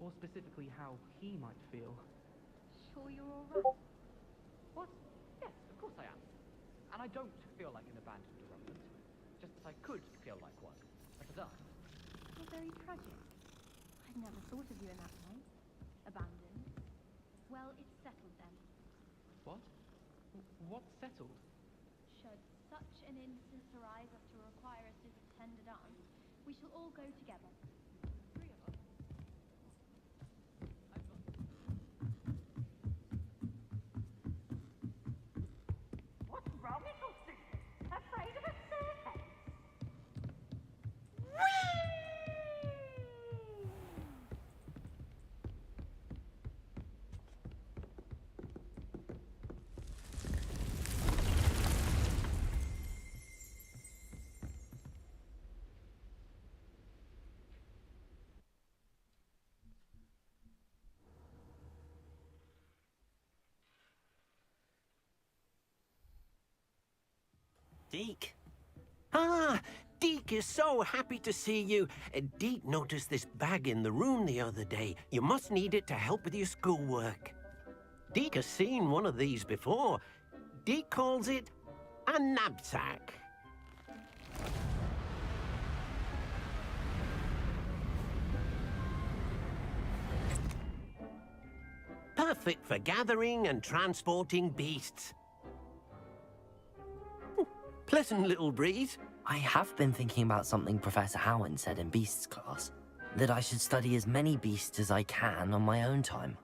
or specifically how he might feel. Sure you're all right? What? Yes, of course I am. And I don't feel like an abandoned irrelevant. Just that I could feel like one. At the dark. You're very tragic. I'd never thought of you in that light. Abandoned. Well, it's settled then. What? What's settled? Should such an instance arise as to require us to attend a dance, we shall all go together. 3 of us? What's wrong, little Susan? Afraid of a staircase? Deke? Ah, Deke is so happy to see you. Deke noticed this bag in the room the other day. You must need it to help with your schoolwork. Deke has seen one of these before. Deke calls it a knapsack. Perfect for gathering and transporting beasts. Pleasant little breeze. I have been thinking about something Professor Howard said in Beasts class, that I should study as many beasts as I can on my own time.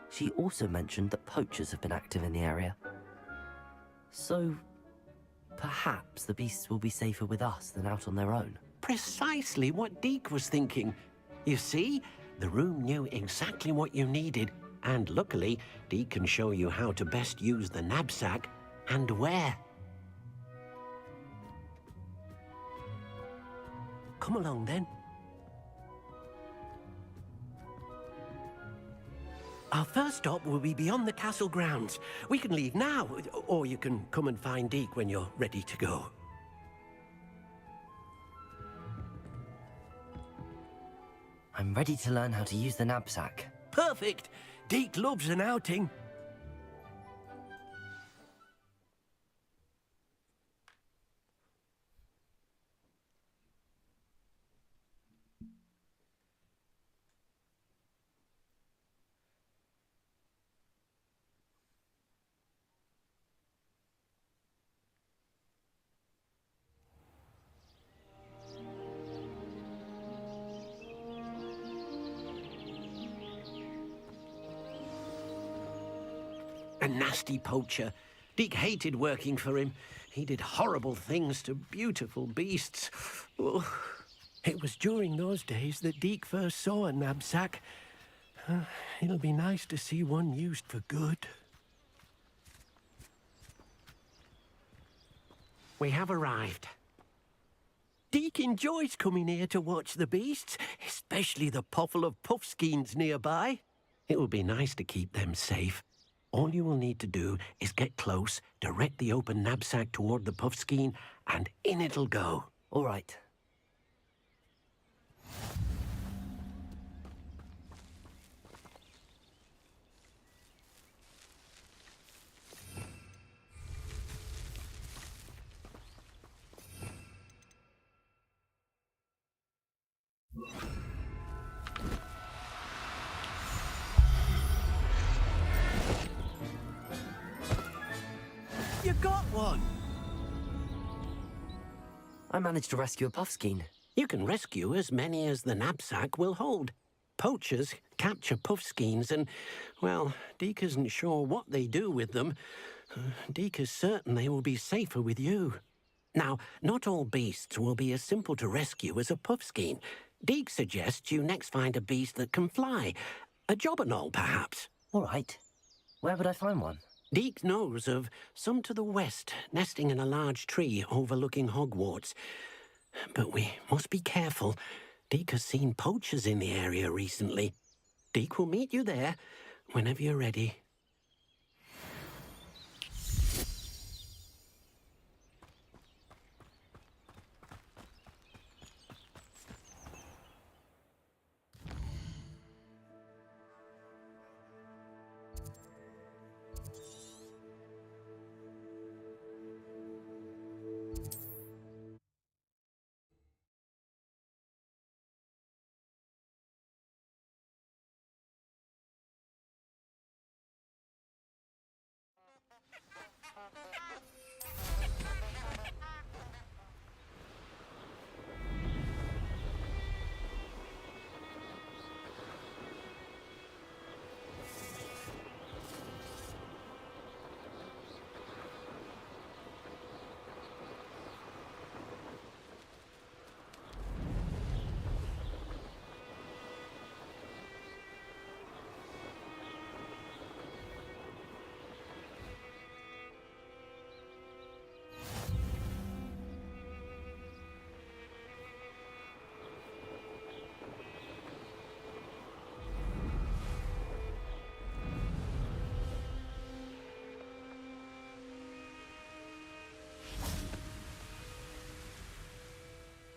She also mentioned that poachers have been active in the area. So, perhaps the beasts will be safer with us than out on their own. Precisely what Deke was thinking. You see, the room knew exactly what you needed, and luckily, Deke can show you how to best use the knapsack and where. Come along, then. Our first stop will be beyond the castle grounds. We can leave now, or you can come and find Deke when you're ready to go. I'm ready to learn how to use the knapsack. Perfect! Deke loves an outing. A nasty poacher. Deke hated working for him. He did horrible things to beautiful beasts. Oh, it was during those days that Deke first saw a knapsack. It'll be nice to see one used for good. We have arrived. Deke enjoys coming here to watch the beasts, especially the potful of puffskeins nearby. It will be nice to keep them safe. All you will need to do is get close, direct the open knapsack toward the puffskein, and in it'll go. All right. You got one! I managed to rescue a puffskein. You can rescue as many as the knapsack will hold. Poachers capture puffskeins and, well, Deke isn't sure what they do with them. Deke is certain they will be safer with you. Now, not all beasts will be as simple to rescue as a puffskein. Deke suggests you next find a beast that can fly. A jobberknoll, perhaps. All right. Where would I find one? Deke knows of some to the west, nesting in a large tree overlooking Hogwarts. But we must be careful. Deke has seen poachers in the area recently. Deke will meet you there whenever you're ready.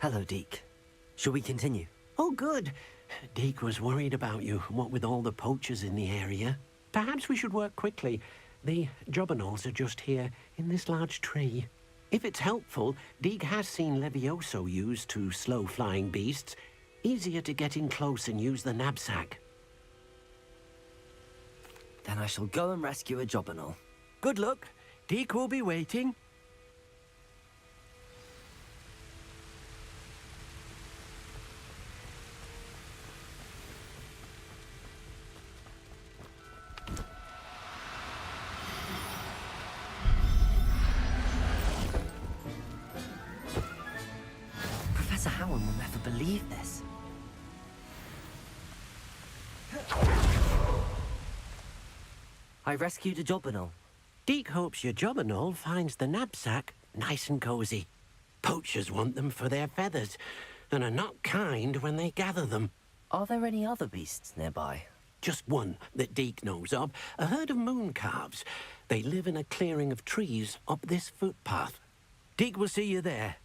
Hello, Deke. Shall we continue? Oh, good. Deke was worried about you, what with all the poachers in the area. Perhaps we should work quickly. The jobberknolls are just here, in this large tree. If it's helpful, Deke has seen Levioso used to slow flying beasts. Easier to get in close and use the knapsack. Then I shall go and rescue a jobberknoll. Good luck. Deke will be waiting. Professor Howard will never believe this. I rescued a jobberknoll. Deke hopes your jobberknoll finds the knapsack nice and cozy. Poachers want them for their feathers, and are not kind when they gather them. Are there any other beasts nearby? Just one that Deke knows of, a herd of moon calves. They live in a clearing of trees up this footpath. Deke will see you there.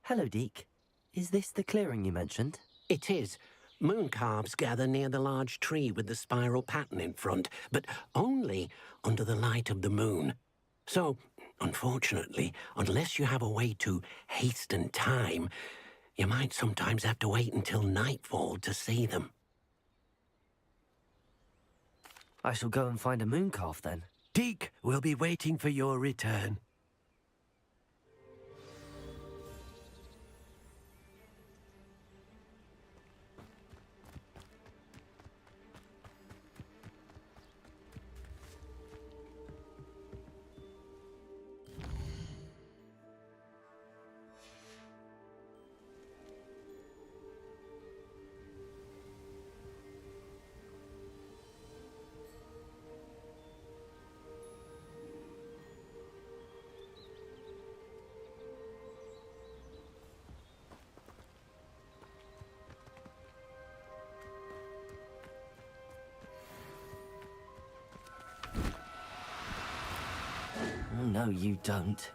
Hello, Deke. Is this the clearing you mentioned? It is. Moon calves gather near the large tree with the spiral pattern in front, but only under the light of the moon. So, unfortunately, unless you have a way to hasten time, you might sometimes have to wait until nightfall to see them. I shall go and find a moon calf then. Deke will be waiting for your return. Oh, no, you don't.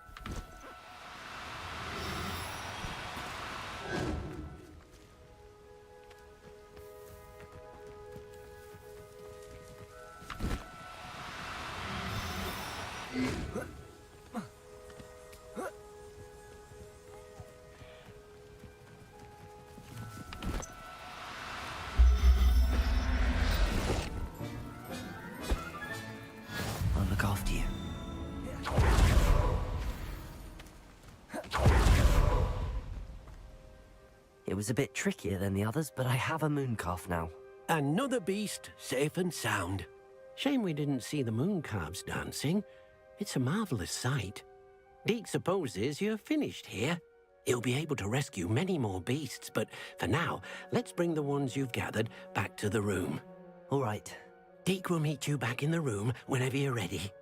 I'll look after you. It was a bit trickier than the others, but I have a moon calf now. Another beast, safe and sound. Shame we didn't see the moon calves dancing. It's a marvelous sight. Deke supposes you're finished here. He'll be able to rescue many more beasts, but for now, let's bring the ones you've gathered back to the room. All right. Deke will meet you back in the room whenever you're ready.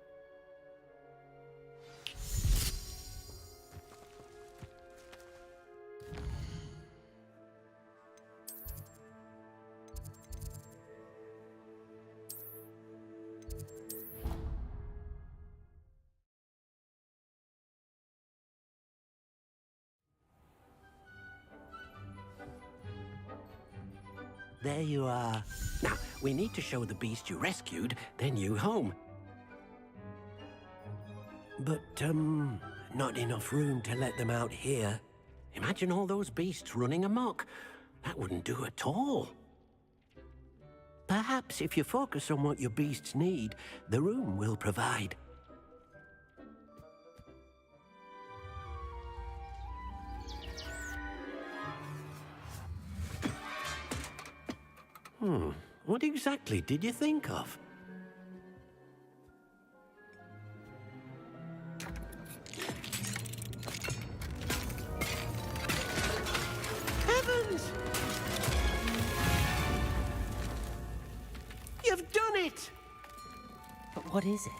There you are. Now, we need to show the beast you rescued their new home. But, not enough room to let them out here. Imagine all those beasts running amok. That wouldn't do at all. Perhaps if you focus on what your beasts need, the room will provide. What exactly did you think of? Heavens! You've done it! What is it?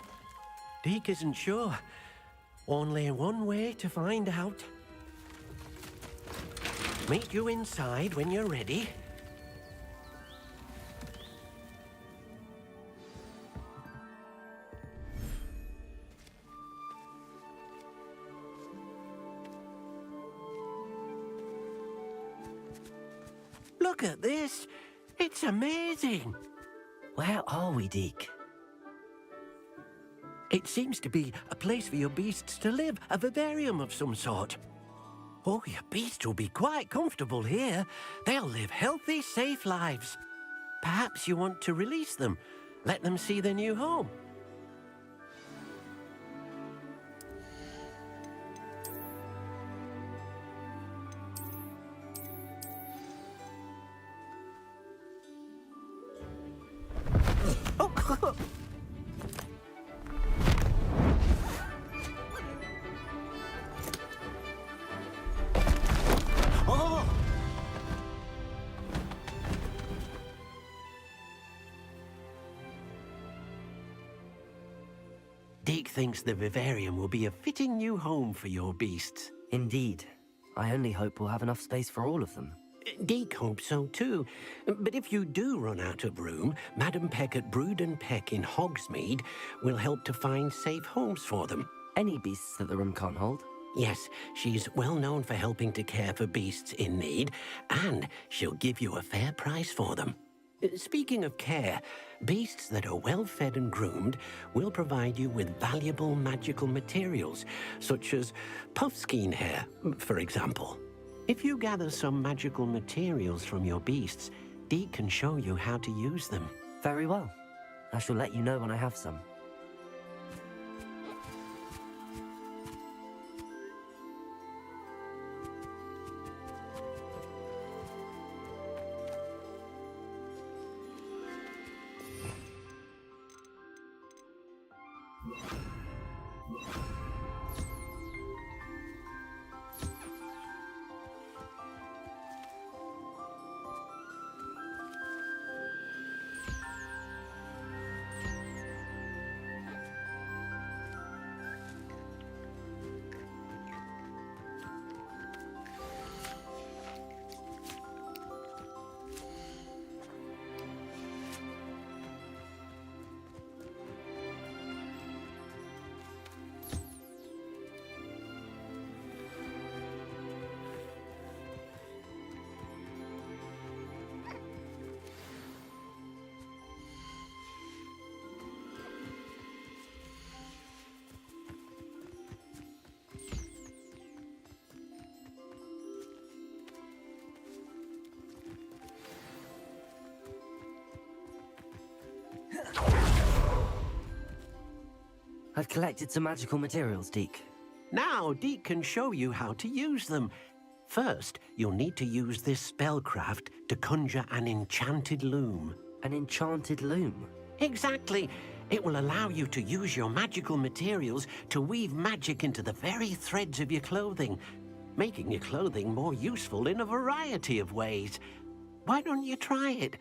Deke isn't sure. Only one way to find out. Meet you inside when you're ready. Look at this. It's amazing. Where are we, Deke? It seems to be a place for your beasts to live, a vivarium of some sort. Oh, your beasts will be quite comfortable here. They'll live healthy, safe lives. Perhaps you want to release them, let them see their new home. Deke thinks the vivarium will be a fitting new home for your beasts. Indeed. I only hope we'll have enough space for all of them. Deke hopes so too. But if you do run out of room, Madam Peck at Brood and Peck in Hogsmeade will help to find safe homes for them. Any beasts that the room can't hold? Yes, she's well known for helping to care for beasts in need, and she'll give you a fair price for them. Speaking of care, beasts that are well fed and groomed will provide you with valuable magical materials, such as puffskein hair, for example. If you gather some magical materials from your beasts, Deke can show you how to use them. Very well. I shall let you know when I have some. I've collected some magical materials, Deke. Now Deke can show you how to use them. First, you'll need to use this spellcraft to conjure an enchanted loom. An enchanted loom? Exactly. It will allow you to use your magical materials to weave magic into the very threads of your clothing, making your clothing more useful in a variety of ways. Why don't you try it?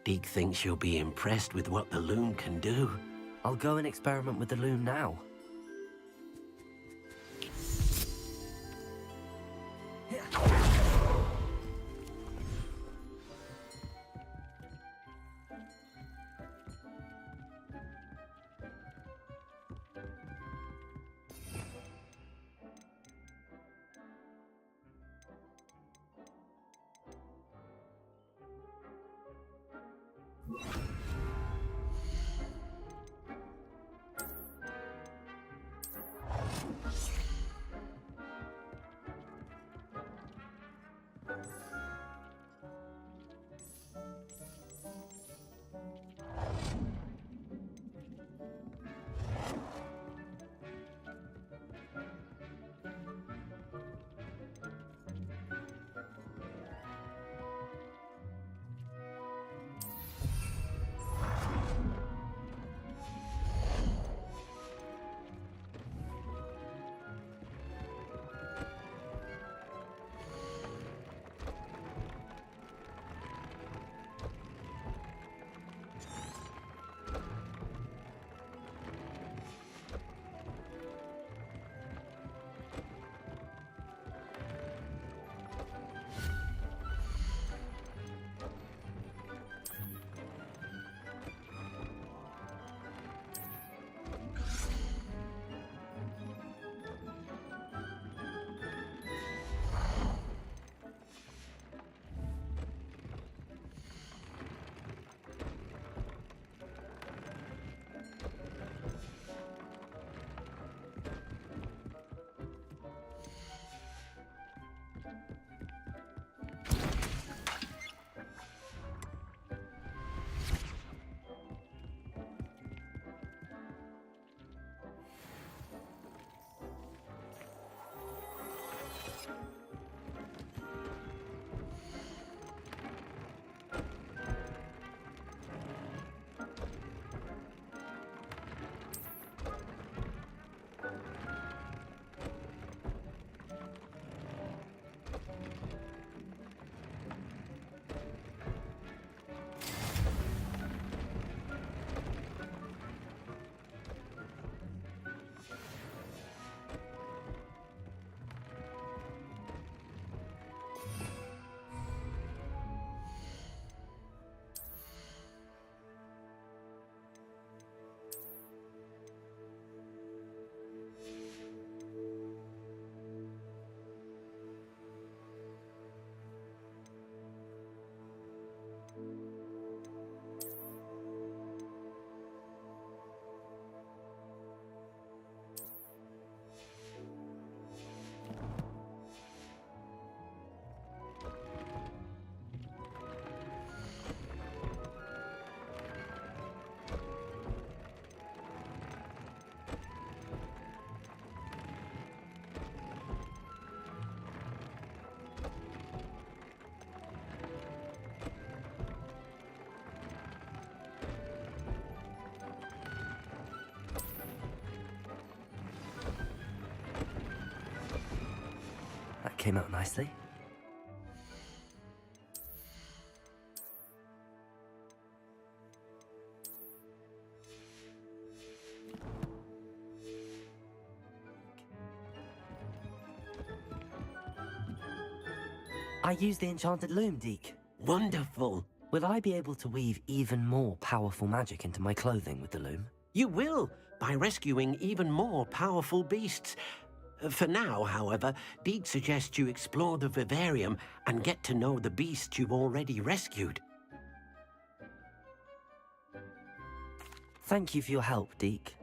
Deke thinks you'll be impressed with what the loom can do. I'll go and experiment with the loom now. That came out nicely. I used the enchanted loom, Deke. Wonderful. Will I be able to weave even more powerful magic into my clothing with the loom? You will, by rescuing even more powerful beasts. For now, however, Deke suggests you explore the vivarium and get to know the beasts you've already rescued. Thank you for your help, Deke.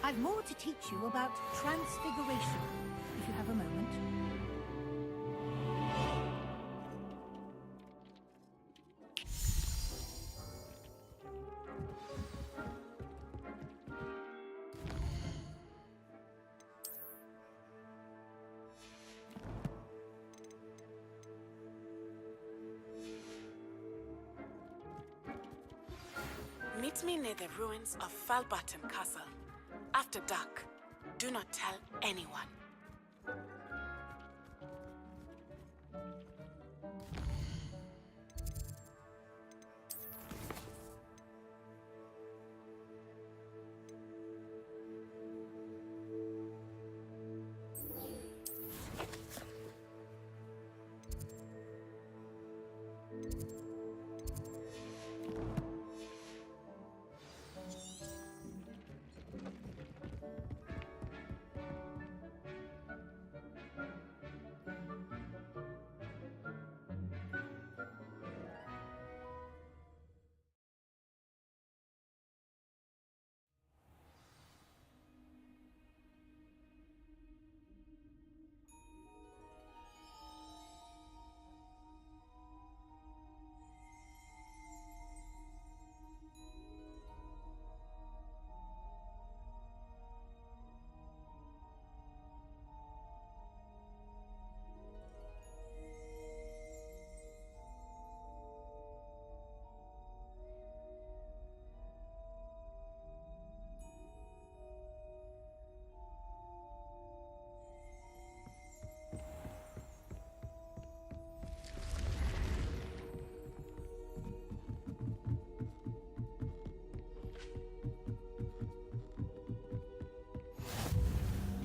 I've more to teach you about transfiguration, if you have a moment. Meet me near the ruins of Falbottom Castle. After dark. Do not tell anyone.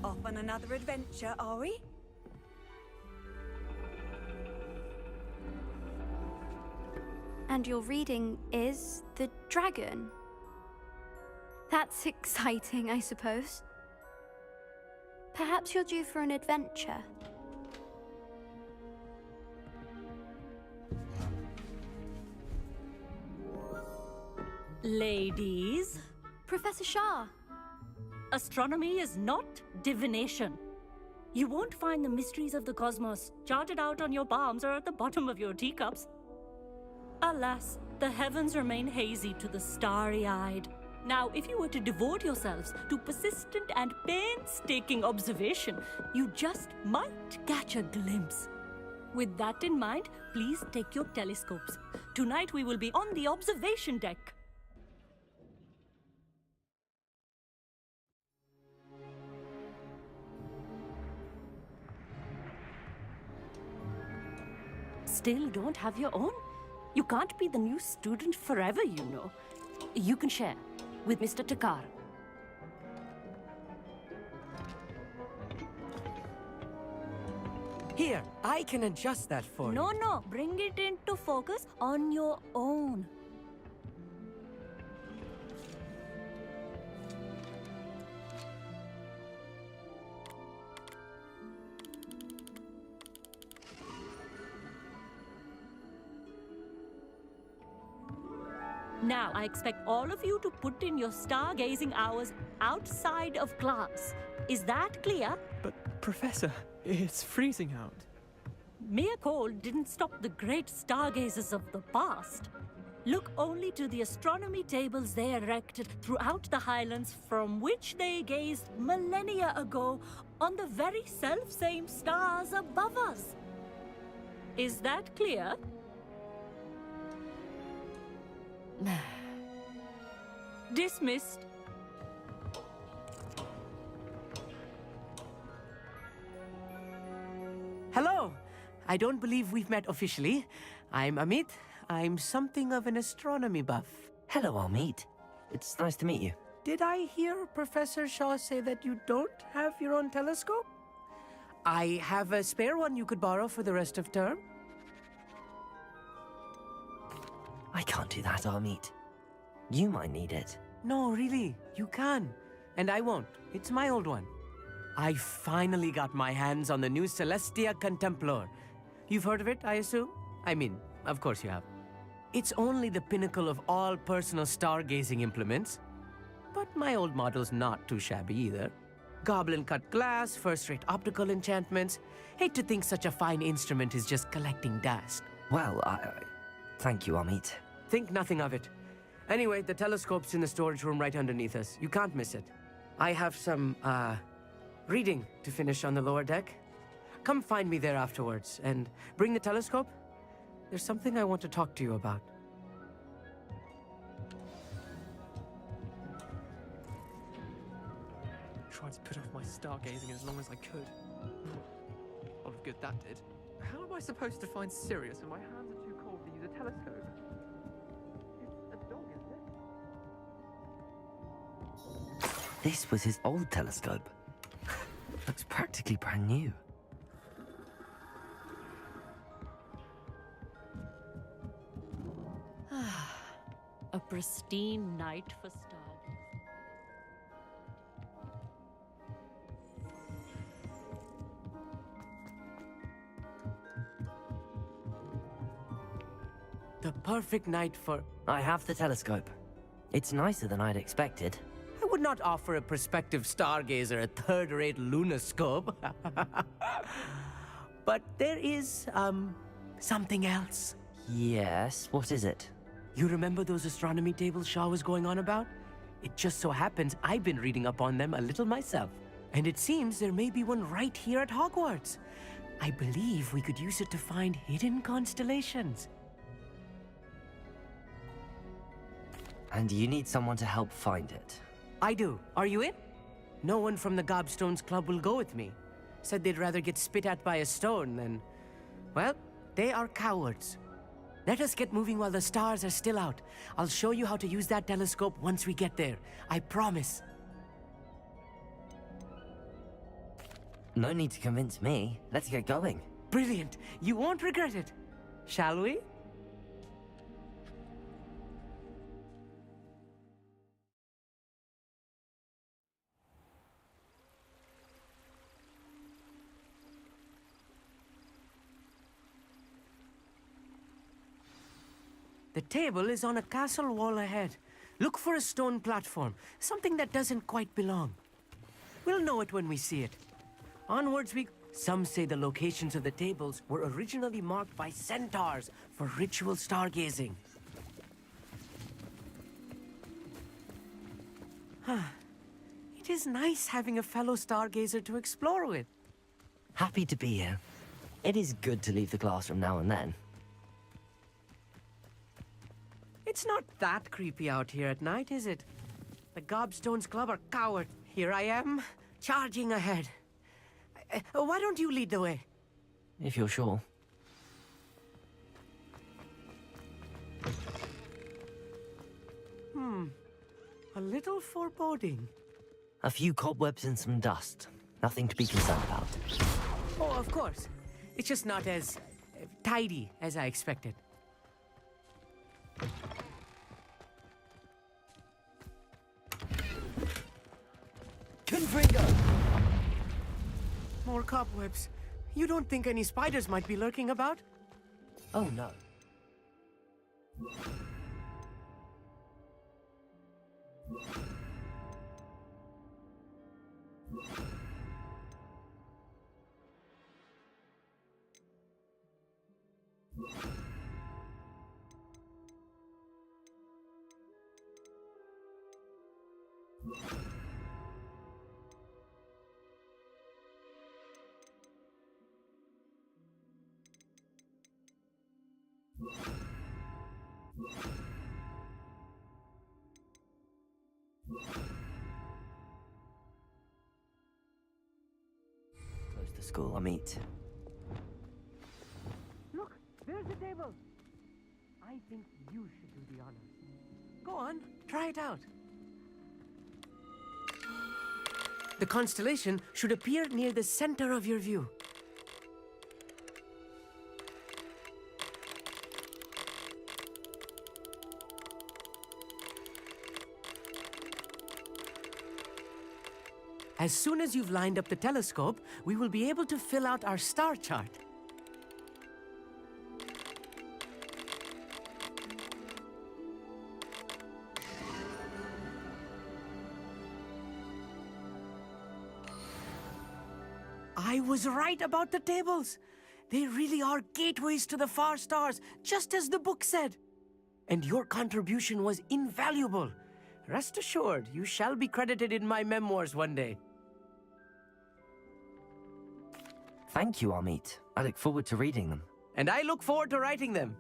Off on another adventure, are we? And your reading is the dragon. That's exciting, I suppose. Perhaps you're due for an adventure. Ladies, Professor Shah. astronomy is not divination. You won't find the mysteries of the cosmos charted out on your palms or at the bottom of your teacups. Alas, the heavens remain hazy to the starry-eyed. Now, if you were to devote yourselves to persistent and painstaking observation, you just might catch a glimpse. With that in mind, please take your telescopes. Tonight we will be on the observation deck. still don't have your own? You can't be the new student forever, you know. You can share with Mr. Takar. Here, I can adjust that for you. No, bring it into focus on your own. Now, I expect all of you to put in your stargazing hours outside of class. Is that clear? But, Professor, it's freezing out. Mere cold didn't stop the great stargazers of the past. Look only to the astronomy tables they erected throughout the highlands from which they gazed millennia ago on the very self-same stars above us. Is that clear? Dismissed. Hello. I don't believe we've met officially. I'm Amit. I'm something of an astronomy buff. Hello, Amit. It's nice to meet you. Did I hear Professor Shaw say that you don't have your own telescope? I have a spare one you could borrow for the rest of term. I can't do that, Amit. You might need it. No, really, you can. And I won't. It's my old one. I finally got my hands on the new Celestia Contemplar. You've heard of it, I assume? I mean, of course you have. It's only the pinnacle of all personal stargazing implements. But my old model's not too shabby either. Goblin-cut glass, first-rate optical enchantments. Hate to think such a fine instrument is just collecting dust. Well, thank you, Amit. Think nothing of it. Anyway, the telescope's in the storage room right underneath us. You can't miss it. I have some, reading to finish on the lower deck. Come find me there afterwards, and bring the telescope. There's something I want to talk to you about. Tried to put off my stargazing as long as I could. A lot of good that did. How am I supposed to find Sirius when my hands are too cold to use a telescope? It's a dog, isn't it? This was his old telescope. Looks practically brand new. A pristine night for stars. The perfect night for... I have the telescope. It's nicer than I'd expected. I would not offer a prospective stargazer a third-rate lunoscope. But there is, something else. Yes, what is it? You remember those astronomy tables Shaw was going on about? It just so happens I've been reading up on them a little myself. And it seems there may be one right here at Hogwarts. I believe we could use it to find hidden constellations. And you need someone to help find it. I do. Are you in? No one from the Gobstones Club will go with me. Said they'd rather get spit at by a stone than... Well, they are cowards. Let us get moving while the stars are still out. I'll show you how to use that telescope once we get there. I promise. No need to convince me. Let's get going. Brilliant. You won't regret it. Shall we? The table is on a castle wall ahead. Look for a stone platform, something that doesn't quite belong. We'll know it when we see it. Onwards we... Some say the locations of the tables were originally marked by centaurs for ritual stargazing. It is nice having a fellow stargazer to explore with. Happy to be here. It is good to leave the classroom now and then. It's not that creepy out here at night, is it? The Gobstones Club are cowards. Here I am, charging ahead. Why don't you lead the way? If you're sure. A little foreboding. A few cobwebs and some dust. Nothing to be concerned about. Oh, of course. It's just not as tidy as I expected. Confringo! More cobwebs. You don't think any spiders might be lurking about? Oh no. Close the school, I'll meet. Look, there's the table. I think you should do the honors. Go on, try it out. The constellation should appear near the center of your view. As soon as you've lined up the telescope, we will be able to fill out our star chart. I was right about the tables. They really are gateways to the far stars, just as the book said. And your contribution was invaluable. Rest assured, you shall be credited in my memoirs one day. Thank you, Amit. I look forward to reading them. And I look forward to writing them.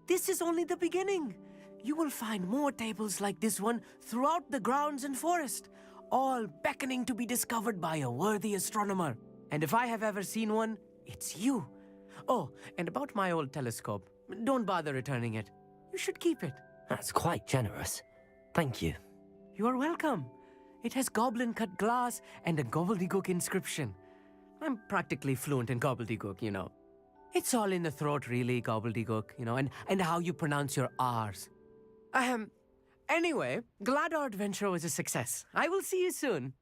This is only the beginning. You will find more tables like this one throughout the grounds and forest, all beckoning to be discovered by a worthy astronomer. And if I have ever seen one, it's you. Oh, and about my old telescope, don't bother returning it. You should keep it. That's quite generous. Thank you. You are welcome. It has goblin-cut glass and a gobbledygook inscription. I'm practically fluent in gobbledygook, you know. It's all in the throat, really, gobbledygook, you know, and how you pronounce your R's. Anyway, glad our adventure was a success. I will see you soon.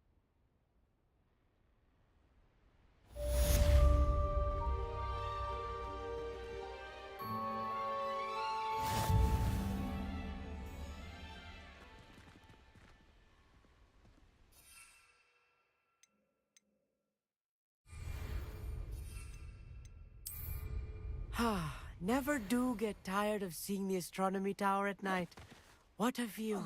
Never do get tired of seeing the astronomy tower at night. What a view.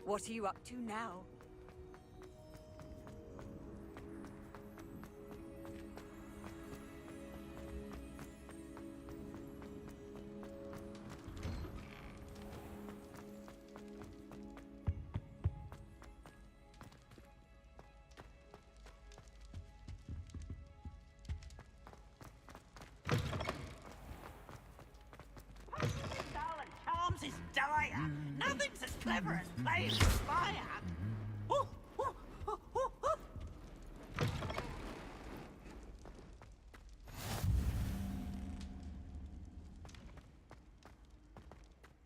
What are you up to now? Charms is dire. Nothing's as clever as playing with fire. Ooh, ooh, ooh, ooh, ooh.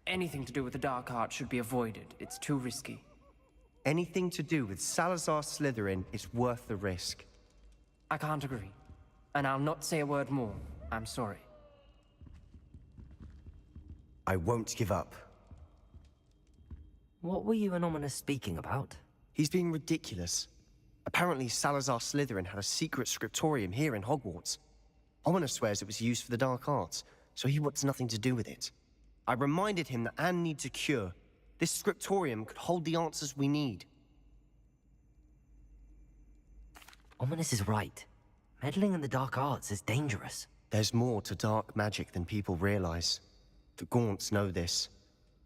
Anything to do with the dark art should be avoided. It's too risky. anything to do with Salazar Slytherin is worth the risk. I can't agree. And I'll not say a word more. I'm sorry. I won't give up. What were you and Ominous speaking about? He's being ridiculous. Apparently, Salazar Slytherin had a secret scriptorium here in Hogwarts. Ominous swears it was used for the dark arts, so he wants nothing to do with it. I reminded him that Anne needs a cure. This scriptorium could hold the answers we need. Ominous is right. Meddling in the dark arts is dangerous. There's more to dark magic than people realize. The Gaunts know this.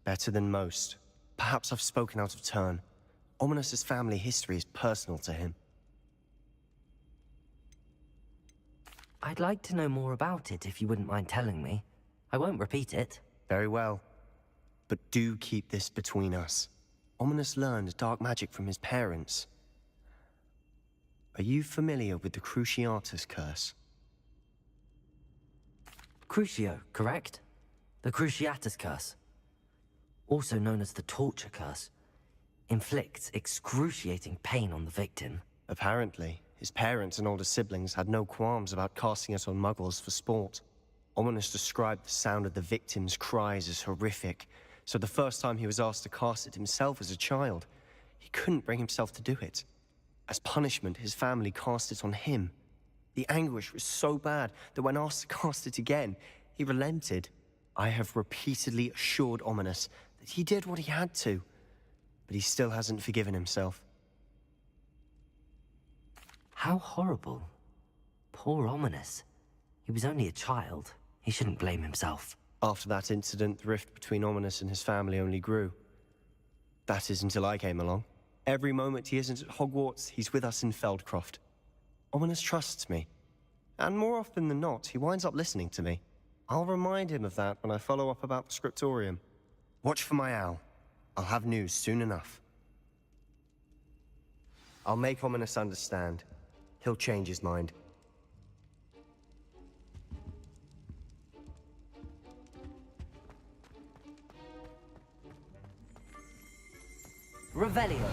Better than most. Perhaps I've spoken out of turn. Ominous's family history is personal to him. I'd like to know more about it if you wouldn't mind telling me. I won't repeat it. Very well. But do keep this between us. Ominous learned dark magic from his parents. Are you familiar with the Cruciatus curse? Crucio, correct? The Cruciatus curse. Also known as the torture curse. Inflicts excruciating pain on the victim. Apparently, his parents and older siblings had no qualms about casting it on muggles for sport. Ominous described the sound of the victim's cries as horrific, so the first time he was asked to cast it himself as a child, he couldn't bring himself to do it. As punishment, his family cast it on him. The anguish was so bad that when asked to cast it again, he relented. I have repeatedly assured Ominous that he did what he had to, but he still hasn't forgiven himself. How horrible. Poor Ominous. He was only a child. He shouldn't blame himself. After that incident, the rift between Ominous and his family only grew. That is until I came along. Every moment he isn't at Hogwarts, he's with us in Feldcroft. Ominous trusts me. And more often than not, he winds up listening to me. I'll remind him of that when I follow up about the scriptorium. Watch for my owl. I'll have news soon enough. I'll make Ominous understand. He'll change his mind. Revelio.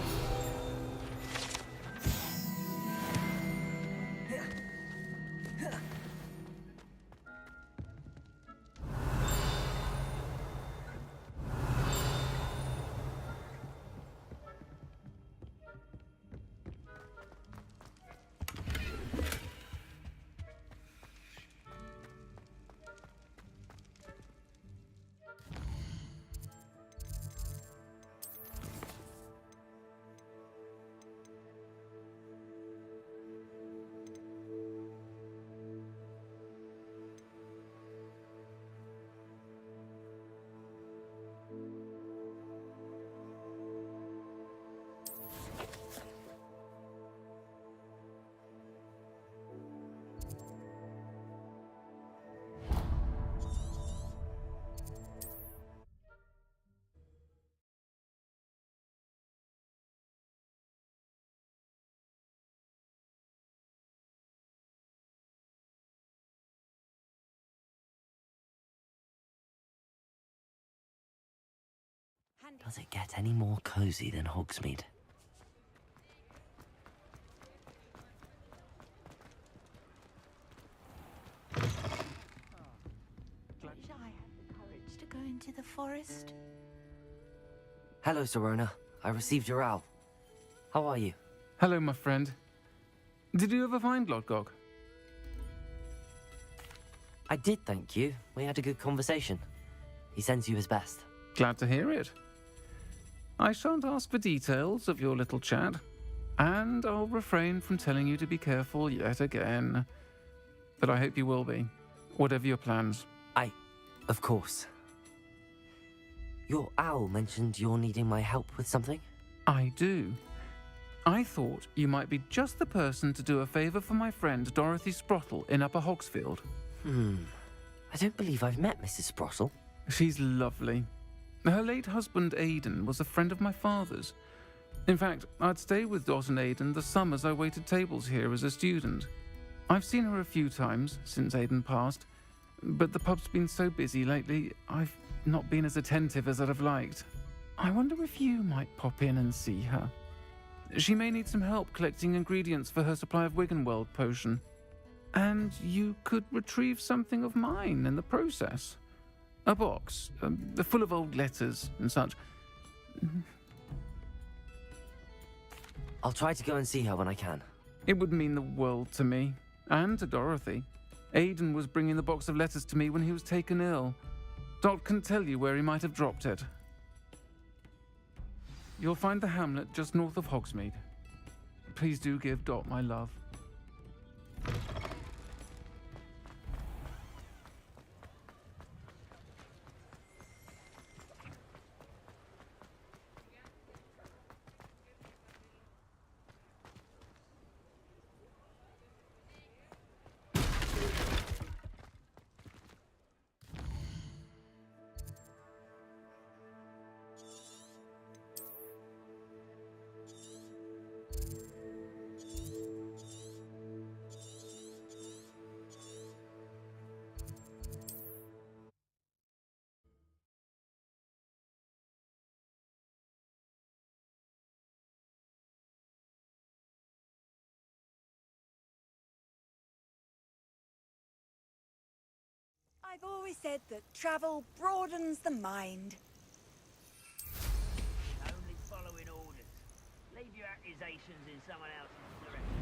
Does it get any more cozy than Hogsmeade? Wish I had the courage to go into the forest. Hello, Serona. I received your owl. How are you? Hello, my friend. Did you ever find Lodgok? I did, thank you. We had a good conversation. He sends you his best. Glad to hear it. I shan't ask for details of your little chat, and I'll refrain from telling you to be careful yet again. But I hope you will be, whatever your plans. Of course. Your owl mentioned you're needing my help with something? I do. I thought you might be just the person to do a favour for my friend Dorothy Sprottle in Upper Hogsfield. I don't believe I've met Mrs. Sprottle. She's lovely. Her late husband, Aidan, was a friend of my father's. In fact, I'd stay with Dot and Aidan the summers I waited tables here as a student. I've seen her a few times since Aidan passed, but the pub's been so busy lately, I've not been as attentive as I'd have liked. I wonder if you might pop in and see her. She may need some help collecting ingredients for her supply of Wiggenweld potion. And you could retrieve something of mine in the process. A box, full of old letters and such. I'll try to go and see her when I can. It would mean the world to me, and to Dorothy. Aidan was bringing the box of letters to me when he was taken ill. Dot can tell you where he might have dropped it. You'll find the hamlet just north of Hogsmeade. Please do give Dot my love. I've always said that travel broadens the mind. Only following orders. Leave your accusations in someone else's direction.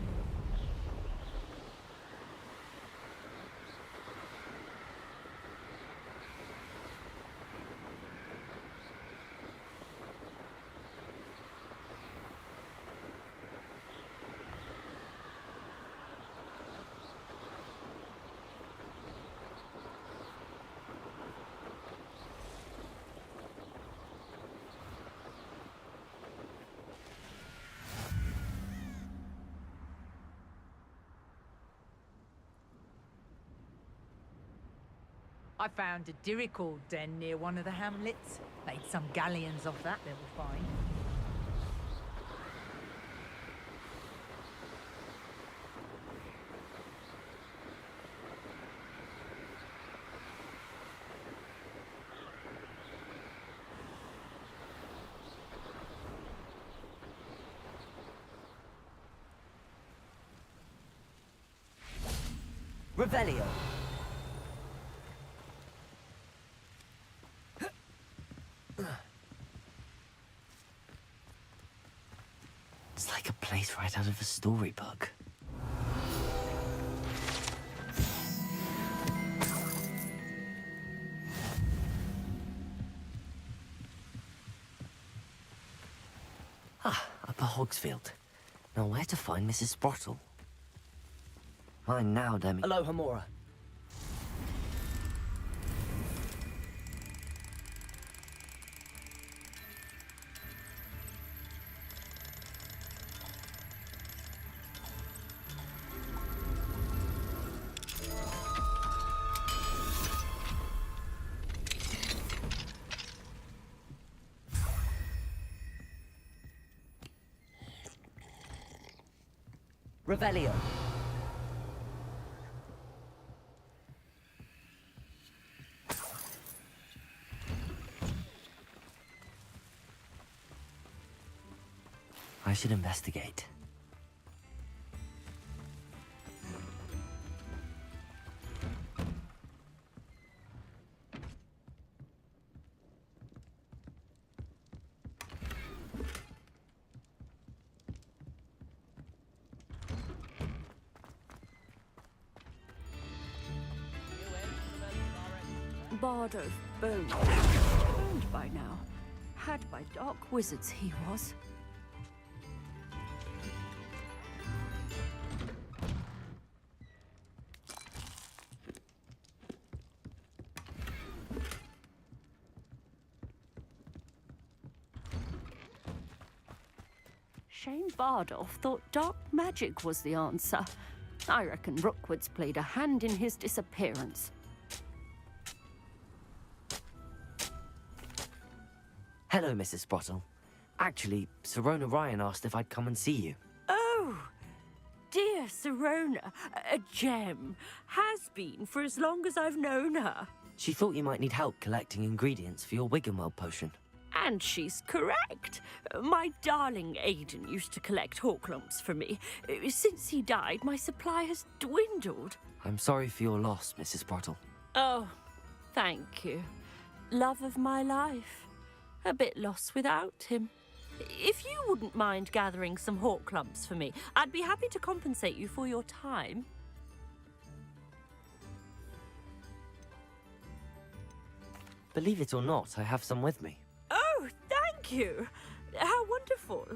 I found a dirical den near one of the hamlets. Made some galleons off that little find. Revelio. It's like a place right out of a storybook. Upper Hogsfield. Now where to find Mrs. Sprottle? Mine now, Demi. Hello, Hamora. Revelio. I should investigate. Bard of Bone. Owned by now. Had by dark wizards he was. Shane Bardolph thought dark magic was the answer. I reckon Rookwood's played a hand in his disappearance. Hello, Mrs. Sprottle. Actually, Sirona Ryan asked if I'd come and see you. Oh, dear Sirona, a gem. Has been for as long as I've known her. She thought you might need help collecting ingredients for your Wiggenweld potion. And she's correct. My darling Aiden used to collect hawk lumps for me. Since he died, my supply has dwindled. I'm sorry for your loss, Mrs. Sprottle. Oh, thank you. Love of my life. A bit lost without him. If you wouldn't mind gathering some hawk lumps for me, I'd be happy to compensate you for your time. Believe it or not, I have some with me. Oh, thank you. How wonderful.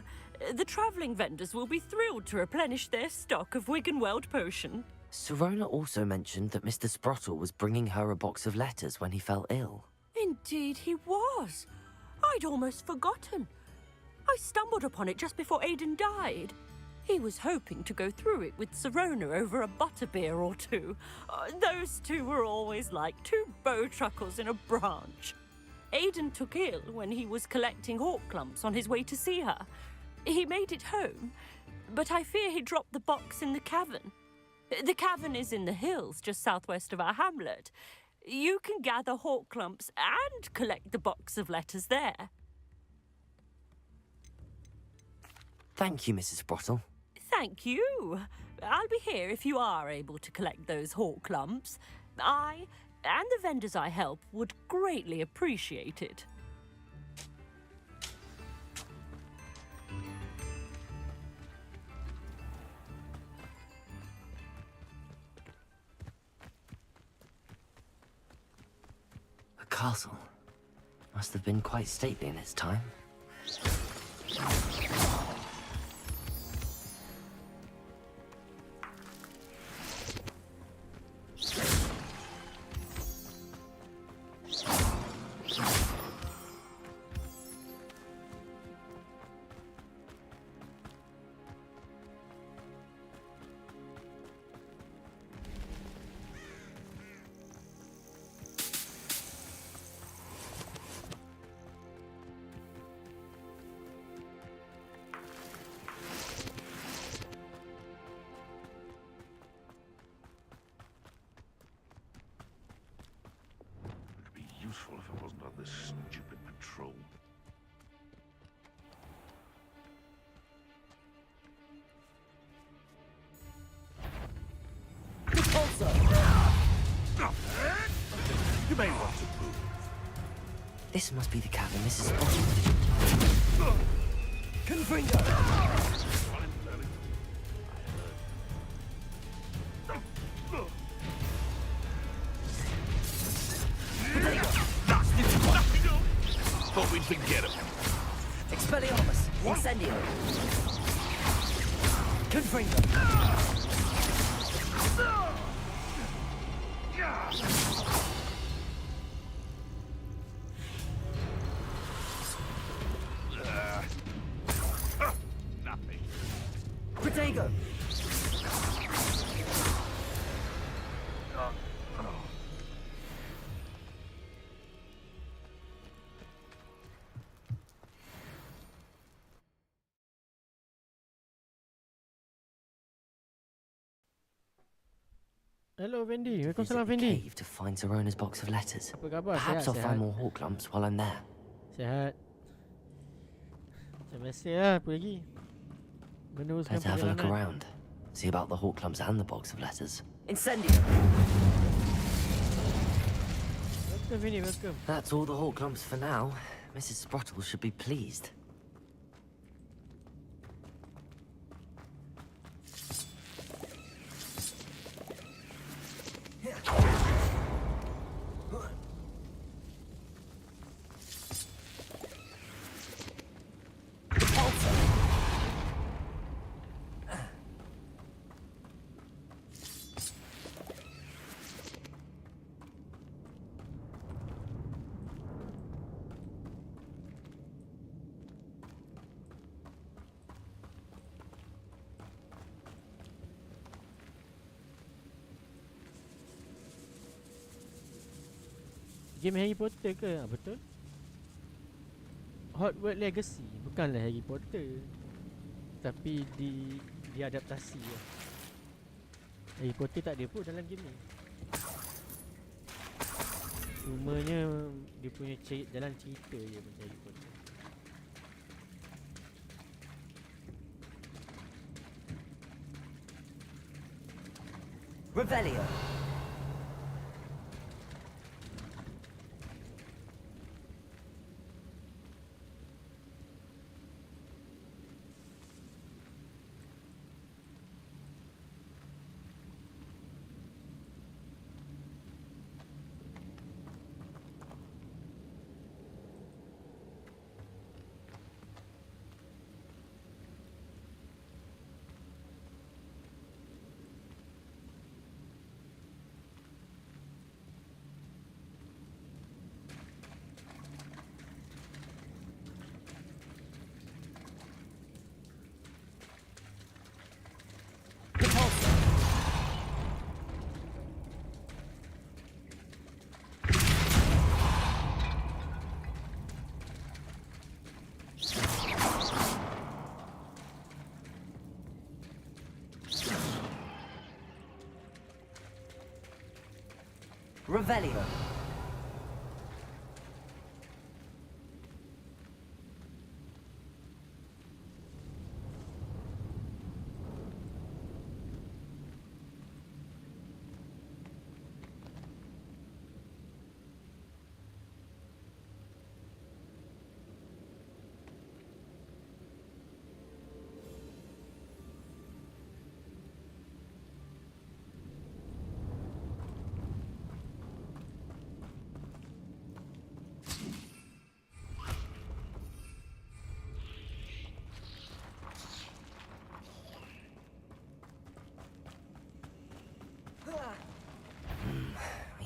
The travelling vendors will be thrilled to replenish their stock of Wiggenweld potion. Sirona also mentioned that Mr. Sprottle was bringing her a box of letters when he fell ill. Indeed he was. I'd almost forgotten. I stumbled upon it just before Aiden died. He was hoping to go through it with Sirona over a butterbeer or two. Those two were always like two bowtruckles in a branch. Aiden took ill when he was collecting hawk lumps on his way to see her. He made it home, but I fear he dropped the box in the cavern. The cavern is in the hills just southwest of our hamlet. You can gather hawk lumps and collect the box of letters there. Thank you, Mrs. Sprottle. Thank you. I'll be here if you are able to collect those hawk lumps. I and the vendors I help would greatly appreciate it. A castle. Must have been quite stately in its time. Useful if I wasn't on this stupid patrol. You may want to move. This must be the cavern Mrs. Sprottle. Confringo! Thought we'd forget him. Expelliarmus! Incendio! Confringo! Nothing. Protego! Hello, Fendi. Visit Waalaikumsalam, the Fendi. cave to find Sirona's box of letters. Apa khabar? Perhaps I'll Sihat, find sihat. more hawk lumps while I'm there. Sihat. Macam biasa lah, apa lagi? Meneruskan Better have a look perjalanan. around. See about the hawk lumps and the box of letters. Incendio! Welcome, Fendi, welcome. That's all the hawk lumps for now. Mrs. Sprottle should be pleased. Game Harry Potter ke? Ah, betul. Hogwarts Legacy bukanlah Harry Potter, tapi diadaptasi lah. Harry Potter tak ada pun dalam game ni. Cumanya dia punya jalan cerita je macam Harry Potter. Revelio. Revelio.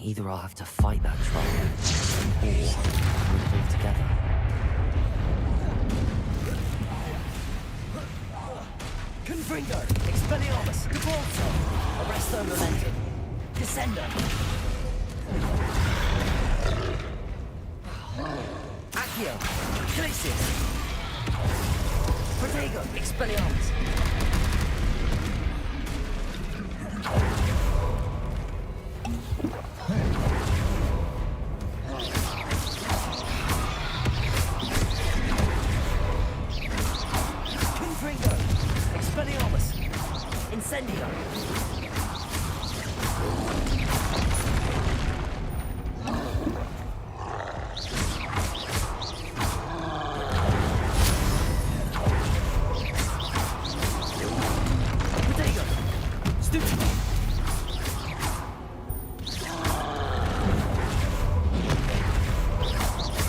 Either I'll have to fight that troll, or live all together. Confringo, Expelliarmus, Cavalso, Arresto Momentum, Descender. Accio, Glacius, Protego, Expelliarmus. Incendio! Protego! Stupido!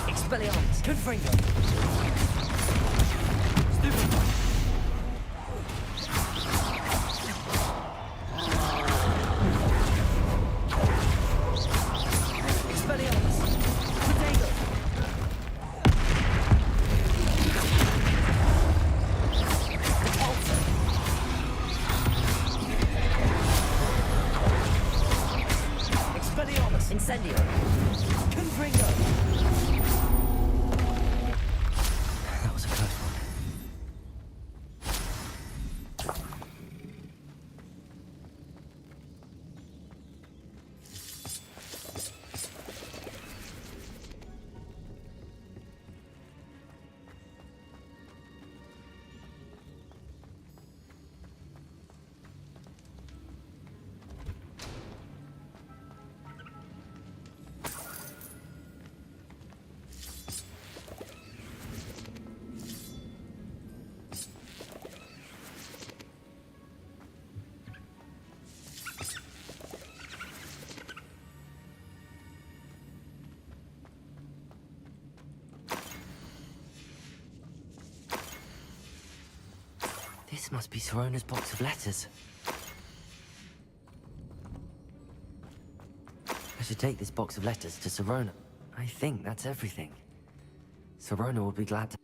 Expelliarmus! Confringo! Stupido! Incendio! Confringo! That was a close one. This must be Sorona's box of letters. I should take this box of letters to Sorona. I think that's everything. Sorona will be glad to...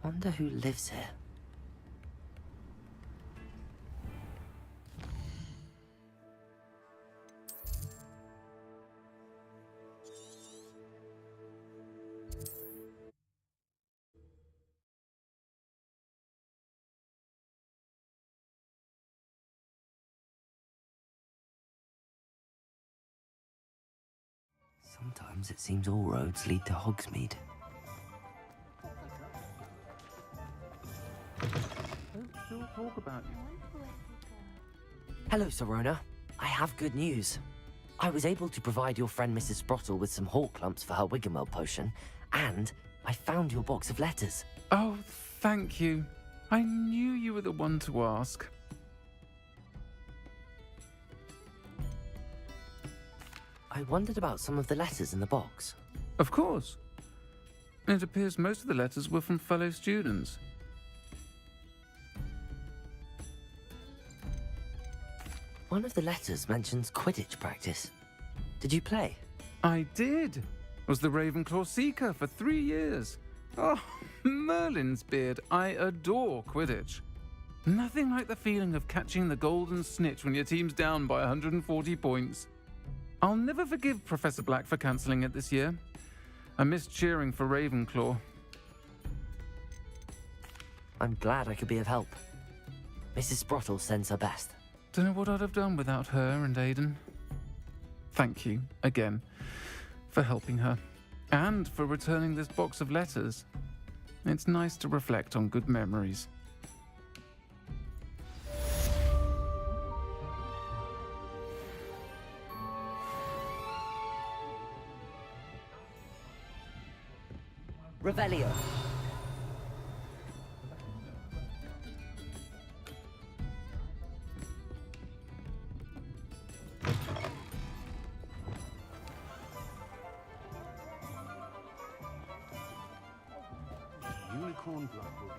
Wonder who lives here. Sometimes it seems all roads lead to Hogsmeade. Don't talk about you. Hello, Serona. I have good news. I was able to provide your friend Mrs. Sprottle with some hawk lumps for her Wiggenweld potion, and I found your box of letters. Oh, thank you. I knew you were the one to ask. I wondered about some of the letters in the box. Of course. It appears most of the letters were from fellow students. One of the letters mentions Quidditch practice. Did you play? I did. Was the Ravenclaw Seeker for 3 years. Oh, Merlin's beard. I adore Quidditch. Nothing like the feeling of catching the golden snitch when your team's down by 140 points. I'll never forgive Professor Black for cancelling it this year. I missed cheering for Ravenclaw. I'm glad I could be of help. Mrs. Sprottle sends her best. Don't know what I'd have done without her and Aidan. Thank you, again, for helping her. And for returning this box of letters. It's nice to reflect on good memories. Revelio. Unicorn blood will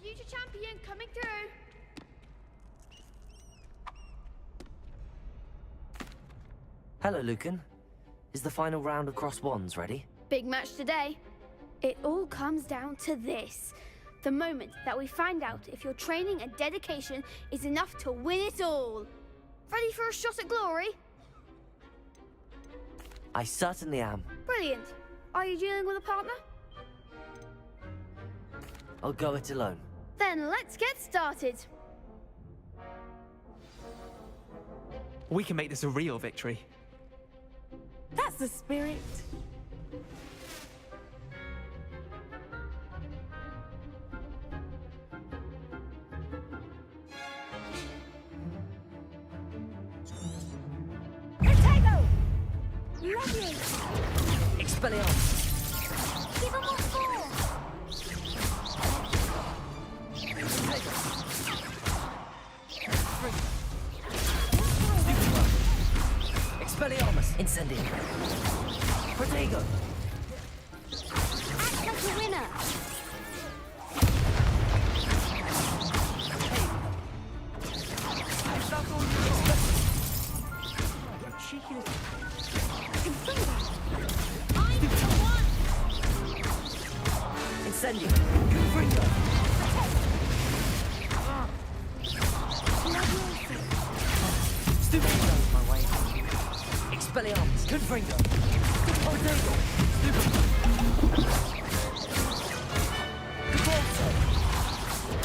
Future champion coming through. Hello, Lucan. Is the final round of Cross Wands ready? Big match today. It all comes down to this. The moment that we find out if your training and dedication is enough to win it all. Ready for a shot at glory? I certainly am. Brilliant. Are you dealing with a partner? I'll go it alone. Then let's get started. We can make this a real victory. That's the spirit. Potato! Lovely! Expelliarmus! Give 'em what for! Expelliarmus! Incendium! Protego! Act like a winner! Cheeky little... I'm the one! Incendium! Confringo! Expelliarmus! Confringo! Potato! Stupid!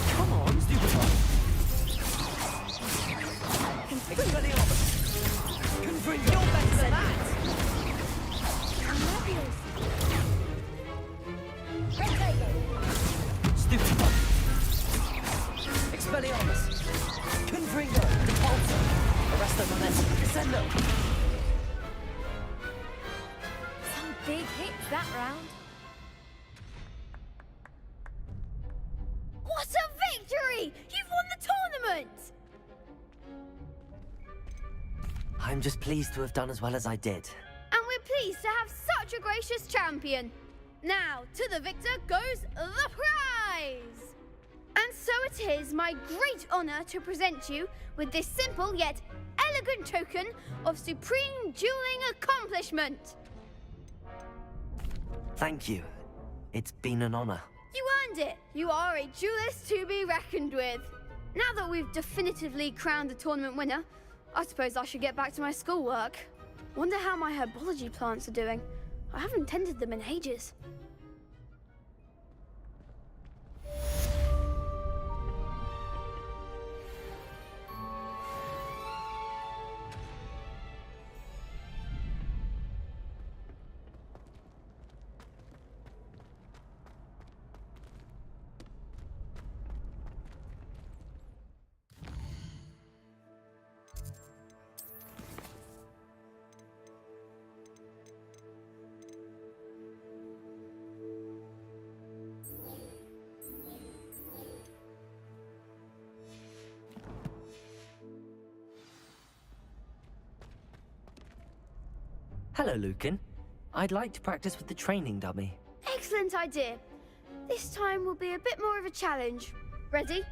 Come on, stupid one! Expelliarmus! Confringo! You're better than that! Stupid one! Expelliarmus! Confringo! Repulsor! Arresto momentum! Descendo! Some big hits that round. What a victory! You've won the tournament! I'm just pleased to have done as well as I did. And we're pleased to have such a gracious champion. Now, to the victor goes the prize! And so it is my great honor to present you with this simple yet elegant token of supreme dueling accomplishment. Thank you. It's been an honor. You earned it. You are a duelist to be reckoned with. Now that we've definitively crowned the tournament winner, I suppose I should get back to my schoolwork. Wonder how my herbology plants are doing. I haven't tended them in ages. Hello, Lucan. I'd like to practice with the training dummy. Excellent idea. This time will be a bit more of a challenge. Ready?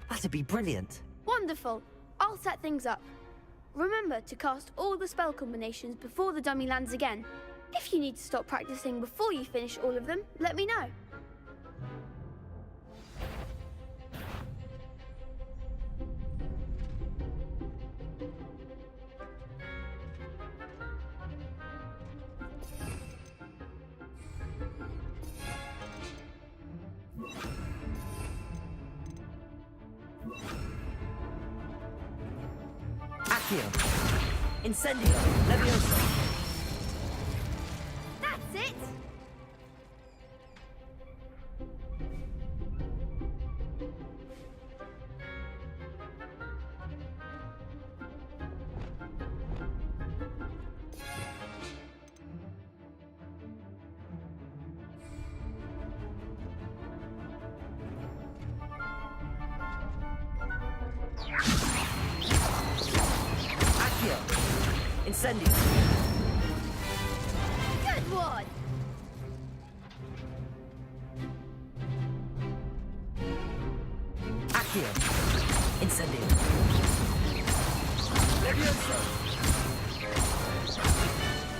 That'd be brilliant. Wonderful. I'll set things up. Remember to cast all the spell combinations before the dummy lands again. If you need to stop practicing before you finish all of them, let me know. Accio! Incendio! Levioso! That's it! Accio! Incendio! Good one! Accio! Incendio! Levioso!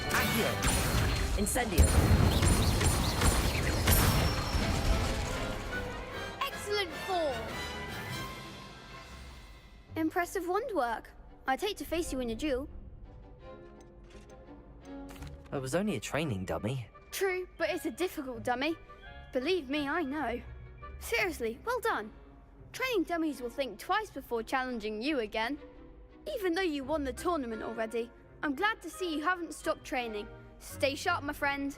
Accio! Incendio! Excellent form! Impressive wand work. I'd hate to face you in a duel. It was only a training dummy. True, but it's a difficult dummy. Believe me, I know. Seriously, well done. Training dummies will think twice before challenging you again. Even though you won the tournament already, I'm glad to see you haven't stopped training. Stay sharp, my friend.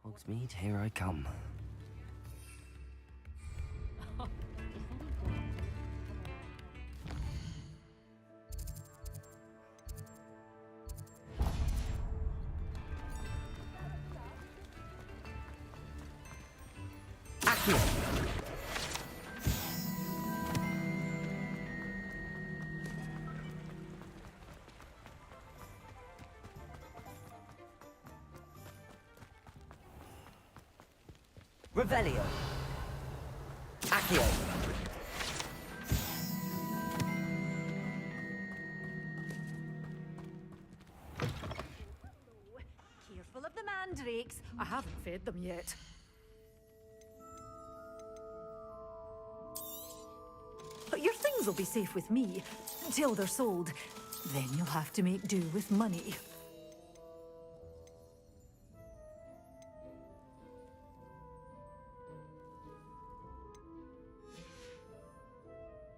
Hogsmeade, here I come. Revelio. Accio. Careful of the mandrakes. I haven't fed them yet. But your things will be safe with me until they're sold. Then you'll have to make do with money.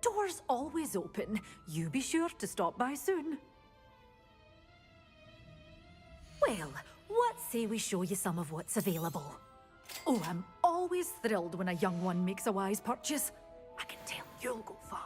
Doors always open. You be sure to stop by soon. Well, what say we show you some of what's available? Oh, I'm always thrilled when a young one makes a wise purchase. I can tell you'll go far.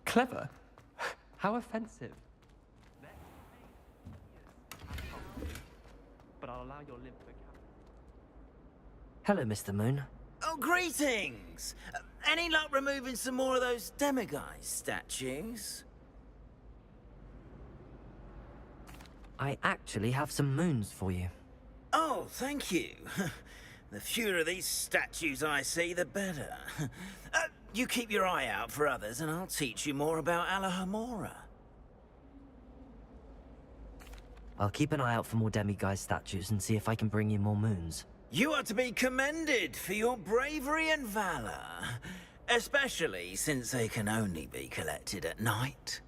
Clever? How offensive. But I'll allow your limp to Hello, Mr. Moon. Oh, greetings! Any luck removing some more of those demiguise statues? I actually have some moons for you. Oh, thank you. The fewer of these statues I see, the better. You keep your eye out for others, and I'll teach you more about Alahamora. I'll keep an eye out for more demiguise statues and see if I can bring you more moons. You are to be commended for your bravery and valor, especially since they can only be collected at night.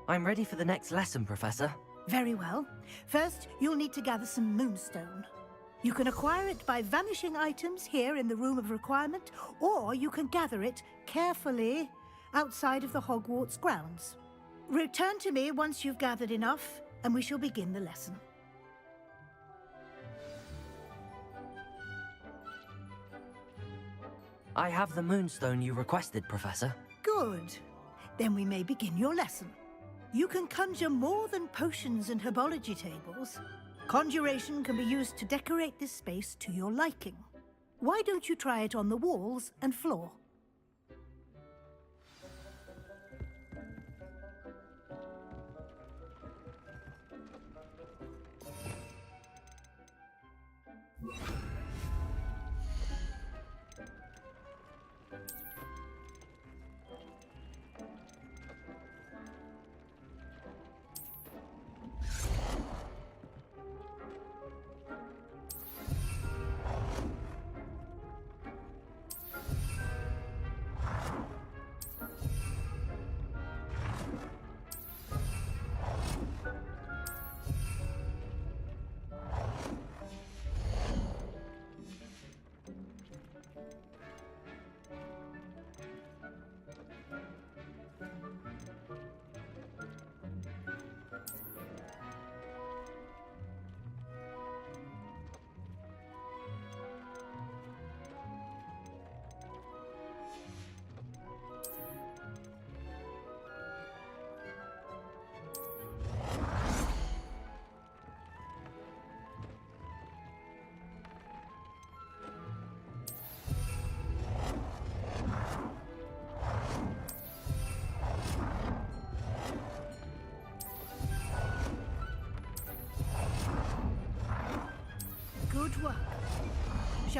I'm ready for the next lesson, Professor. Very well. First, you'll need to gather some moonstone. You can acquire it by vanishing items here in the Room of Requirement, or you can gather it carefully outside of the Hogwarts grounds. Return to me once you've gathered enough, and we shall begin the lesson. I have the moonstone you requested, Professor. Good. Then we may begin your lesson. You can conjure more than potions and herbology tables. Conjuration can be used to decorate this space to your liking. Why don't you try it on the walls and floor?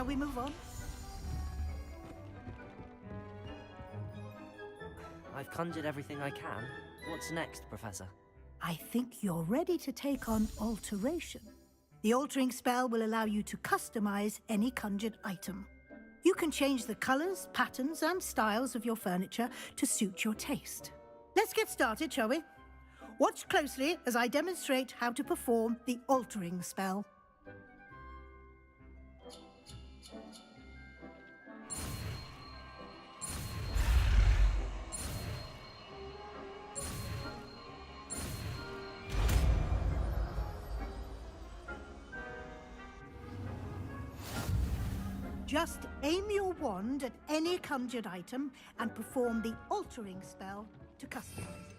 Shall we move on? I've conjured everything I can. What's next, Professor? I think you're ready to take on alteration. The altering spell will allow you to customize any conjured item. You can change the colors, patterns, and styles of your furniture to suit your taste. Let's get started, shall we? Watch closely as I demonstrate how to perform the altering spell. Just aim your wand at any conjured item and perform the altering spell to customize it.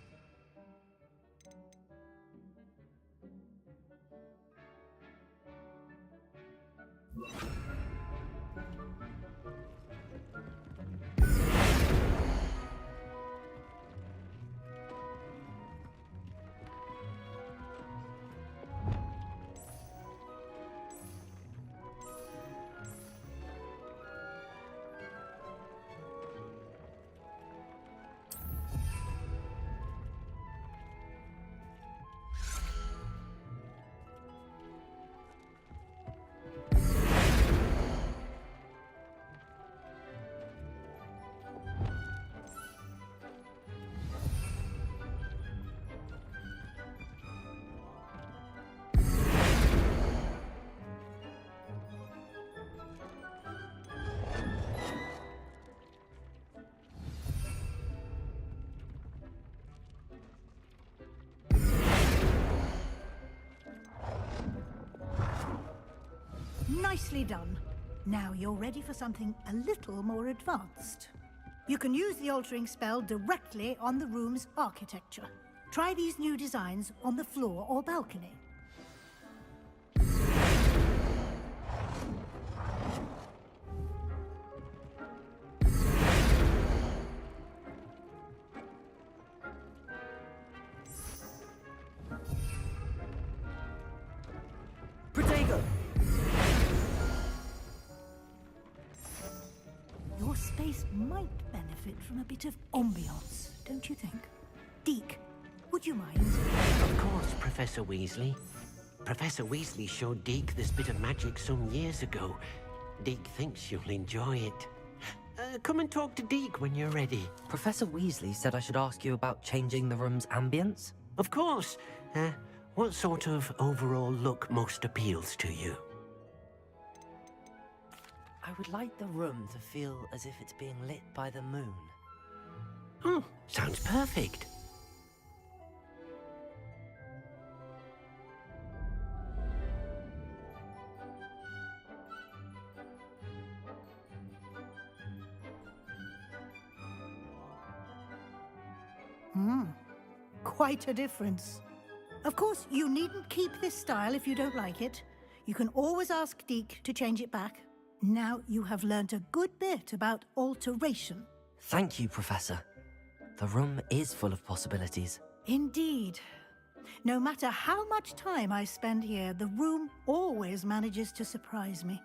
Nicely done. Now you're ready for something a little more advanced. You can use the altering spell directly on the room's architecture. Try these new designs on the floor or balcony. Protego! Your space might benefit from a bit of ambiance, don't you think? Deke, would you mind? Of course, Professor Weasley. Professor Weasley showed Deke this bit of magic some years ago. Deke thinks you'll enjoy it. Come and talk to Deke when you're ready. Professor Weasley said I should ask you about changing the room's ambience. Of course. What sort of overall look most appeals to you? I would like the room to feel as if it's being lit by the moon. Oh, sounds perfect. Quite a difference. Of course, you needn't keep this style if you don't like it. You can always ask Deke to change it back. Now you have learnt a good bit about alteration. Thank you, Professor. The room is full of possibilities. Indeed. No matter how much time I spend here, the room always manages to surprise me.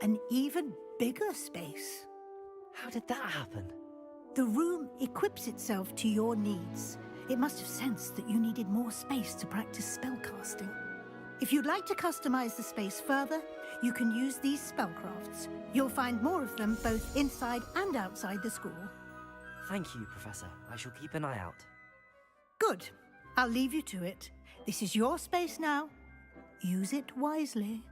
An even bigger space. How did that happen? The room equips itself to your needs. It must have sensed that you needed more space to practice spellcasting. If you'd like to customize the space further, you can use these spellcrafts. You'll find more of them both inside and outside the school. Thank you, Professor. I shall keep an eye out. Good. I'll leave you to it. This is your space now. Use it wisely.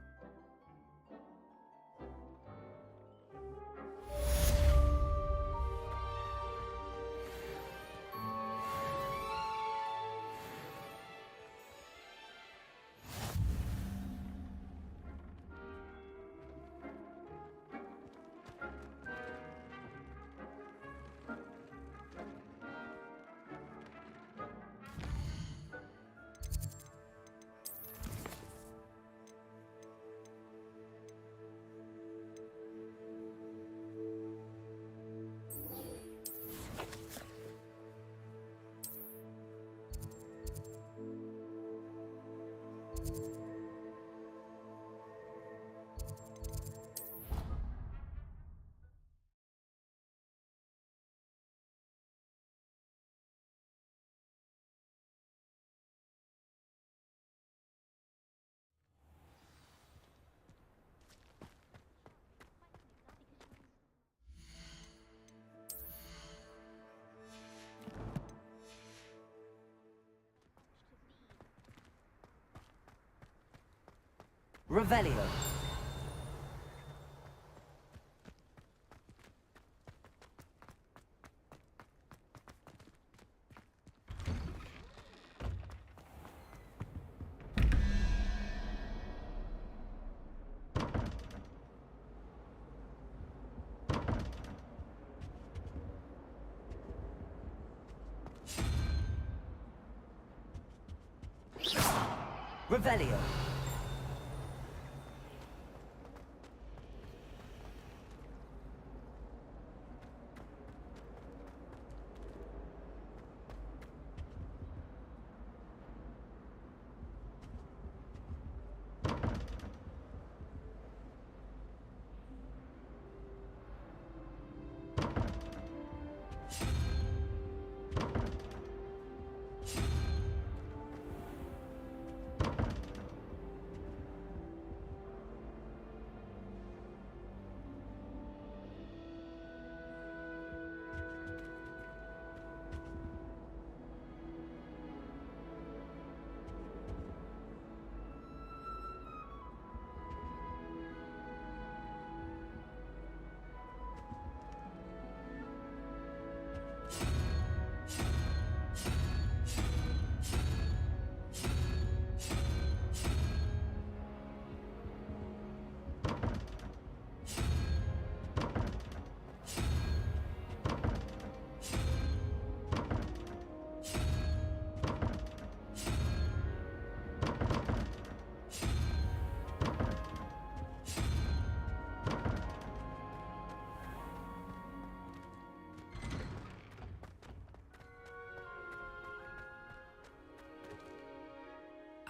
Revelio. Revelio.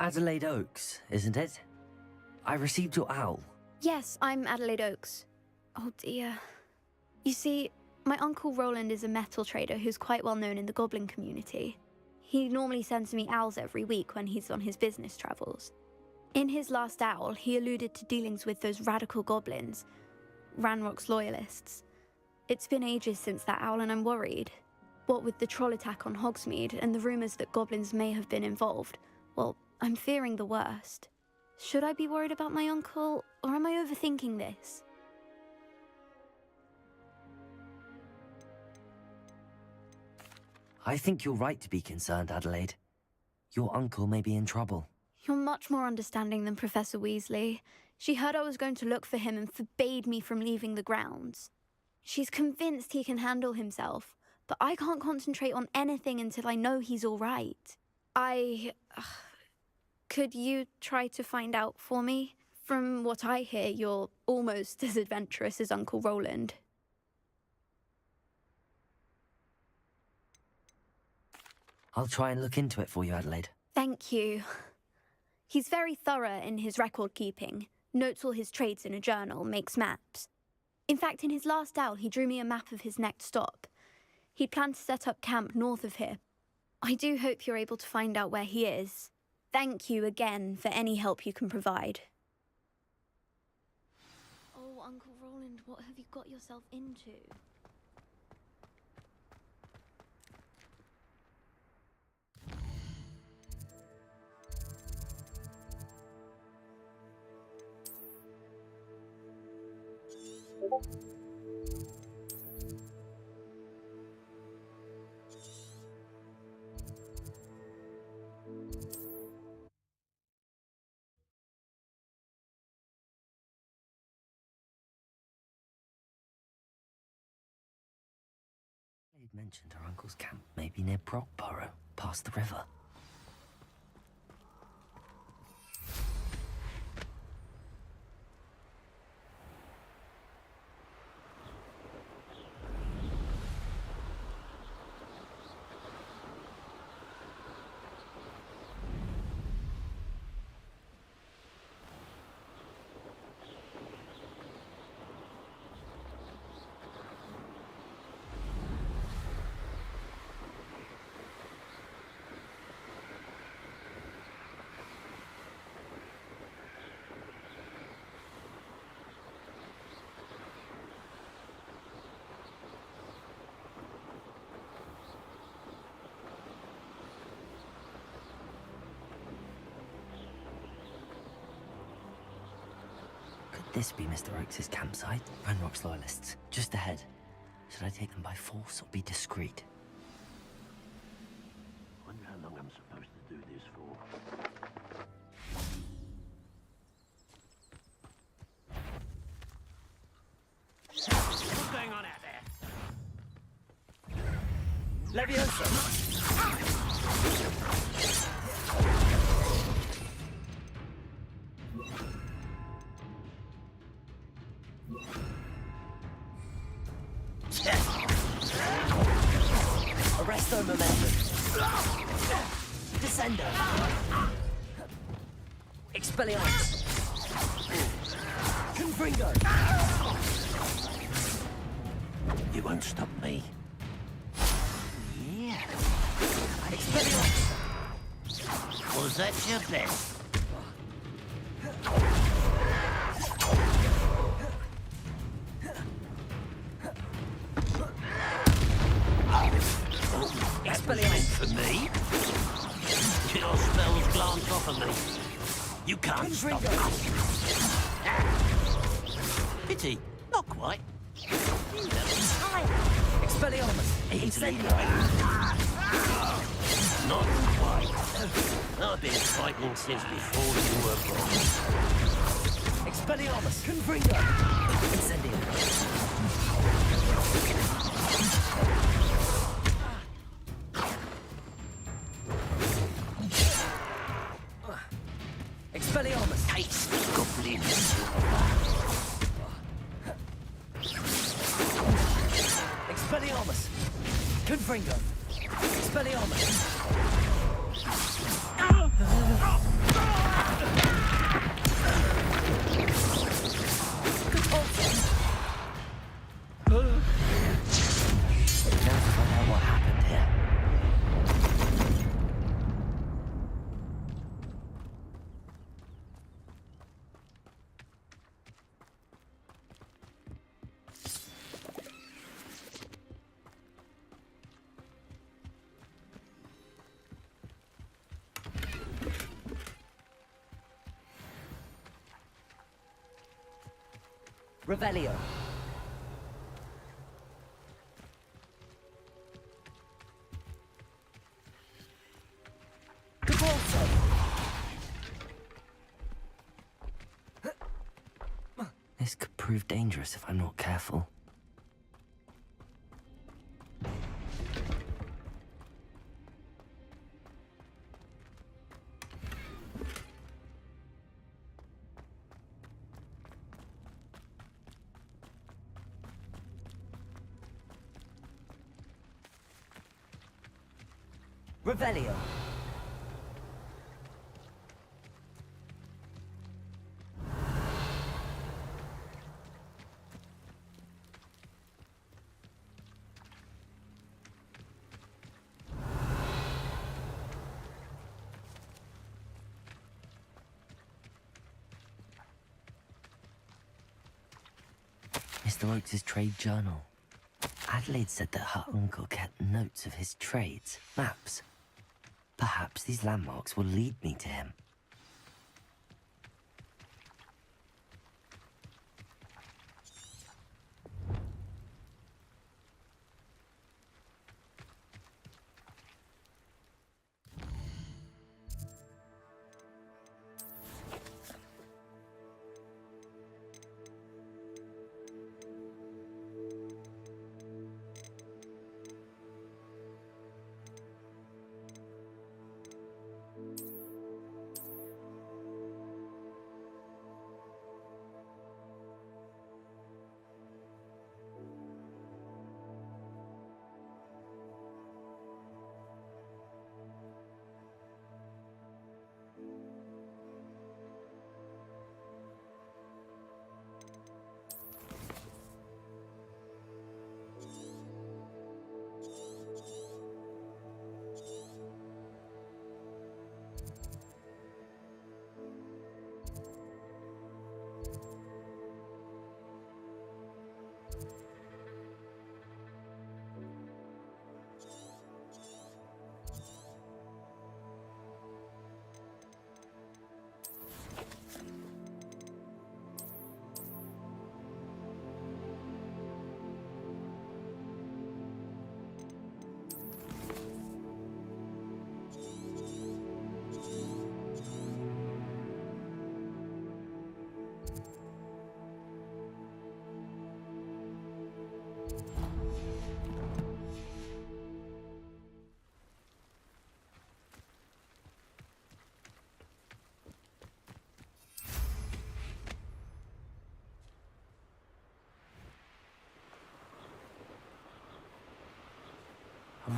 Adelaide Oaks, isn't it? I received your owl. Yes, I'm Adelaide Oaks. Oh dear. You see, my Uncle Roland is a metal trader who's quite well known in the goblin community. He normally sends me owls every week when he's on his business travels. In his last owl, he alluded to dealings with those radical goblins, Ranrock's loyalists. It's been ages since that owl and I'm worried. What with the troll attack on Hogsmeade and the rumours that goblins may have been involved, well, I'm fearing the worst. Should I be worried about my uncle, or am I overthinking this? I think you're right to be concerned, Adelaide. Your uncle may be in trouble. You're much more understanding than Professor Weasley. She heard I was going to look for him and forbade me from leaving the grounds. She's convinced he can handle himself, but I can't concentrate on anything until I know he's all right. Could you try to find out for me? From what I hear, you're almost as adventurous as Uncle Roland. I'll try and look into it for you, Adelaide. Thank you. He's very thorough in his record keeping, notes all his trades in a journal, makes maps. In fact, in his last owl, he drew me a map of his next stop. He'd planned to set up camp north of here. I do hope you're able to find out where he is. Thank you again for any help you can provide. Oh, Uncle Roland, what have you got yourself into? Adelaide mentioned her uncle's camp may be near Brockborough, past the river. this be Mr. Oakes' campsite? Renrock's loyalists, just ahead. Should I take them by force or be discreet? Wonder how long I'm supposed to do this for. What's going on out there? Levioso! Arresto momentum. Descendo. Expelliarmus. Confringo. You won't stop me. Yeah. Expelliarmus. Was that your best? Expelliarmus. For me? Your spells glance off of me. You can't stop us. Pity, not quite. Expelliarmus. Easily. Not quite. I've been fighting since before you were born. Expelliarmus. Confringo. Incendio. Expelliarmus! Taste the goblins! Expelliarmus! Confringo! Expelliarmus! Now to find out what happened here. Revelio. Cabalso. This could prove dangerous if I'm not careful. Revelio. Mr. Oakes' trade journal. Adelaide said that her uncle kept notes of his trades, maps. Perhaps these landmarks will lead me to him.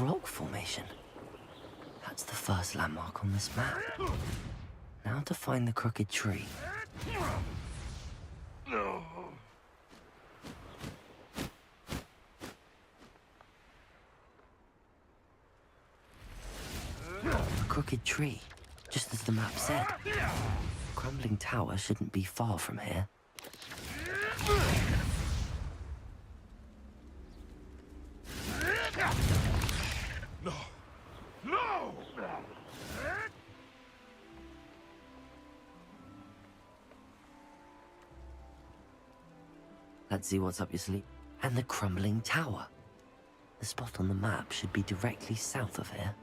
rock formation. That's the first landmark on this map. Now to find the crooked tree. A crooked tree, just as the map said. The crumbling tower shouldn't be far from here. No! No! Let's see what's up your sleeve. And the crumbling tower. The spot on the map should be directly south of here.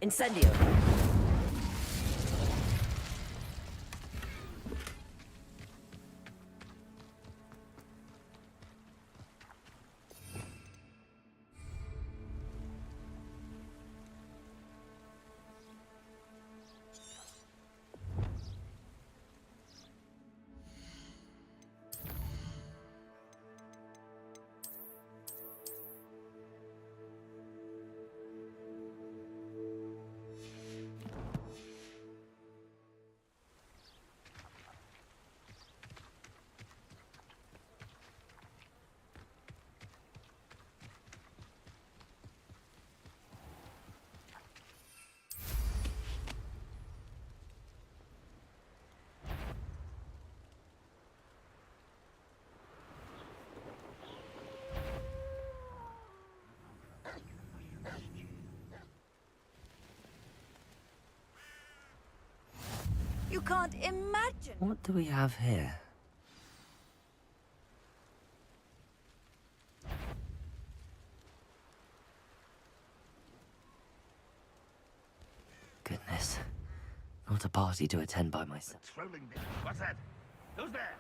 Incendio! You can't imagine. What do we have here? Goodness. Not a party to attend by myself. Trolling bit. What's that? Who's there?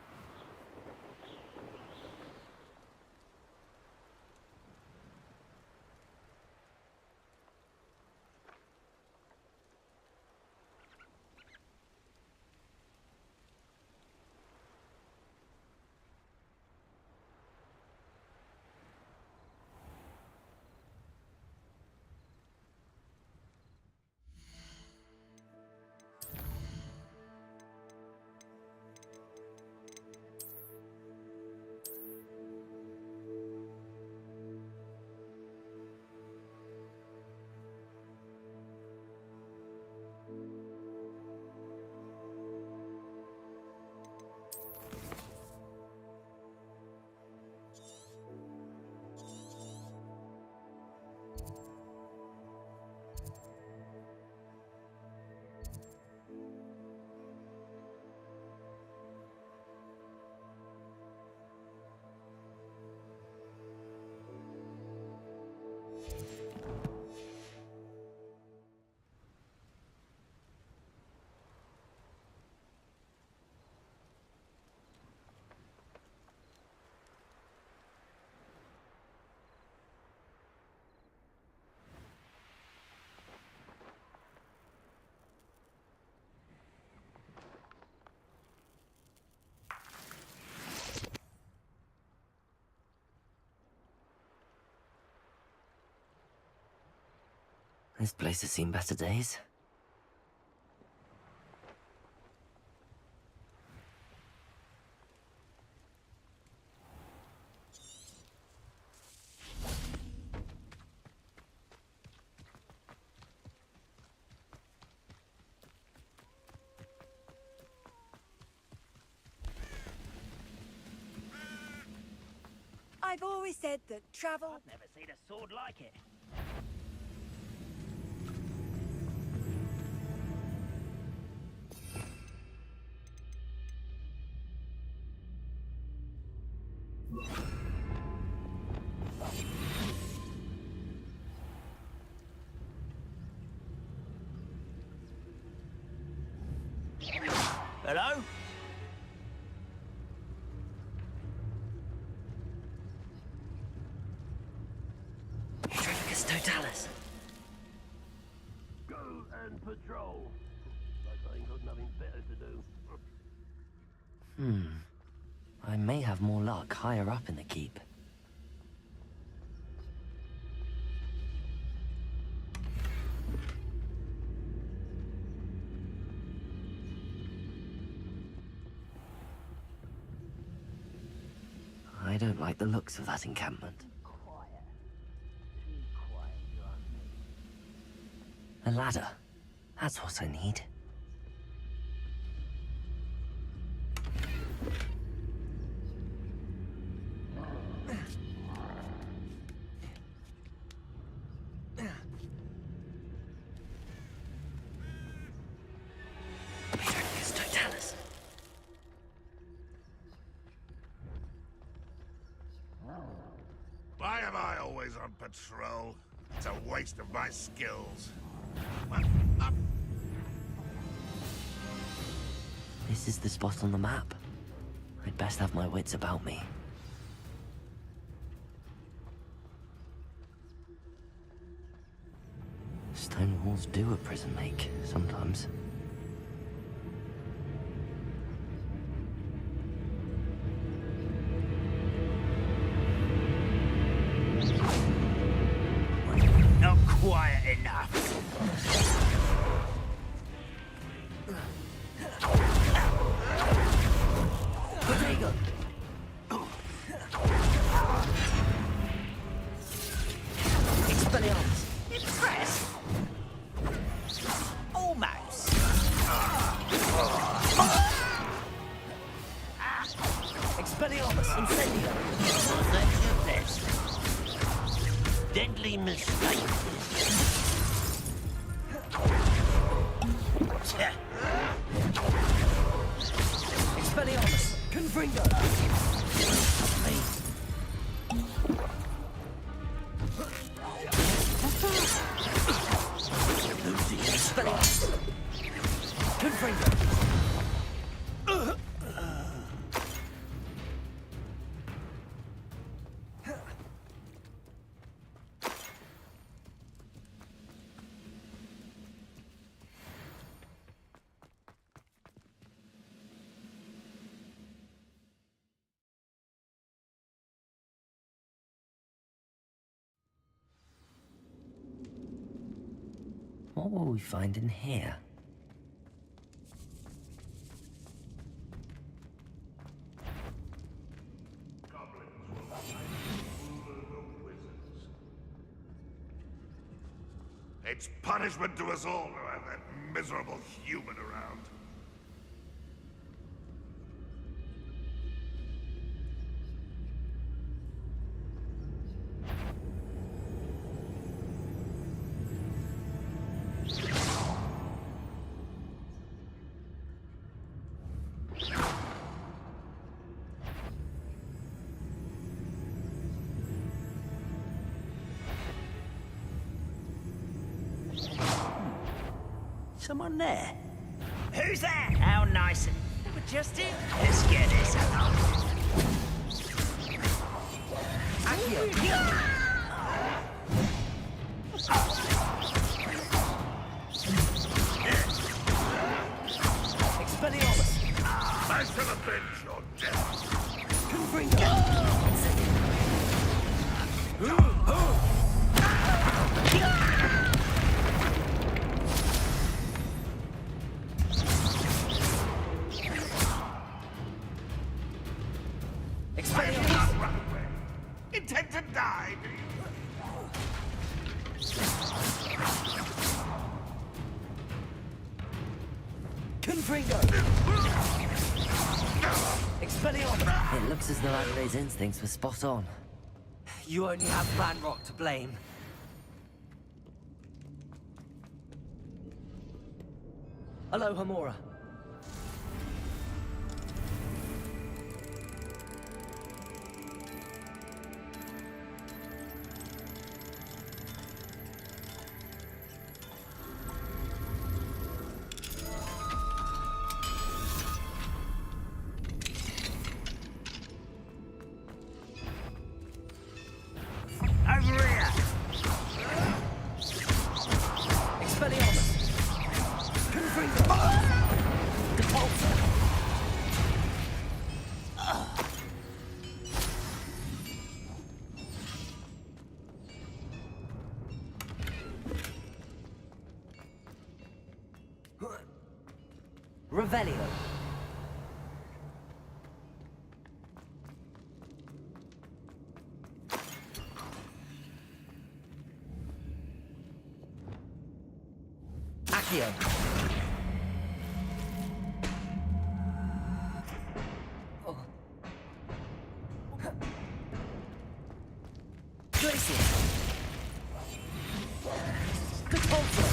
This place has seen better days. I've always said that travel... I've never seen a sword like it. Hello? Tricus totalis. Go and patrol. Like I ain't got nothing better to do. I may have more luck higher up in the keep. I don't like the looks of that encampment. A ladder. That's what I need. Why am I always on patrol? It's a waste of my skills. This is the spot on the map. I'd best have my wits about me. Stone walls do a prison make, sometimes. Not quiet enough. Potato! Expelliarmus! Impressed? Almost. Expelliarmus! Incendio! That's your best. Deadly mistake. Expelliarmus! Confringo! Expelliarmus! Confringo! What will we find in here? It's punishment to us all to have that miserable human around. Someone there? Who's that? How nice and... But just it? Let's get this along. Expelliarmus! I shall avenge your death. Confringo! Intend to die, do you? Confringo! Expelliarmus! It looks as though Adelaide's instincts were spot on. You only have Plan Rock to blame. Aloha Mora. Over here. Expelliarmus! Confringo! Revelio. Accio. Glacier. Catapulta.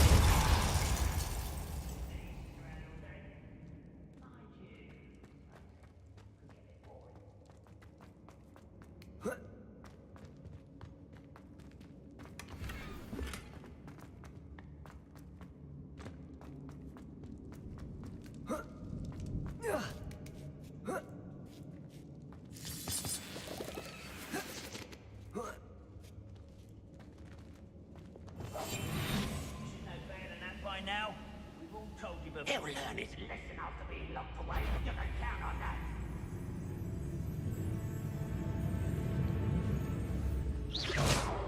He'll learn his lesson after being locked away. You can count on that.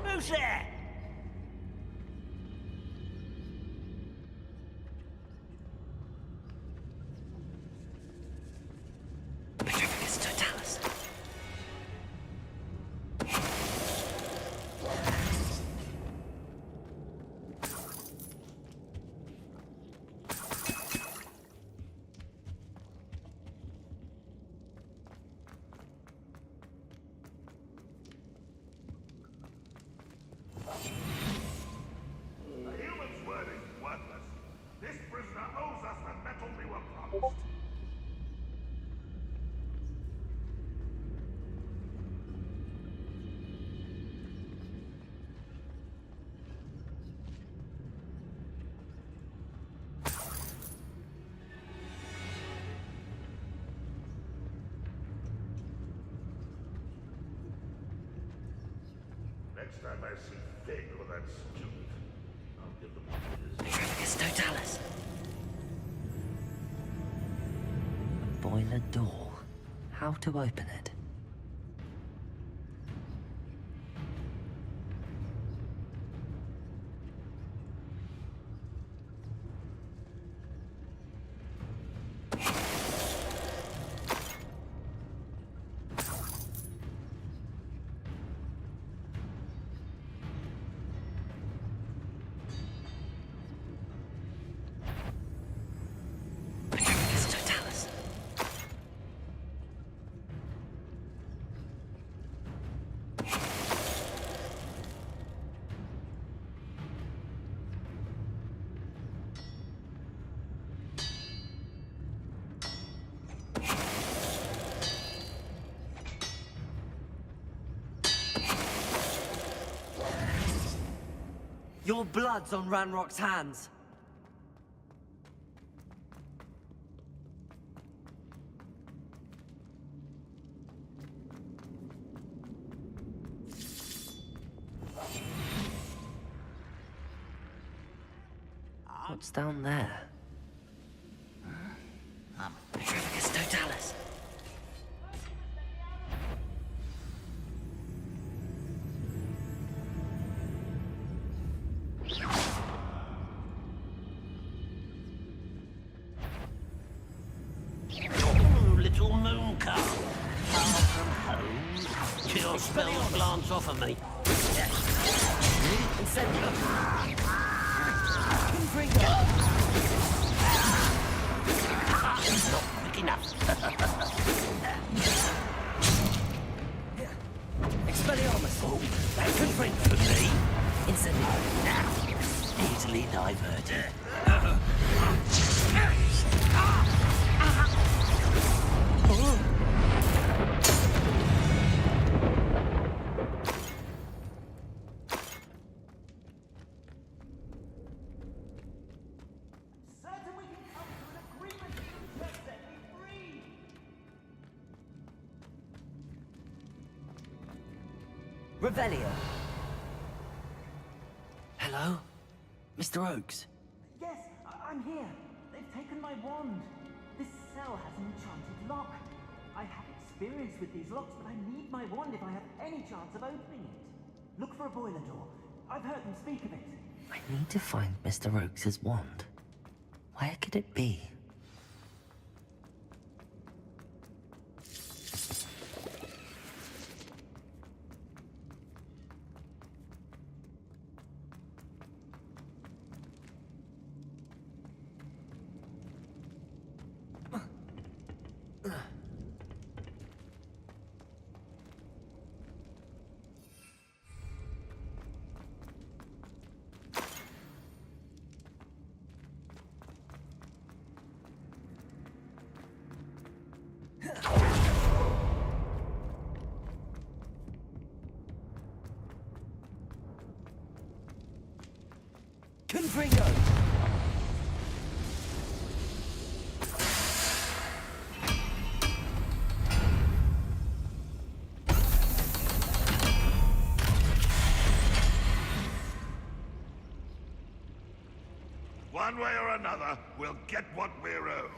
Who's there? Petrificus totalis. A human's word is worthless. This prisoner owes us the metal we were promised. Next time I see Fig or that student, I'll give them what it is. Petrificus totalis. A boiler door. How to open it? Petrificus totalis. Your blood's on Ranrock's hands. What's down there? Petrificus totalis. Oh, little moon calf. Far from home. Chill spell glance off of me. Not quick enough. Expelliarmus. Oh, that could bring for me. Incendio. Now, easily diverted. Certain we can come to an agreement to set me free. Revelio. Hello? Mr. Oakes? Yes, I'm here. They've taken my wand. This cell has an enchanted lock. I have experience with these locks, but I need my wand if I have any chance of opening it. Look for a boiler door. I've heard them speak of it. I need to find Mr. Oakes' wand. Where could it be? Confringo! One way or another, we'll get what we're owed.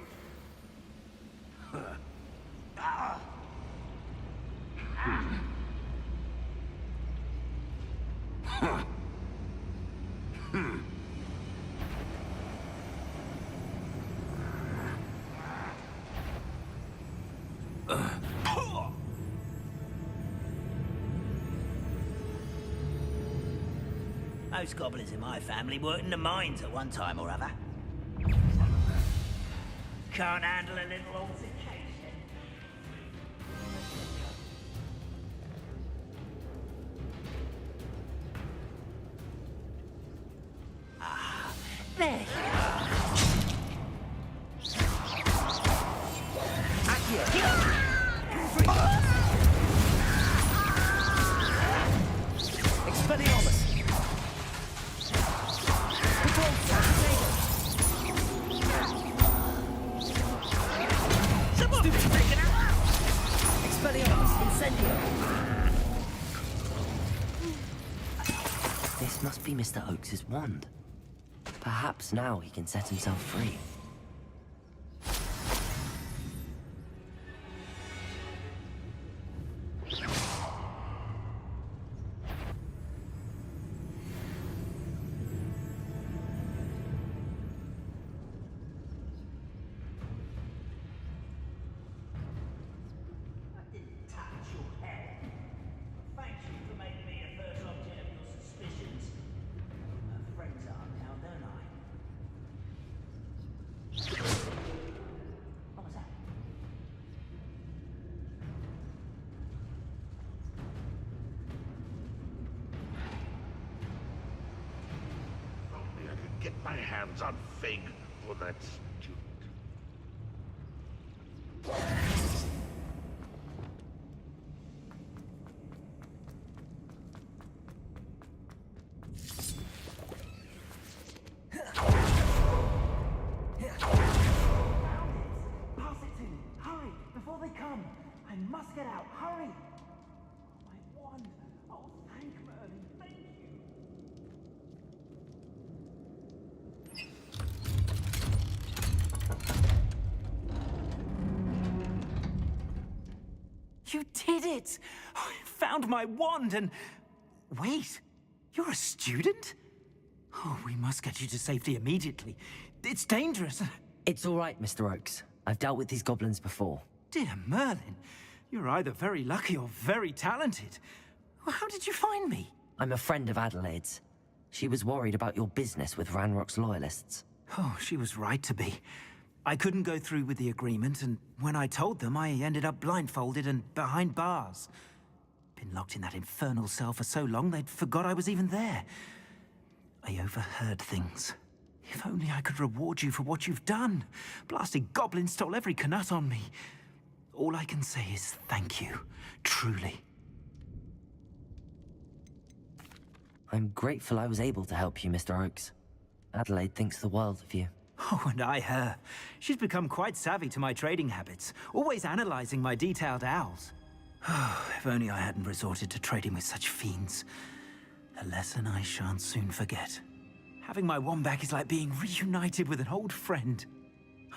Most goblins in my family worked in the mines at one time or other. Can't handle a little altercation. Ah, there you are. Expelliarmus! This must be Mr. Oakes's wand. Perhaps now he can set himself free. Get my hands on Fig for that student. Pass it to me. Hurry, before they come. I must get out. Hurry. My wand. Oh, thank Merlin. Thank you. You did it! I found my wand and... Wait, you're a student? Oh, we must get you to safety immediately. It's dangerous. It's all right, Mr. Oakes. I've dealt with these goblins before. Dear Merlin, you're either very lucky or very talented. Well, how did you find me? I'm a friend of Adelaide's. She was worried about your business with Ranrock's loyalists. Oh, she was right to be. I couldn't go through with the agreement, and when I told them, I ended up blindfolded and behind bars. Been locked in that infernal cell for so long, they'd forgot I was even there. I overheard things. If only I could reward you for what you've done. Blasted goblins stole every Knut on me. All I can say is thank you, truly. I'm grateful I was able to help you, Mr. Oakes. Adelaide thinks the world of you. Oh, and I her. She's become quite savvy to my trading habits, always analyzing my detailed owls. If only I hadn't resorted to trading with such fiends. A lesson I shan't soon forget. Having my wand back is like being reunited with an old friend.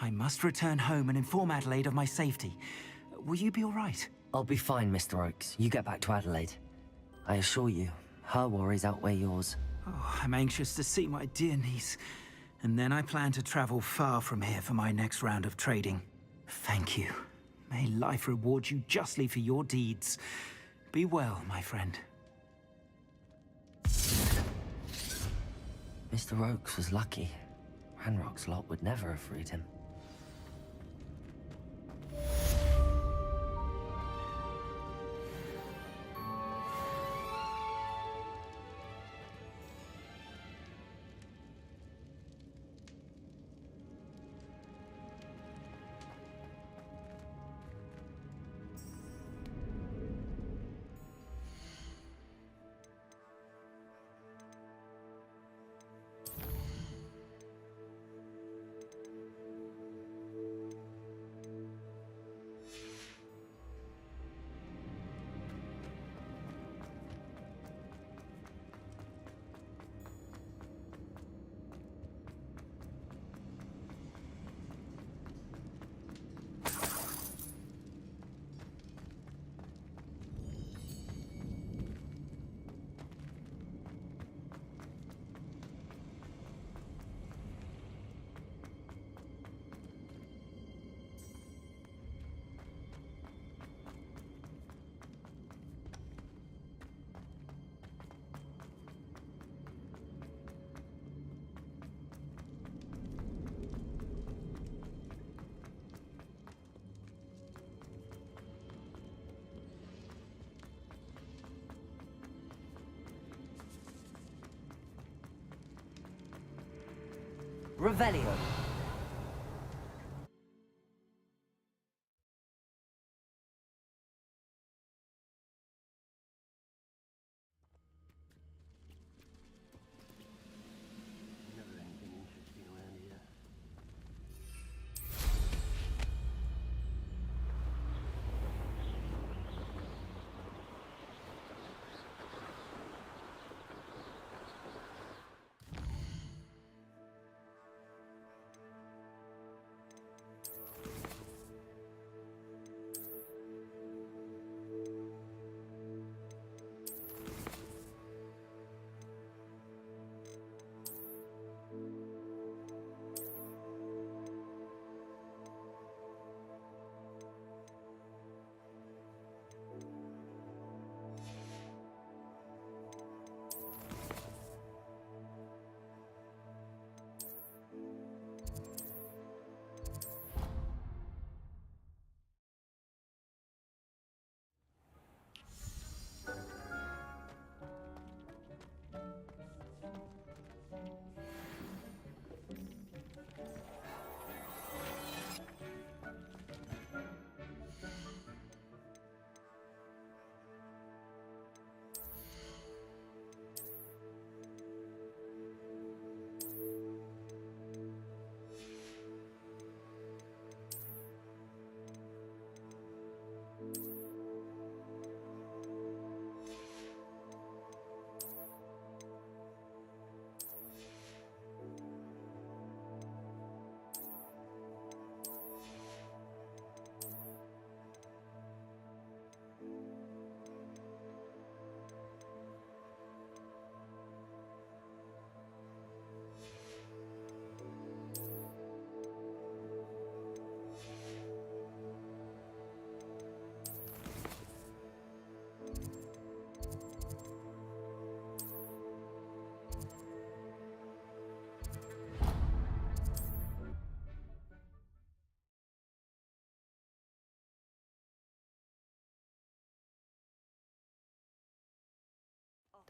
I must return home and inform Adelaide of my safety. Will you be all right? I'll be fine, Mr. Oakes. You get back to Adelaide. I assure you, her worries outweigh yours. Oh, I'm anxious to see my dear niece. And then I plan to travel far from here for my next round of trading. Thank you. May life reward you justly for your deeds. Be well, my friend. Mr. Oakes was lucky. Ranrock's lot would never have freed him. Revelio.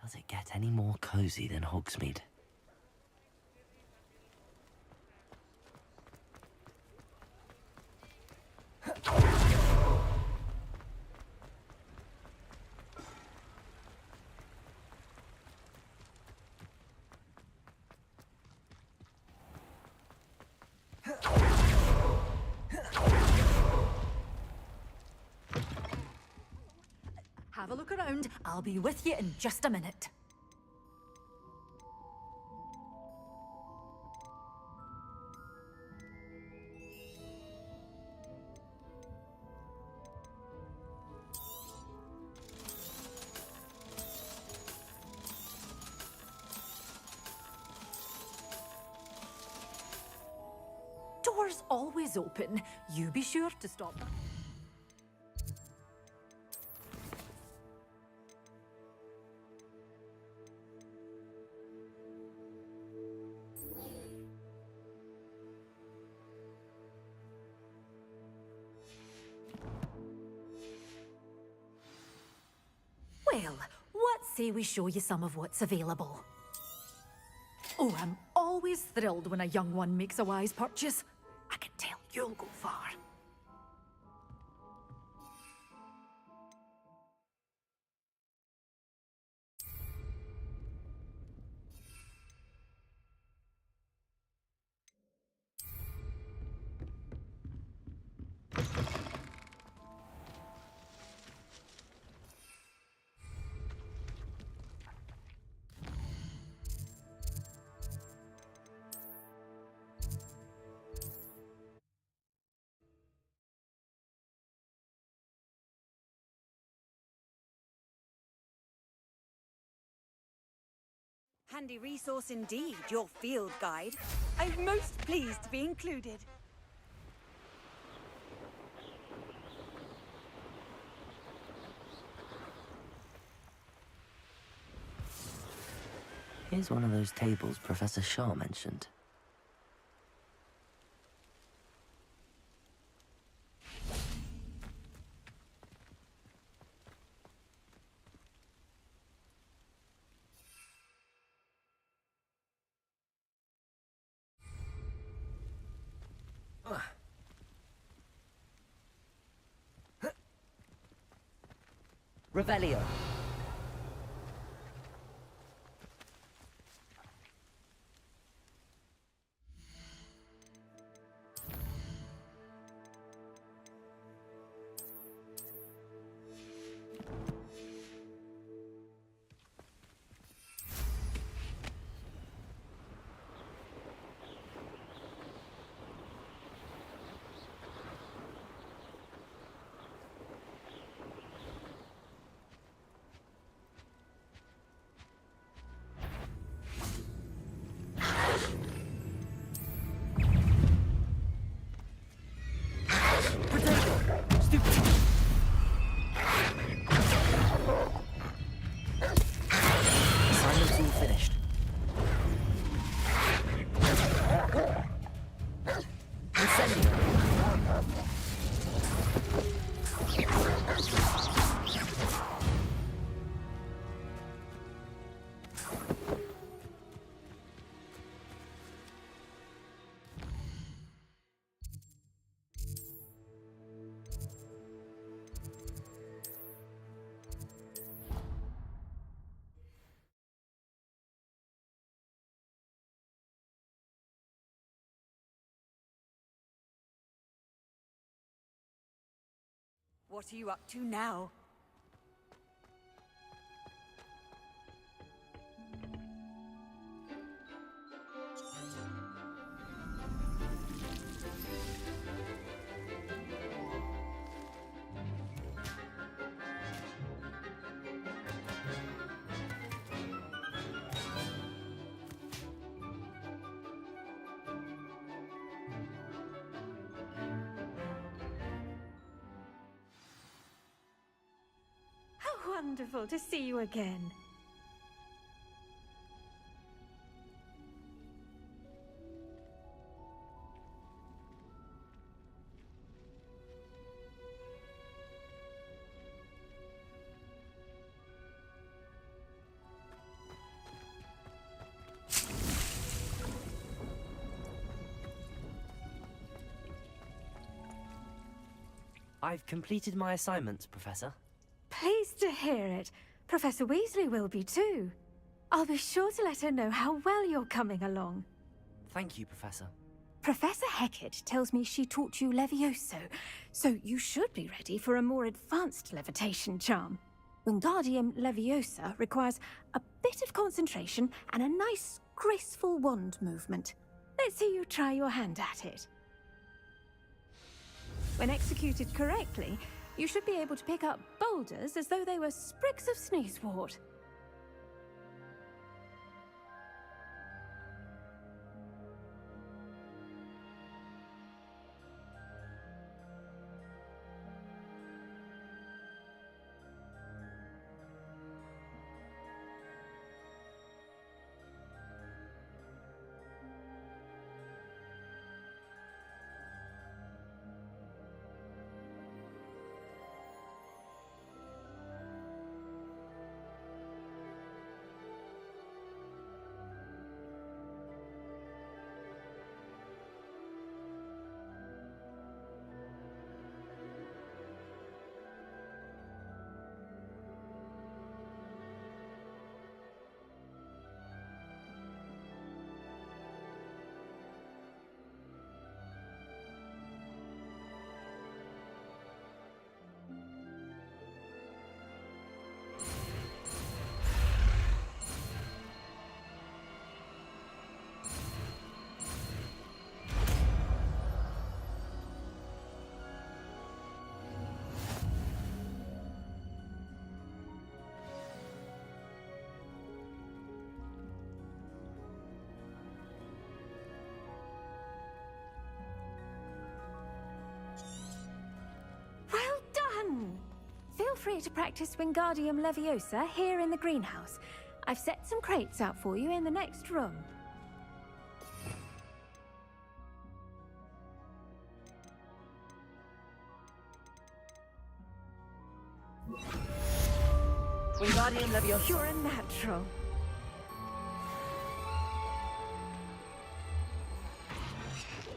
Does it get any more cozy than Hogsmeade? Have a look around. I'll be with you in just a minute. Doors always open. You be sure to stop. Well, what say we show you some of what's available? Oh, I'm always thrilled when a young one makes a wise purchase. I can tell you'll go far. Handy resource indeed, your field guide. I'm most pleased to be included. Here's one of those tables Professor Shah mentioned. Revelio. Assignment's all finished. Incendio. What are you up to now? Wonderful to see you again. I've completed my assignments, Professor. Pleased to hear it. Professor Weasley will be too. I'll be sure to let her know how well you're coming along. Thank you, Professor. Professor Hecat tells me she taught you Levioso, so you should be ready for a more advanced levitation charm. Wingardium Leviosa requires a bit of concentration and a nice, graceful wand movement. Let's see you try your hand at it. When executed correctly, you should be able to pick up boulders as though they were sprigs of sneezewort. Feel free to practice Wingardium Leviosa here in the greenhouse. I've set some crates out for you in the next room. Wingardium Leviosa. You're a natural.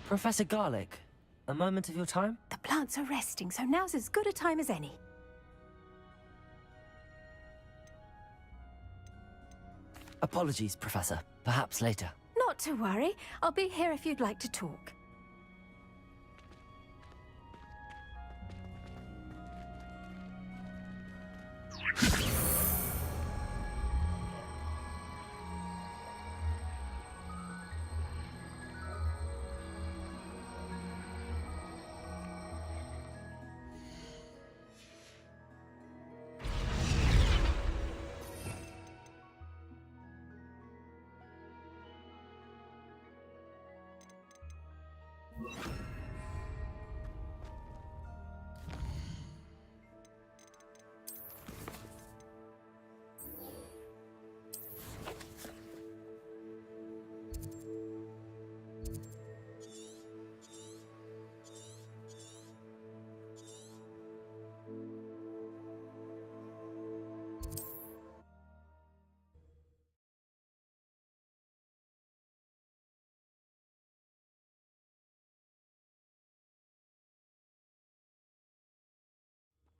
Professor Garlic, a moment of your time? The plants are resting, so now's as good a time as any. Apologies, Professor. Perhaps later. Not to worry. I'll be here if you'd like to talk.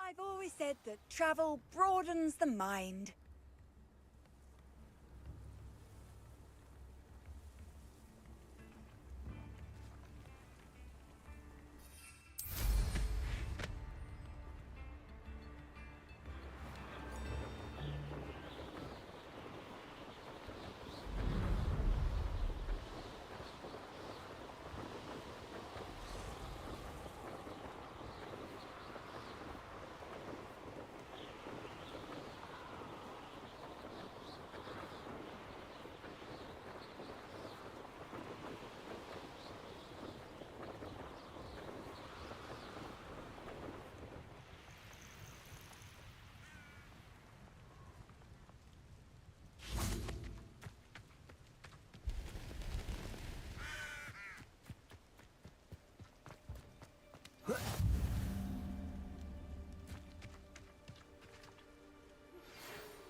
I've always said that travel broadens the mind.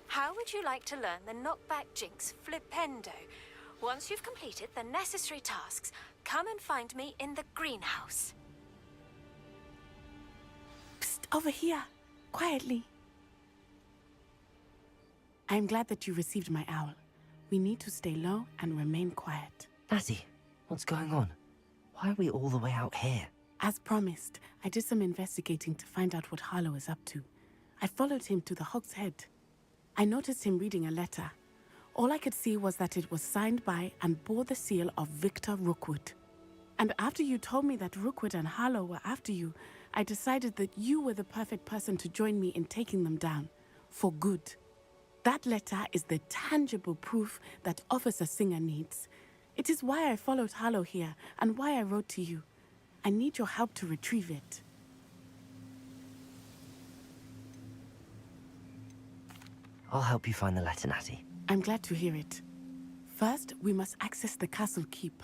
How would you like to learn the knockback jinx flipendo? Once you've completed the necessary tasks, come and find me in the greenhouse. Psst, over here. Quietly. I'm glad that you received my owl. We need to stay low and remain quiet. Natty, what's going on? Why are we all the way out here? As promised, I did some investigating to find out what Harlow is up to. I followed him to the Hog's Head. I noticed him reading a letter. All I could see was that it was signed by and bore the seal of Victor Rookwood. And after you told me that Rookwood and Harlow were after you, I decided that you were the perfect person to join me in taking them down. For good. That letter is the tangible proof that Officer Singer needs. It is why I followed Harlow here and why I wrote to you. I need your help to retrieve it. I'll help you find the letter, Natty. I'm glad to hear it. First, we must access the castle keep.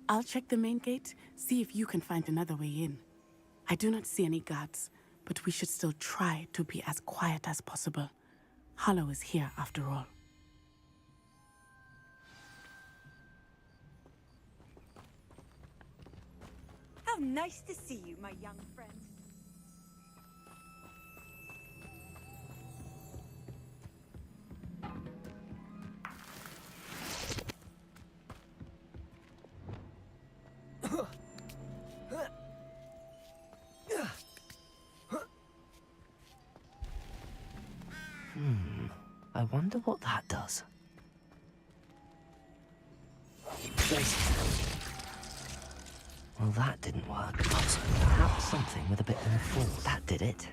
I'll check the main gate, see if you can find another way in. I do not see any guards, but we should still try to be as quiet as possible. Harlow is here after all. How nice to see you, my young friend. I wonder what that does. Well, that didn't work. So perhaps something with a bit more force. That did it.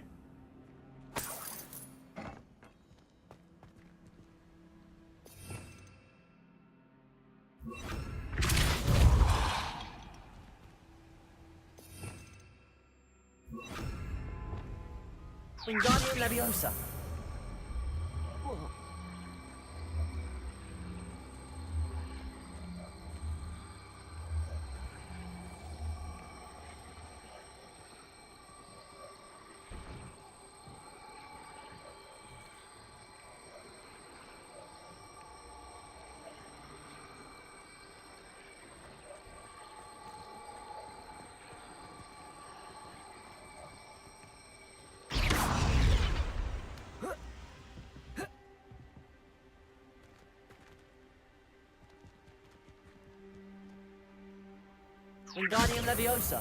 Wingardium Leviosa. Wingardium Leviosa.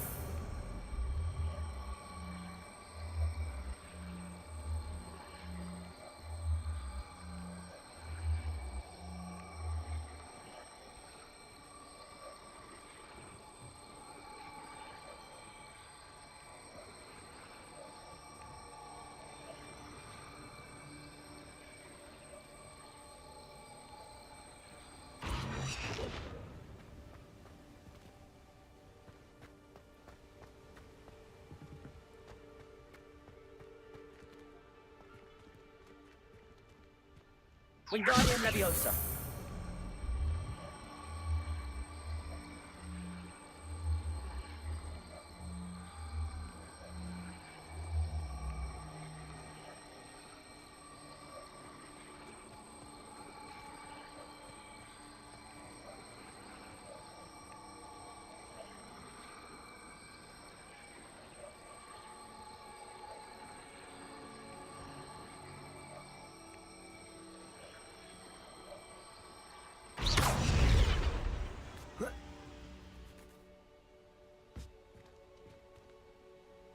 Wingardium Leviosa.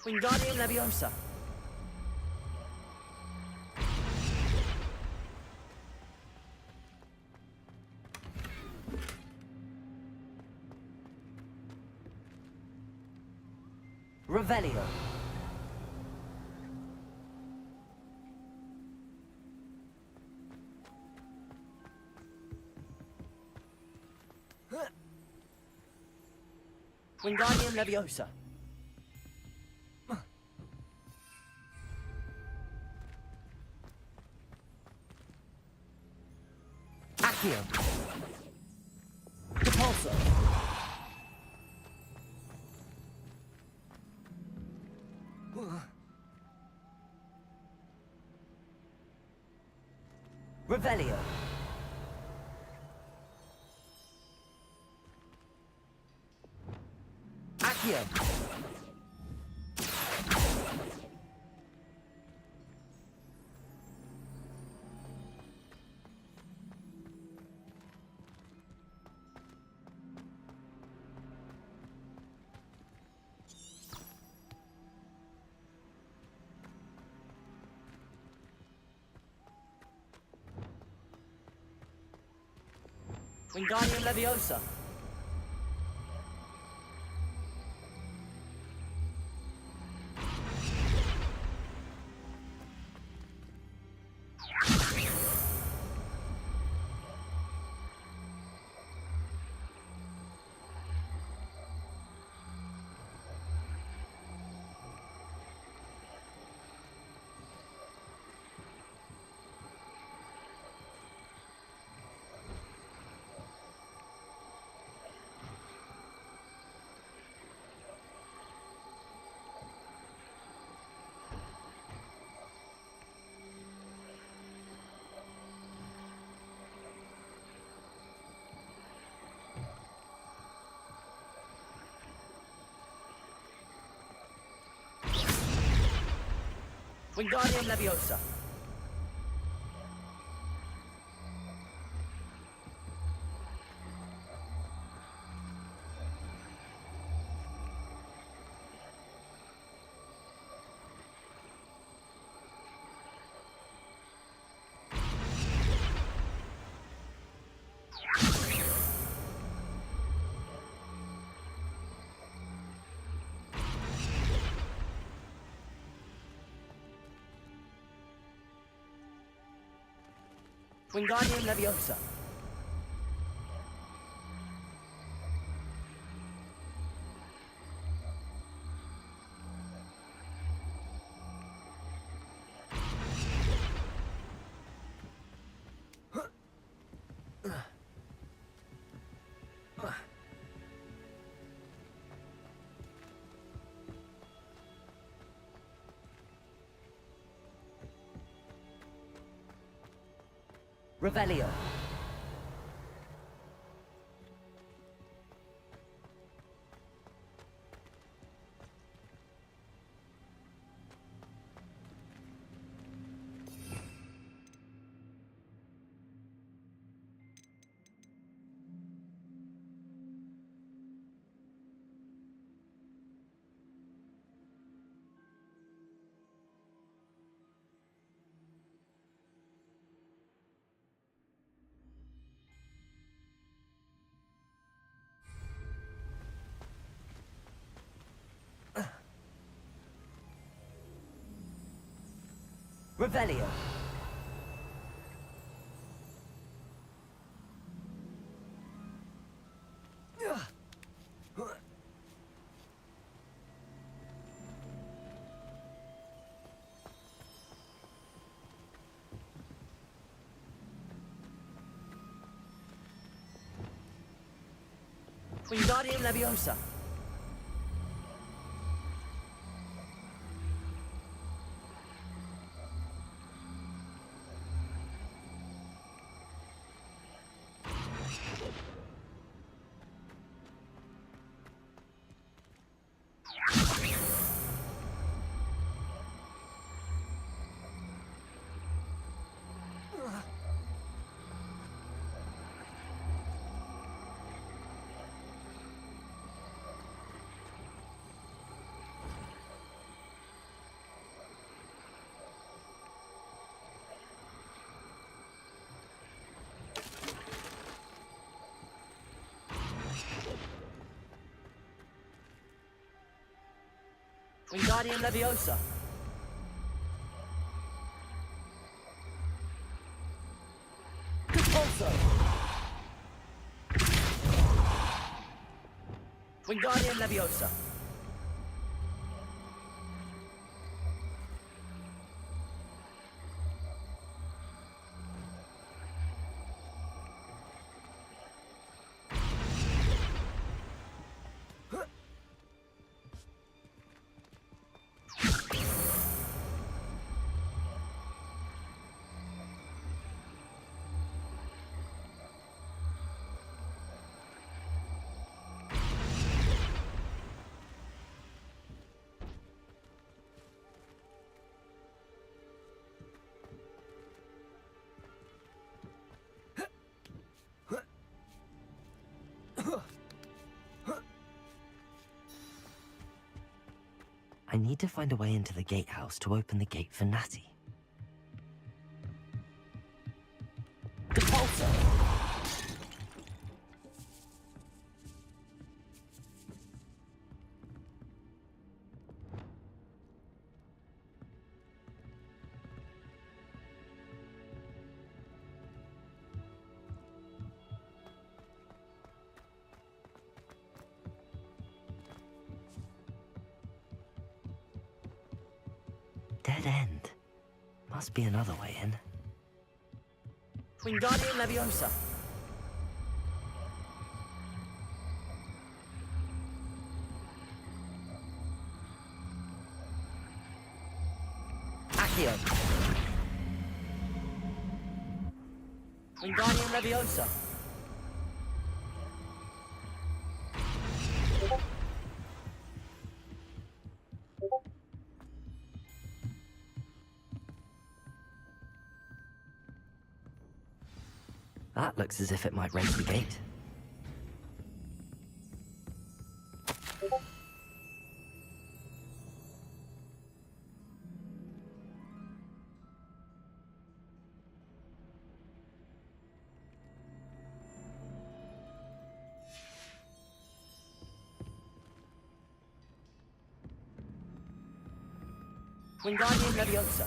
Wingardium Leviosa. Revelio. Wingardium Leviosa. Accio. Repulsor. Revelio. Accio. Wingardium Leviosa. Wingardium Leviosa. Wingardium Leviosa. Revelio. Revelio. Wingardium Leviosa. Wingardium Leviosa. Repulso. Wingardium Leviosa. I need to find a way into the gatehouse to open the gate for Natty. Repulso! Dead end. Must be another way in. Wingardium Leviosa. Accio. Wingardium Leviosa. That looks as if it might raise the gate. Wingardium Leviosa.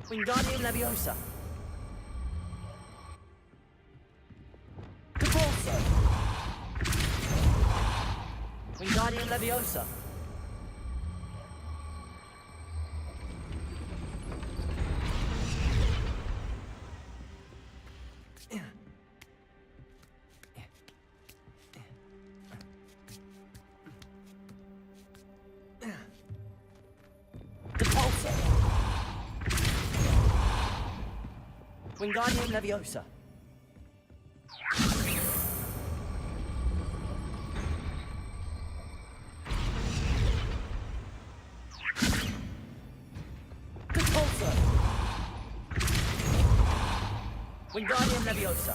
Wingardium Leviosa. Repulso. Wingardium Leviosa. Wingardium Leviosa. Wingardium Leviosa.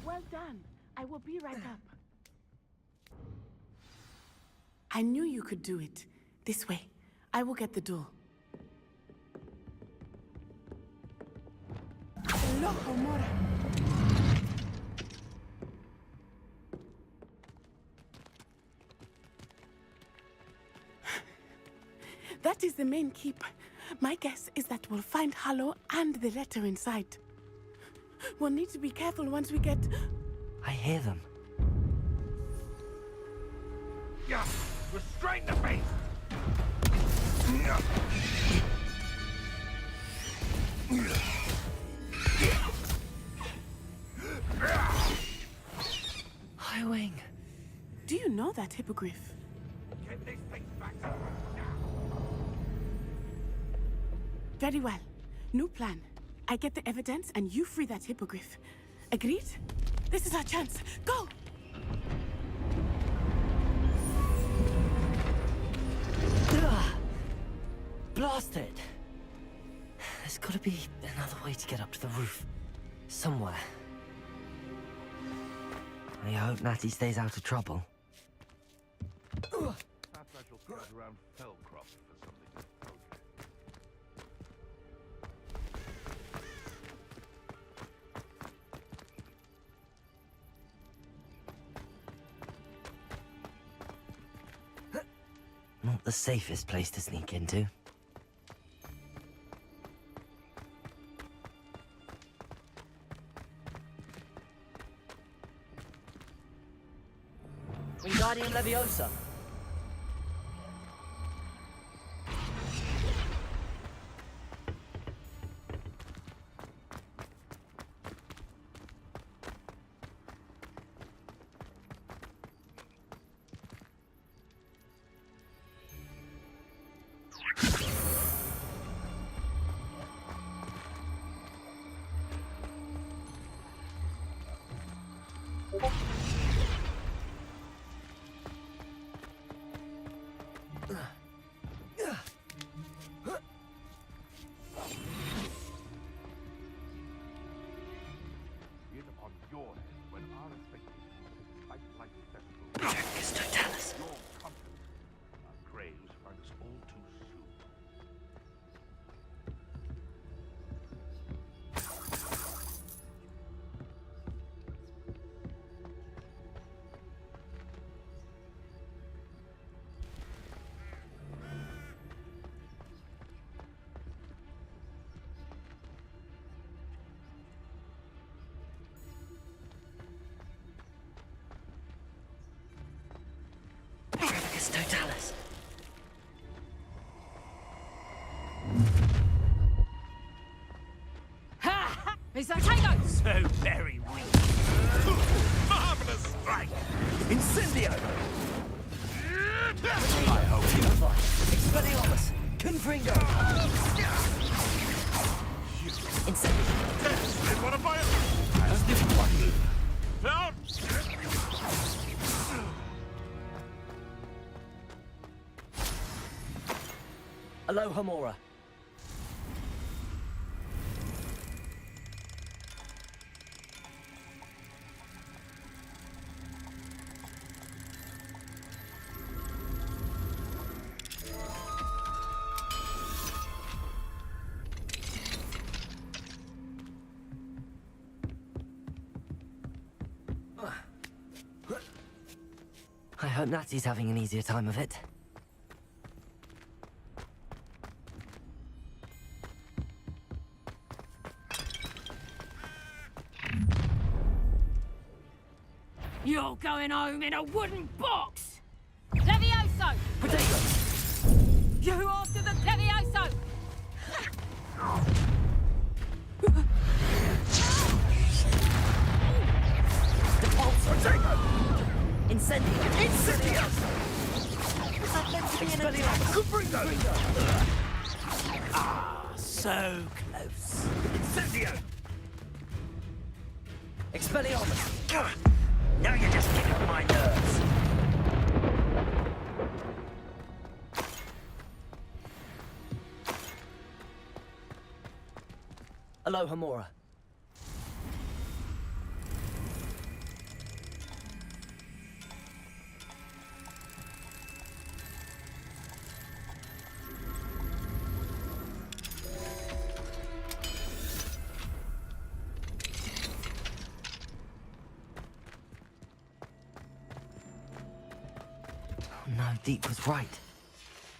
Well done. I will be right up. I knew you could do it. This way. I will get the door. Loco, Mora. That is the main keep. My guess is that we'll find Hallow and the letter inside. We'll need to be careful once we get... I hear them. Yeah, restrain the beast! Highwing. Do you know that hippogriff? Get this thing back now! Very well. New plan. I get the evidence and you free that hippogriff. Agreed? This is our chance. Go! Blasted! There's gotta be another way to get up to the roof. Somewhere. I hope Natty stays out of trouble. Perhaps I shall scout around Fellcroft for something to poke at. Not the safest place to sneak into. Wingardium Leviosa. Totalis. Ha! Is that Tango? So very weak. Marvelous strike! Incendio! I hope you Expelliarmus! Confringo! Incendio! They want to buy it! As this one. Down! Aloha Mora. I hope Natty's having an easier time of it. You're going home in a wooden box! Levioso! Potato! You after the Levioso! Potato! Incendio! Incendio! Is that meant to be an attack? Ah, So close. Incendio! Expelliarmus! Now you're just getting on my nerves. Alohomora. No, Deep was right.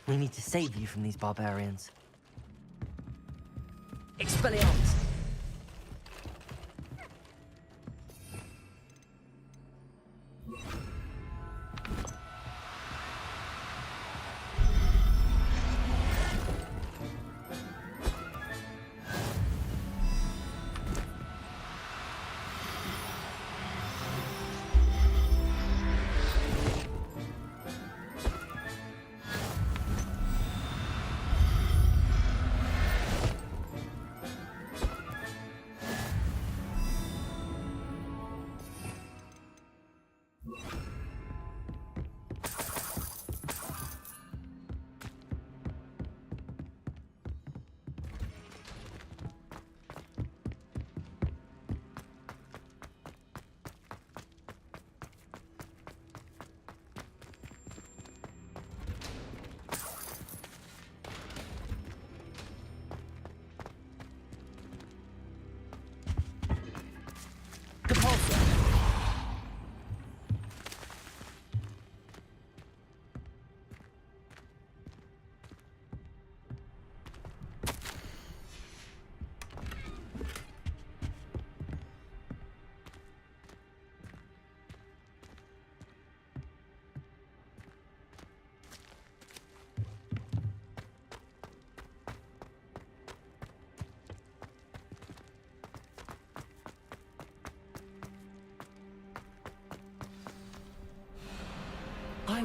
We need to save you from these barbarians. Expelliarmus!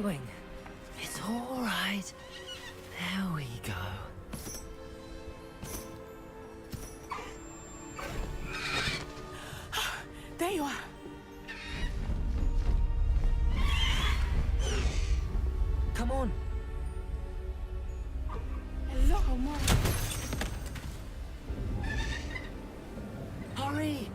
Wing. It's all right. There we go. There you are. Come on. Hello, Mom. Hurry!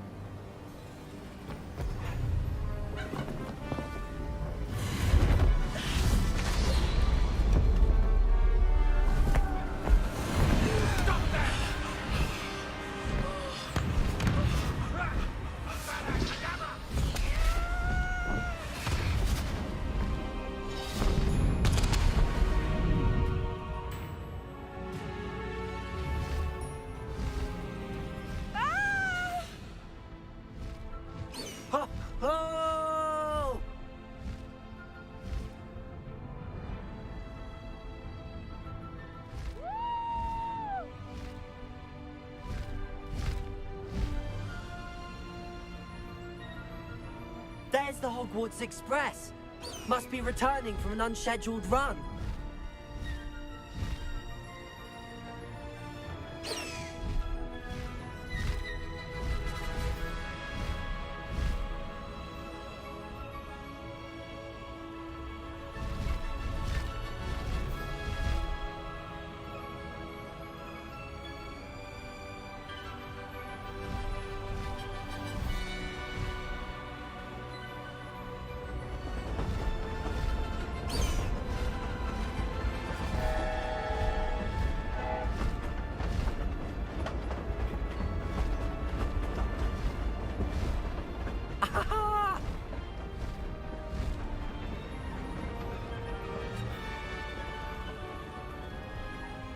There's the Hogwarts Express. Must be returning from an unscheduled run.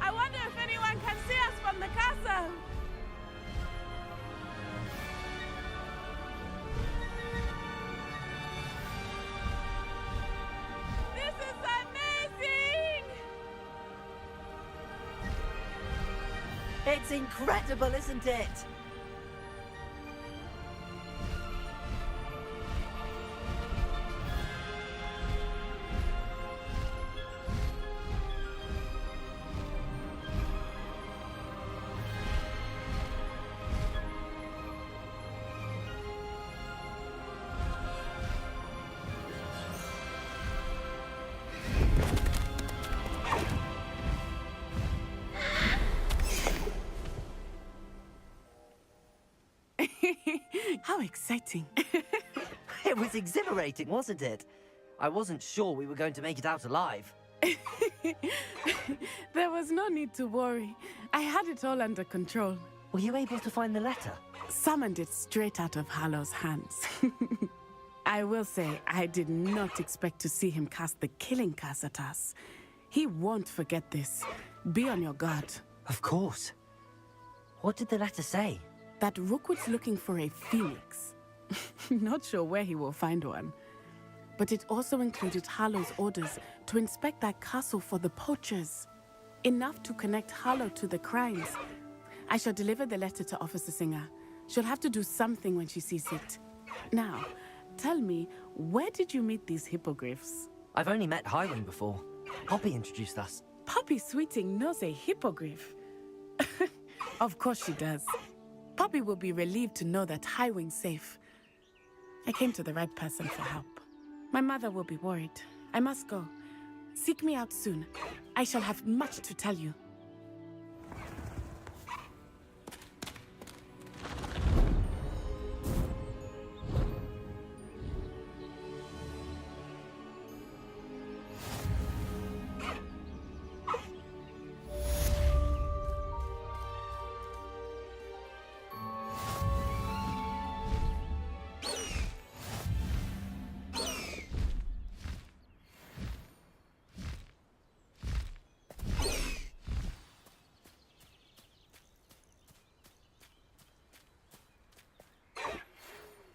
I wonder if anyone can see us from the castle. This is amazing! It's incredible, isn't it? How exciting. It was exhilarating, wasn't it? I wasn't sure we were going to make it out alive. There was no need to worry. I had it all under control. Were you able to find the letter? Summoned it straight out of Harlow's hands. I will say, I did not expect to see him cast the killing curse at us. He won't forget this. Be on your guard. Of course. What did the letter say? That Rookwood's looking for a phoenix. Not sure where he will find one. But it also included Harlow's orders to inspect that castle for the poachers. Enough to connect Harlow to the crimes. I shall deliver the letter to Officer Singer. She'll have to do something when she sees it. Now, tell me, where did you meet these hippogriffs? I've only met Highwing before. Poppy introduced us. Poppy Sweeting knows a hippogriff. Of course she does. Poppy will be relieved to know that Highwing's safe. I came to the right person for help. My mother will be worried. I must go. Seek me out soon. I shall have much to tell you.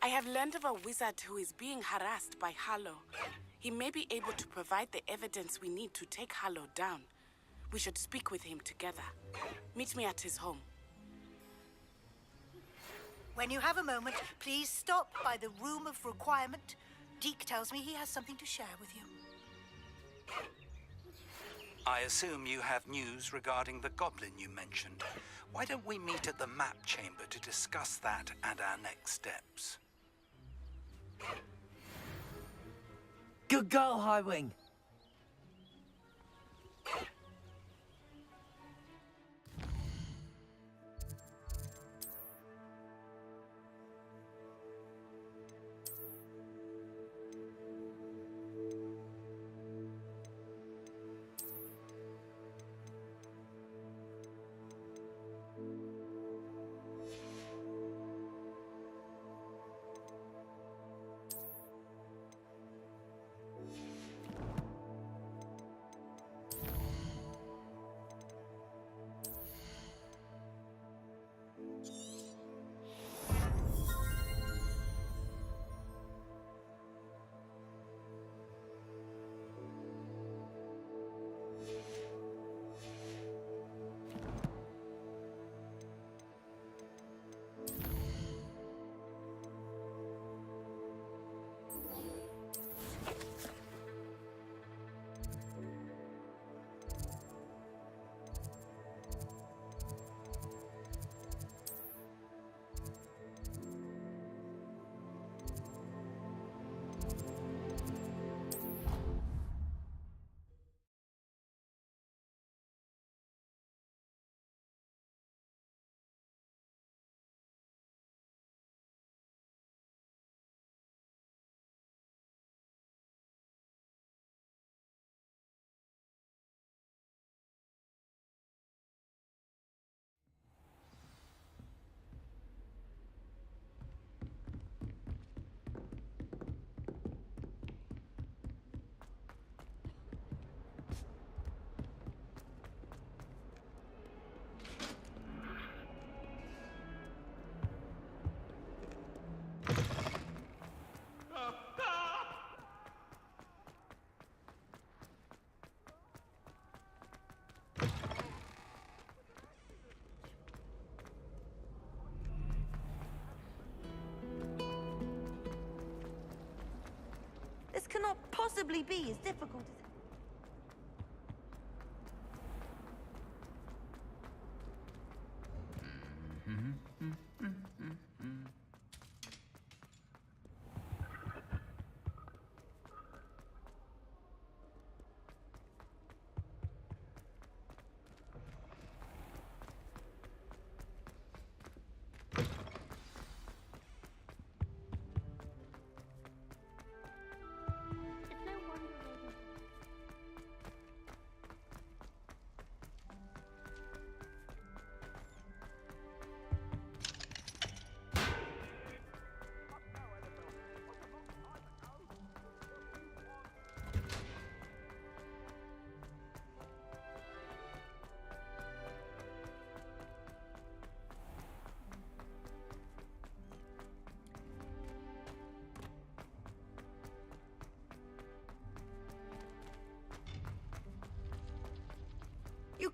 I have learned of a wizard who is being harassed by Harlow. He may be able to provide the evidence we need to take Harlow down. We should speak with him together. Meet me at his home. When you have a moment, please stop by the room of requirement. Deke tells me he has something to share with you. I assume you have news regarding the goblin you mentioned. Why don't we meet at the map chamber to discuss that and our next steps? Good girl, Highwing. This cannot possibly be as difficult as it...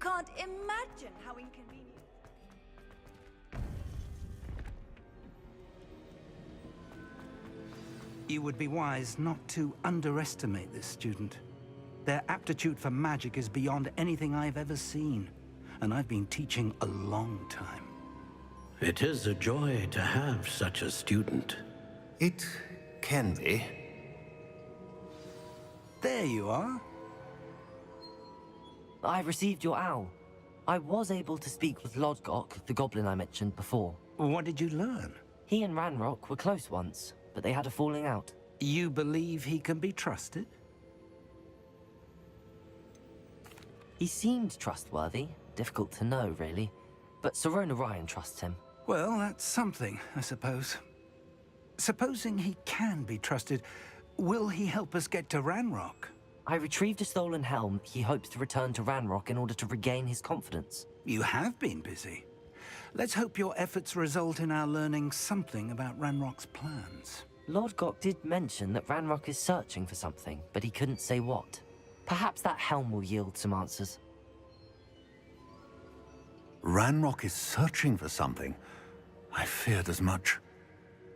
can't imagine how inconvenient. You would be wise not to underestimate this student. Their aptitude for magic is beyond anything I've ever seen, and I've been teaching a long time. It is a joy to have such a student. It can be. There you are. I received your owl. I was able to speak with Lodgok, the goblin I mentioned before. What did you learn? He and Ranrock were close once, but they had a falling out. You believe he can be trusted? He seemed trustworthy. Difficult to know, really. But Sirona Ryan trusts him. Well, that's something, I suppose. Supposing he can be trusted, will he help us get to Ranrock? I retrieved a stolen helm he hopes to return to Ranrock in order to regain his confidence. You have been busy. Let's hope your efforts result in our learning something about Ranrock's plans. Lodgok did mention that Ranrock is searching for something, but he couldn't say what. Perhaps that helm will yield some answers. Ranrock is searching for something. I feared as much.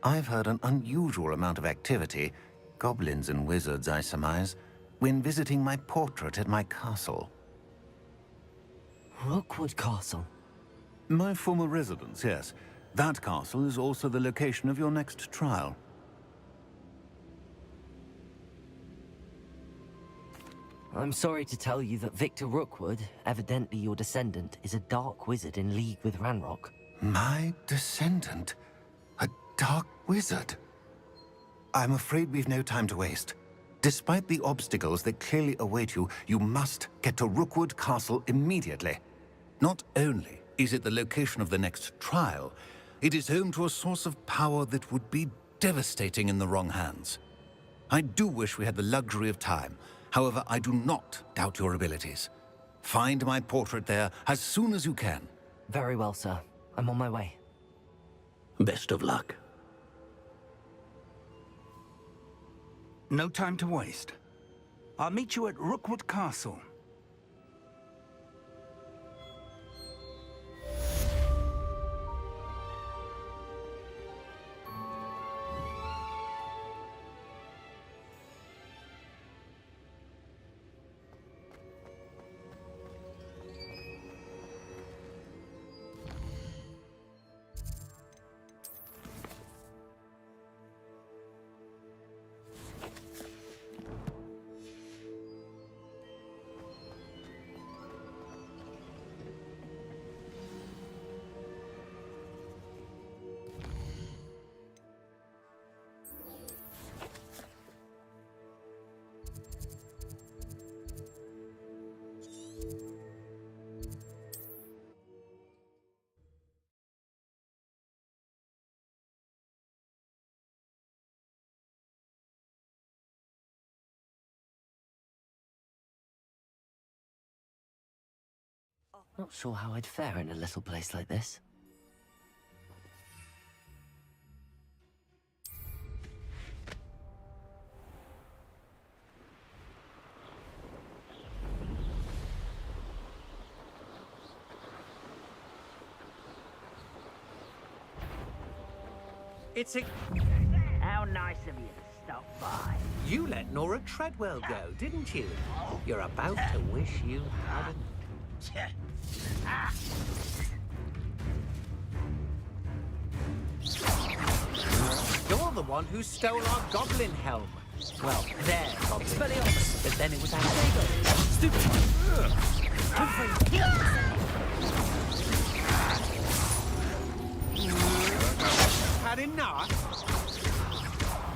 I've heard an unusual amount of activity, goblins and wizards, I surmise, when visiting my portrait at my castle. Rookwood Castle? My former residence, yes. That castle is also the location of your next trial. I'm sorry to tell you that Victor Rookwood, evidently your descendant, is a dark wizard in league with Ranrock. My descendant? A dark wizard? I'm afraid we've no time to waste. Despite the obstacles that clearly await you, you must get to Rookwood Castle immediately. Not only is it the location of the next trial, it is home to a source of power that would be devastating in the wrong hands. I do wish we had the luxury of time. However, I do not doubt your abilities. Find my portrait there as soon as you can. Very well, sir. I'm on my way. Best of luck. No time to waste. I'll meet you at Rookwood Castle. Not sure how I'd fare in a little place like this. It's a... How nice of you to stop by. You let Nora Treadwell go, didn't you? You're about to wish you hadn't. You're the one who stole our goblin helm. Well, their goblin. But then it was our stupid. Had enough?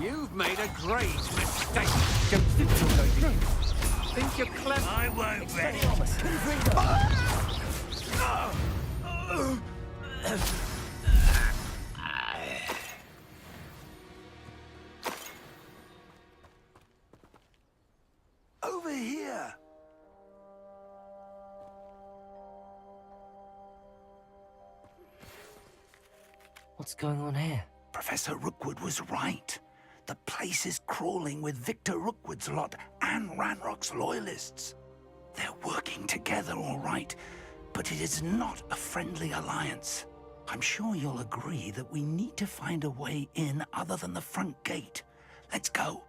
You've made a great mistake. Think you're clever? I won't bet. Over here. What's going on here? Professor Rookwood was right. The place is crawling with Victor Rookwood's lot and Ranrock's loyalists. They're working together, all right, but it is not a friendly alliance. I'm sure you'll agree that we need to find a way in other than the front gate. Let's go.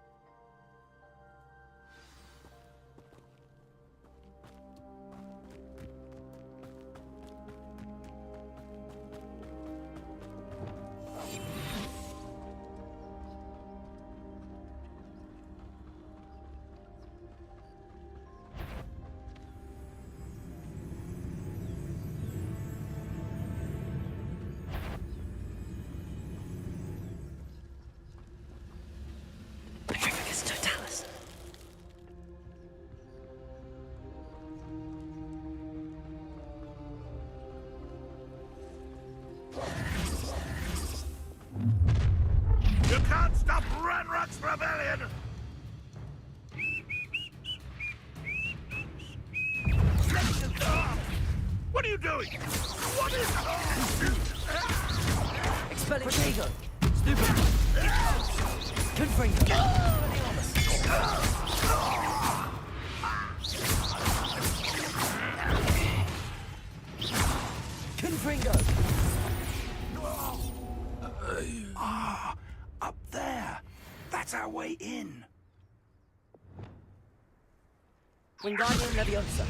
You can't stop Ranrock's rebellion! What are you doing? What is... Expelliarmus! Stupid! Confringo! Confringo! Ah, up there. That's our way in. Wingardium Leviosa!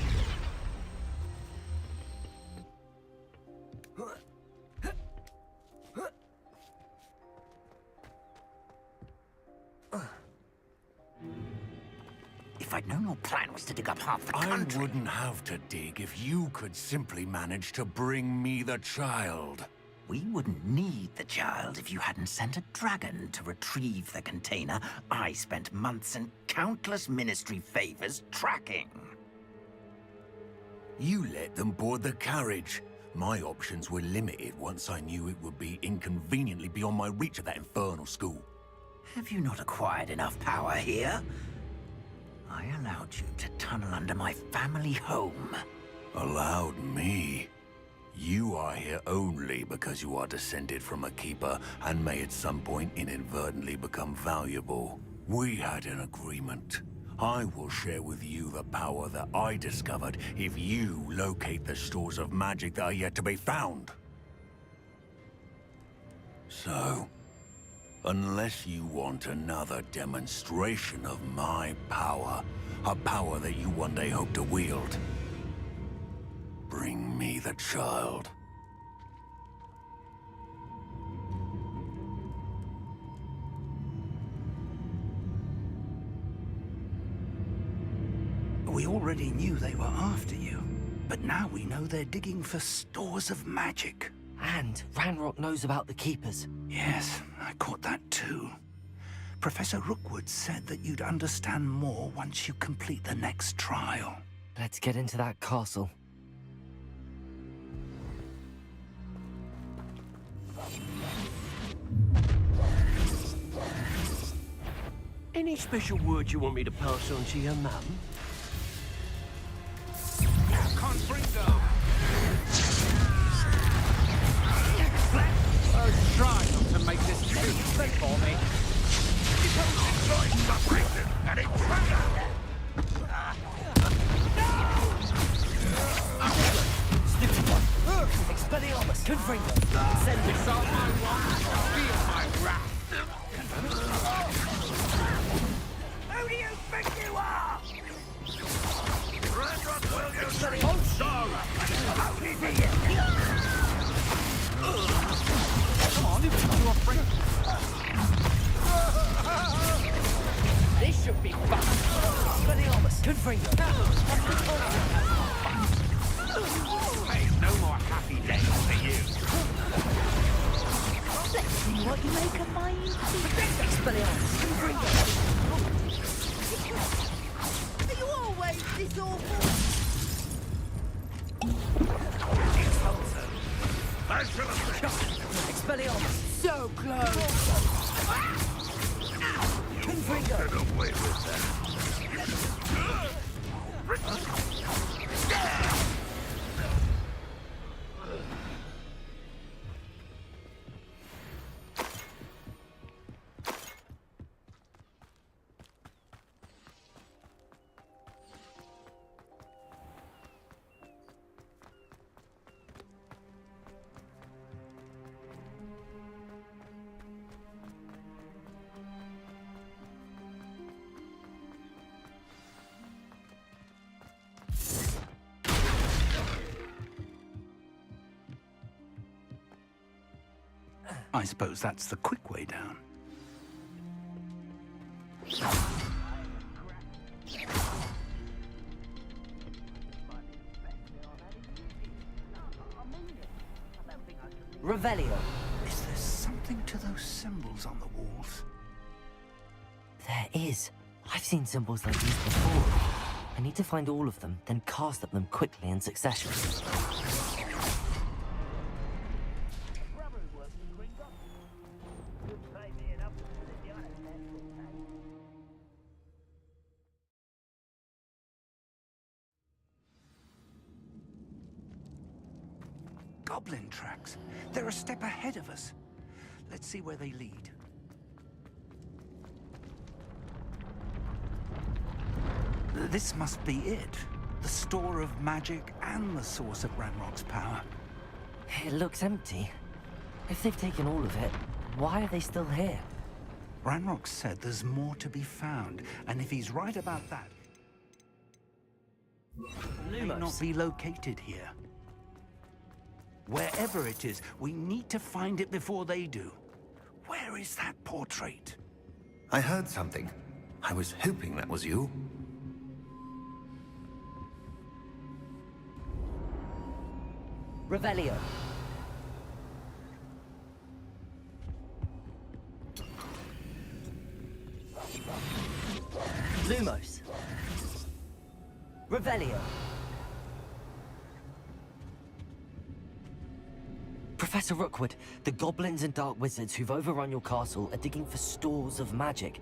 If I'd known your plan was to dig up half the I country... wouldn't have to dig if you could simply manage to bring me the child. We wouldn't need the child if you hadn't sent a dragon to retrieve the container I spent months and countless ministry favors tracking. You let them board the carriage. My options were limited once I knew it would be inconveniently beyond my reach at that infernal school. Have you not acquired enough power here? I allowed you to tunnel under my family home. Allowed me? You are here only because you are descended from a keeper and may at some point inadvertently become valuable. We had an agreement. I will share with you the power that I discovered if you locate the stores of magic that are yet to be found. So, unless you want another demonstration of my power, a power that you one day hope to wield, bring me the child. We already knew they were after you, but now we know they're digging for stores of magic. And Ranrock knows about the Keepers. Yes, I caught that too. Professor Rookwood said that you'd understand more once you complete the next trial. Let's get into that castle. Any special words you want me to pass on to your mum? Confringo! Oh, try not to make this too thick for me. Enjoying separation and intruder! Stupid one! Expelliarmus! Confringo! Send it! It's all I want. Feel my wrath. Who do you think you are? Ranrock will use the Sora! How did he Come on, you are afraid. This should be fun! Expelliarmus! Confringo! Hey, no more happy days for you. Let's see what you make of my Expelliarmus! Confringo! Are you always this awful? Expelliarmus! So close! Confringo! Get away with that. I suppose that's the quick way down. Revelio. Is there something to those symbols on the walls? There is. I've seen symbols like these before. I need to find all of them, then cast at them quickly in succession. Goblin tracks. They're a step ahead of us. Let's see where they lead. This must be it. The store of magic and the source of Ranrock's power. It looks empty. If they've taken all of it, why are they still here? Ranrock said there's more to be found, and if he's right about that, it may not be located here. Wherever it is, we need to find it before they do. Where is that portrait? I heard something. I was hoping that was you. Revelio. Lumos. Revelio. Professor Rookwood, the goblins and dark wizards who've overrun your castle are digging for stores of magic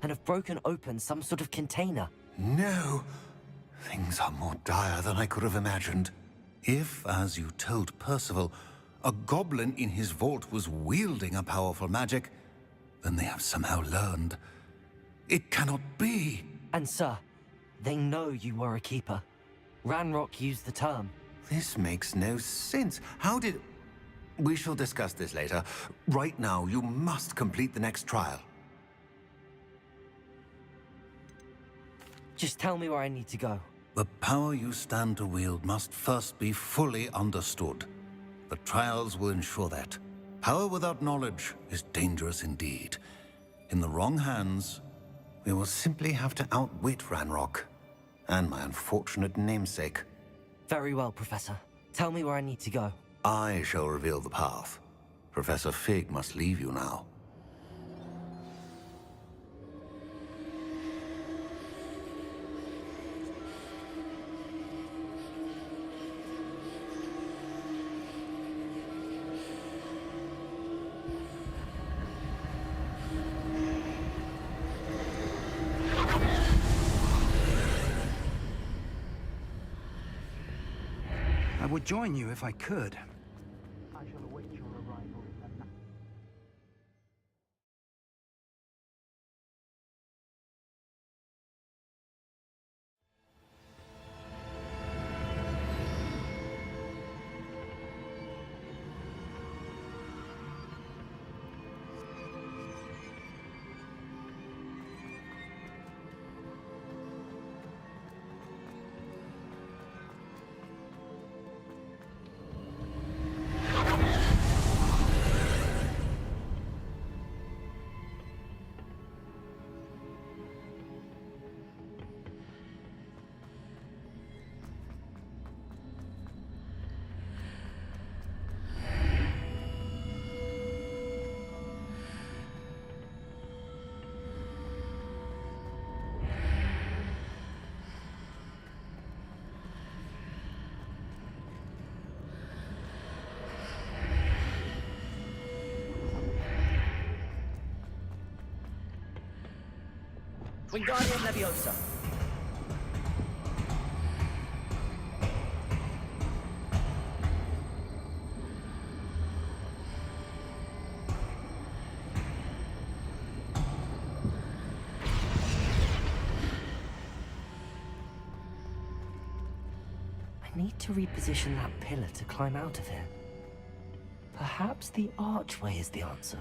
and have broken open some sort of container. No! Things are more dire than I could have imagined. If, as you told Percival, a goblin in his vault was wielding a powerful magic, then they have somehow learned. It cannot be! And sir, they know you were a keeper. Ranrock used the term. This makes no sense. How did... We shall discuss this later. Right now, you must complete the next trial. Just tell me where I need to go. The power you stand to wield must first be fully understood. The trials will ensure that. Power without knowledge is dangerous indeed. In the wrong hands, we will simply have to outwit Ranrock and my unfortunate namesake. Very well, Professor. Tell me where I need to go. I shall reveal the path. Professor Fig must leave you now. I would join you if I could. I shall await your arrival. Wingardium Leviosa. I need to reposition that pillar to climb out of here. Perhaps the archway is the answer.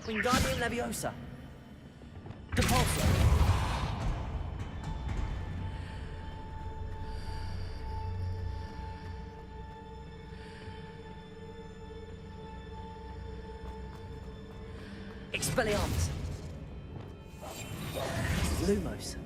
Wingardium Leviosa. Depulso. Expelliarmus! Lumos.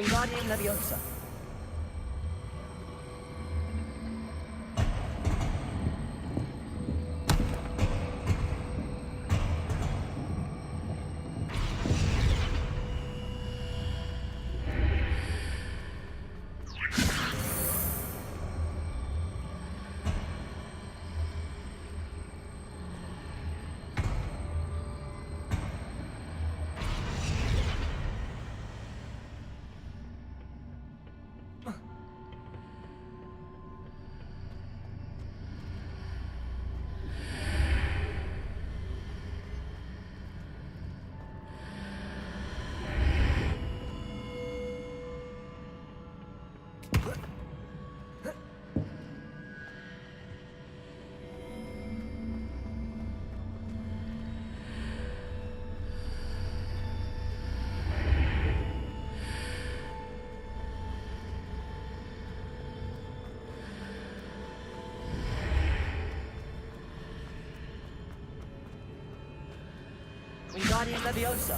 Wingardium Leviosa. Wingardium Leviosa.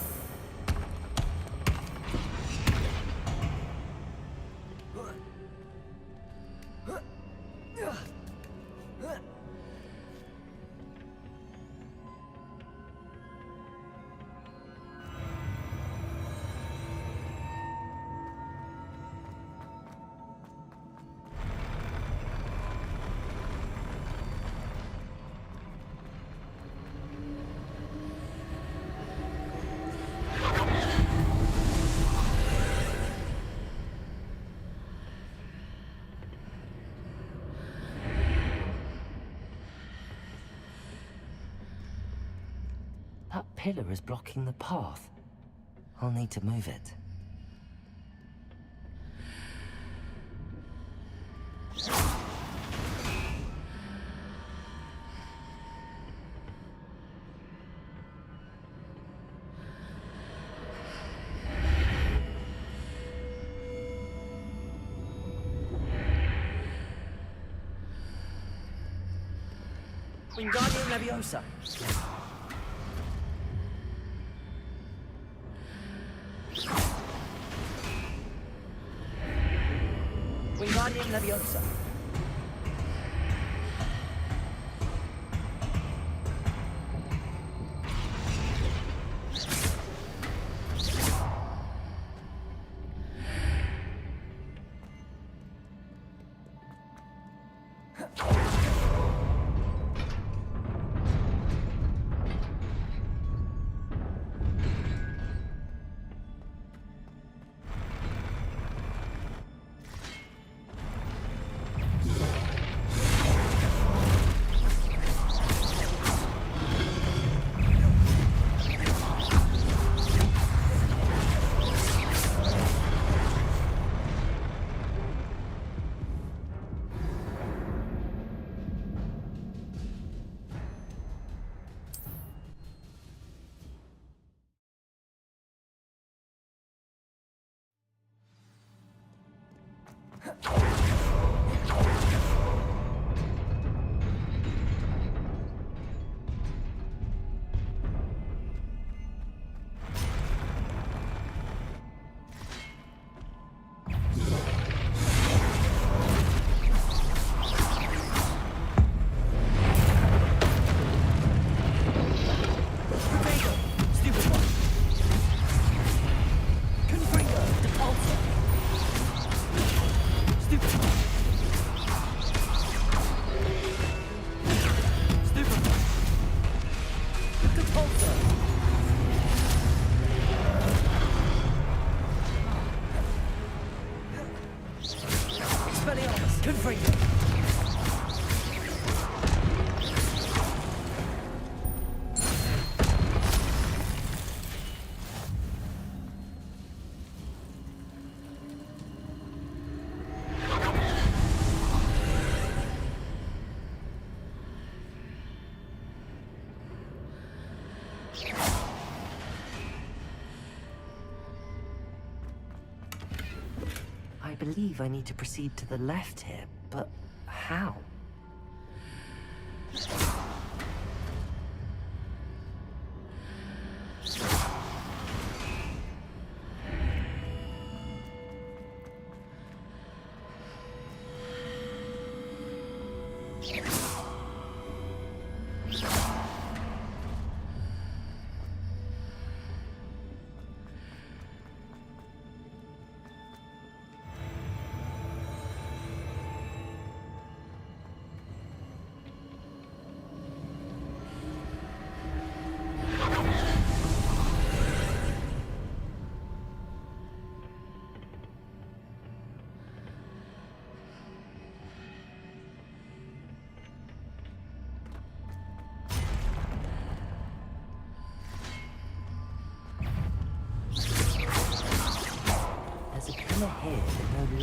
That pillar is blocking the path. I'll need to move it. Wingardium Leviosa. Wingardium Leviosa. I believe I need to proceed to the left here, but how?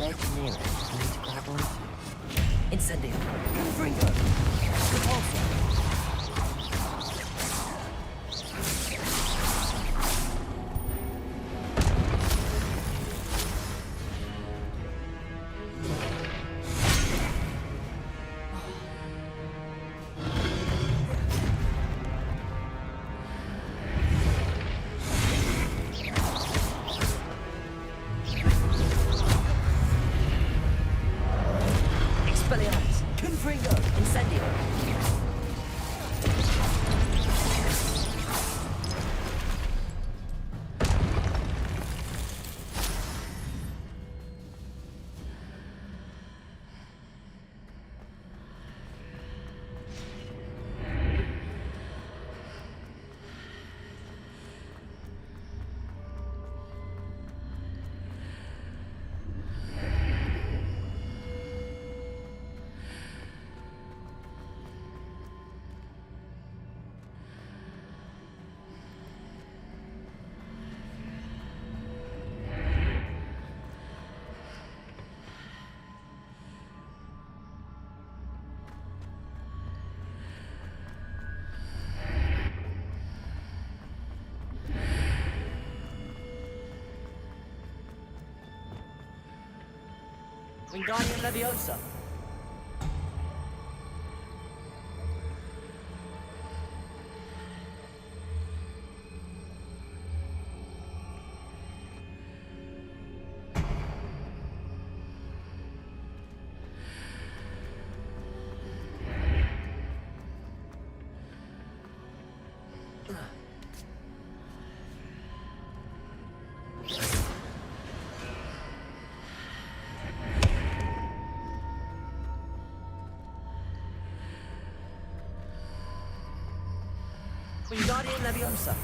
ledge near it for me to grab onto. Incendio. Confringo. Repulsor. Wingardium Leviosa. Wingardium Leviosa.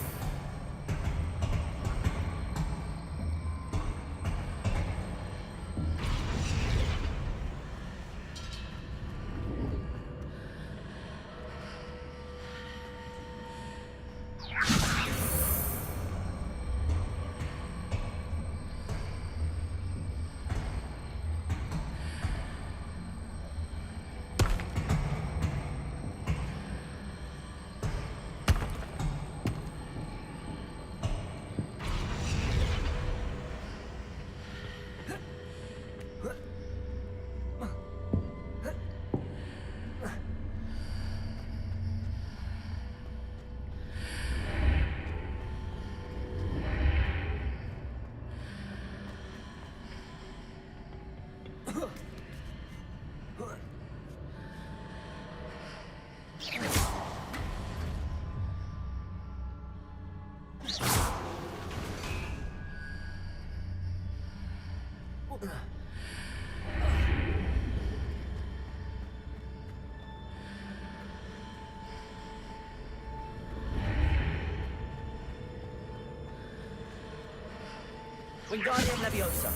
Wingardium Leviosa.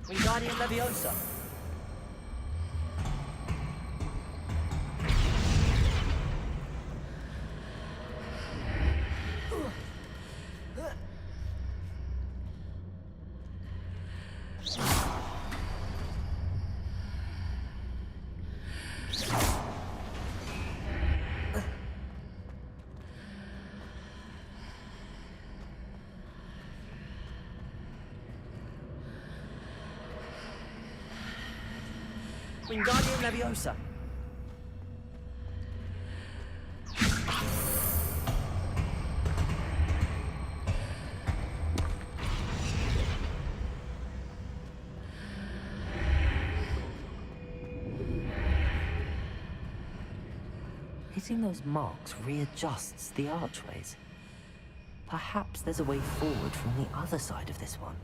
Wingardium Leviosa. Wingardium Leviosa. Fixing those marks readjusts the archways. Perhaps there's a way forward from the other side of this one.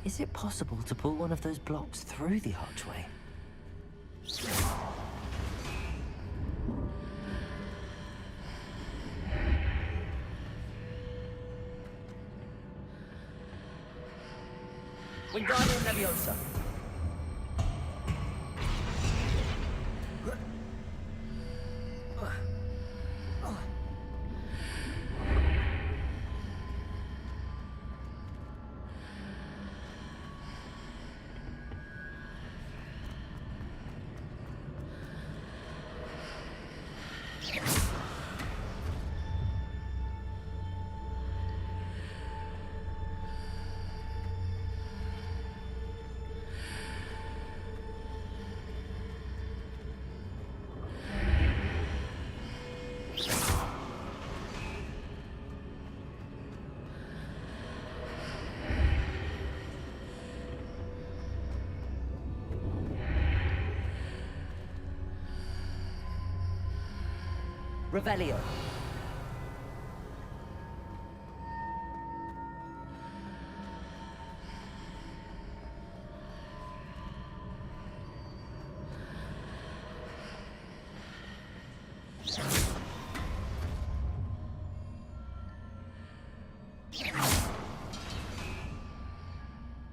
Is it possible to pull one of those blocks through the archway? Wingardium Leviosa. Revelio.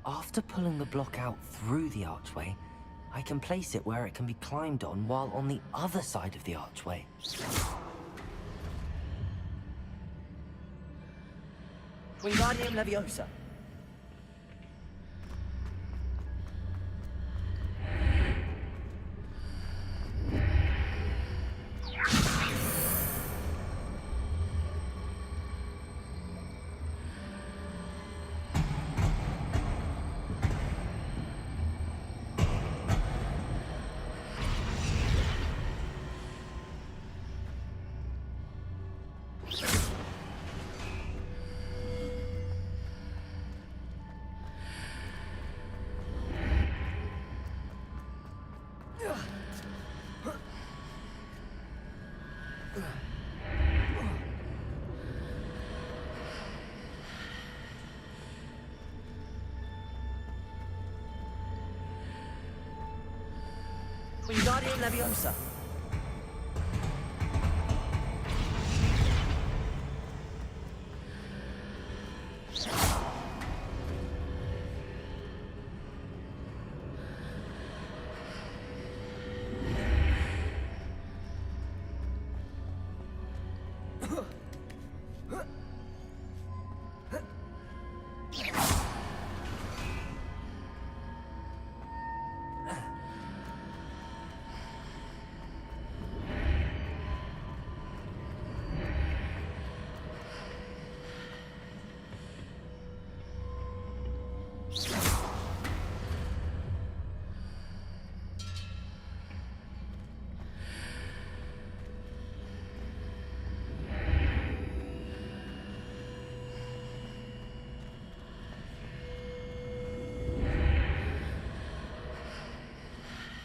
After pulling the block out through the archway, I can place it where it can be climbed on while on the other side of the archway. Wingardium Leviosa. Wingardium Leviosa.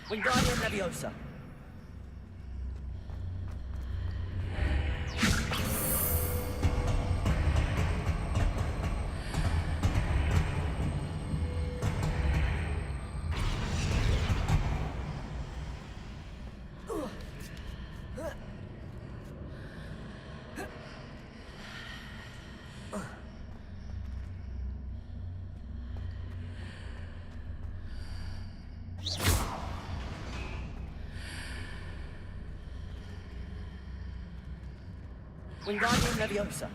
Wingardium Leviosa. Wingardium Leviosa.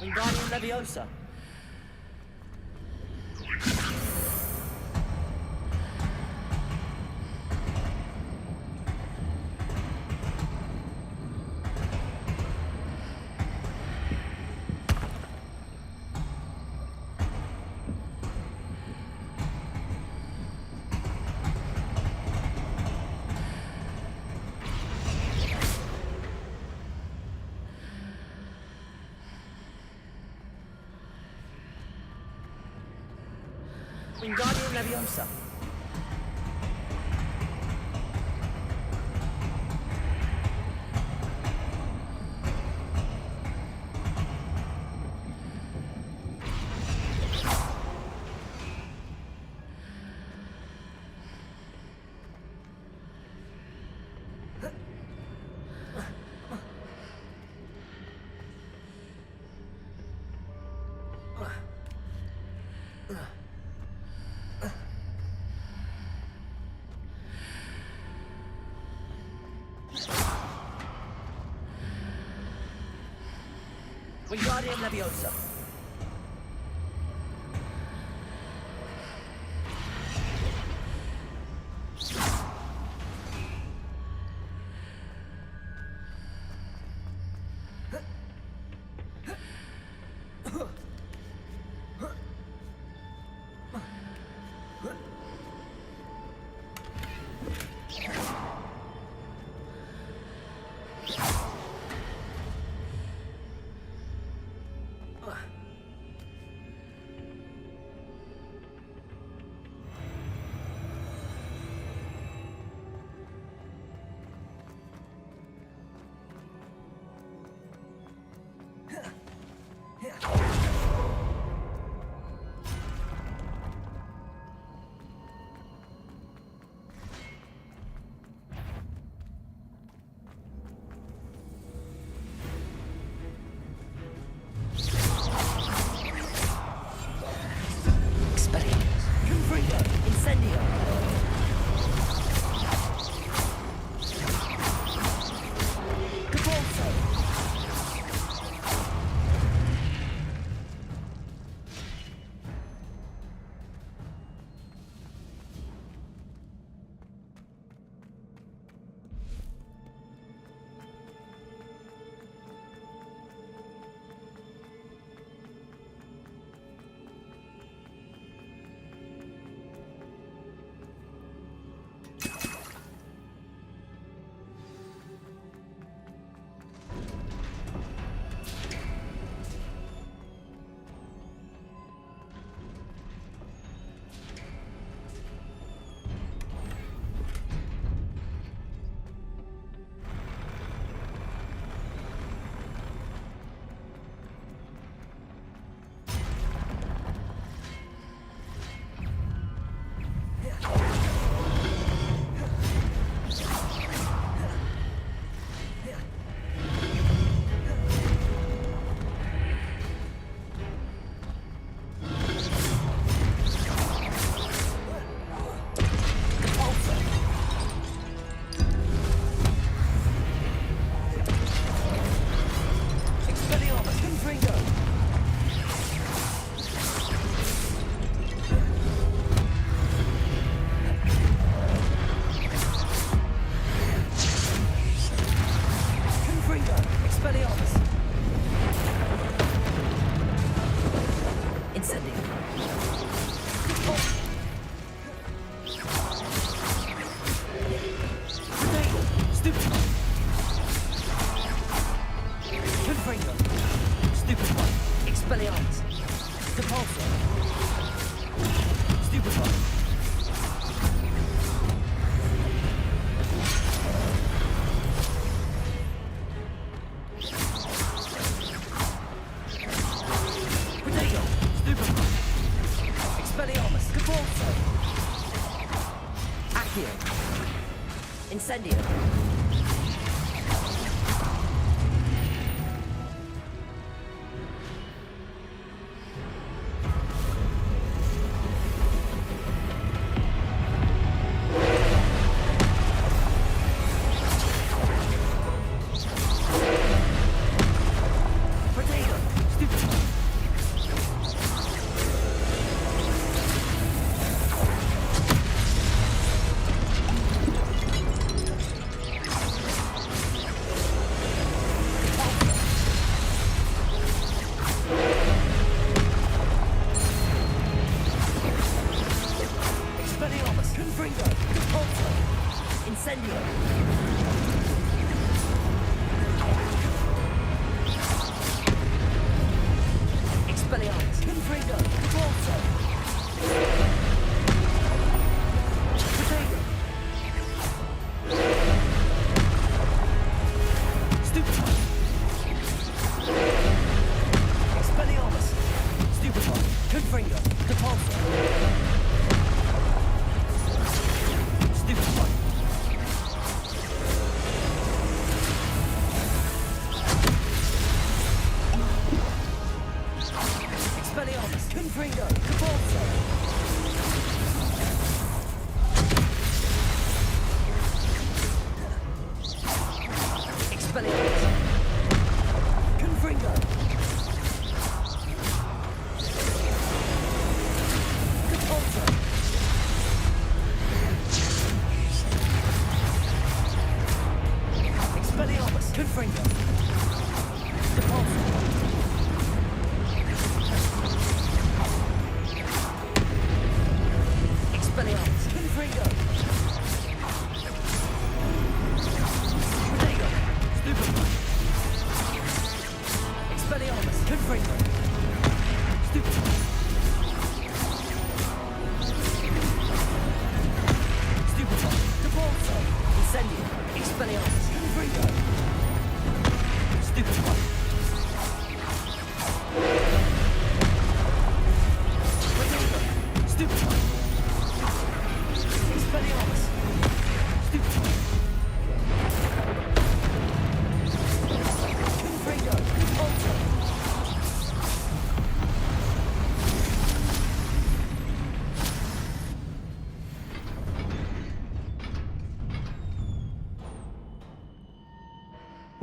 Wingardium Leviosa. Wingardium Leviosa. Wingardium Leviosa. Accio. Incendio.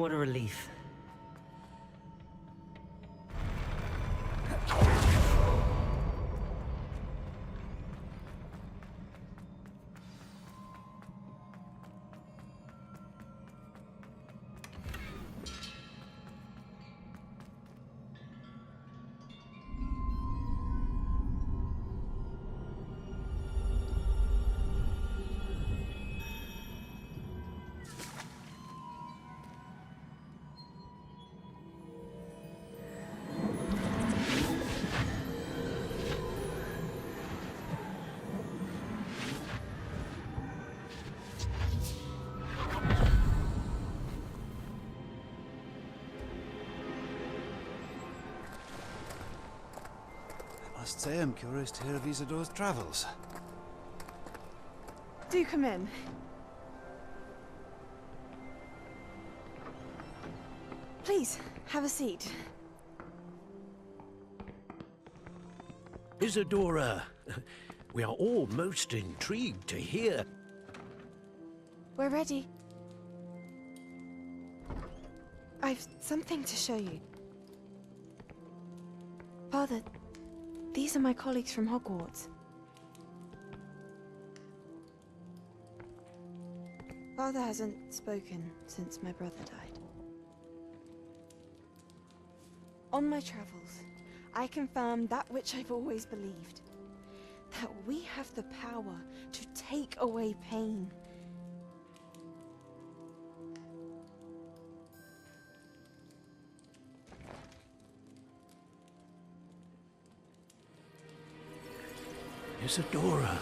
What a relief. I must say I'm curious to hear of Isadore's travels. Do come in. Please, have a seat. Isadora, we are all most intrigued to hear. We're ready. I've something to show you. Father, these are my colleagues from Hogwarts. Father hasn't spoken since my brother died. On my travels, I confirmed that which I've always believed. That we have the power to take away pain. Isadora.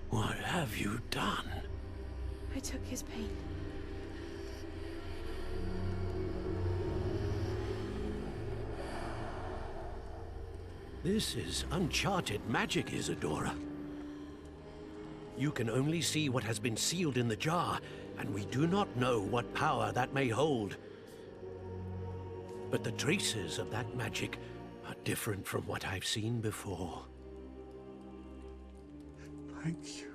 What have you done? I took his pain. This is uncharted magic, Isadora. You can only see what has been sealed in the jar, and we do not know what power that may hold. But the traces of that magic are different from what I've seen before. Thank you.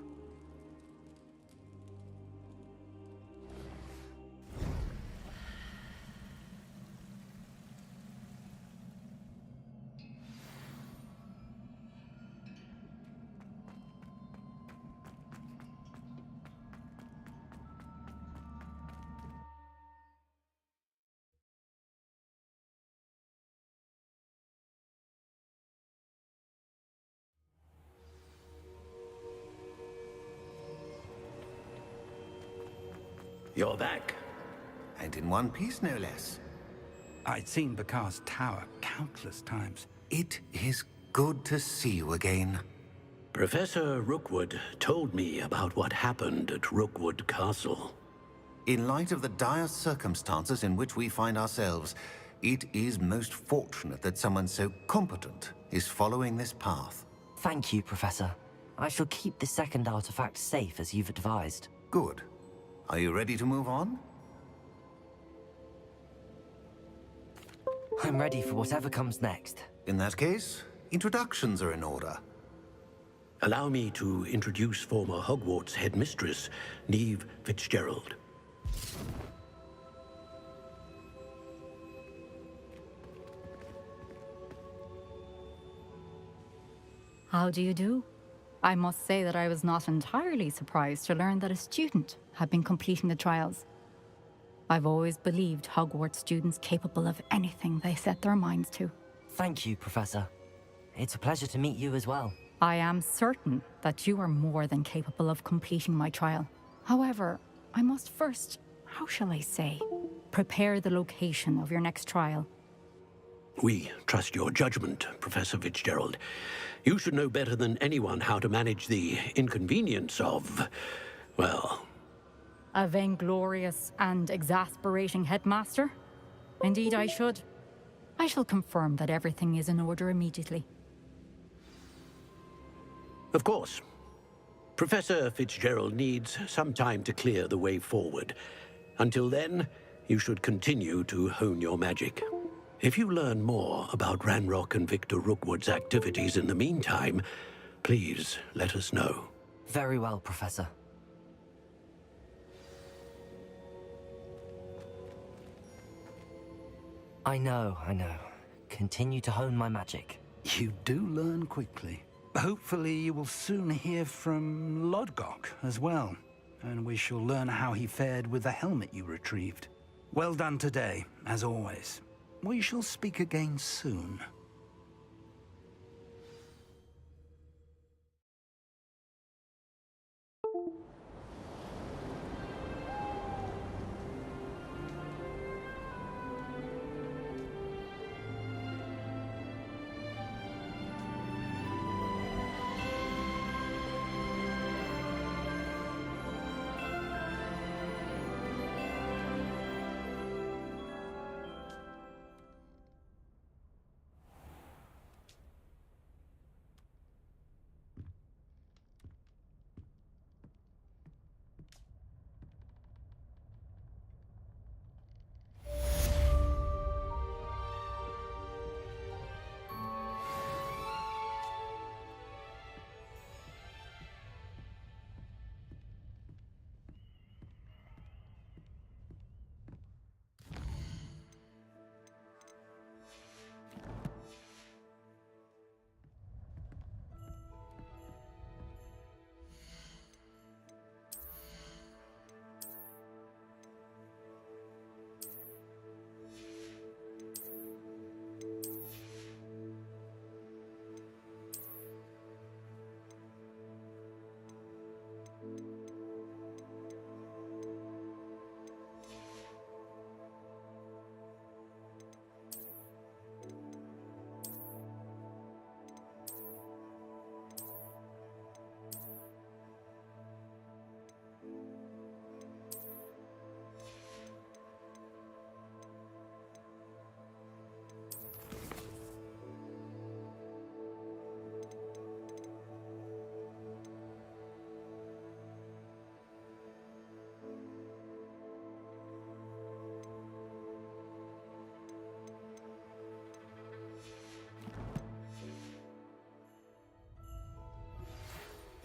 You're back. And in one piece, no less. I'd seen Bakar's tower countless times. It is good to see you again. Professor Rookwood told me about what happened at Rookwood Castle. In light of the dire circumstances in which we find ourselves, it is most fortunate that someone so competent is following this path. Thank you, Professor. I shall keep the second artifact safe as you've advised. Good. Are you ready to move on? I'm ready for whatever comes next. In that case, introductions are in order. Allow me to introduce former Hogwarts headmistress, Neve Fitzgerald. How do you do? I must say that I was not entirely surprised to learn that a student had been completing the trials. I've always believed Hogwarts students capable of anything they set their minds to. Thank you, Professor. It's a pleasure to meet you as well. I am certain that you are more than capable of completing my trial. However, I must first, how shall I say, prepare the location of your next trial. We trust your judgment, Professor Fitzgerald. You should know better than anyone how to manage the inconvenience of, well... A vainglorious and exasperating headmaster? Indeed, I should. I shall confirm that everything is in order immediately. Of course. Professor Fitzgerald needs some time to clear the way forward. Until then, you should continue to hone your magic. If you learn more about Ranrock and Victor Rookwood's activities in the meantime, please let us know. Very well, Professor. I know. Continue to hone my magic. You do learn quickly. Hopefully you will soon hear from Lodgok as well, and we shall learn how he fared with the helmet you retrieved. Well done today, as always. We shall speak again soon.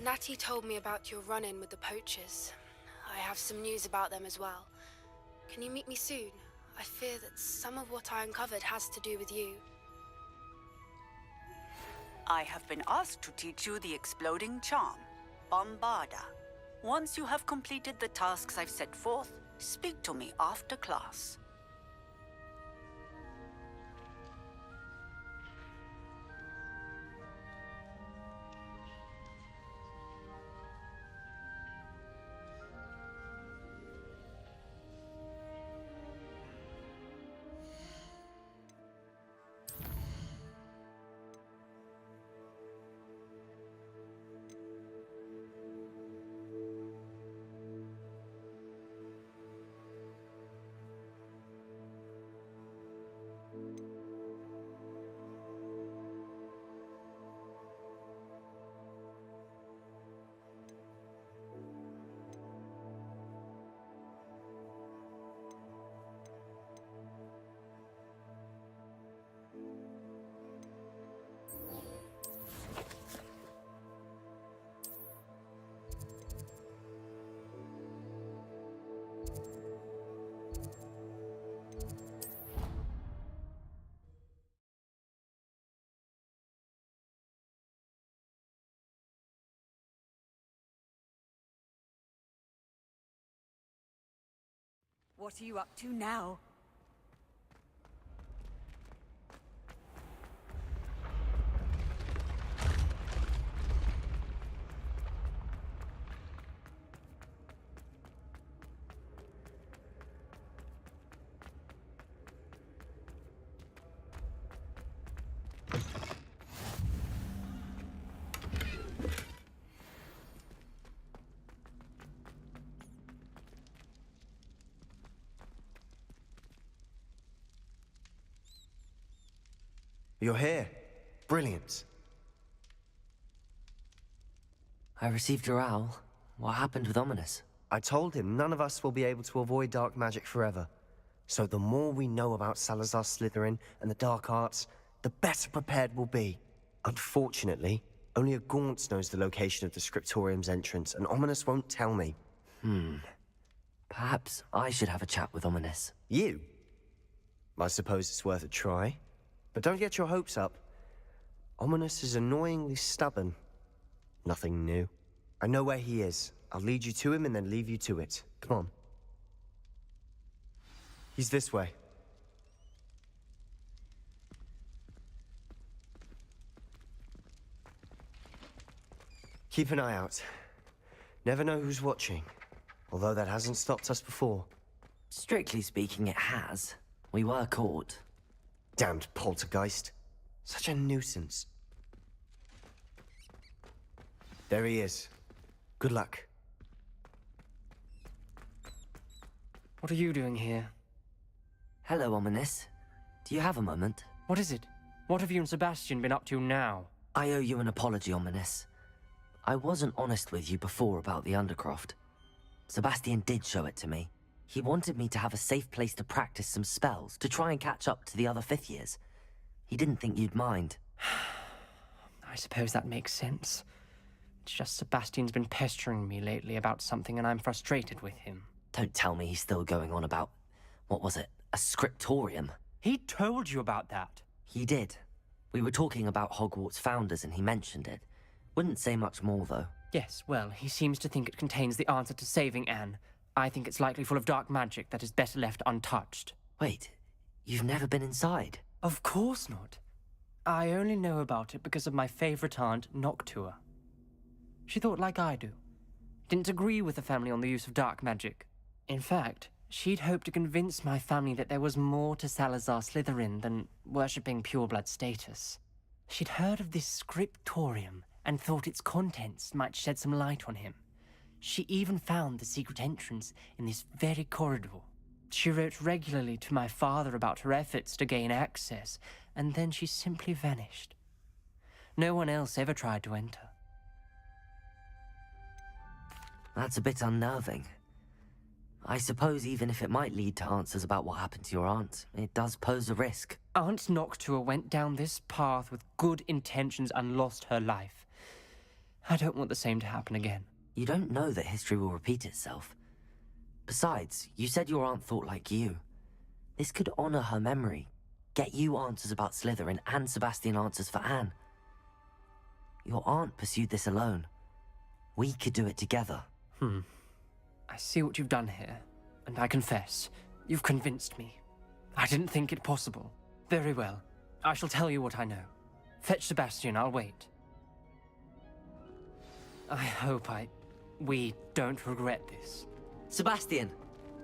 Natty told me about your run-in with the poachers. I have some news about them as well. Can you meet me soon? I fear that some of what I uncovered has to do with you. I have been asked to teach you the exploding charm, Bombarda. Once you have completed the tasks I've set forth, speak to me after class. What are you up to now? You're here. Brilliant. I received your owl. What happened with Ominous? I told him none of us will be able to avoid dark magic forever. So the more we know about Salazar Slytherin and the dark arts, the better prepared we'll be. Unfortunately, only a Gaunt knows the location of the Scriptorium's entrance, and Ominous won't tell me. Perhaps I should have a chat with Ominous. You? I suppose it's worth a try. But don't get your hopes up. Ominous is annoyingly stubborn. Nothing new. I know where he is. I'll lead you to him and then leave you to it. Come on. He's this way. Keep an eye out. Never know who's watching. Although that hasn't stopped us before. Strictly speaking, it has. We were caught. Damned poltergeist. Such a nuisance. There he is. Good luck. What are you doing here? Hello, Ominous. Do you have a moment? What is it? What have you and Sebastian been up to now? I owe you an apology, Ominous. I wasn't honest with you before about the Undercroft. Sebastian did show it to me. He wanted me to have a safe place to practice some spells, to try and catch up to the other fifth years. He didn't think you'd mind. I suppose that makes sense. It's just Sebastian's been pestering me lately about something and I'm frustrated with him. Don't tell me he's still going on about, what was it, a scriptorium? He told you about that. He did. We were talking about Hogwarts founders and he mentioned it. Wouldn't say much more, though. Yes, well, he seems to think it contains the answer to saving Anne. I think it's likely full of dark magic that is better left untouched. Wait, you've never been inside? Of course not. I only know about it because of my favorite aunt, Noctua. She thought like I do. Didn't agree with the family on the use of dark magic. In fact, she'd hoped to convince my family that there was more to Salazar Slytherin than worshipping pureblood status. She'd heard of this scriptorium and thought its contents might shed some light on him. She even found the secret entrance in this very corridor. She wrote regularly to my father about her efforts to gain access, and then she simply vanished. No one else ever tried to enter. That's a bit unnerving. I suppose even if it might lead to answers about what happened to your aunt, it does pose a risk. Aunt Noctua went down this path with good intentions and lost her life. I don't want the same to happen again. You don't know that history will repeat itself. Besides, you said your aunt thought like you. This could honor her memory, get you answers about Slytherin and Sebastian answers for Anne. Your aunt pursued this alone. We could do it together. I see what you've done here, and I confess, you've convinced me. I didn't think it possible. Very well. I shall tell you what I know. Fetch Sebastian, I'll wait. I hope we don't regret this. Sebastian!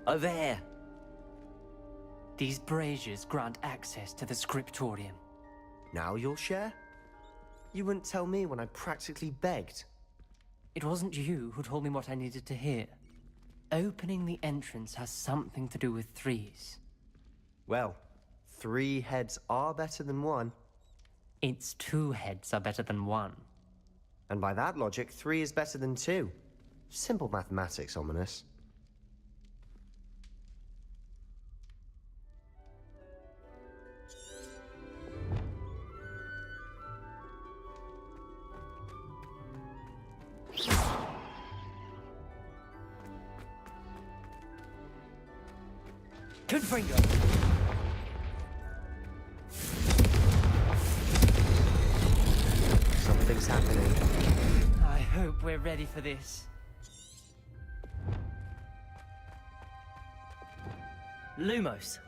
Over here! These braziers grant access to the scriptorium. Now you'll share? You wouldn't tell me when I practically begged. It wasn't you who told me what I needed to hear. Opening the entrance has something to do with threes. Well, 3 heads are better than 1. It's 2 heads are better than 1. And by that logic, 3 is better than 2. Simple mathematics, Ominous. Confringo! Something's happening. I hope we're ready for this. Lumos.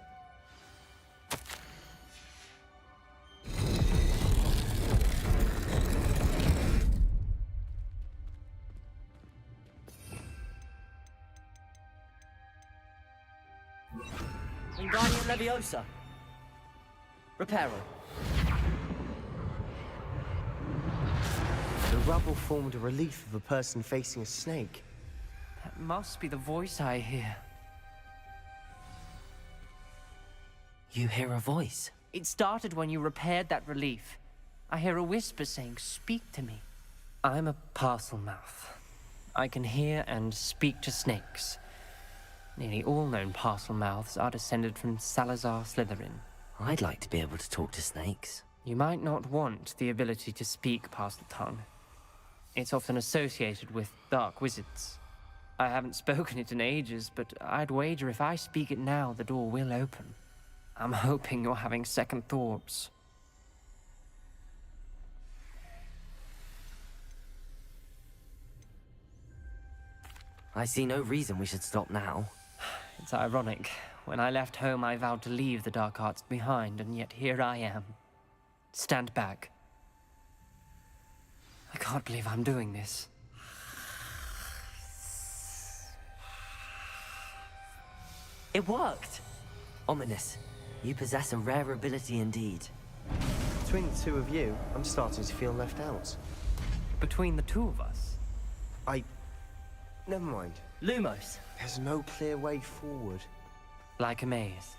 Wingardium Leviosa. Reparo. The rubble formed a relief of a person facing a snake. That must be the voice I hear. You hear a voice? It started when you repaired that relief. I hear a whisper saying, "Speak to me." I'm a parcel mouth. I can hear and speak to snakes. Nearly all known parcel mouths are descended from Salazar Slytherin. I'd like to be able to talk to snakes. You might not want the ability to speak parcel tongue. It's often associated with dark wizards. I haven't spoken it in ages, but I'd wager if I speak it now, the door will open. I'm hoping you're having second thoughts. I see no reason we should stop now. It's ironic. When I left home, I vowed to leave the dark arts behind, and yet here I am. Stand back. I can't believe I'm doing this. It worked! Ominous, you possess a rare ability indeed. Between the 2 of you, I'm starting to feel left out. Between the 2 of us? Never mind. Lumos. There's no clear way forward. Like a maze.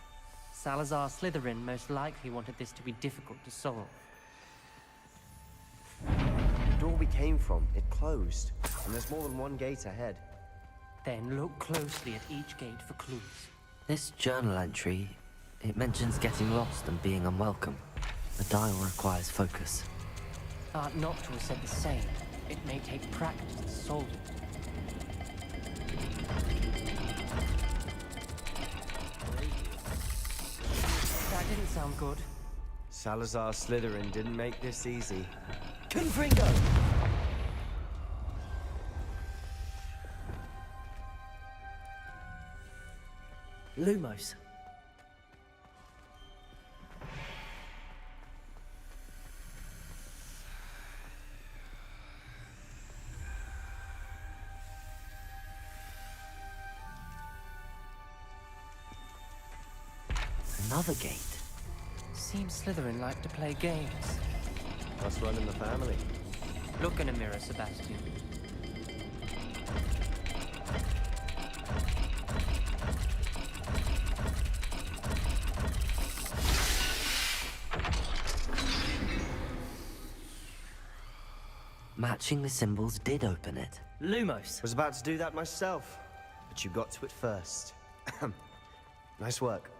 Salazar Slytherin most likely wanted this to be difficult to solve. The door we came from, it closed. And there's more than 1 gate ahead. Then look closely at each gate for clues. This journal entry, it mentions getting lost and being unwelcome. The dial requires focus. Art Noctua said the same. It may take practice to solve it. That didn't sound good. Salazar Slytherin didn't make this easy. Confringo! Lumos. Another gate. Seems Slytherin like to play games. Must run in the family. Look in a mirror, Sebastian. Matching the symbols did open it. Lumos. Was about to do that myself, but you got to it first. Nice work.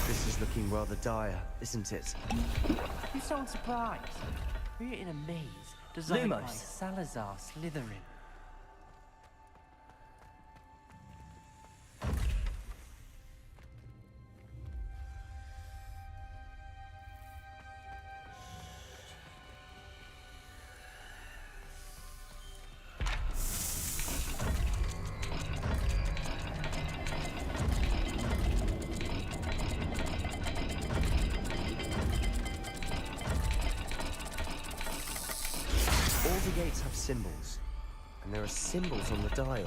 This is looking rather dire, isn't it? You sound surprised. We're in a maze designed by Lumos. Salazar Slytherin. All the gates have symbols, and there are symbols on the dial.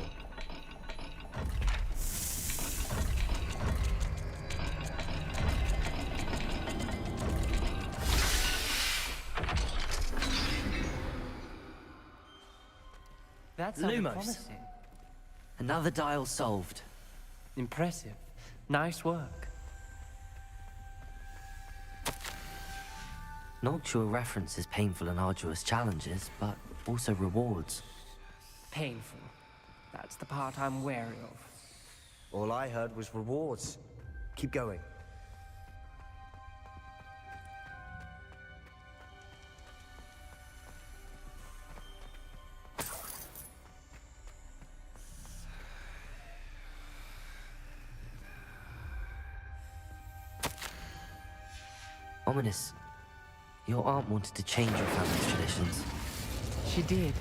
That sounded Lumos. promising. Another dial solved. Impressive. Nice work. Noctua references painful and arduous challenges, but also rewards. Painful. That's the part I'm wary of. All I heard was rewards. Keep going. Ominous. Your aunt wanted to change your family's traditions. She did,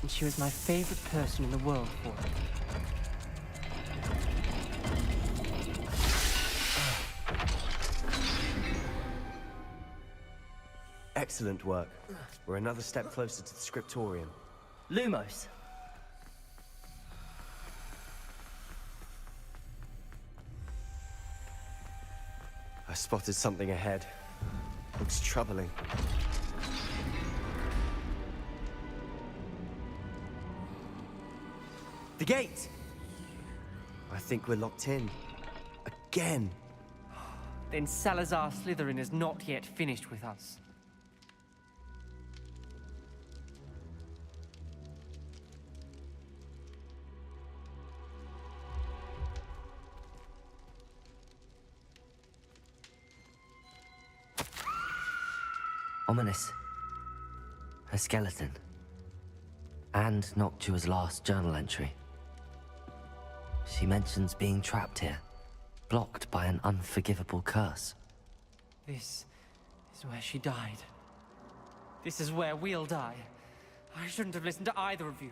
and she was my favorite person in the world for it. Excellent work. We're another step closer to the scriptorium. Lumos. I spotted something ahead. Looks troubling. The gate! I think we're locked in. Again. Then Salazar Slytherin is not yet finished with us. Ominous. A skeleton. And Noctua's last journal entry. She mentions being trapped here, blocked by an unforgivable curse. This is where she died. This is where we'll die. I shouldn't have listened to either of you.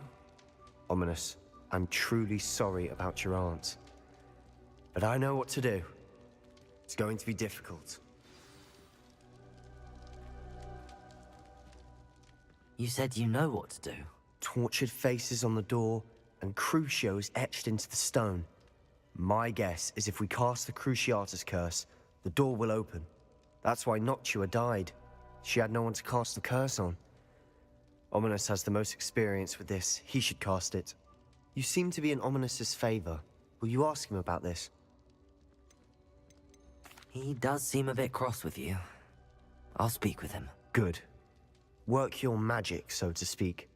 Ominous, I'm truly sorry about your aunt. But I know what to do. It's going to be difficult. You said you know what to do. Tortured faces on the door and Crucios etched into the stone. My guess is if we cast the Cruciatus curse, the door will open. That's why Noctua died. She had no one to cast the curse on. Ominous has the most experience with this. He should cast it. You seem to be in Ominous's favor. Will you ask him about this? He does seem a bit cross with you. I'll speak with him. Good. Work your magic, so to speak.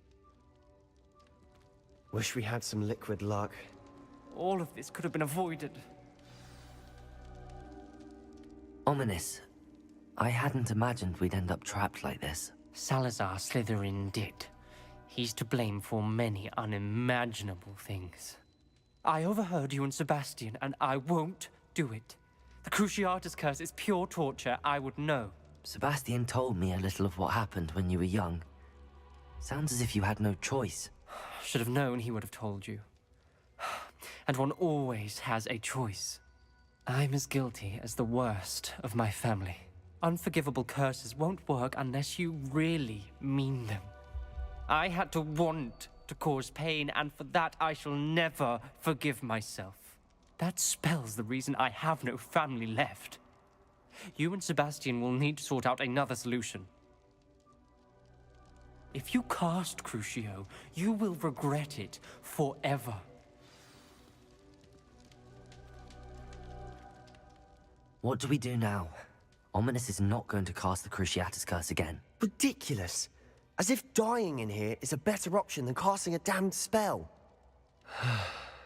Wish we had some liquid luck. All of this could have been avoided. Ominous. I hadn't imagined we'd end up trapped like this. Salazar Slytherin did. He's to blame for many unimaginable things. I overheard you and Sebastian, and I won't do it. The Cruciatus curse is pure torture, I would know. Sebastian told me a little of what happened when you were young. Sounds as if you had no choice. Should have known he would have told you. And one always has a choice. I'm as guilty as the worst of my family. Unforgivable curses won't work unless you really mean them. I had to want to cause pain, and for that I shall never forgive myself. That spells the reason I have no family left. You and Sebastian will need to sort out another solution. If you cast Crucio, you will regret it forever. What do we do now? Ominous is not going to cast the Cruciatus curse again. Ridiculous! As if dying in here is a better option than casting a damned spell.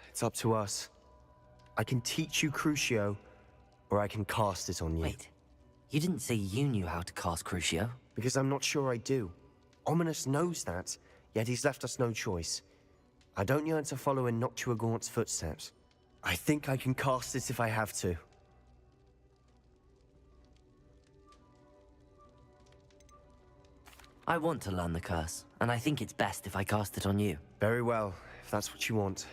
It's up to us. I can teach you Crucio, or I can cast it on you. Wait, you didn't say you knew how to cast Crucio? Because I'm not sure I do. Ominous knows that, yet he's left us no choice. I don't yearn to follow in Noctua Gaunt's footsteps. I think I can cast it if I have to. I want to learn the curse, and I think it's best if I cast it on you. Very well, if that's what you want.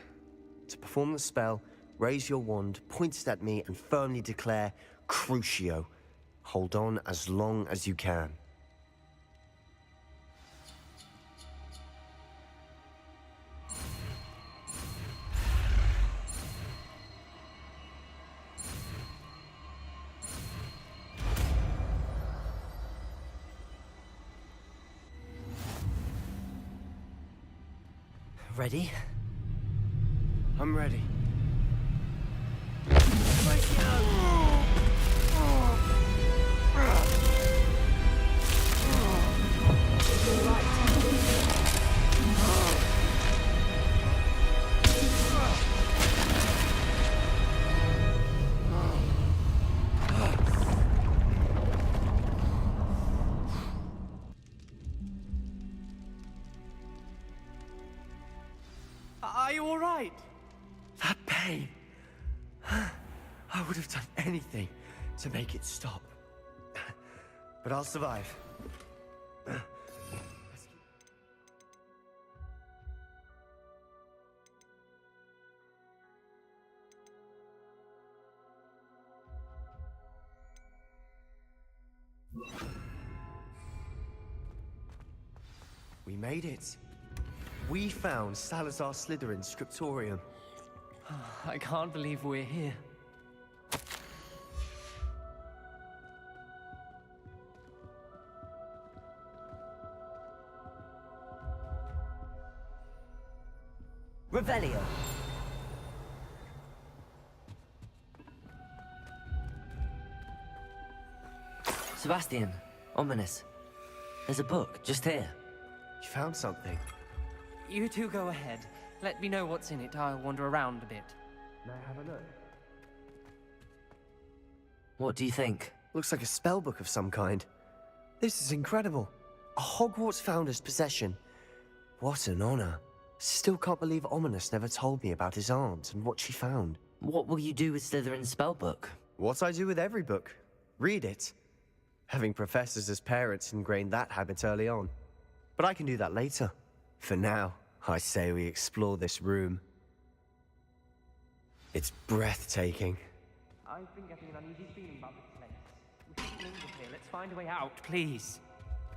To perform the spell, raise your wand, point it at me, and firmly declare, Crucio. Hold on as long as you can. Ready? I'm ready. Are you all right? That pain. I would have done anything to make it stop. But I'll survive. We made it. We found Salazar Slytherin's scriptorium. I can't believe we're here. Revelio. Sebastian, Ominous. There's a book, just here. You found something? You two go ahead. Let me know what's in it. I'll wander around a bit. May I have a look? What do you think? Looks like a spell book of some kind. This is incredible. A Hogwarts founder's possession. What an honor. Still can't believe Ominous never told me about his aunt and what she found. What will you do with Slytherin's spellbook? What I do with every book. Read it. Having professors as parents ingrained that habit early on. But I can do that later. For now, I say we explore this room. It's breathtaking. I've been getting an uneasy feeling about this place. We shouldn't linger here. Let's find a way out, please.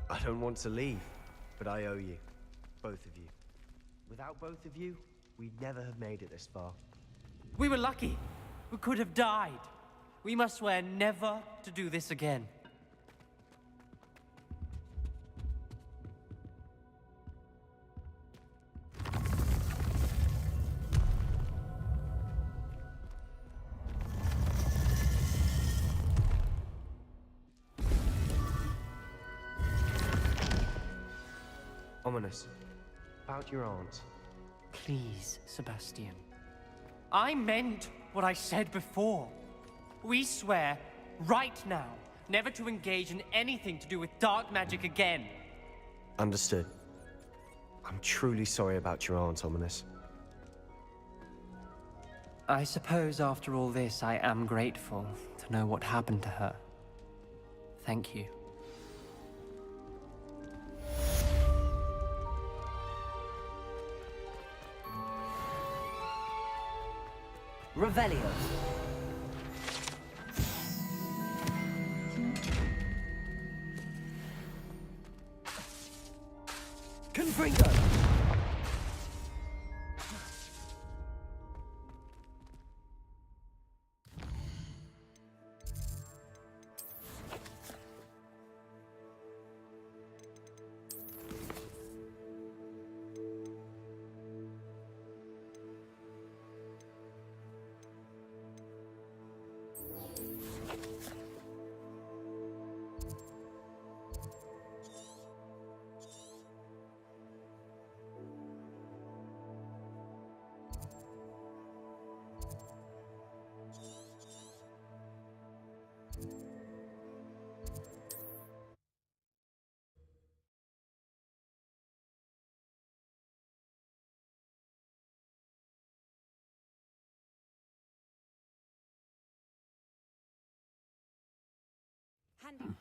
I don't want to leave, but I owe you. Both of you. Without both of you, we'd never have made it this far. We were lucky. We could have died. We must swear never to do this again. Ominous. About your aunt. Please, Sebastian. I meant what I said before. We swear, right now, never to engage in anything to do with dark magic again. Understood. I'm truly sorry about your aunt, Ominous. I suppose after all this, I am grateful to know what happened to her. Thank you. Revelio. Confringo. handy.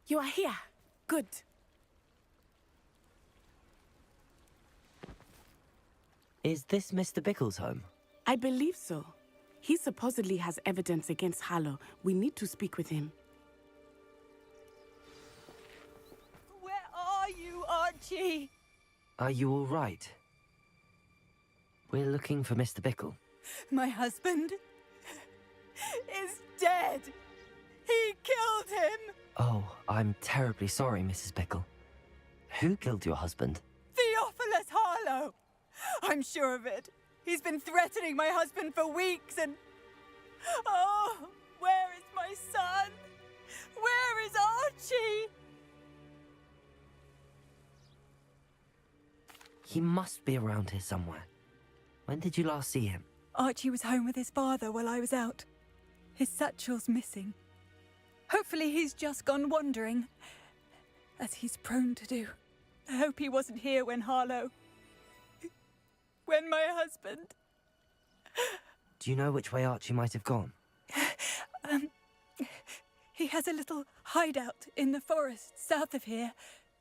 You are here. Good. Is this Mr. Bickle's home? I believe so. He supposedly has evidence against Harlow. We need to speak with him. Where are you, Archie? Are you all right? We're looking for Mr. Bickle. My husband is dead. He killed him. Oh, I'm terribly sorry, Mrs. Bickle. Who killed your husband? Theophilus Harlow. I'm sure of it. He's been threatening my husband for weeks and... Oh, where is my son? Where is Archie? He must be around here somewhere. When did you last see him? Archie was home with his father while I was out. His satchel's missing. Hopefully he's just gone wandering, as he's prone to do. I hope he wasn't here when Harlow... when my husband... Do you know which way Archie might have gone? He has a little hideout in the forest south of here.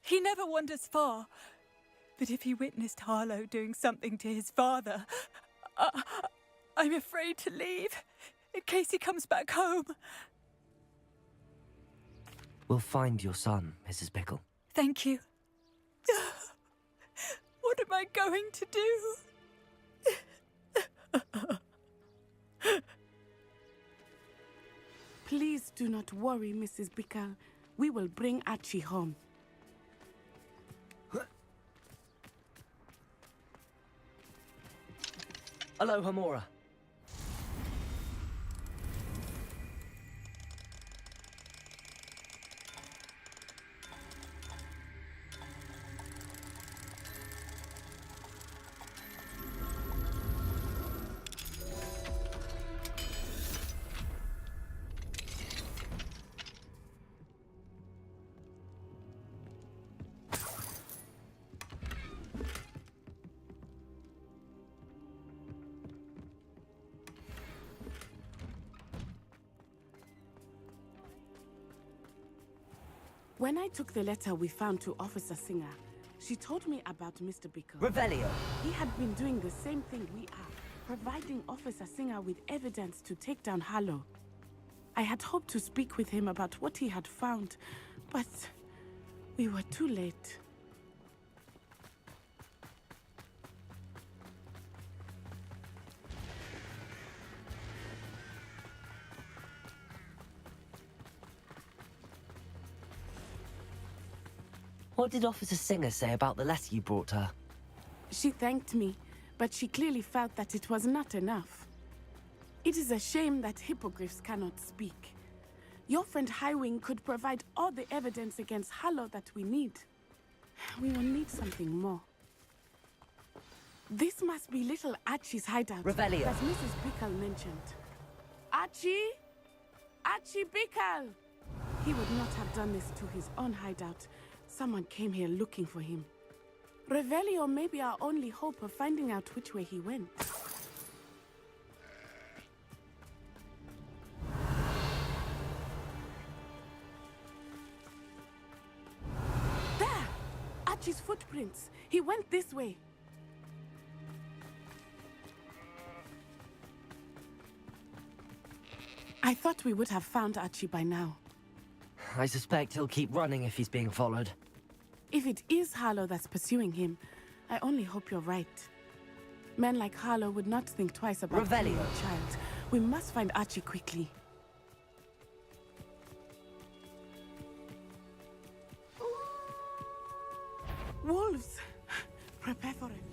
He never wanders far. But if he witnessed Harlow doing something to his father, I'm afraid to leave, in case he comes back home. We'll find your son, Mrs. Bickle. Thank you. What am I going to do? Please do not worry, Mrs. Bickle. We will bring Archie home. Aloha, Mora. When I took the letter we found to Officer Singer, she told me about Mr. Bickle. Revelio. He had been doing the same thing we are, providing Officer Singer with evidence to take down Harlow. I had hoped to speak with him about what he had found, but we were too late. What did Officer Singer say about the letter you brought her? She thanked me, but she clearly felt that it was not enough. It is a shame that hippogriffs cannot speak. Your friend Highwing could provide all the evidence against Harlow that we need. We will need something more. This must be little Archie's hideout, Revelio. as Mrs. Bickle mentioned. Archie? Archie Bickle! He would not have done this to his own hideout. Someone came here looking for him. Revelio may be our only hope of finding out which way he went. There! Archie's footprints. He went this way. I thought we would have found Archie by now. I suspect he'll keep running if he's being followed. If it is Harlow that's pursuing him, I only hope you're right. Men like Harlow would not think twice about killing a child. We must find Archie quickly. Wolves! Prepare for it.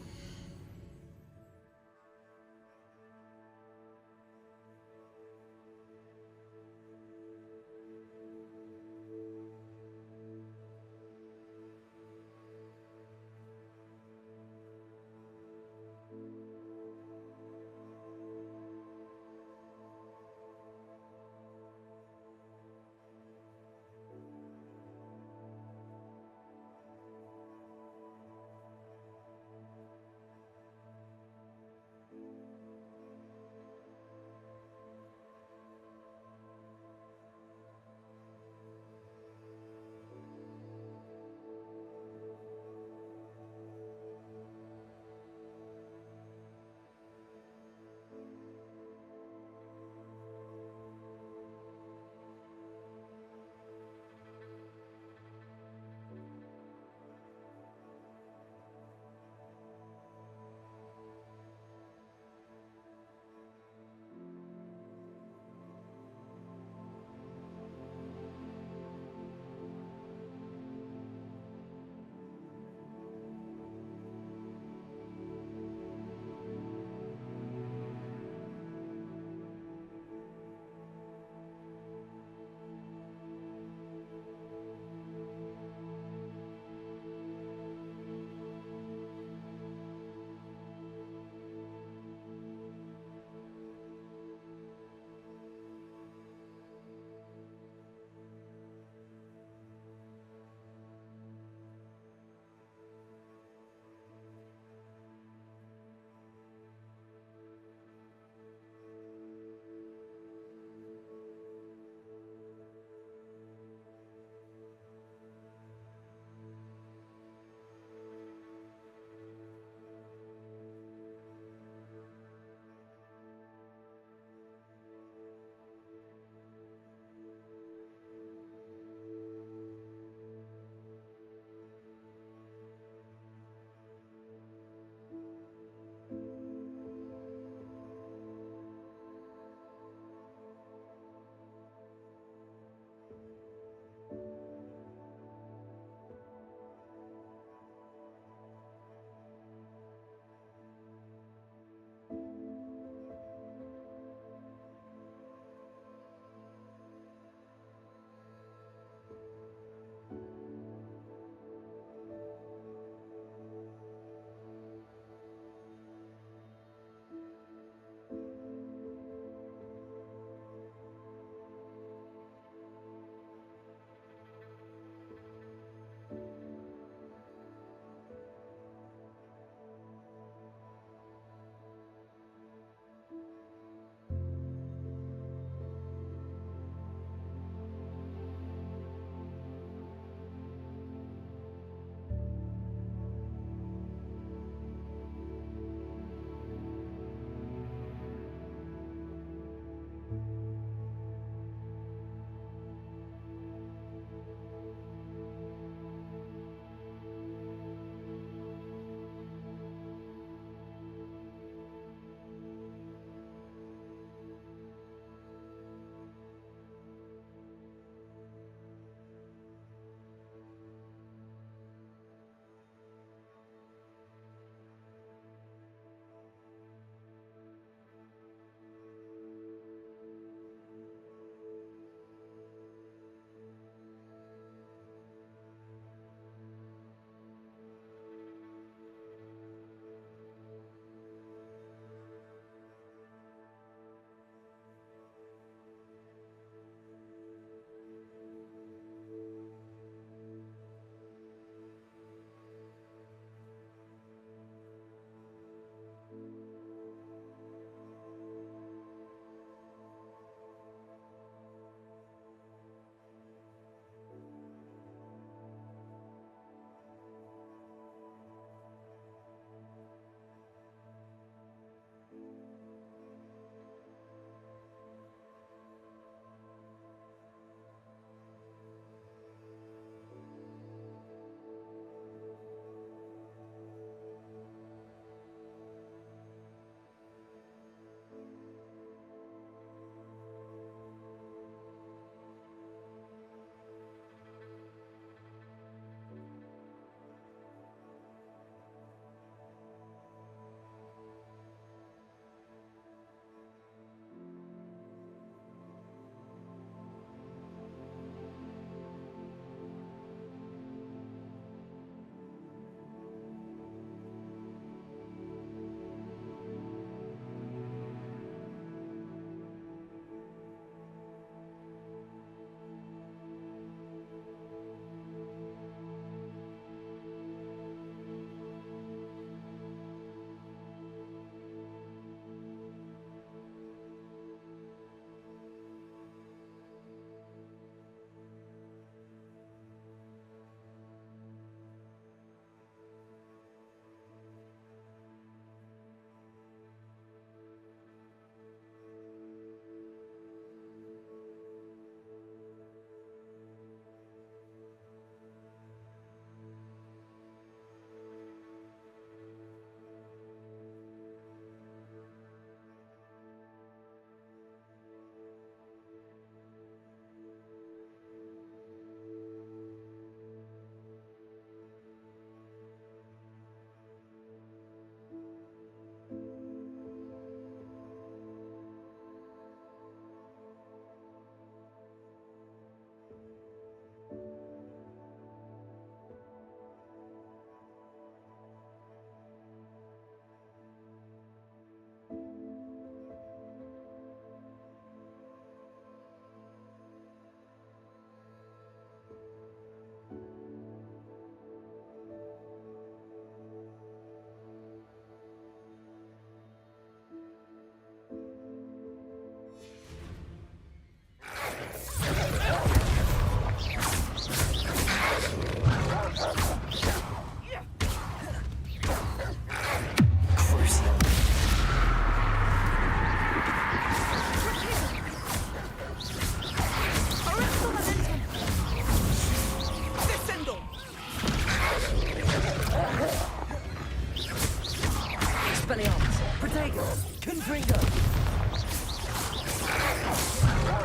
Expelliarmus! Protego! Confringo!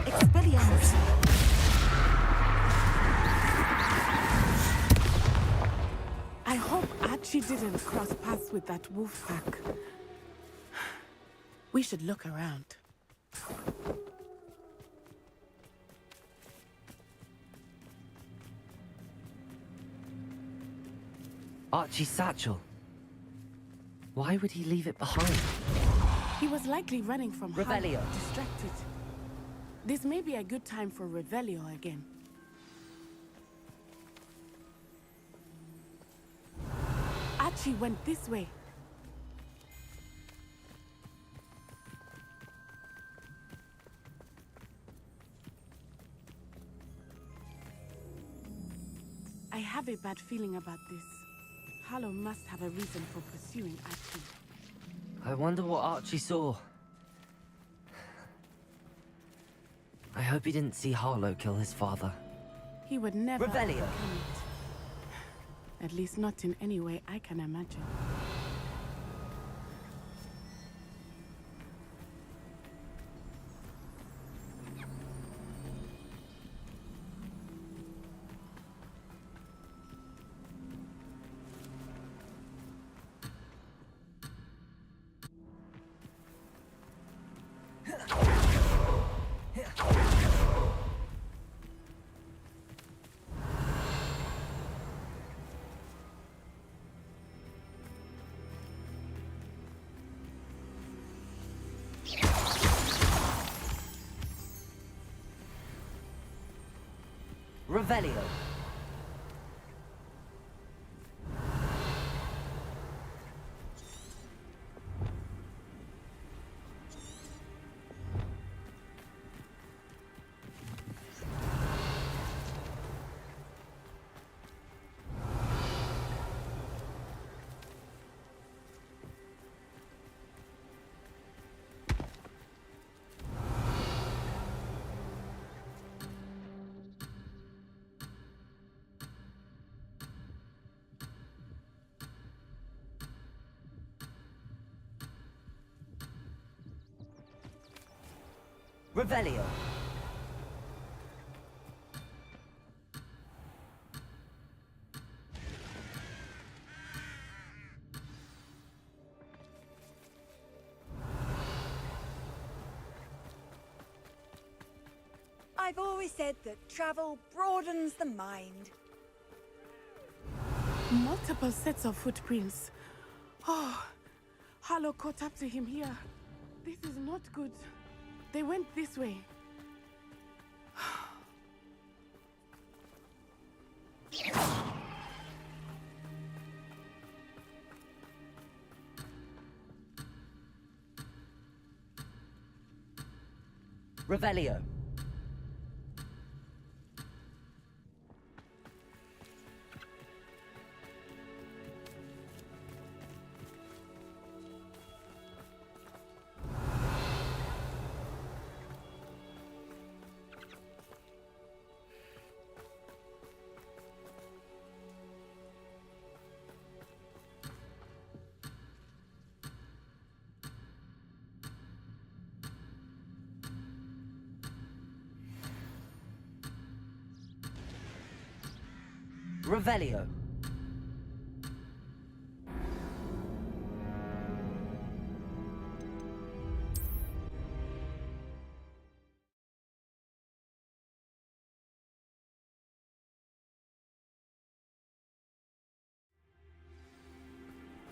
Expelliarmus! I hope Archie didn't cross paths with that wolf pack. We should look around. Archie's satchel. Why would he leave it behind? He was likely running from harm, Revelio. distracted. This may be a good time for Revelio again. Archie went this way. I have a bad feeling about this. Harlow must have a reason for pursuing Archie. I wonder what Archie saw. I hope he didn't see Harlow kill his father. He would never Revelio. overcome it. At least not in any way I can imagine. Revelio. Revelio. I've always said that travel broadens the mind. Multiple sets of footprints. Oh, Harlow caught up to him here. This is not good. They went this way. Revelio. Revelio.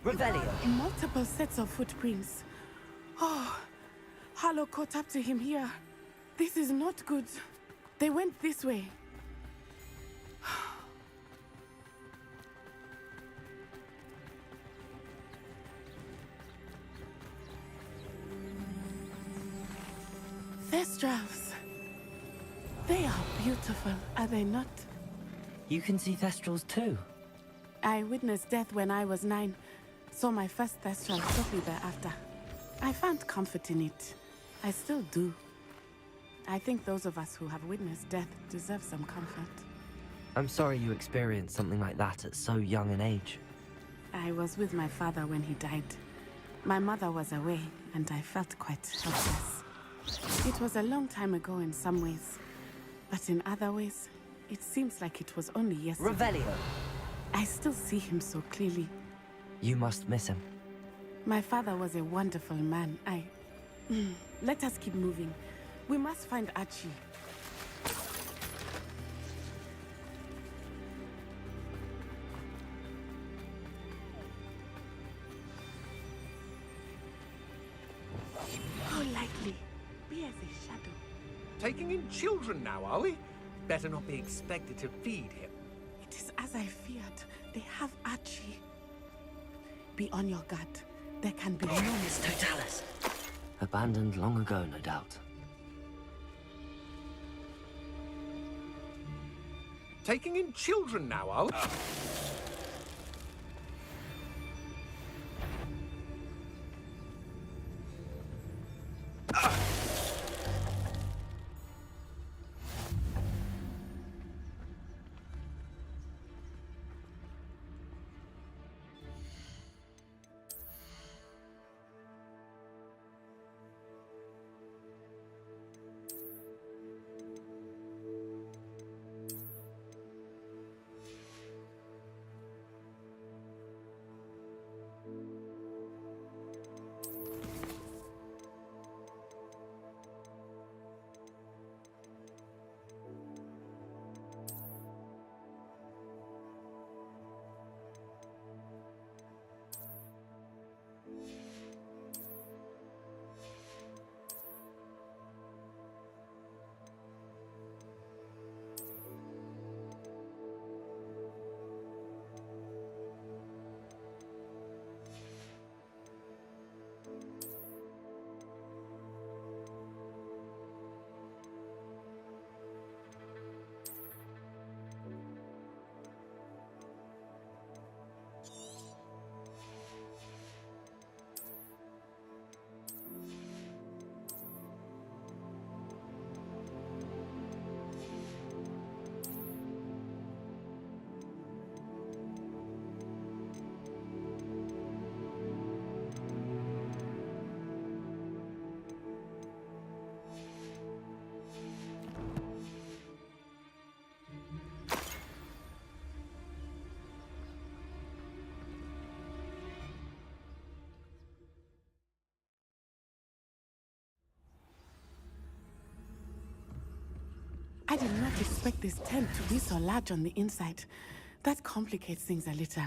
Revelio. Multiple sets of footprints. Oh, Harlow caught up to him here. This is not good. They went this way. Thestrals. They are beautiful, are they not? You can see Thestrals too. I witnessed death when I was 9. Saw my first Thestral shortly thereafter. I found comfort in it. I still do. I think those of us who have witnessed death deserve some comfort. I'm sorry you experienced something like that at so young an age. I was with my father when he died. My mother was away, and I felt quite helpless. It was a long time ago in some ways, but in other ways, it seems like it was only yesterday. Revelio. I still see him so clearly. You must miss him. My father was a wonderful man. Let us keep moving. We must find Archie. How likely? Be as a shadow. Taking in children now, are we? Better not be expected to feed him. It is as I feared. They have Archie. Be on your guard. There can be no mistake. Totalis. Abandoned long ago, no doubt. Taking in children now, are we? I did not expect this tent to be so large on the inside. That complicates things a little.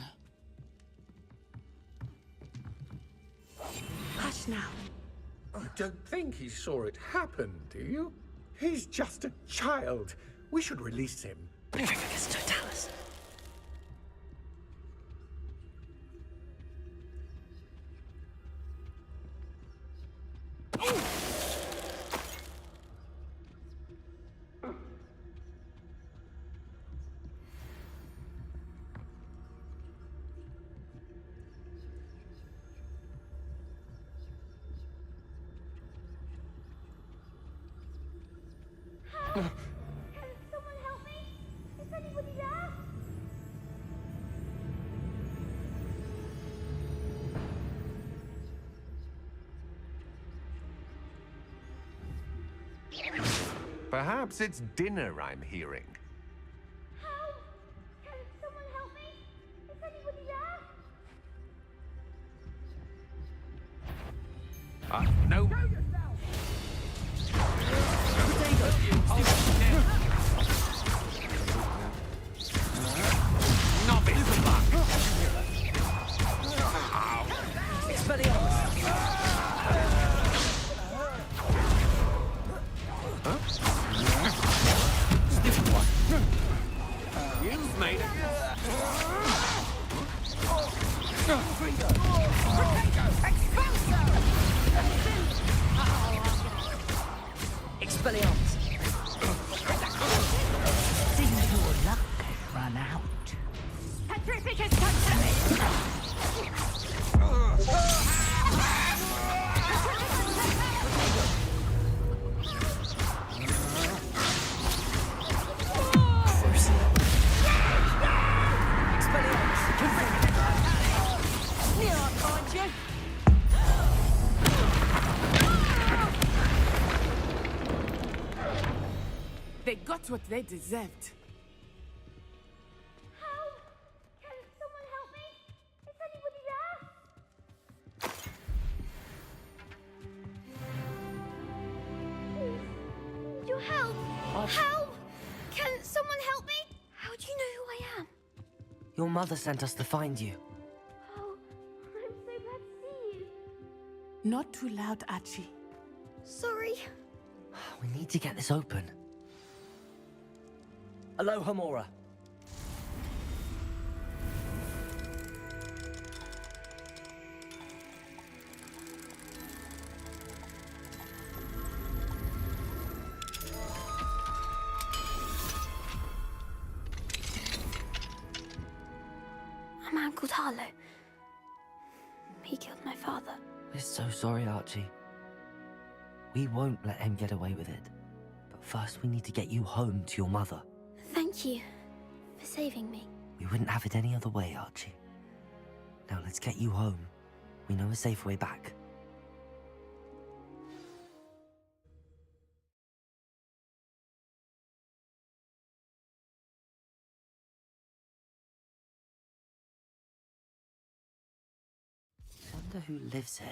Hush now. I don't think he saw it happen, do you? He's just a child. We should release him. Totalis. Perhaps it's dinner I'm hearing. Help! Can someone help me? Is anybody there? No. Show yourself! Novice! Expelliarmus! You've made it. Expelliarmus! They got what they deserved. Help! Can someone help me? Is anybody there? Please, need your help. Help! Can someone help me? How do you know who I am? Your mother sent us to find you. Oh, I'm so glad to see you. Not too loud, Archie. Sorry. We need to get this open. Aloha, Mora. A man called Harlow. He killed my father. We're so sorry, Archie. We won't let him get away with it. But first we need to get you home to your mother. Thank you for saving me. We wouldn't have it any other way, Archie. Now let's get you home. We know a safe way back. I wonder who lives here.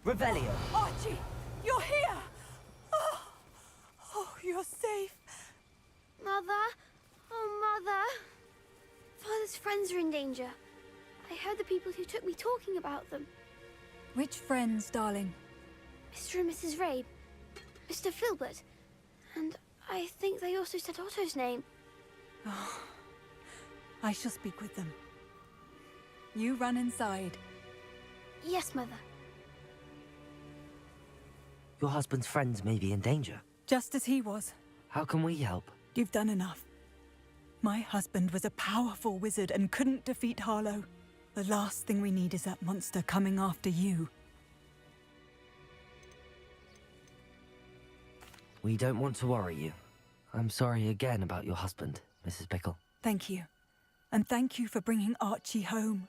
Revelio. Archie, you're here! Oh, you're safe. Mother? Oh, Mother. Father's friends are in danger. I heard the people who took me talking about them. Which friends, darling? Mr. and Mrs. Rabe, Mr. Filbert, and I think they also said Otto's name. Oh, I shall speak with them. You run inside. Yes, Mother. Your husband's friends may be in danger. Just as he was. How can we help? You've done enough. My husband was a powerful wizard and couldn't defeat Harlow. The last thing we need is that monster coming after you. We don't want to worry you. I'm sorry again about your husband, Mrs. Pickle. Thank you. And thank you for bringing Archie home.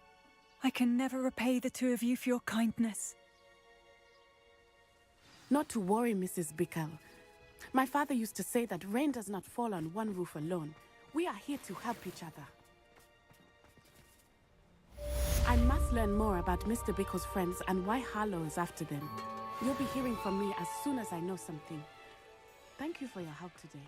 I can never repay the two of you for your kindness. Not to worry, Mrs. Bickle. My father used to say that rain does not fall on one roof alone. We are here to help each other. I must learn more about Mr. Bickle's friends and why Harlow is after them. You'll be hearing from me as soon as I know something. Thank you for your help today.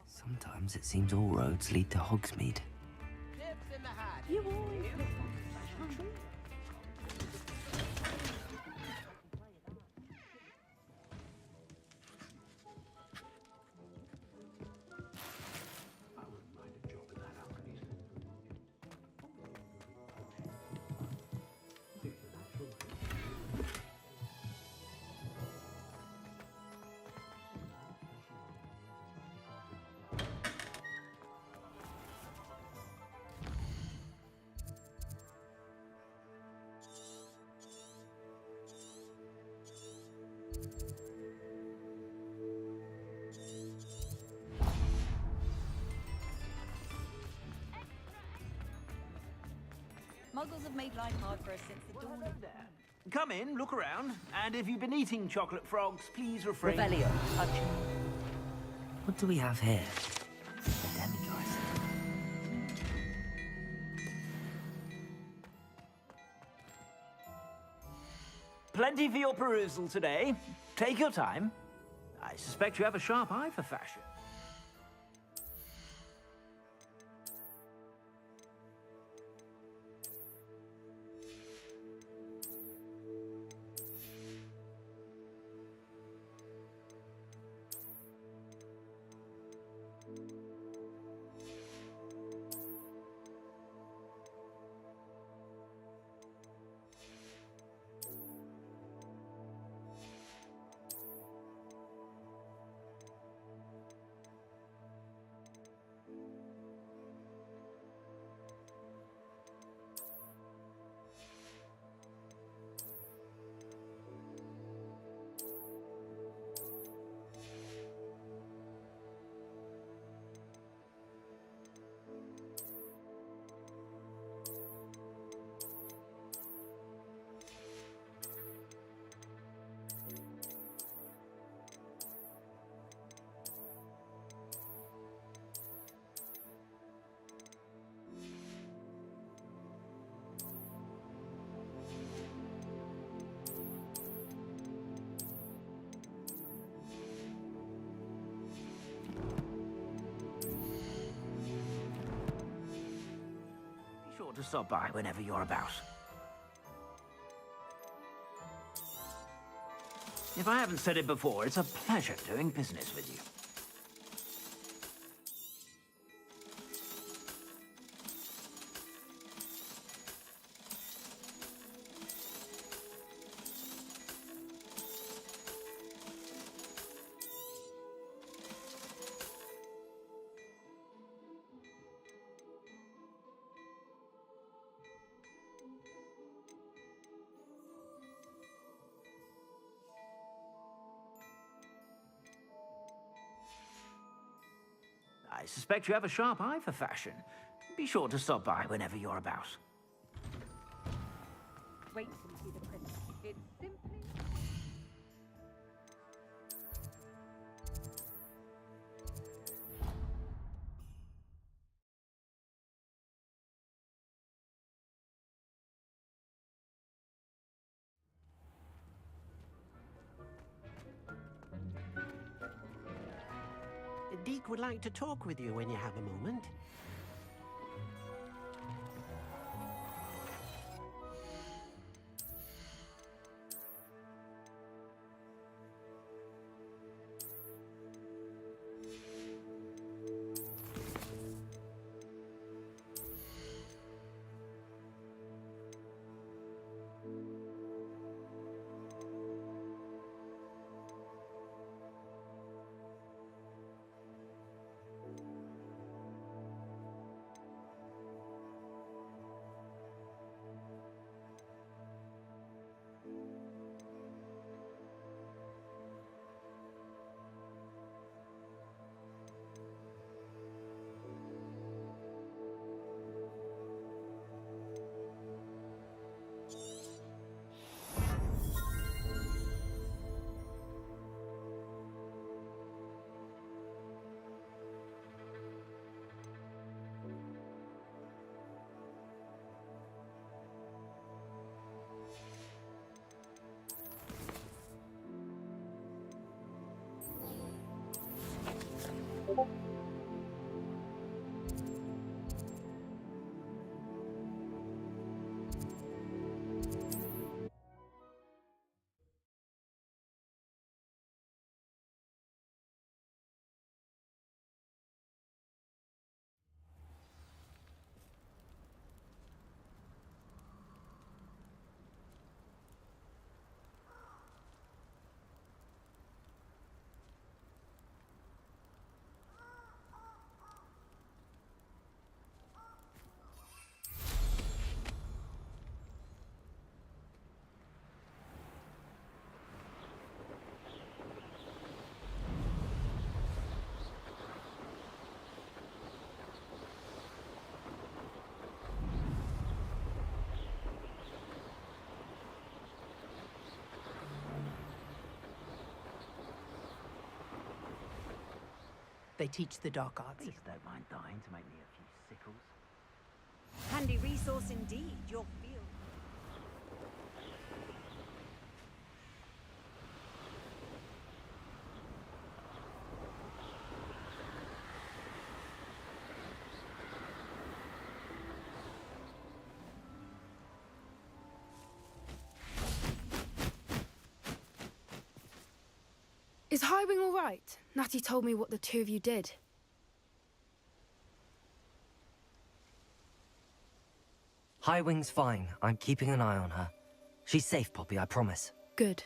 Sometimes it seems all roads lead to Hogsmeade. You always look like a Muggles have made life hard for us since the dawn of... Come in, look around, and if you've been eating chocolate frogs, please refrain. Revelio. What do we have here? plenty for your perusal today. Take your time. I suspect you have a sharp eye for fashion. To stop by whenever you're about. If I haven't said it before, it's a pleasure doing business with you. I suspect you have a sharp eye for fashion. Be sure to stop by whenever you're about. Wait till you see the print. It's simply... Deke would like to talk with you when you have a moment. They teach the dark arts. Please don't mind dying to make me a few sickles. Handy resource indeed, your field. Is Highwing all right? Natty told me what the two of you did. Highwing's fine. I'm keeping an eye on her. She's safe, Poppy, I promise. Good.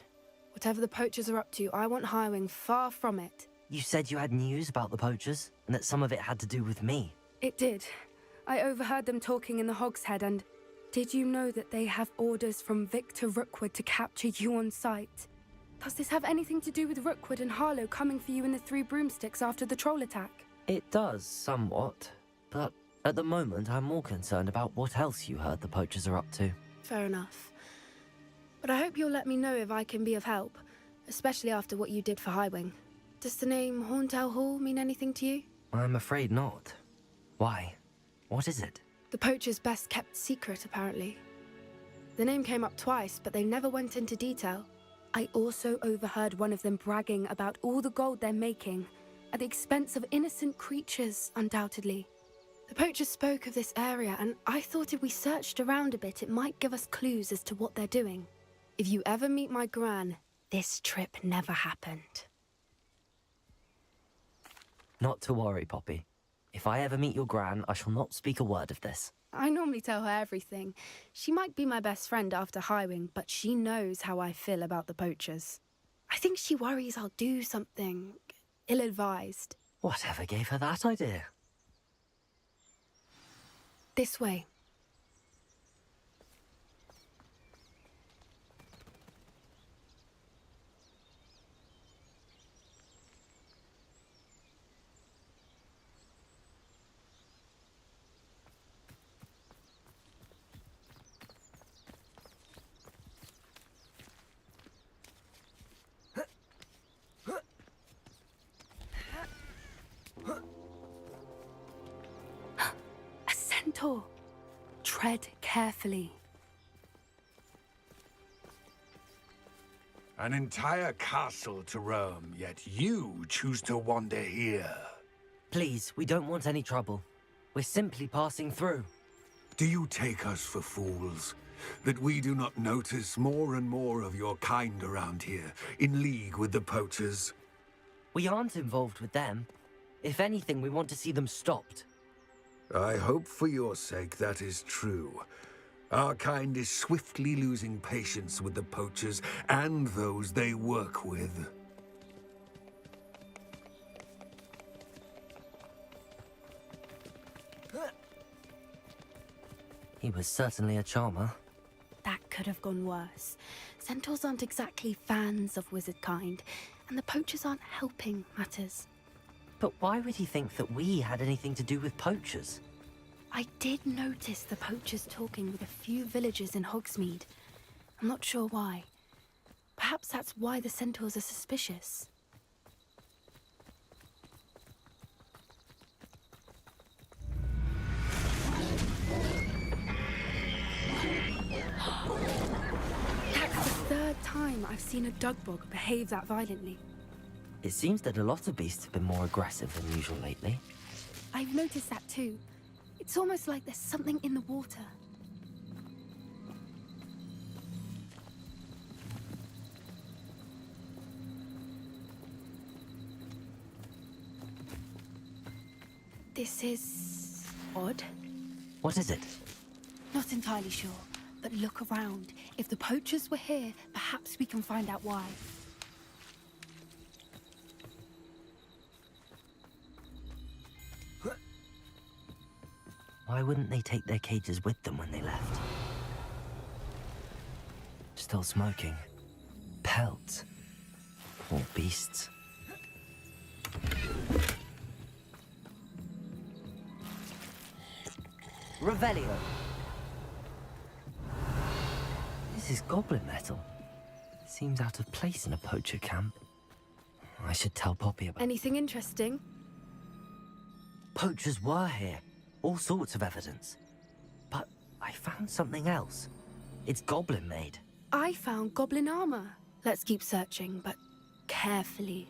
Whatever the poachers are up to, I want Highwing far from it. You said you had news about the poachers, and that some of it had to do with me. It did. I overheard them talking in the Hogshead, and did you know that they have orders from Victor Rookwood to capture you on sight? Does this have anything to do with Rookwood and Harlow coming for you in the Three Broomsticks after the troll attack? It does, somewhat. But at the moment, I'm more concerned about what else you heard the poachers are up to. Fair enough. But I hope you'll let me know if I can be of help, especially after what you did for Highwing. Does the name Horntail Hall mean anything to you? I'm afraid not. Why? What is it? The poachers' best kept secret, apparently. The name came up twice, but they never went into detail. I also overheard one of them bragging about all the gold they're making, at the expense of innocent creatures, undoubtedly. The poachers spoke of this area, and I thought if we searched around a bit, it might give us clues as to what they're doing. If you ever meet my gran, this trip never happened. Not to worry, Poppy. If I ever meet your gran, I shall not speak a word of this. I normally tell her everything. She might be my best friend after Highwing, but she knows how I feel about the poachers. I think she worries I'll do something ill-advised. Whatever gave her that idea? This way. Tread carefully. An entire castle to roam, yet you choose to wander here. Please, we don't want any trouble. We're simply passing through. Do you take us for fools? That we do not notice more and more of your kind around here, in league with the poachers? We aren't involved with them. If anything, we want to see them stopped. I hope for your sake that is true. Our kind is swiftly losing patience with the poachers and those they work with. He was certainly a charmer. That could have gone worse. Centaurs aren't exactly fans of wizard kind, and the poachers aren't helping matters. But why would he think that we had anything to do with poachers? I did notice the poachers talking with a few villagers in Hogsmeade. I'm not sure why. Perhaps that's why the centaurs are suspicious. That's the third time I've seen a dugbog behave that violently. It seems that a lot of beasts have been more aggressive than usual lately. I've noticed that too. It's almost like there's something in the water. This is odd. What is it? Not entirely sure, but look around. If the poachers were here, perhaps we can find out why. Why wouldn't they take their cages with them when they left? Still smoking. Pelts. Poor beasts. Revelio. This is goblin metal. Seems out of place in a poacher camp. I should tell Poppy about... Anything interesting? Poachers were here. All sorts of evidence. But I found something else. It's goblin made. I found goblin armor. Let's keep searching, but carefully.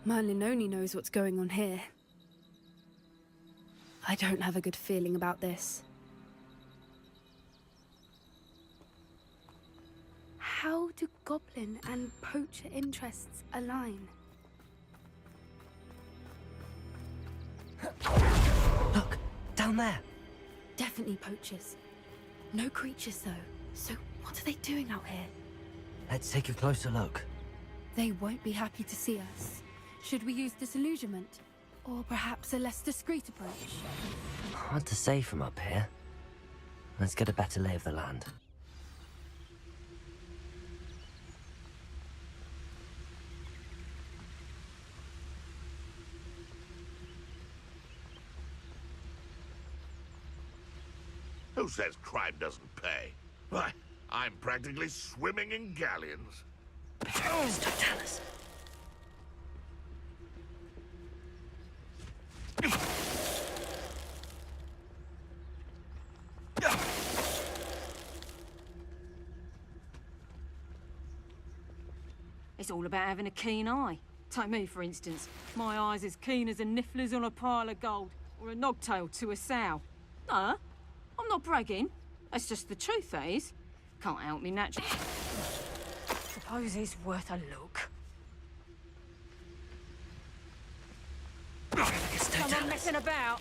Merlin only knows what's going on here. I don't have a good feeling about this. How do goblin and poacher interests align? Look, down there. Definitely poachers. No creatures, though. So what are they doing out here? Let's take a closer look. They won't be happy to see us. Should we use disillusionment? Or perhaps a less discreet approach? Hard to say from up here. Let's get a better lay of the land. Who says crime doesn't pay? Why, I'm practically swimming in galleons. Don't tell us. It's all about having a keen eye. Take me, for instance. My eye's as keen as a niffler's on a pile of gold, or a nogtail to a sow. No, I'm not bragging. That's just the truth, that is. Can't help me naturally. Suppose it's worth a look. Come on, messing about.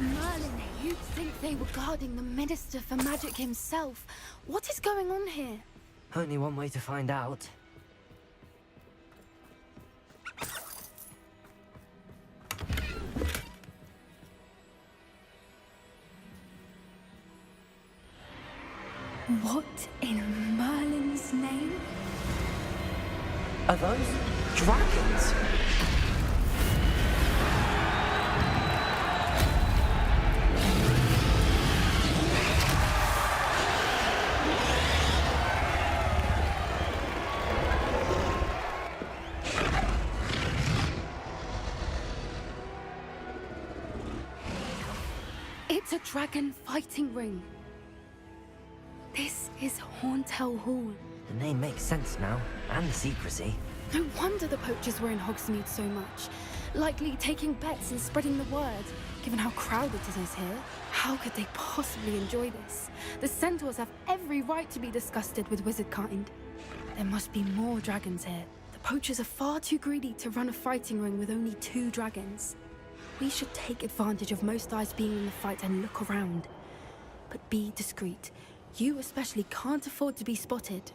Merlin, you'd think they were guarding the Minister for Magic himself. What is going on here? Only one way to find out. What in Merlin's name? Are those dragons? It's a dragon fighting ring. This is Hauntel Hall. The name makes sense now, and the secrecy. No wonder the poachers were in Hogsmeade so much. Likely taking bets and spreading the word, given how crowded it is here. How could they possibly enjoy this? The centaurs have every right to be disgusted with wizard kind. There must be more dragons here. The poachers are far too greedy to run a fighting ring with only 2 dragons. We should take advantage of most eyes being in the fight and look around. But be discreet. You especially can't afford to be spotted.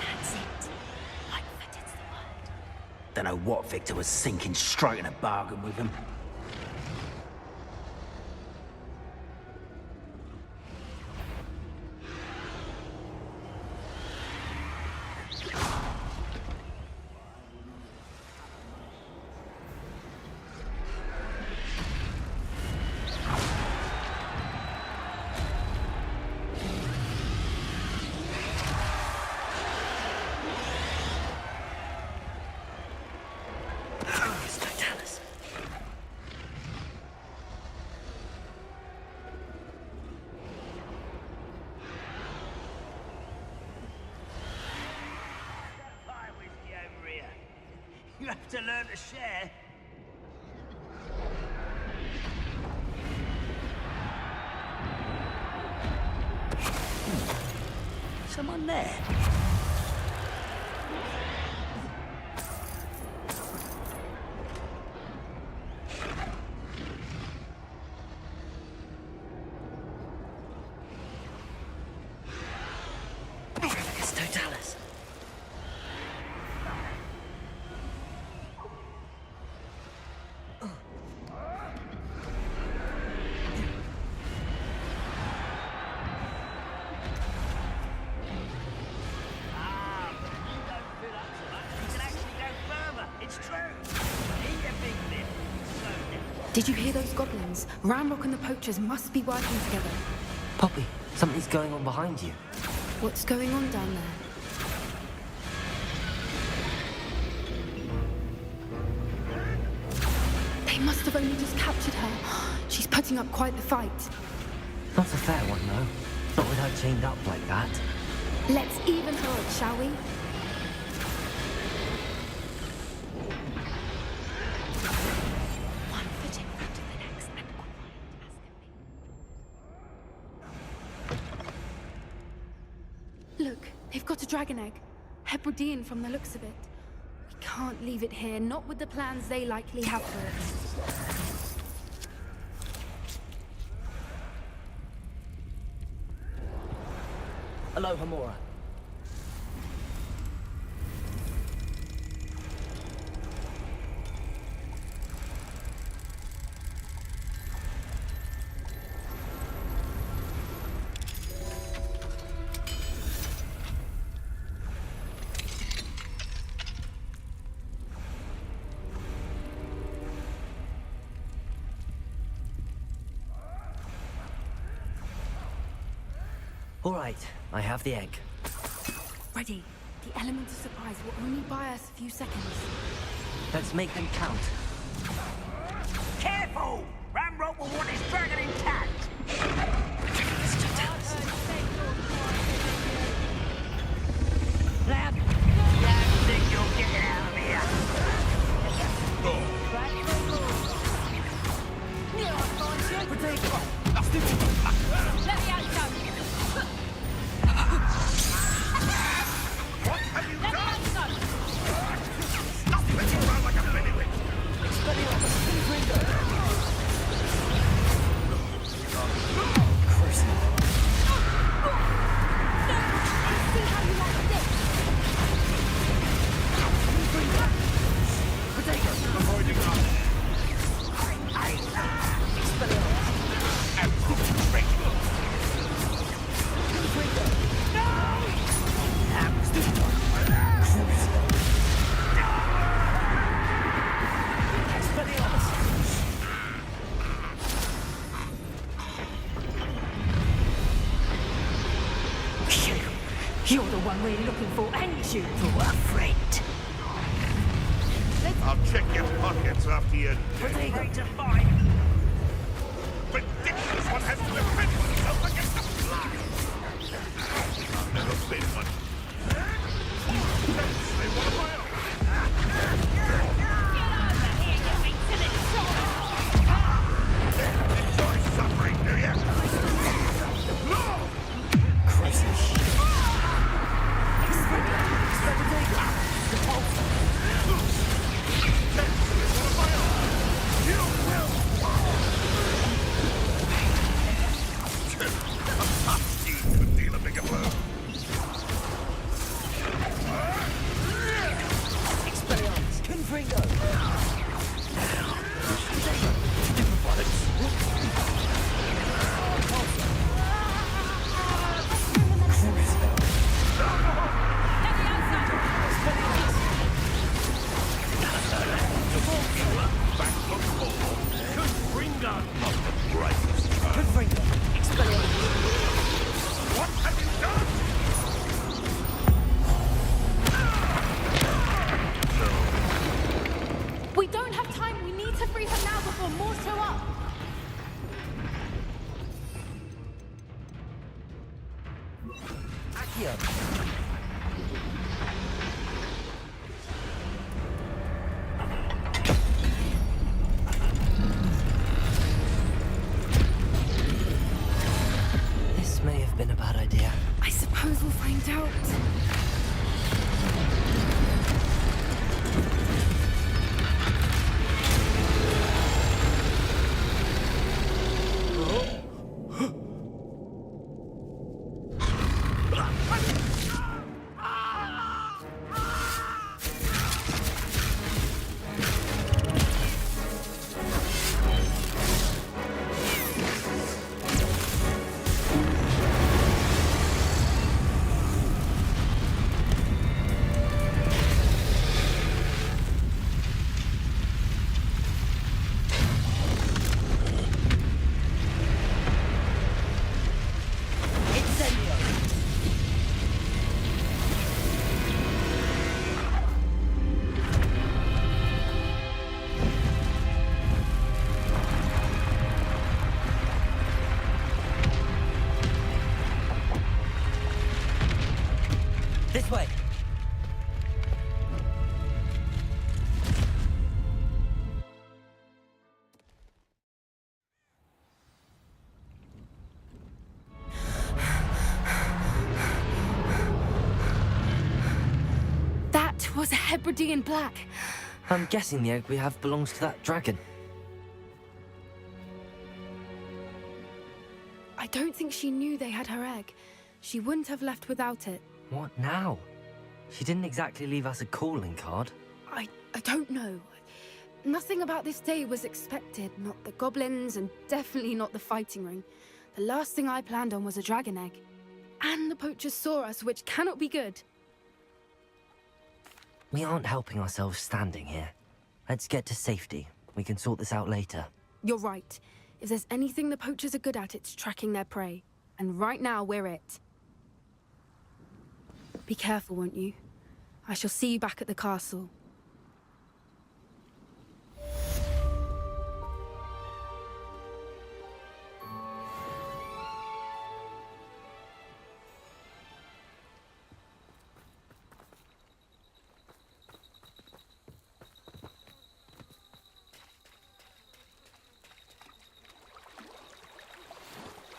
That's it. Lightfooted's the word. Don't know what Victor was thinking, striking a bargain with them. You have to learn to share. Someone there? It's Totalis. Did you hear those goblins? Ramrock and the poachers must be working together. Poppy, something's going on behind you. What's going on down there? They must have only just captured her. She's putting up quite the fight. Not a fair one, though. Not with her chained up like that. Let's even hard, shall we? One foot in front of the next and quiet as can be. Look, they've got a dragon egg. Hebridean from the looks of it. We can't leave it here, not with the plans they likely have for it. Aloha, Mora. All right, I have the egg. Ready. The element of surprise will only buy us a few seconds. Let's make them count. Careful! Ramrot will want his dragon intact! Lab. I think you'll get it out of here! Let me out, go. What have you Let me done? out, go. Stop flipping around like a pennywig! See how you like this? Avoiding us. You're the one we're looking for, ain't you? For a friend. I'll check your pockets after you're dead. Ready to fight. Ridiculous! One has to defend oneself against the fly! I've never been one. They want my own. Enjoy suffering, do you? No! Could deal a bigger blow. Expelliarmus, Confringo. Back from ball. Confringo. Not the brightest child. Confringo, Expelliarmus. What have you done? We don't have time. We need to free her now before more show up. Accio. This may have been a bad idea. I suppose we'll find out. This way! That was a Hebridean black. I'm guessing the egg we have belongs to that dragon. I don't think she knew they had her egg. She wouldn't have left without it. What now? She didn't exactly leave us a calling card. I don't know. Nothing about this day was expected. Not the goblins, and definitely not the fighting ring. The last thing I planned on was a dragon egg. And the poachers saw us, which cannot be good. We aren't helping ourselves standing here. Let's get to safety. We can sort this out later. You're right. If there's anything the poachers are good at, it's tracking their prey. And right now, we're it. Be careful, won't you? I shall see you back at the castle.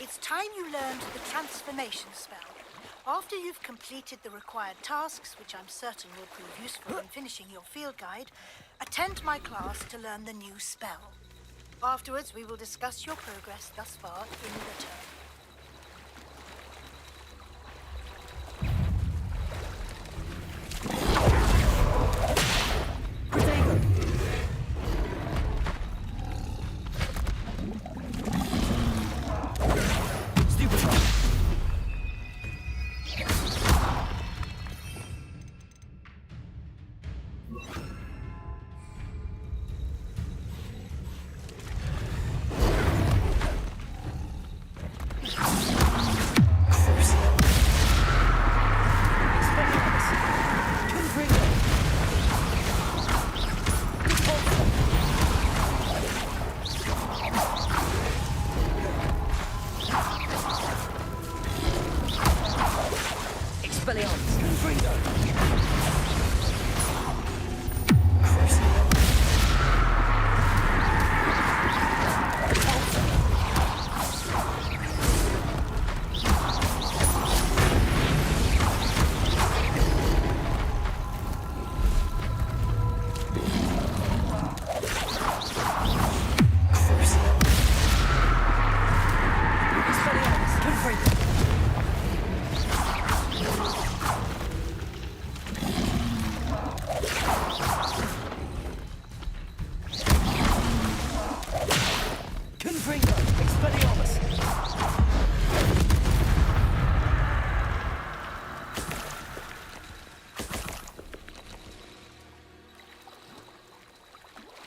It's time you learned the transformation spell. After you've completed the required tasks, which I'm certain will prove useful in finishing your field guide, attend my class to learn the new spell. Afterwards, we will discuss your progress thus far in return.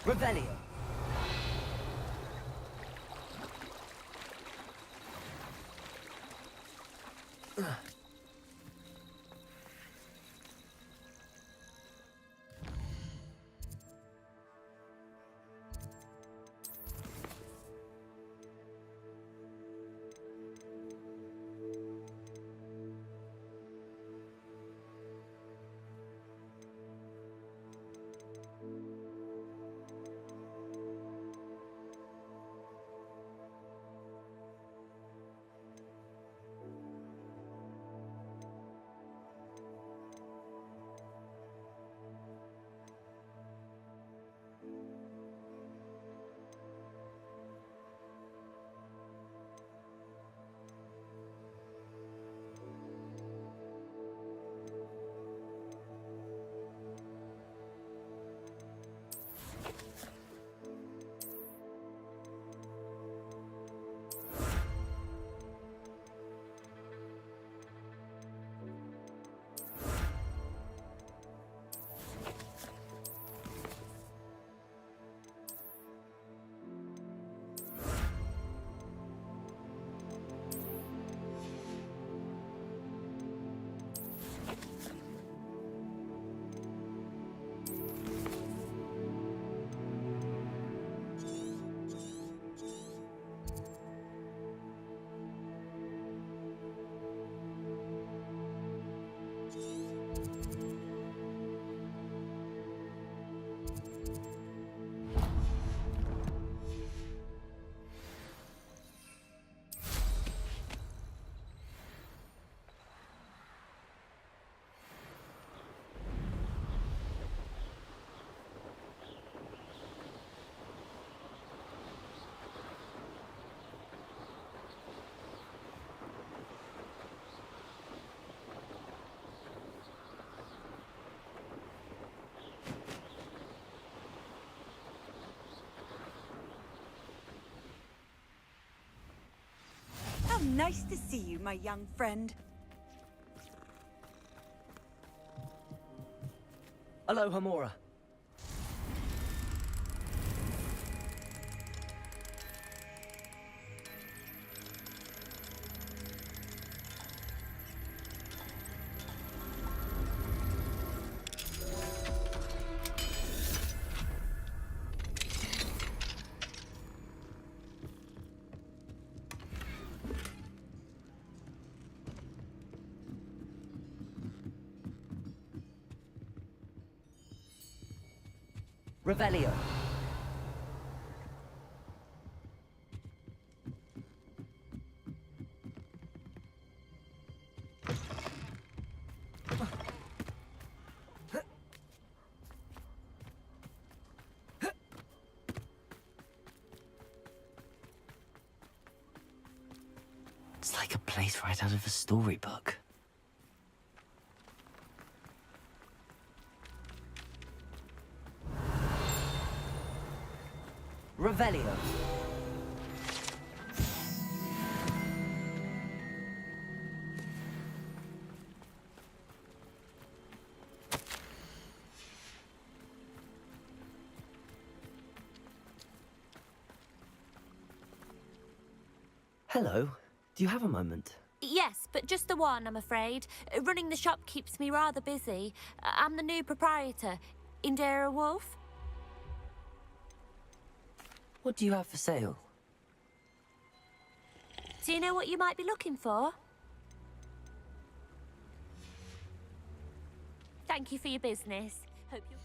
Revelio. Nice to see you, my young friend. Aloha, Mora. Revelio. It's like a place right out of a storybook. Revelio. Hello. Do you have a moment? Yes, but just the one, I'm afraid. Running the shop keeps me rather busy. I'm the new proprietor, Indira Wolf. What do you have for sale? Do you know what you might be looking for? Thank you for your business. Hope you...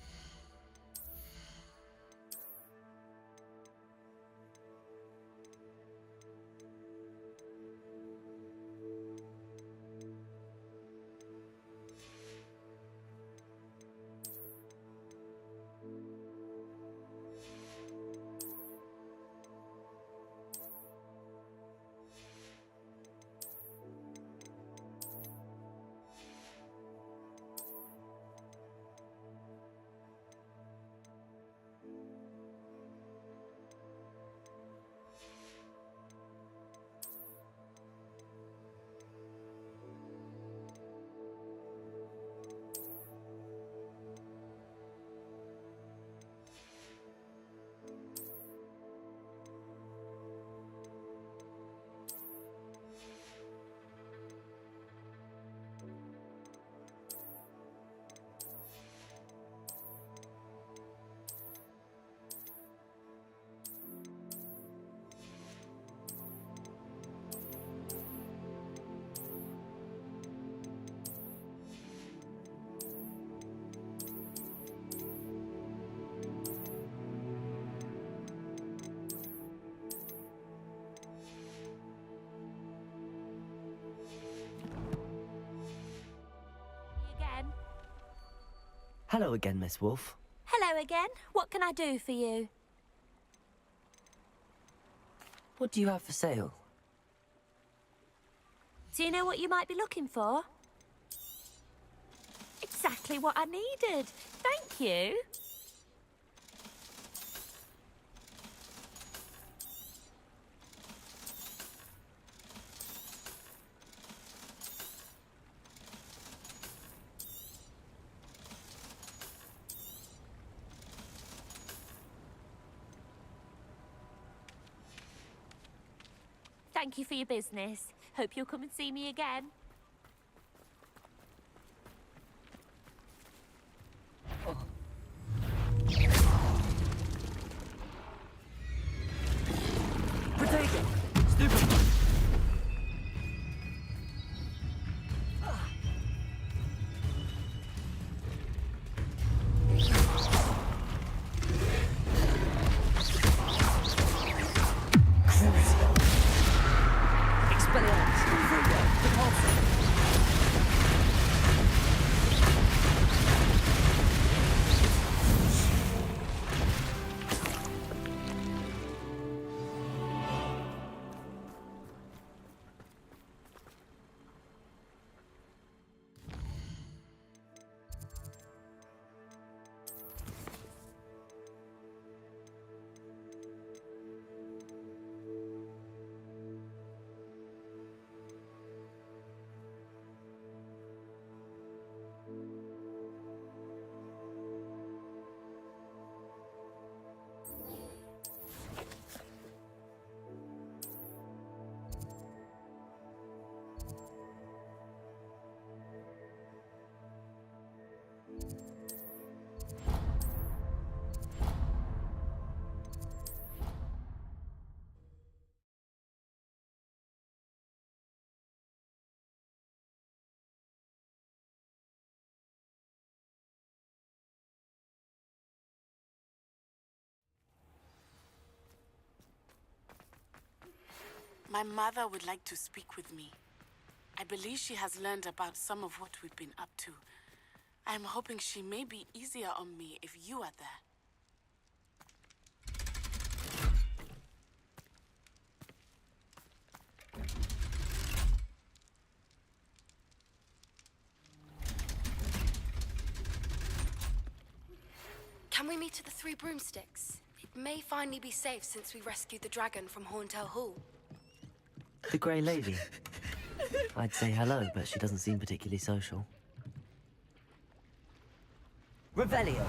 Hello again, Miss Wolf. Hello again. What can I do for you? What do you have for sale? Do you know what you might be looking for? Exactly what I needed. Thank you. Thank you for your business. Hope you'll come and see me again. Potato! Stupid! My mother would like to speak with me. I believe she has learned about some of what we've been up to. I'm hoping she may be easier on me if you are there. Can we meet at the Three Broomsticks? It may finally be safe since we rescued the dragon from Horntail Hall. The Grey Lady. I'd say hello, but she doesn't seem particularly social. Revelio.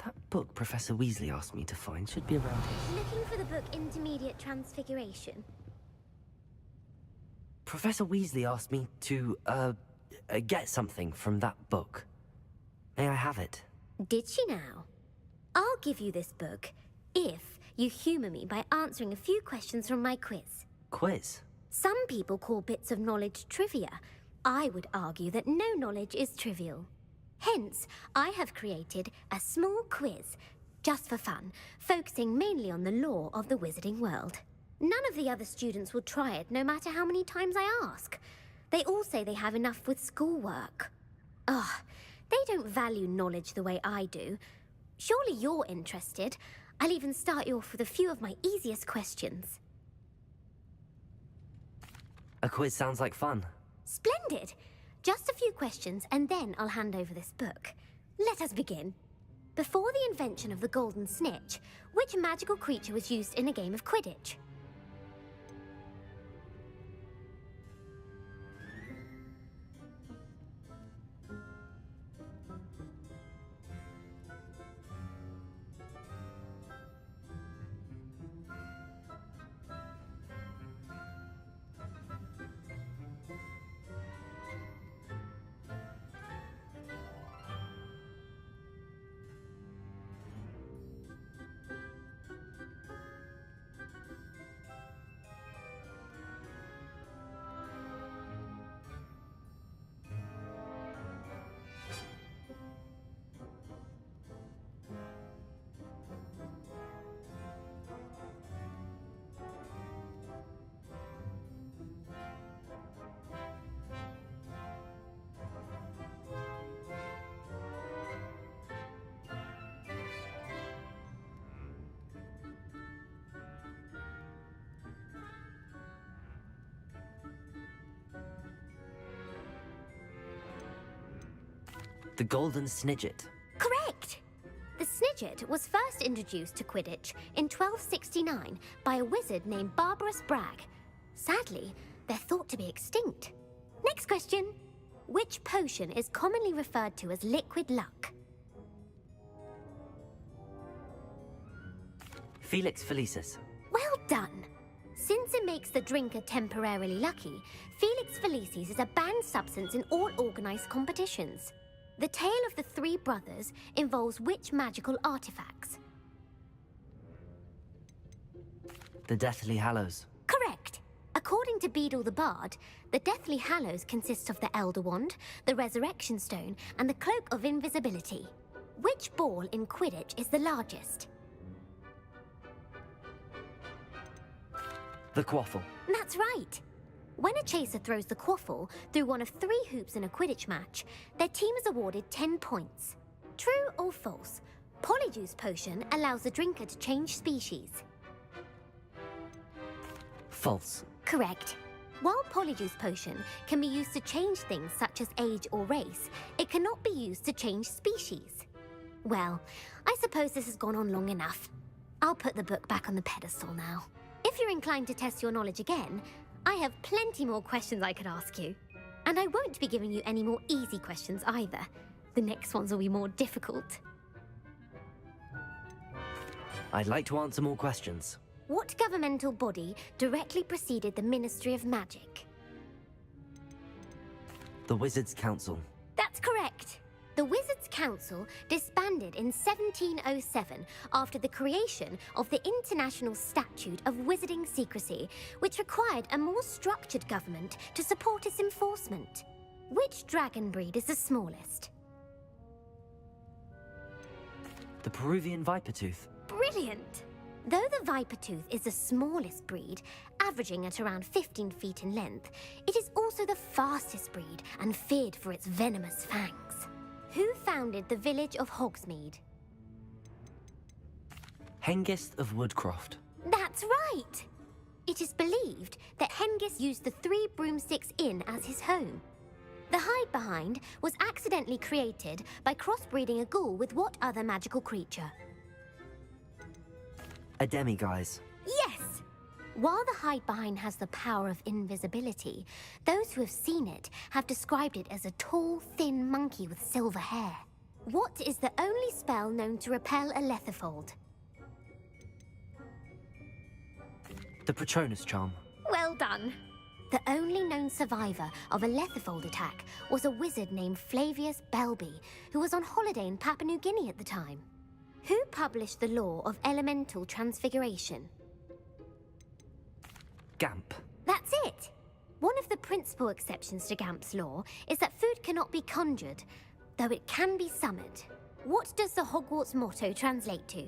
That book Professor Weasley asked me to find should be around here. Looking for the book Intermediate Transfiguration? Professor Weasley asked me to, get something from that book. May I have it? Did she now? I'll give you this book if you humor me by answering a few questions from my quiz. Quiz? Some people call bits of knowledge trivia. I would argue that no knowledge is trivial. Hence, I have created a small quiz, just for fun, focusing mainly on the lore of the wizarding world. None of the other students will try it, no matter how many times I ask. They all say they have enough with schoolwork. Ugh, they don't value knowledge the way I do. Surely you're interested. I'll even start you off with a few of my easiest questions. A quiz sounds like fun. Splendid! Just a few questions, and then I'll hand over this book. Let us begin. Before the invention of the golden snitch, which magical creature was used in a game of Quidditch? The Golden Snidget. Correct! The Snidget was first introduced to Quidditch in 1269 by a wizard named Barbarous Bragg. Sadly, they're thought to be extinct. Next question. Which potion is commonly referred to as liquid luck? Felix Felicis. Well done. Since it makes the drinker temporarily lucky, Felix Felicis is a banned substance in all organized competitions. The tale of the three brothers involves which magical artifacts? The Deathly Hallows. Correct. According to Beadle the Bard, the Deathly Hallows consists of the Elder Wand, the Resurrection Stone, and the Cloak of Invisibility. Which ball in Quidditch is the largest? The Quaffle. That's right. When a chaser throws the quaffle through one of 3 hoops in a Quidditch match, their team is awarded 10 points. True or false? Polyjuice Potion allows the drinker to change species. False. Correct. While Polyjuice Potion can be used to change things such as age or race, it cannot be used to change species. Well, I suppose this has gone on long enough. I'll put the book back on the pedestal now. If you're inclined to test your knowledge again, I have plenty more questions I could ask you. And I won't be giving you any more easy questions either. The next ones will be more difficult. I'd like to answer more questions. What governmental body directly preceded the Ministry of Magic? The Wizards' Council. That's correct. The Wizards' Council disbanded in 1707 after the creation of the International Statute of Wizarding Secrecy, which required a more structured government to support its enforcement. Which dragon breed is the smallest? The Peruvian Vipertooth. Brilliant! Though the Vipertooth is the smallest breed, averaging at around 15 feet in length, it is also the fastest breed and feared for its venomous fangs. Who founded the village of Hogsmeade? Hengist of Woodcroft. That's right! It is believed that Hengist used the 3 Broomsticks Inn as his home. The hide-behind was accidentally created by crossbreeding a ghoul with what other magical creature? A Demiguise. Yes! While the hide-behind has the power of invisibility, those who have seen it have described it as a tall, thin monkey with silver hair. What is the only spell known to repel a Lethifold? The Patronus Charm. Well done! The only known survivor of a Lethifold attack was a wizard named Flavius Belby, who was on holiday in Papua New Guinea at the time. Who published the law of elemental transfiguration? Gamp. That's it! One of the principal exceptions to Gamp's law is that food cannot be conjured, though it can be summoned. What does the Hogwarts motto translate to?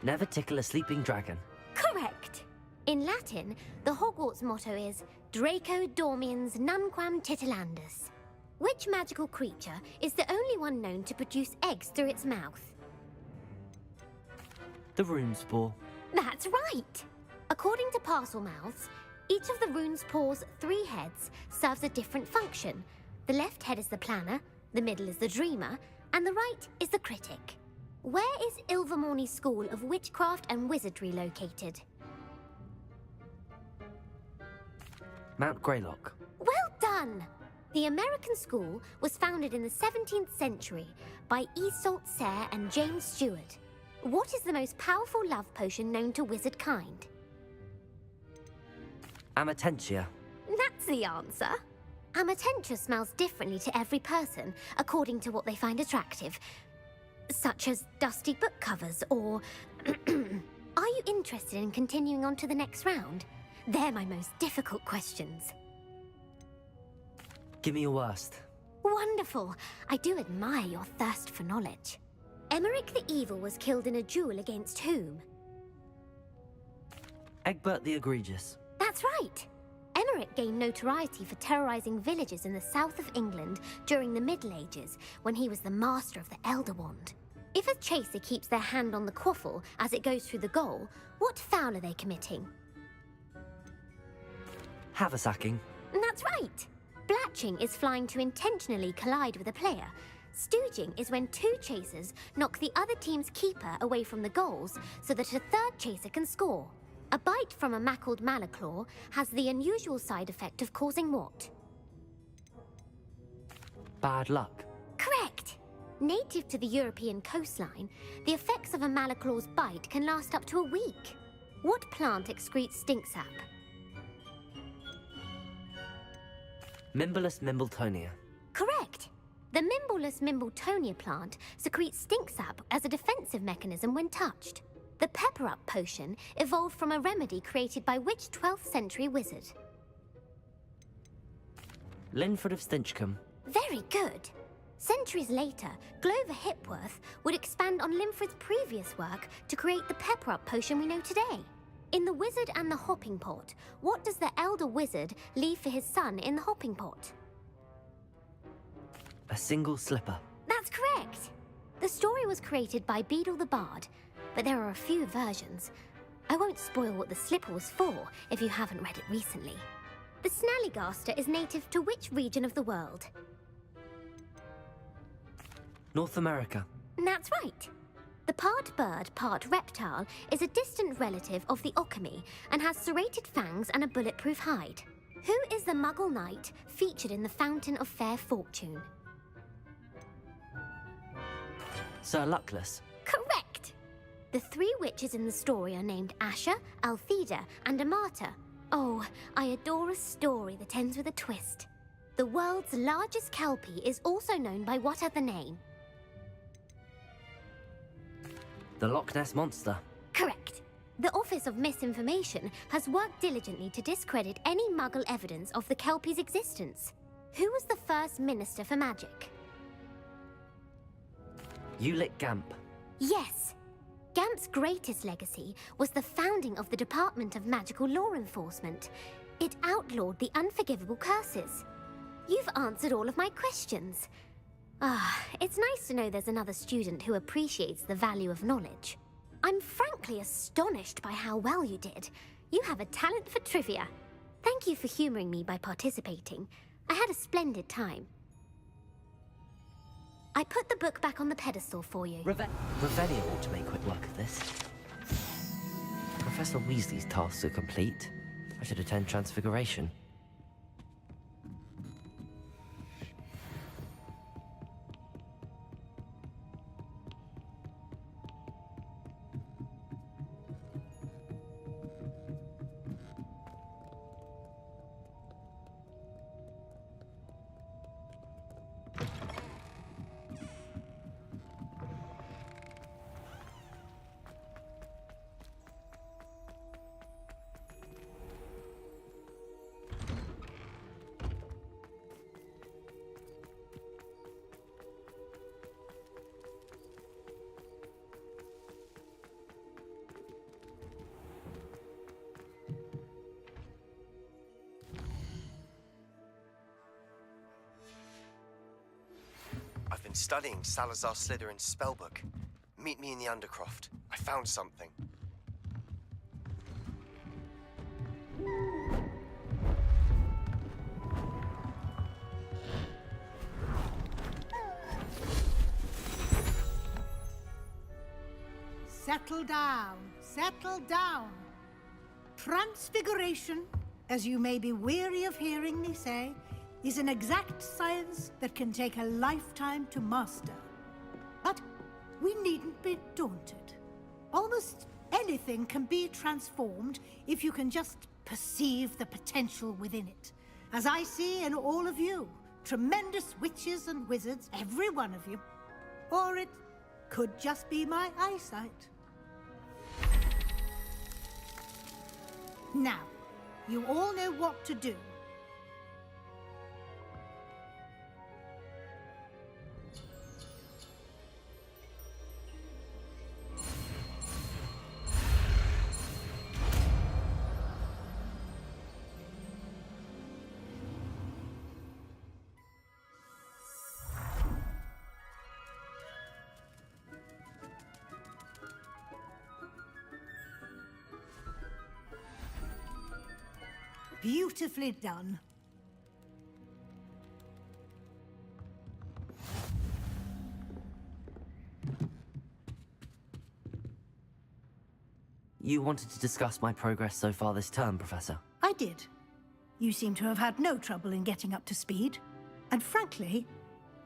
Never tickle a sleeping dragon. Correct! In Latin, the Hogwarts motto is Draco Dormiens Nunquam Titilandus. Which magical creature is the only one known to produce eggs through its mouth? The Runespore. That's right! According to Parselmouths, each of the Runespore's 3 heads serves a different function. The left head is the planner, the middle is the dreamer, and the right is the critic. Where is Ilvermorny School of Witchcraft and Wizardry located? Mount Greylock. Well done! The American school was founded in the 17th century by Iseult Sayre and James Stewart. What is the most powerful love potion known to wizard kind? Amatentia. That's the answer. Amatentia smells differently to every person, according to what they find attractive, such as dusty book covers or... Are you interested in continuing on to the next round? They're my most difficult questions. Give me your worst. Wonderful. I do admire your thirst for knowledge. Emeric the Evil was killed in a duel against whom? Egbert the Egregious. That's right. Emeric gained notoriety for terrorizing villages in the south of England during the Middle Ages, when he was the master of the Elder Wand. If a chaser keeps their hand on the quaffle as it goes through the goal, what foul are they committing? Haversacking. That's right. Blatching is flying to intentionally collide with a player. Stooging is when 2 chasers knock the other team's keeper away from the goals so that a 3rd chaser can score. A bite from a mackled malaclaw has the unusual side effect of causing what? Bad luck. Correct! Native to the European coastline, the effects of a malaclaw's bite can last up to a week. What plant excretes stink sap? Mimbolus mimbletonia. Correct. The Mimbolus mimbletonia plant secretes stink sap as a defensive mechanism when touched. The Pepper Up potion evolved from a remedy created by which 12th century wizard? Linford of Stinchcombe. Very good. Centuries later, Glover Hipworth would expand on Linford's previous work to create the Pepper Up potion we know today. In The Wizard and the Hopping Pot, what does the elder wizard leave for his son in the hopping pot? A single slipper. That's correct. The story was created by Beadle the Bard, but there are a few versions. I won't spoil what the slipper was for if you haven't read it recently. The Snallygaster is native to which region of the world? North America. That's right. The part bird, part reptile is a distant relative of the Occamy and has serrated fangs and a bulletproof hide. Who is the Muggle knight featured in the Fountain of Fair Fortune? Sir Luckless. Correct! The three witches in the story are named Asher, Altheda, and Amata. Oh, I adore a story that ends with a twist. The world's largest kelpie is also known by what other name? The Loch Ness Monster. Correct. The Office of Misinformation has worked diligently to discredit any Muggle evidence of the Kelpie's existence. Who was the first Minister for Magic? Ulick Gamp. Yes. Gamp's greatest legacy was the founding of the Department of Magical Law Enforcement. It outlawed the unforgivable curses. You've answered all of my questions. It's nice to know there's another student who appreciates the value of knowledge. I'm frankly astonished by how well you did. You have a talent for trivia. Thank you for humoring me by participating. I had a splendid time. I put the book back on the pedestal for you. Ravelia ought to make quick work of this. Professor Weasley's tasks are complete. I should attend Transfiguration. I've been studying Salazar Slytherin's spellbook. Meet me in the Undercroft. I found something. Settle down, settle down. Transfiguration, as you may be weary of hearing me say, is an exact science that can take a lifetime to master. But we needn't be daunted. Almost anything can be transformed if you can just perceive the potential within it. As I see in all of you, tremendous witches and wizards, every one of you. Or it could just be my eyesight. Now, you all know what to do. Beautifully done. You wanted to discuss my progress so far this term, Professor? I did. You seem to have had no trouble in getting up to speed. And frankly,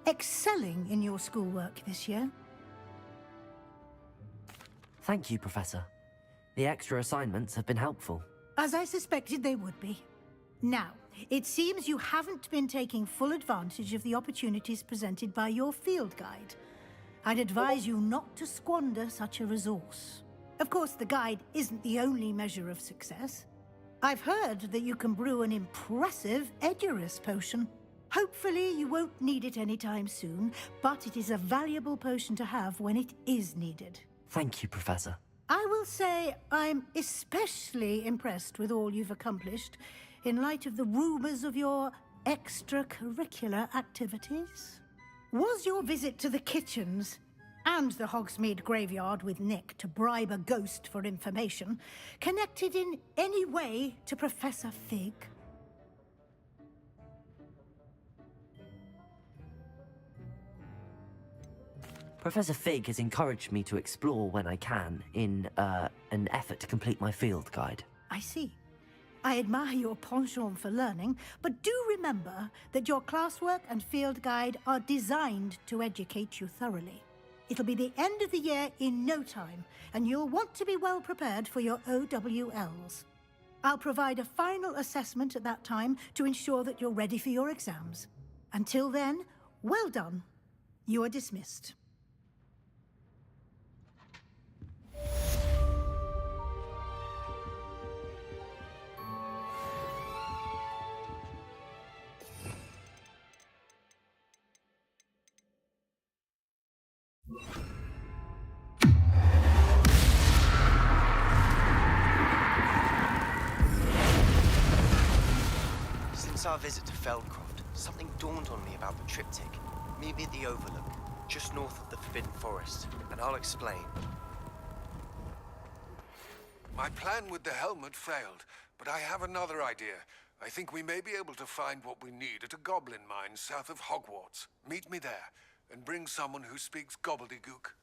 excelling in your schoolwork this year. Thank you, Professor. The extra assignments have been helpful. As I suspected they would be. Now, it seems you haven't been taking full advantage of the opportunities presented by your field guide. I'd advise you not to squander such a resource. Of course, the guide isn't the only measure of success. I've heard that you can brew an impressive Edurus potion. Hopefully, you won't need it anytime soon, but it is a valuable potion to have when it is needed. Thank you, Professor. I will say I'm especially impressed with all you've accomplished in light of the rumors of your extracurricular activities. Was your visit to the kitchens and the Hogsmeade graveyard with Nick to bribe a ghost for information connected in any way to Professor Fig? Professor Fig has encouraged me to explore when I can in an effort to complete my field guide. I see. I admire your penchant for learning, but do remember that your classwork and field guide are designed to educate you thoroughly. It'll be the end of the year in no time, and you'll want to be well prepared for your OWLs. I'll provide a final assessment at that time to ensure that you're ready for your exams. Until then, well done. You are dismissed. Since our visit to Feldcroft, something dawned on me about the triptych. Meet me at the Overlook, just north of the Forbidden Forest, and I'll explain. My plan with the helmet failed, but I have another idea. I think we may be able to find what we need at a goblin mine south of Hogwarts. Meet me there, and bring someone who speaks gobbledygook.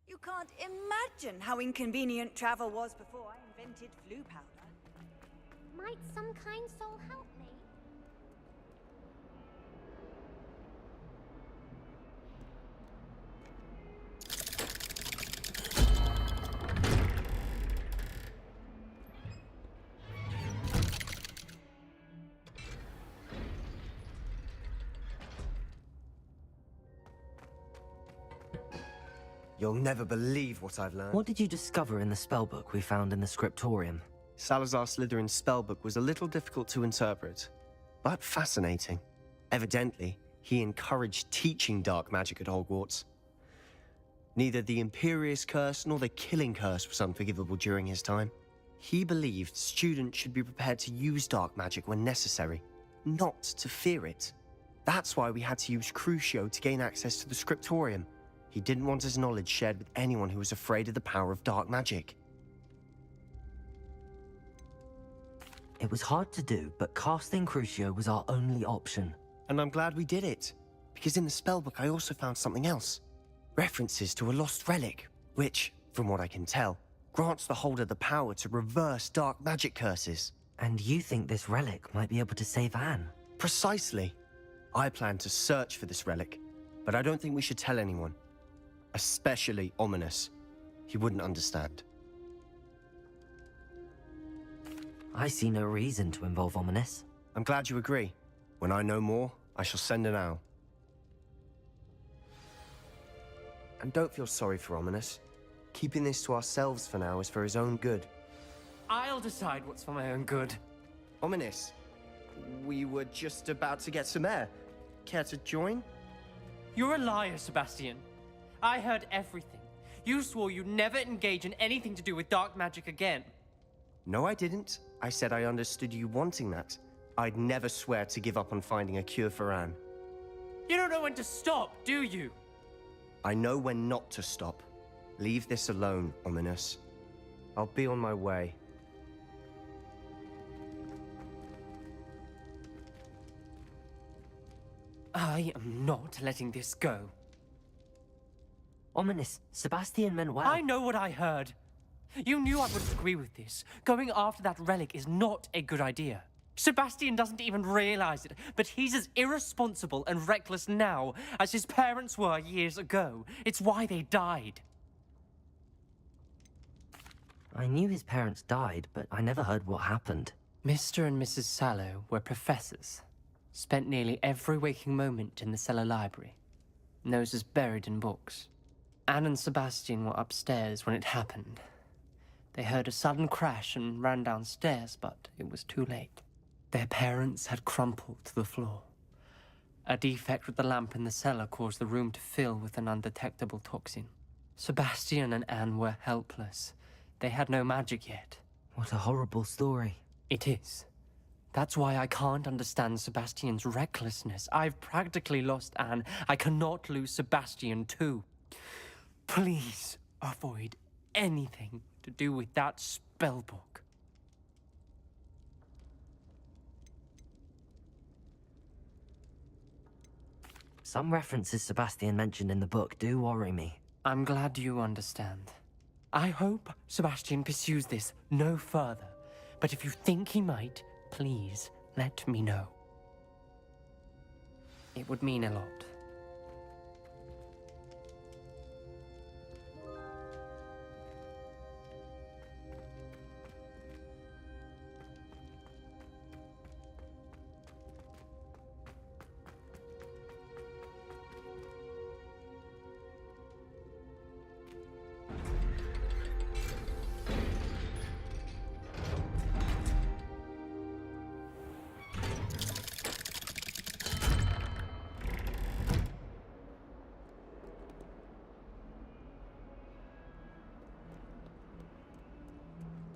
You can't imagine how inconvenient travel was before I invented flu powder. Might some kind soul help me? You'll never believe what I've learned. What did you discover in the spellbook we found in the scriptorium? Salazar Slytherin's spellbook was a little difficult to interpret, but fascinating. Evidently, he encouraged teaching dark magic at Hogwarts. Neither the Imperious Curse nor the Killing Curse was unforgivable during his time. He believed students should be prepared to use dark magic when necessary, not to fear it. That's why we had to use Crucio to gain access to the scriptorium. He didn't want his knowledge shared with anyone who was afraid of the power of dark magic. It was hard to do, but casting Crucio was our only option. And I'm glad we did it, because in the spellbook I also found something else. References to a lost relic, which, from what I can tell, grants the holder the power to reverse dark magic curses. And you think this relic might be able to save Anne? Precisely. I plan to search for this relic, but I don't think we should tell anyone. Especially Ominous. He wouldn't understand. I see no reason to involve Ominous. I'm glad you agree. When I know more, I shall send an owl. And don't feel sorry for Ominous. Keeping this to ourselves for now is for his own good. I'll decide what's for my own good. Ominous, we were just about to get some air. Care to join? You're a liar, Sebastian. I heard everything. You swore you'd never engage in anything to do with dark magic again. No, I didn't. I said I understood you wanting that. I'd never swear to give up on finding a cure for Anne. You don't know when to stop, do you? I know when not to stop. Leave this alone, Ominous. I'll be on my way. I am not letting this go. Ominous, Sebastian meant well. I know what I heard. You knew I wouldn't agree with this. Going after that relic is not a good idea. Sebastian doesn't even realize it, but he's as irresponsible and reckless now as his parents were years ago. It's why they died. I knew his parents died, but I never heard what happened. Mr. and Mrs. Sallow were professors. Spent nearly every waking moment in the cellar library. Noses buried in books. Anne and Sebastian were upstairs when it happened. They heard a sudden crash and ran downstairs, but it was too late. Their parents had crumpled to the floor. A defect with the lamp in the cellar caused the room to fill with an undetectable toxin. Sebastian and Anne were helpless. They had no magic yet. What a horrible story. It is. That's why I can't understand Sebastian's recklessness. I've practically lost Anne. I cannot lose Sebastian too. Please avoid anything to do with that spellbook. Some references Sebastian mentioned in the book do worry me. I'm glad you understand. I hope Sebastian pursues this no further. But if you think he might, please let me know. It would mean a lot.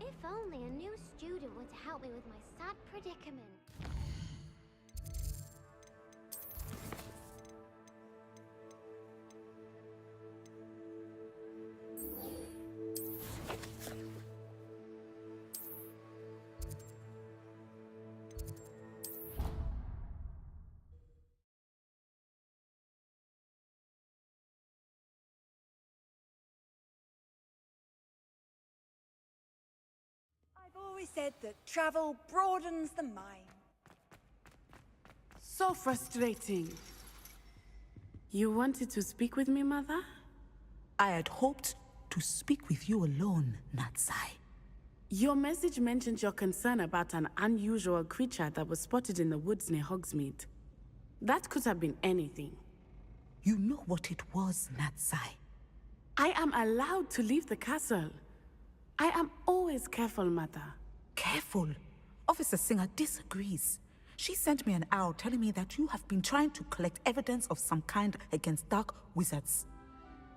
If only a new student were to help me with my sad predicament. I've always said that travel broadens the mind. So frustrating. You wanted to speak with me, Mother? I had hoped to speak with you alone, Natsai. Your message mentioned your concern about an unusual creature that was spotted in the woods near Hogsmeade. That could have been anything. You know what it was, Natsai. I am allowed to leave the castle. I am always careful, Mother. Careful? Officer Singer disagrees. She sent me an owl telling me that you have been trying to collect evidence of some kind against dark wizards.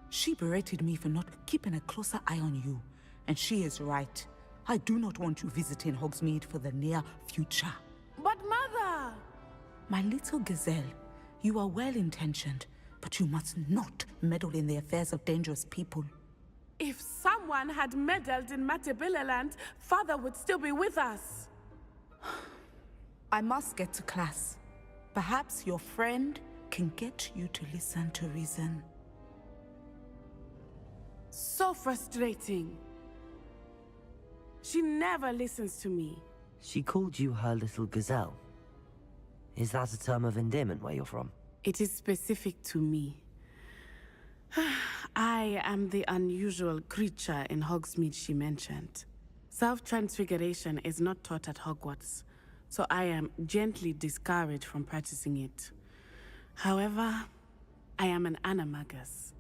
She berated me for not keeping a closer eye on you, and she is right. I do not want you visiting Hogsmeade for the near future. But Mother! My little gazelle, you are well-intentioned, but you must not meddle in the affairs of dangerous people. If someone had meddled in Matabeleland, Father would still be with us. I must get to class. Perhaps your friend can get you to listen to reason. So frustrating. She never listens to me. She called you her little gazelle. Is that a term of endearment where you're from? It is specific to me. I am the unusual creature in Hogsmeade she mentioned. Self-transfiguration is not taught at Hogwarts, so I am gently discouraged from practicing it. However, I am an animagus,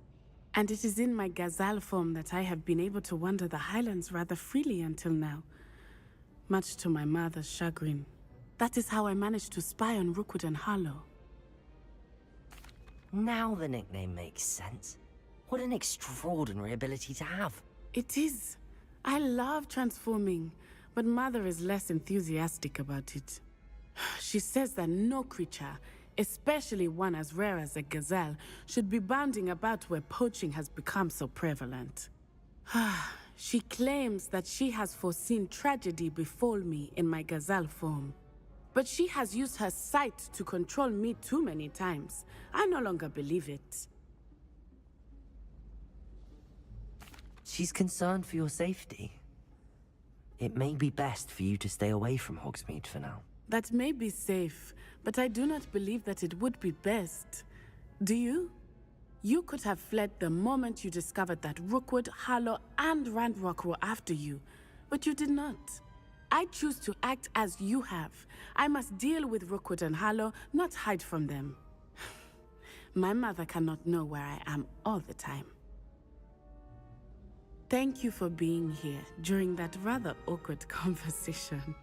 and it is in my gazelle form that I have been able to wander the Highlands rather freely until now, much to my mother's chagrin. That is how I managed to spy on Rookwood and Harlow. Now the nickname makes sense. What an extraordinary ability to have. It is. I love transforming, but Mother is less enthusiastic about it. She says that no creature, especially one as rare as a gazelle, should be bounding about where poaching has become so prevalent. She claims that she has foreseen tragedy befall me in my gazelle form. But she has used her sight to control me too many times. I no longer believe it. She's concerned for your safety. It may be best for you to stay away from Hogsmeade for now. That may be safe, but I do not believe that it would be best. Do you? You could have fled the moment you discovered that Rookwood, Harlow, and Ranrock were after you, but you did not. I choose to act as you have. I must deal with Rookwood and Harlow, not hide from them. My mother cannot know where I am all the time. Thank you for being here during that rather awkward conversation.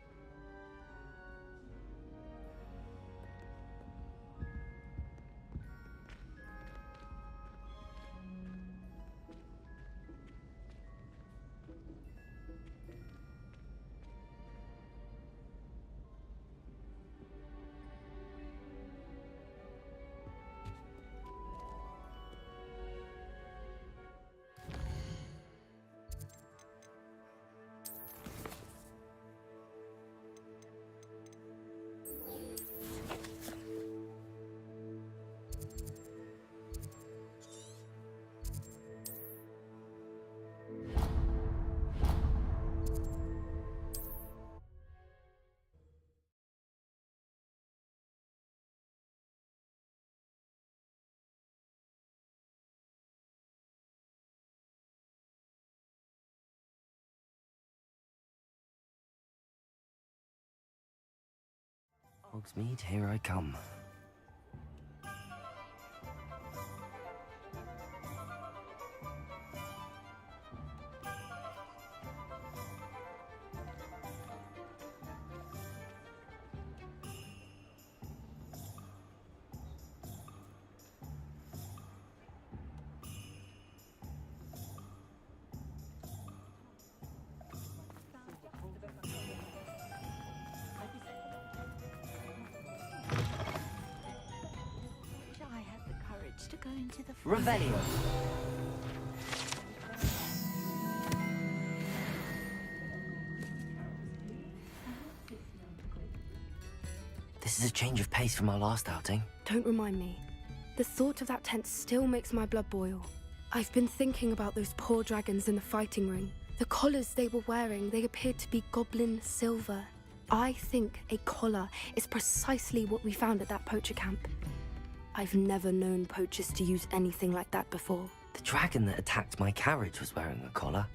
Hogsmeade, here I come. To go into the Revelio. This is a change of pace from our last outing. Don't remind me. The thought of that tent still makes my blood boil. I've been thinking about those poor dragons in the fighting ring. The collars they were wearing, they appeared to be goblin silver. I think a collar is precisely what we found at that poacher camp. I've never known poachers to use anything like that before. The dragon that attacked my carriage was wearing a collar,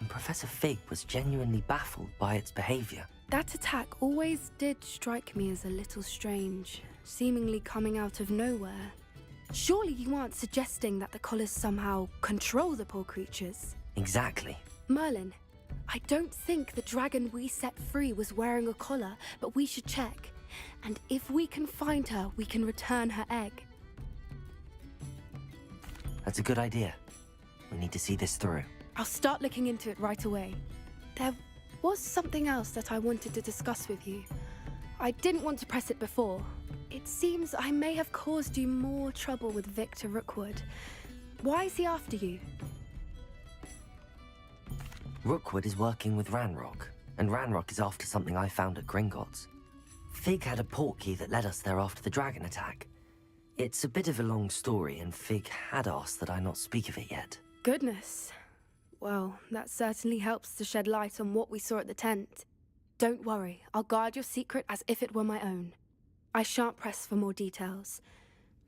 and Professor Fig was genuinely baffled by its behavior. That attack always did strike me as a little strange, seemingly coming out of nowhere. Surely you aren't suggesting that the collars somehow control the poor creatures? Exactly. Merlin, I don't think the dragon we set free was wearing a collar, but we should check. And if we can find her, we can return her egg. That's a good idea. We need to see this through. I'll start looking into it right away. There was something else that I wanted to discuss with you. I didn't want to press it before. It seems I may have caused you more trouble with Victor Rookwood. Why is he after you? Rookwood is working with Ranrock, and Ranrock is after something I found at Gringotts. Fig had a portkey that led us there after the dragon attack. It's a bit of a long story, and Fig had asked that I not speak of it yet. Goodness. Well, that certainly helps to shed light on what we saw at the tent. Don't worry, I'll guard your secret as if it were my own. I shan't press for more details.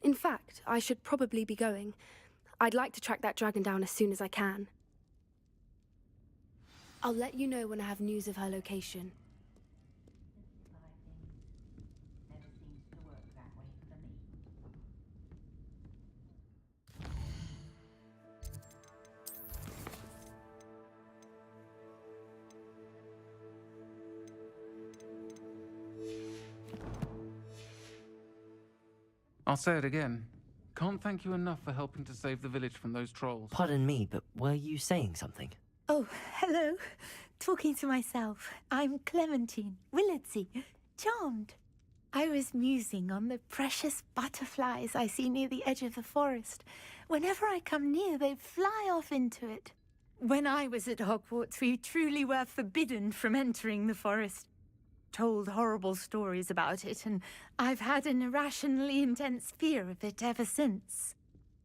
In fact, I should probably be going. I'd like to track that dragon down as soon as I can. I'll let you know when I have news of her location. I'll say it again. Can't thank you enough for helping to save the village from those trolls. Pardon me, but were you saying something? Oh, hello. Talking to myself. I'm Clementine Willardsey. Charmed. I was musing on the precious butterflies I see near the edge of the forest. Whenever I come near, they fly off into it. When I was at Hogwarts, we truly were forbidden from entering the forest. Told horrible stories about it, and I've had an irrationally intense fear of it ever since.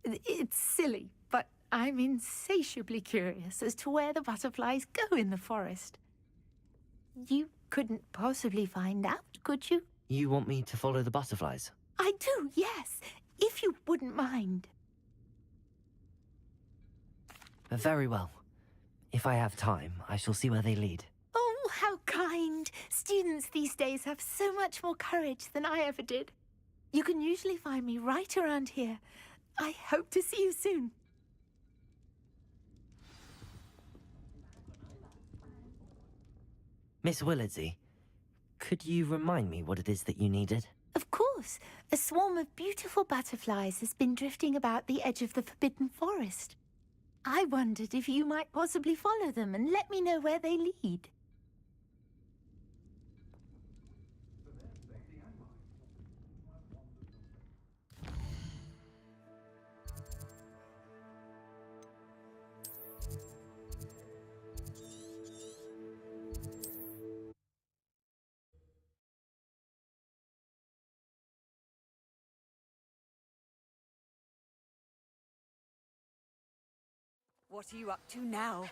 It's silly, but I'm insatiably curious as to where the butterflies go in the forest. You couldn't possibly find out, could you? You want me to follow the butterflies? I do, yes, if you wouldn't mind. Very well. If I have time, I shall see where they lead. Oh, how kind. Students these days have so much more courage than I ever did. You can usually find me right around here. I hope to see you soon. Miss Willardsey, could you remind me what it is that you needed? Of course. A swarm of beautiful butterflies has been drifting about the edge of the Forbidden Forest. I wondered if you might possibly follow them and let me know where they lead. What are you up to now?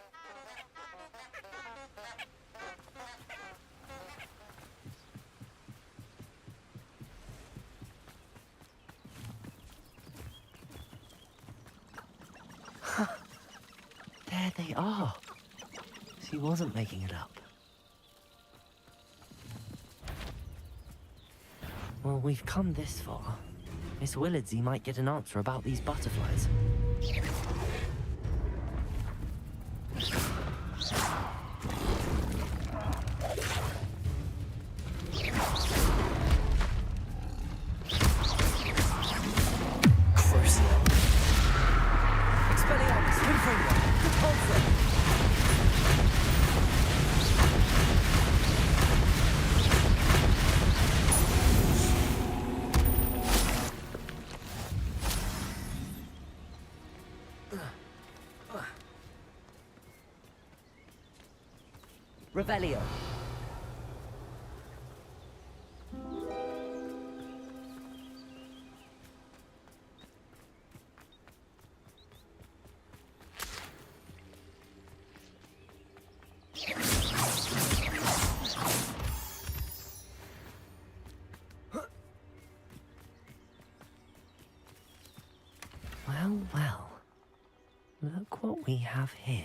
There they are. She wasn't making it up. Well, we've come this far. Miss Willardsey might get an answer about these butterflies. Revelio. Well, well. Look what we have here.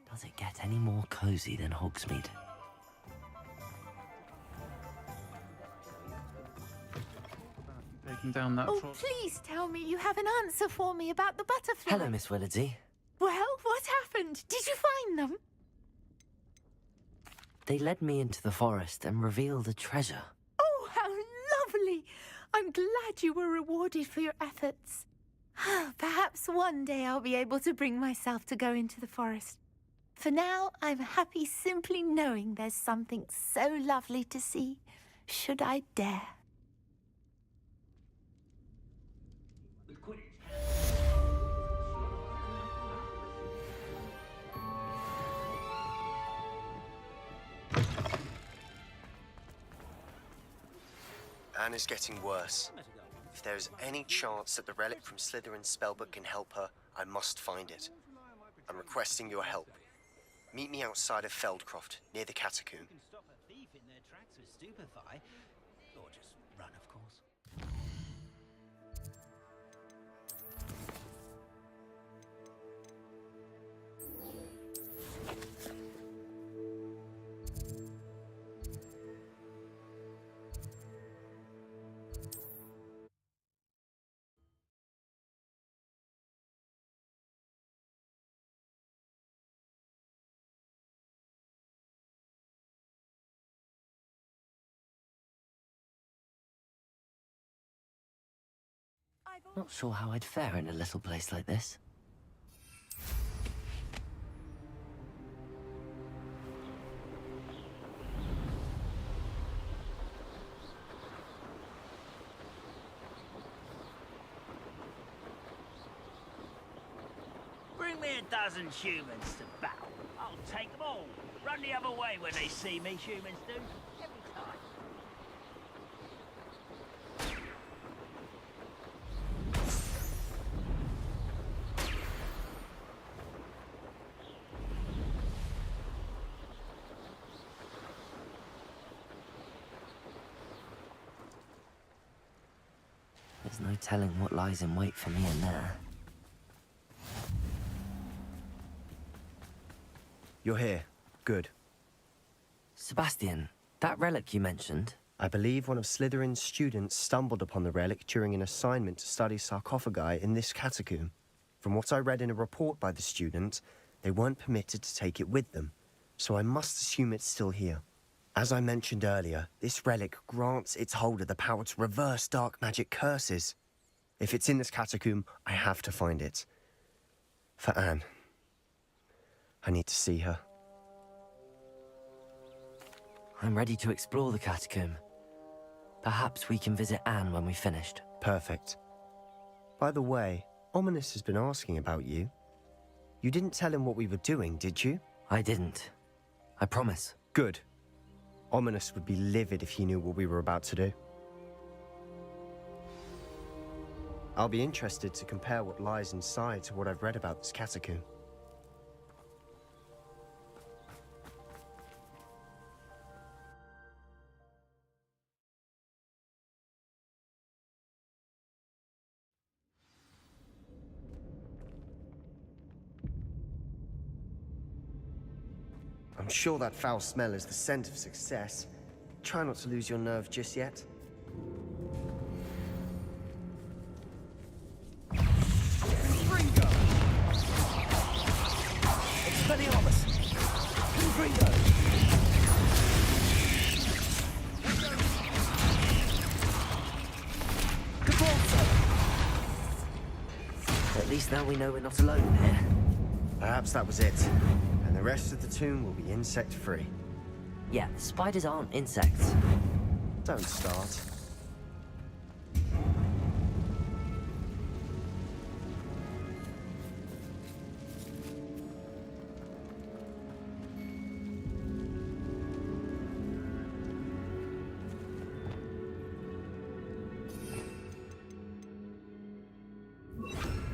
Does it get any more cozy than Hogsmeade? Taking down that Oh, troll. please tell me you have an answer for me about the butterflies. Hello, Miss Willardsey. Well, what happened? Did you find them? They led me into the forest and revealed a treasure. Oh, how lovely! I'm glad you were rewarded for your efforts. Perhaps one day I'll be able to bring myself to go into the forest. For now, I'm happy simply knowing there's something so lovely to see, should I dare. Anne is getting worse. If there is any chance that the relic from Slytherin's spellbook can help her, I must find it. I'm requesting your help. Meet me outside of Feldcroft, near the catacomb. You can stop a thief in their tracks with stupefy, or just run, of course. Not sure how I'd fare in a little place like this. Bring me a dozen humans to battle. I'll take them all. Run the other way when they see me, humans do. Every time. There's no telling what lies in wait for me in there. You're here. Good. Sebastian, that relic you mentioned... I believe one of Slytherin's students stumbled upon the relic during an assignment to study sarcophagi in this catacomb. From what I read in a report by the student, they weren't permitted to take it with them, so I must assume it's still here. As I mentioned earlier, this relic grants its holder the power to reverse dark magic curses. If it's in this catacomb, I have to find it. For Anne. I need to see her. I'm ready to explore the catacomb. Perhaps we can visit Anne when we've finished. Perfect. By the way, Ominous has been asking about you. You didn't tell him what we were doing, did you? I didn't. I promise. Good. Ominous would be livid if he knew what we were about to do. I'll be interested to compare what lies inside to what I've read about this catacomb. I'm sure that foul smell is the scent of success. Try not to lose your nerve just yet. Ringo! Expelliarmus! Ringo! At least now we know we're not alone here. Perhaps that was it. And the rest of the tomb will be insect-free. Yeah, spiders aren't insects. Don't start.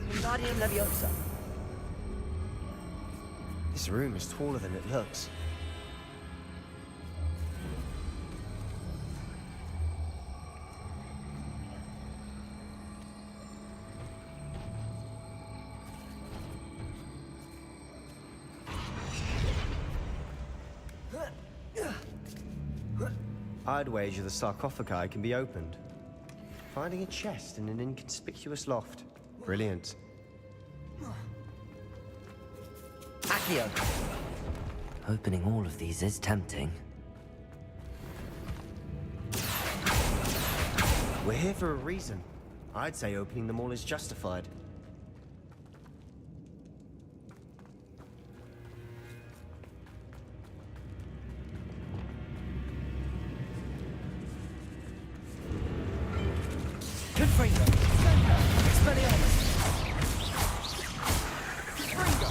Wingardium Leviosa. This room is taller than it looks. I'd wager the sarcophagi can be opened. Finding a chest in an inconspicuous loft. Brilliant. Accio! Opening all of these is tempting. We're here for a reason. I'd say opening them all is justified. Confringo! Expelliarmus! Confringo!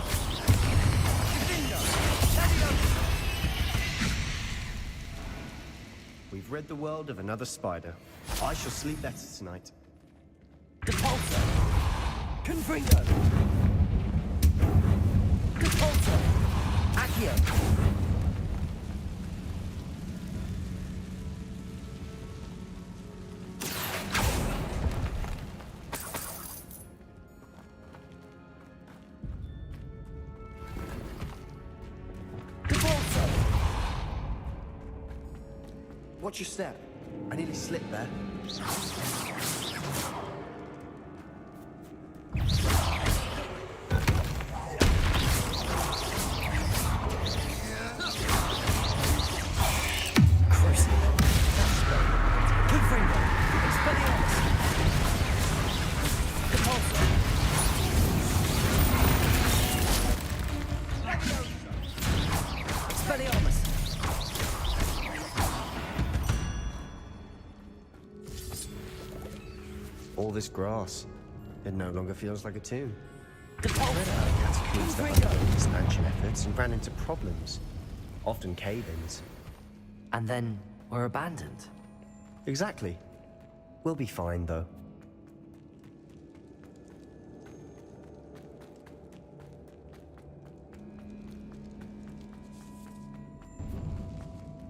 Confringo! Leviosa! We've rid the world of another spider. I shall sleep better tonight. Depulso! Confringo! Depulso! Accio! Watch your step. I nearly slipped there. All this grass, it no longer feels like a tomb. Catacombs that underwent expansion efforts and ran into problems, often cave-ins. And then were abandoned. Exactly. We'll be fine, though.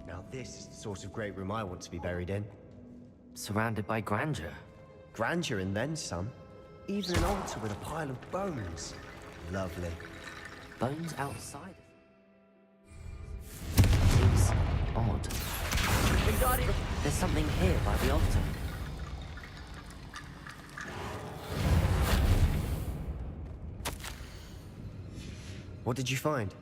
Now this is the sort of great room I want to be buried in. Surrounded by grandeur. Grandeur and then some. Even an altar with a pile of bones. Lovely. Bones outside? Seems odd. There's something here by the altar. What did you find?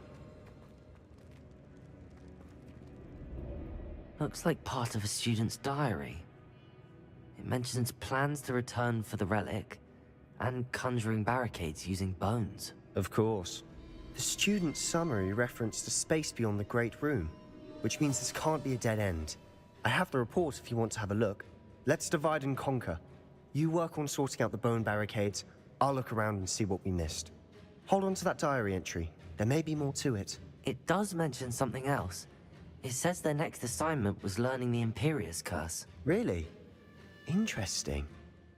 Looks like part of a student's diary. It mentions plans to return for the relic, and conjuring barricades using bones. Of course. The student's summary referenced a space beyond the Great Room, which means this can't be a dead end. I have the report if you want to have a look. Let's divide and conquer. You work on sorting out the bone barricades, I'll look around and see what we missed. Hold on to that diary entry. There may be more to it. It does mention something else. It says their next assignment was learning the Imperius Curse. Really? Interesting.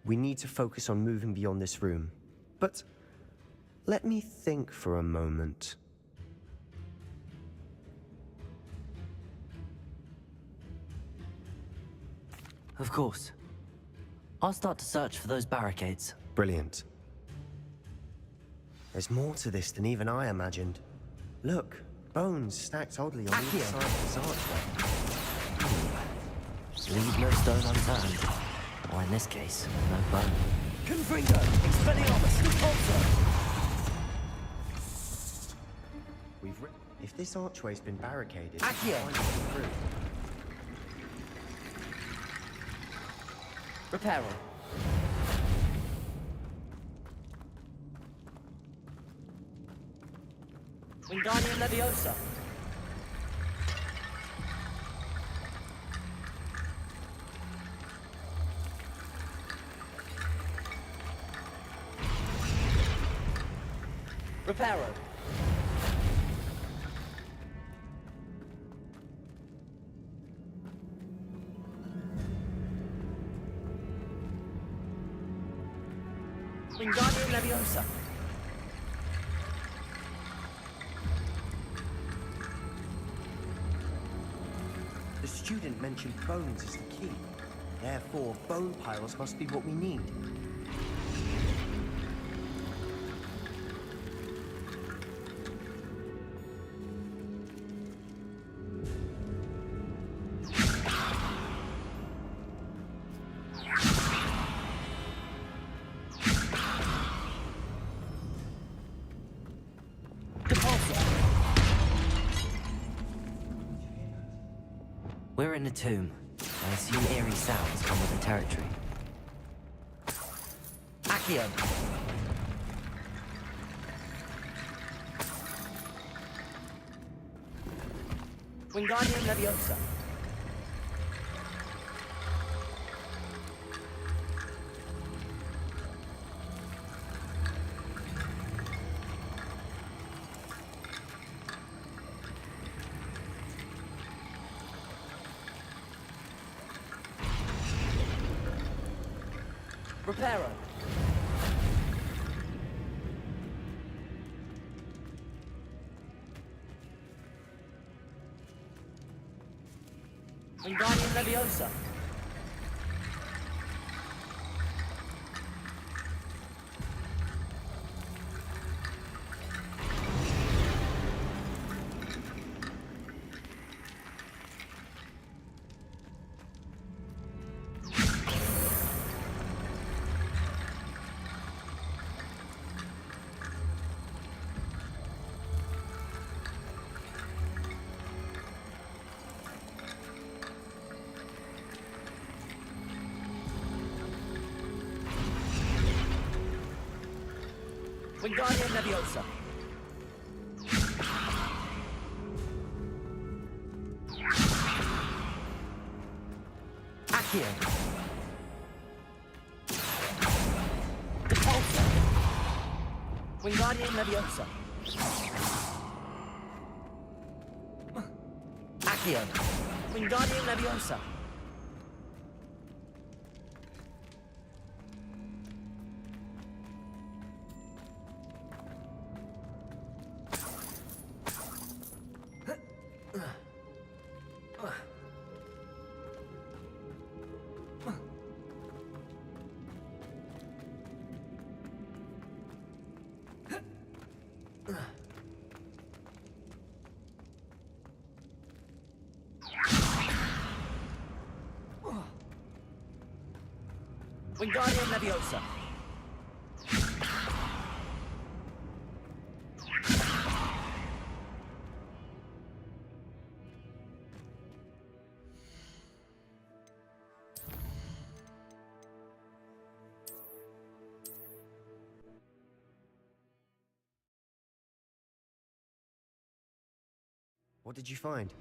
We need to focus on moving beyond this room. But let me think for a moment. Of course. I'll start to search for those barricades. Brilliant. There's more to this than even I imagined. Look, bones stacked oddly on each side of this archway. Leave no stone unturned. Or in this case, no bone. Confringo! Expelliarmus! Repulsor! If this archway's been barricaded, Accio! Reparo. Wingardium Leviosa! Reparo! Wingardium Leviosa! The student mentioned bones as the key. Therefore, bone piles must be what we need. We're in a tomb. I assume eerie sounds come with the territory. Accio! Wingardium Leviosa! Reparo. Wingardium Leviosa. Wingardium Leviosa. Accio. Repulsor. Wingardium Leviosa. Accio. Wingardium Leviosa. Wingardium Leviosa. What did you find?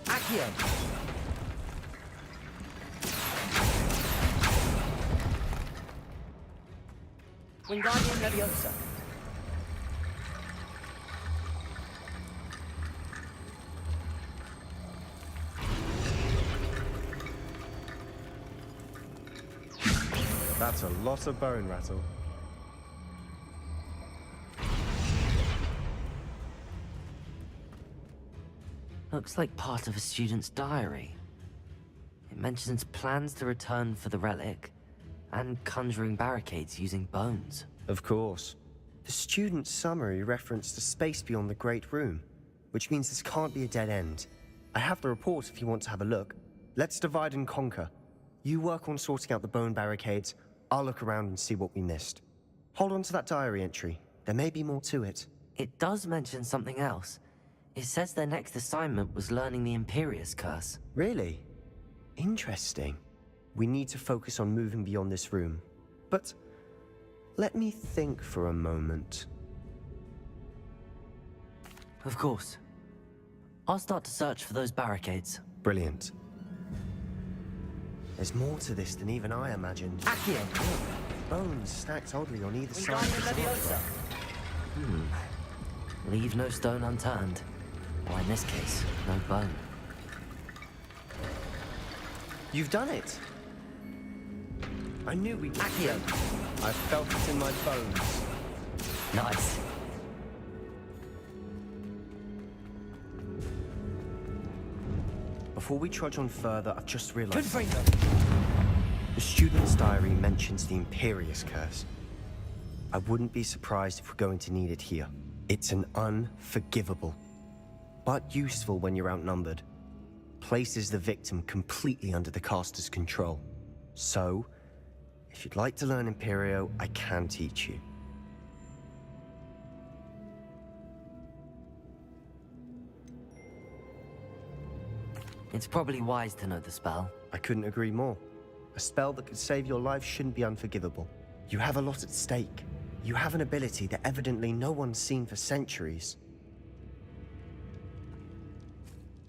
Accio. Wingardium Leviosa. That's a lot of bone rattle. Looks like part of a student's diary. It mentions plans to return for the relic and conjuring barricades using bones. Of course. The student's summary referenced a space beyond the Great Room, which means this can't be a dead end. I have the report if you want to have a look. Let's divide and conquer. You work on sorting out the bone barricades. I'll look around and see what we missed. Hold on to that diary entry. There may be more to it. It does mention something else. It says their next assignment was learning the Imperius Curse. Really? Interesting. We need to focus on moving beyond this room. But let me think for a moment. Of course. I'll start to search for those barricades. Brilliant. There's more to this than even I imagined. Accio. Look, bones stacked oddly on either side of Wingardium the Leviosa. Leave no stone unturned. Or in this case, no bone. You've done it! I knew we'd... Accio. I felt it in my bones. Nice. Before we trudge on further, I've just realized... Confringo. The student's diary mentions the Imperius Curse. I wouldn't be surprised if we're going to need it here. It's an unforgivable, but useful when you're outnumbered. Places the victim completely under the caster's control. So, if you'd like to learn Imperio, I can teach you. It's probably wise to know the spell. I couldn't agree more. A spell that could save your life shouldn't be unforgivable. You have a lot at stake. You have an ability that evidently no one's seen for centuries.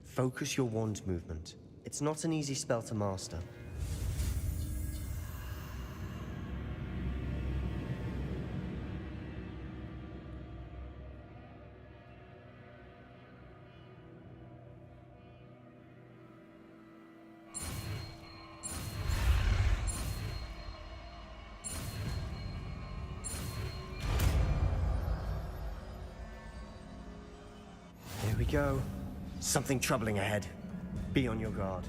Focus your wand movement. It's not an easy spell to master. go. Something troubling ahead. Be on your guard.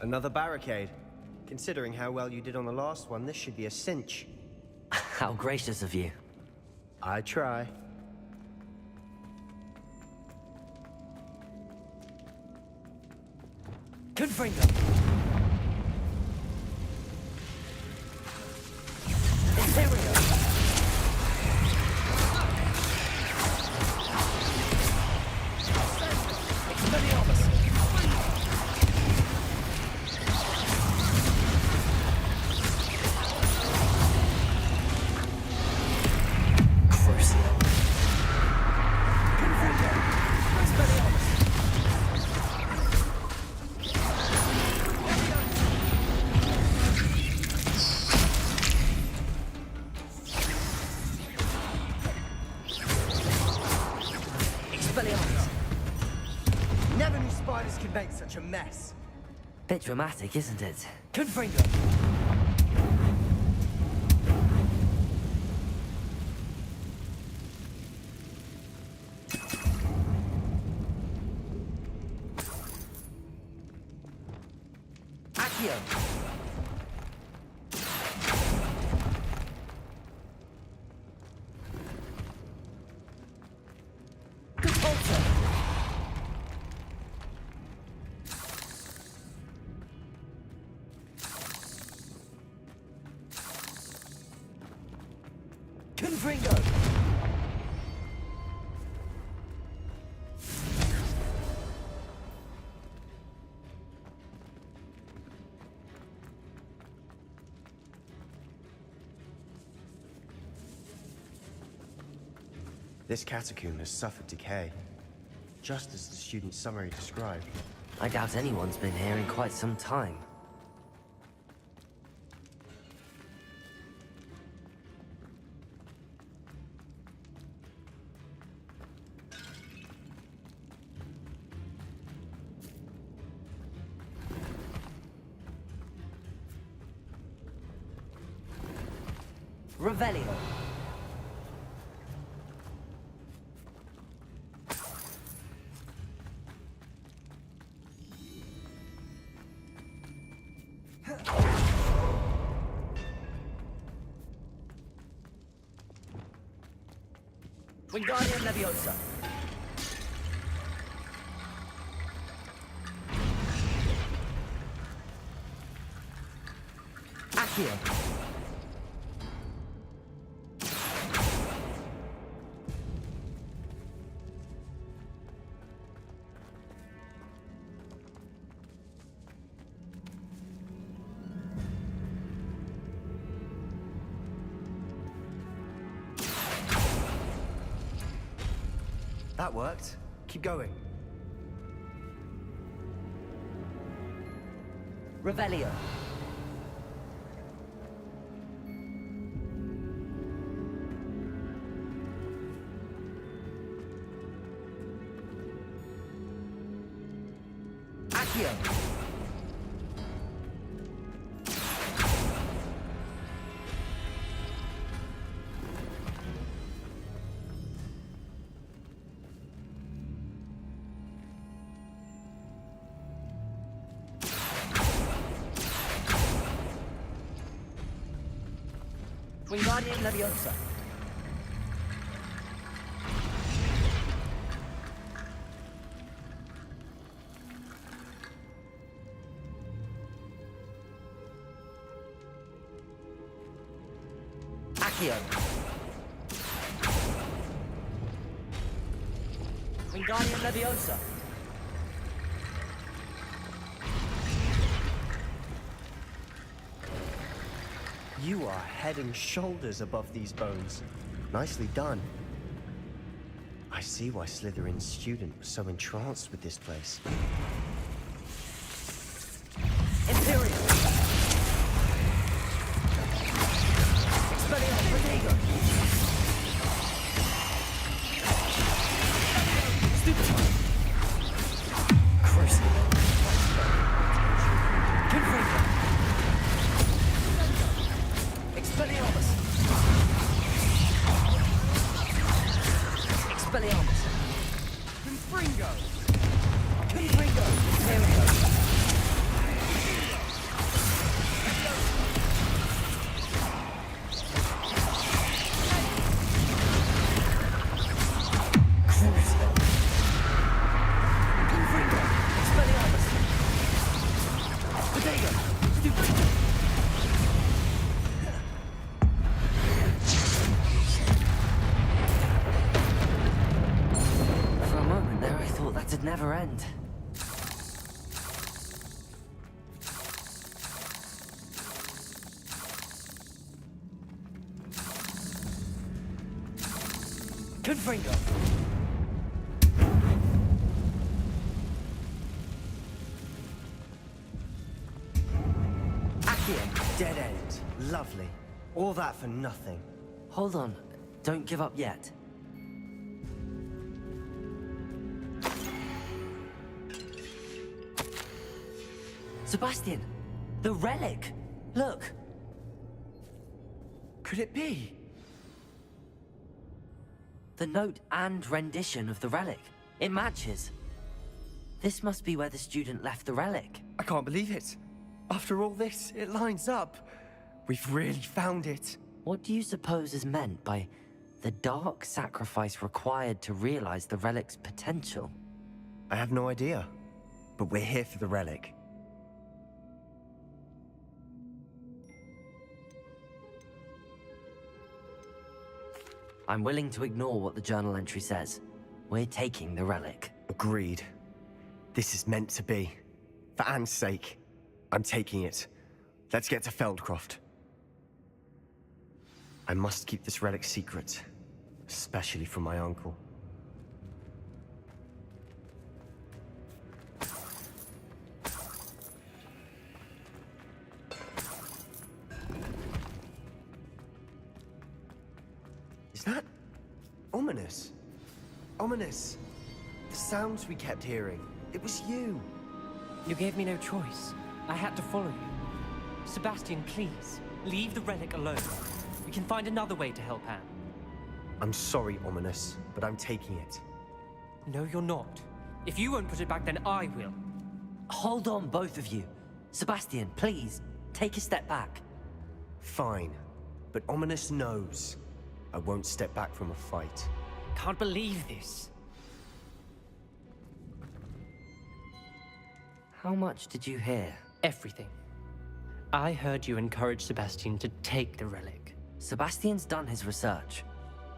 Another barricade. Considering how well you did on the last one, this should be a cinch. How gracious of you. I try. Confringo! Interior! Expelliarmus! Never knew spiders could make such a mess. Bit dramatic, isn't it? Confringo! Accio! Confringo! This catacomb has suffered decay, just as the student's summary described. I doubt anyone's been here in quite some time. Revelio. Wingardium Leviosa. Accio. That worked. Keep going. Revelio. Accio. Wingardium Leviosa. Accio. Wingardium Leviosa. You are head and shoulders above these bones. Nicely done. I see why Slytherin's student was so entranced with this place. Imperial. Expelliarmus Protego. Stupefy. Crucible. Confringo. Expelliarmus. Expelliarmus. Confringo. Confringo. There we go. Never end. Confringo. Accio. Dead end. Lovely. All that for nothing. Hold on. Don't give up yet. Sebastian! The relic! Look! Could it be? The note and rendition of the relic. It matches. This must be where the student left the relic. I can't believe it. After all this, it lines up. We've really found it. What do you suppose is meant by the dark sacrifice required to realize the relic's potential? I have no idea. But we're here for the relic. I'm willing to ignore what the journal entry says. We're taking the relic. Agreed. This is meant to be. For Anne's sake, I'm taking it. Let's get to Feldcroft. I must keep this relic secret, especially from my uncle. Is that ominous? Ominous. The sounds we kept hearing. It was you. You gave me no choice. I had to follow you. Sebastian, please, leave the relic alone. We can find another way to help Anne. I'm sorry, Ominous, but I'm taking it. No, you're not. If you won't put it back, then I will. Hold on, both of you. Sebastian, please, take a step back. Fine, but Ominous knows. I won't step back from a fight. Can't believe this. How much did you hear? Everything. I heard you encourage Sebastian to take the relic. Sebastian's done his research.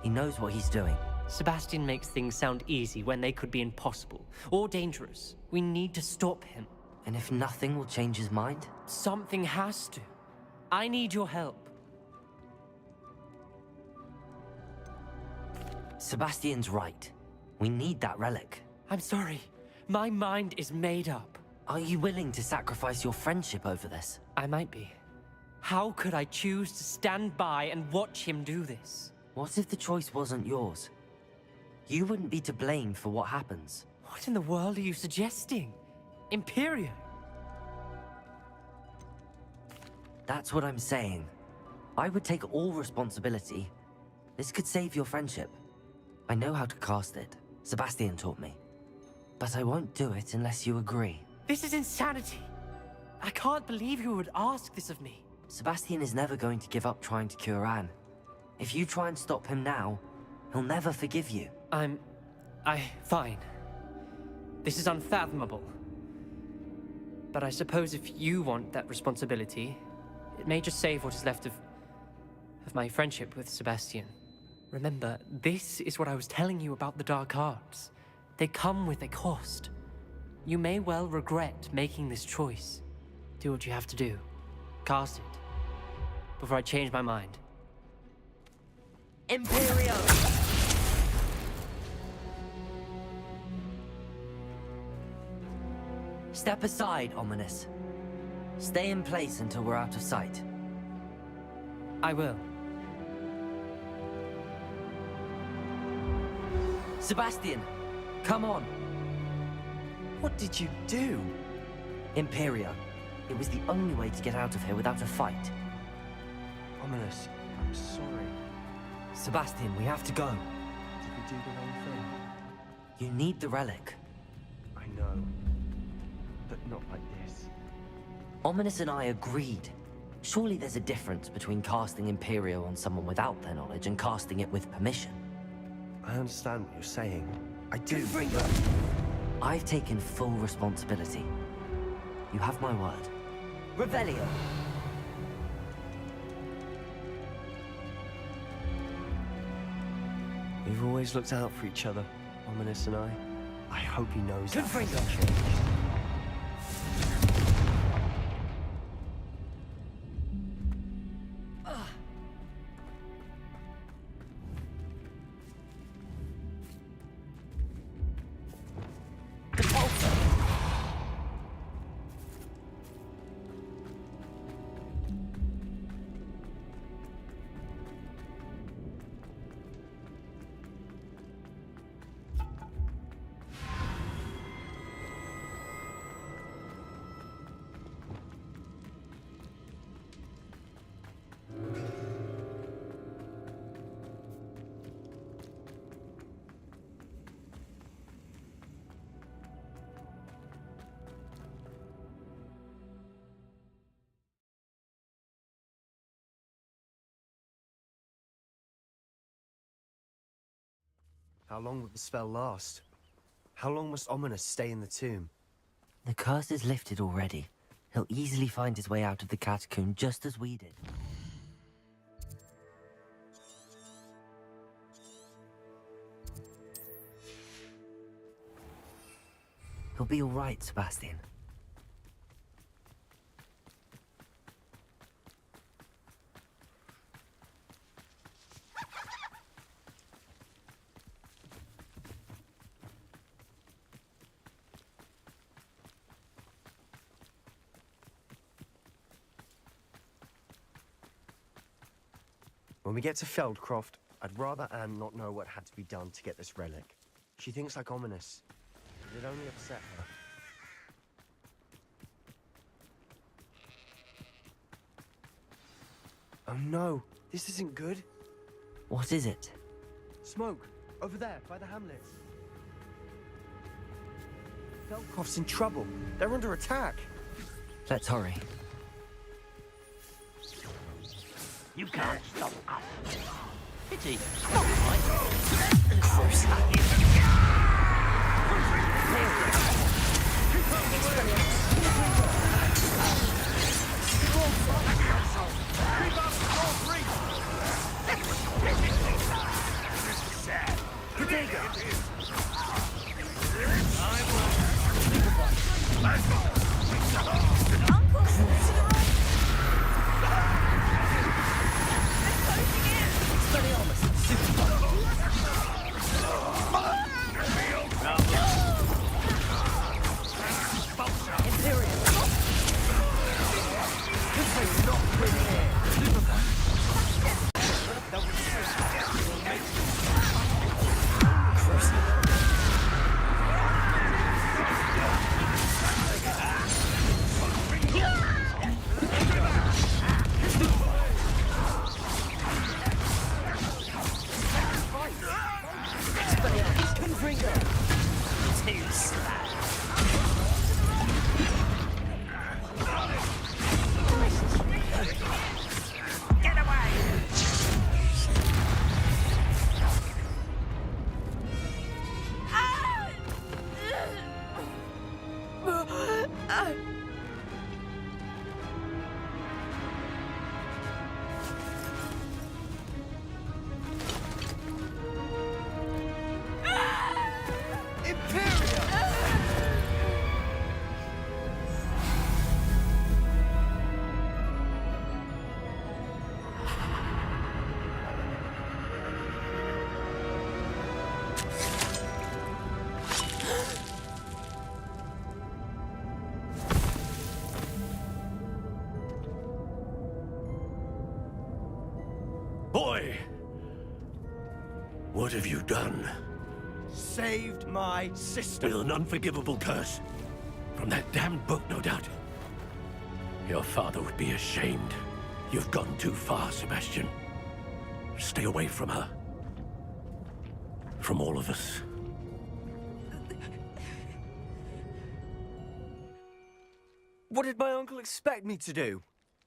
He knows what he's doing. Sebastian makes things sound easy when they could be impossible or dangerous. We need to stop him. And if nothing will change his mind? Something has to. I need your help. Sebastian's right. We need that relic. I'm sorry. My mind is made up. Are you willing to sacrifice your friendship over this? I might be. How could I choose to stand by and watch him do this? What if the choice wasn't yours? You wouldn't be to blame for what happens. What in the world are you suggesting? Imperial? That's what I'm saying. I would take all responsibility. This could save your friendship. I know how to cast it. Sebastian taught me. But I won't do it unless you agree. This is insanity. I can't believe you would ask this of me. Sebastian is never going to give up trying to cure Anne. If you try and stop him now, he'll never forgive you. Fine. This is unfathomable. But I suppose if you want that responsibility, it may just save what is left of my friendship with Sebastian. Remember, this is what I was telling you about the dark arts. They come with a cost. You may well regret making this choice. Do what you have to do. Cast it. Before I change my mind. Imperio! Step aside, Ominous. Stay in place until we're out of sight. I will. Sebastian, come on. What did you do? Imperio. It was the only way to get out of here without a fight. Ominous, I'm sorry. Sebastian, we have to go. Did we do the wrong thing? You need the relic. I know. But not like this. Ominous and I agreed. Surely there's a difference between casting Imperio on someone without their knowledge and casting it with permission. I understand what you're saying. I do. I've taken full responsibility. You have my word. Revelio! We've always looked out for each other, Ominous and I. I hope he knows that. Confringo! How long will the spell last? How long must Ominous stay in the tomb? The curse is lifted already. He'll easily find his way out of the catacomb just as we did. He'll be all right, Sebastian. When we get to Feldcroft, I'd rather Anne not know what had to be done to get this relic. She thinks like Ominous. It'd only upset her. Oh no, this isn't good. What is it? Smoke, over there, by the hamlets. Feldcroft's in trouble. They're under attack. Let's hurry. You can't stop us. Pity. Boy! What have you done? Saved my sister. With an unforgivable curse. From that damned book, no doubt. Your father would be ashamed. You've gone too far, Sebastian. Stay away from her. From all of us. What did my uncle expect me to do?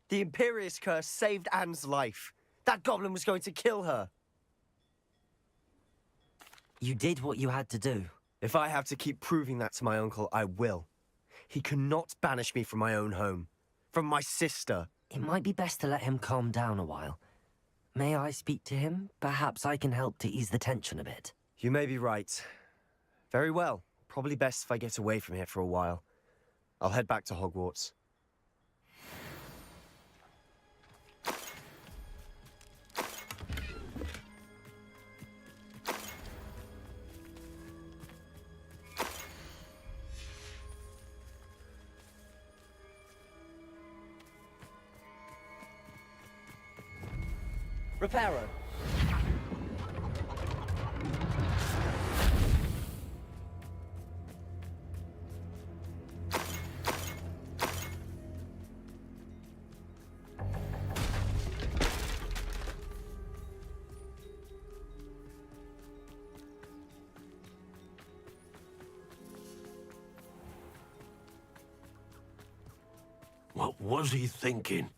The Imperious curse saved Anne's life. That goblin was going to kill her. You did what you had to do. If I have to keep proving that to my uncle, I will. He cannot banish me from my own home. From my sister. It might be best to let him calm down a while. May I speak to him? Perhaps I can help to ease the tension a bit. You may be right. Very well. Probably best if I get away from here for a while. I'll head back to Hogwarts. Reparo. What was he thinking?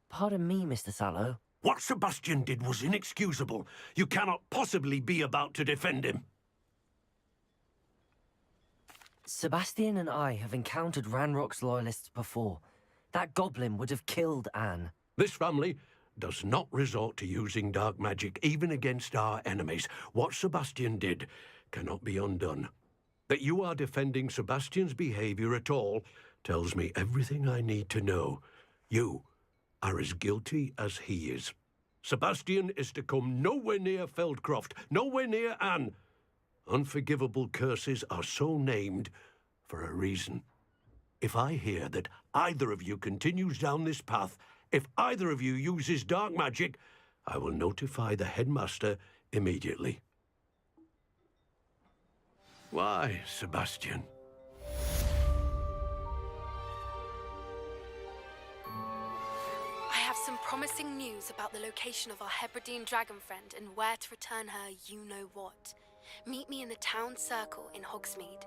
Pardon me, Mr. Sallow. What Sebastian did was inexcusable. You cannot possibly be about to defend him. Sebastian and I have encountered Ranrock's loyalists before. That goblin would have killed Anne. This family does not resort to using dark magic even against our enemies. What Sebastian did cannot be undone. That you are defending Sebastian's behavior at all tells me everything I need to know. You are as guilty as he is. Sebastian is to come nowhere near Feldcroft, nowhere near Anne. Unforgivable curses are so named for a reason. If I hear that either of you continues down this path, if either of you uses dark magic, I will notify the headmaster immediately. Why, Sebastian? I have some promising news about the location of our Hebridean dragon friend and where to return her you-know-what. Meet me in the town circle in Hogsmeade.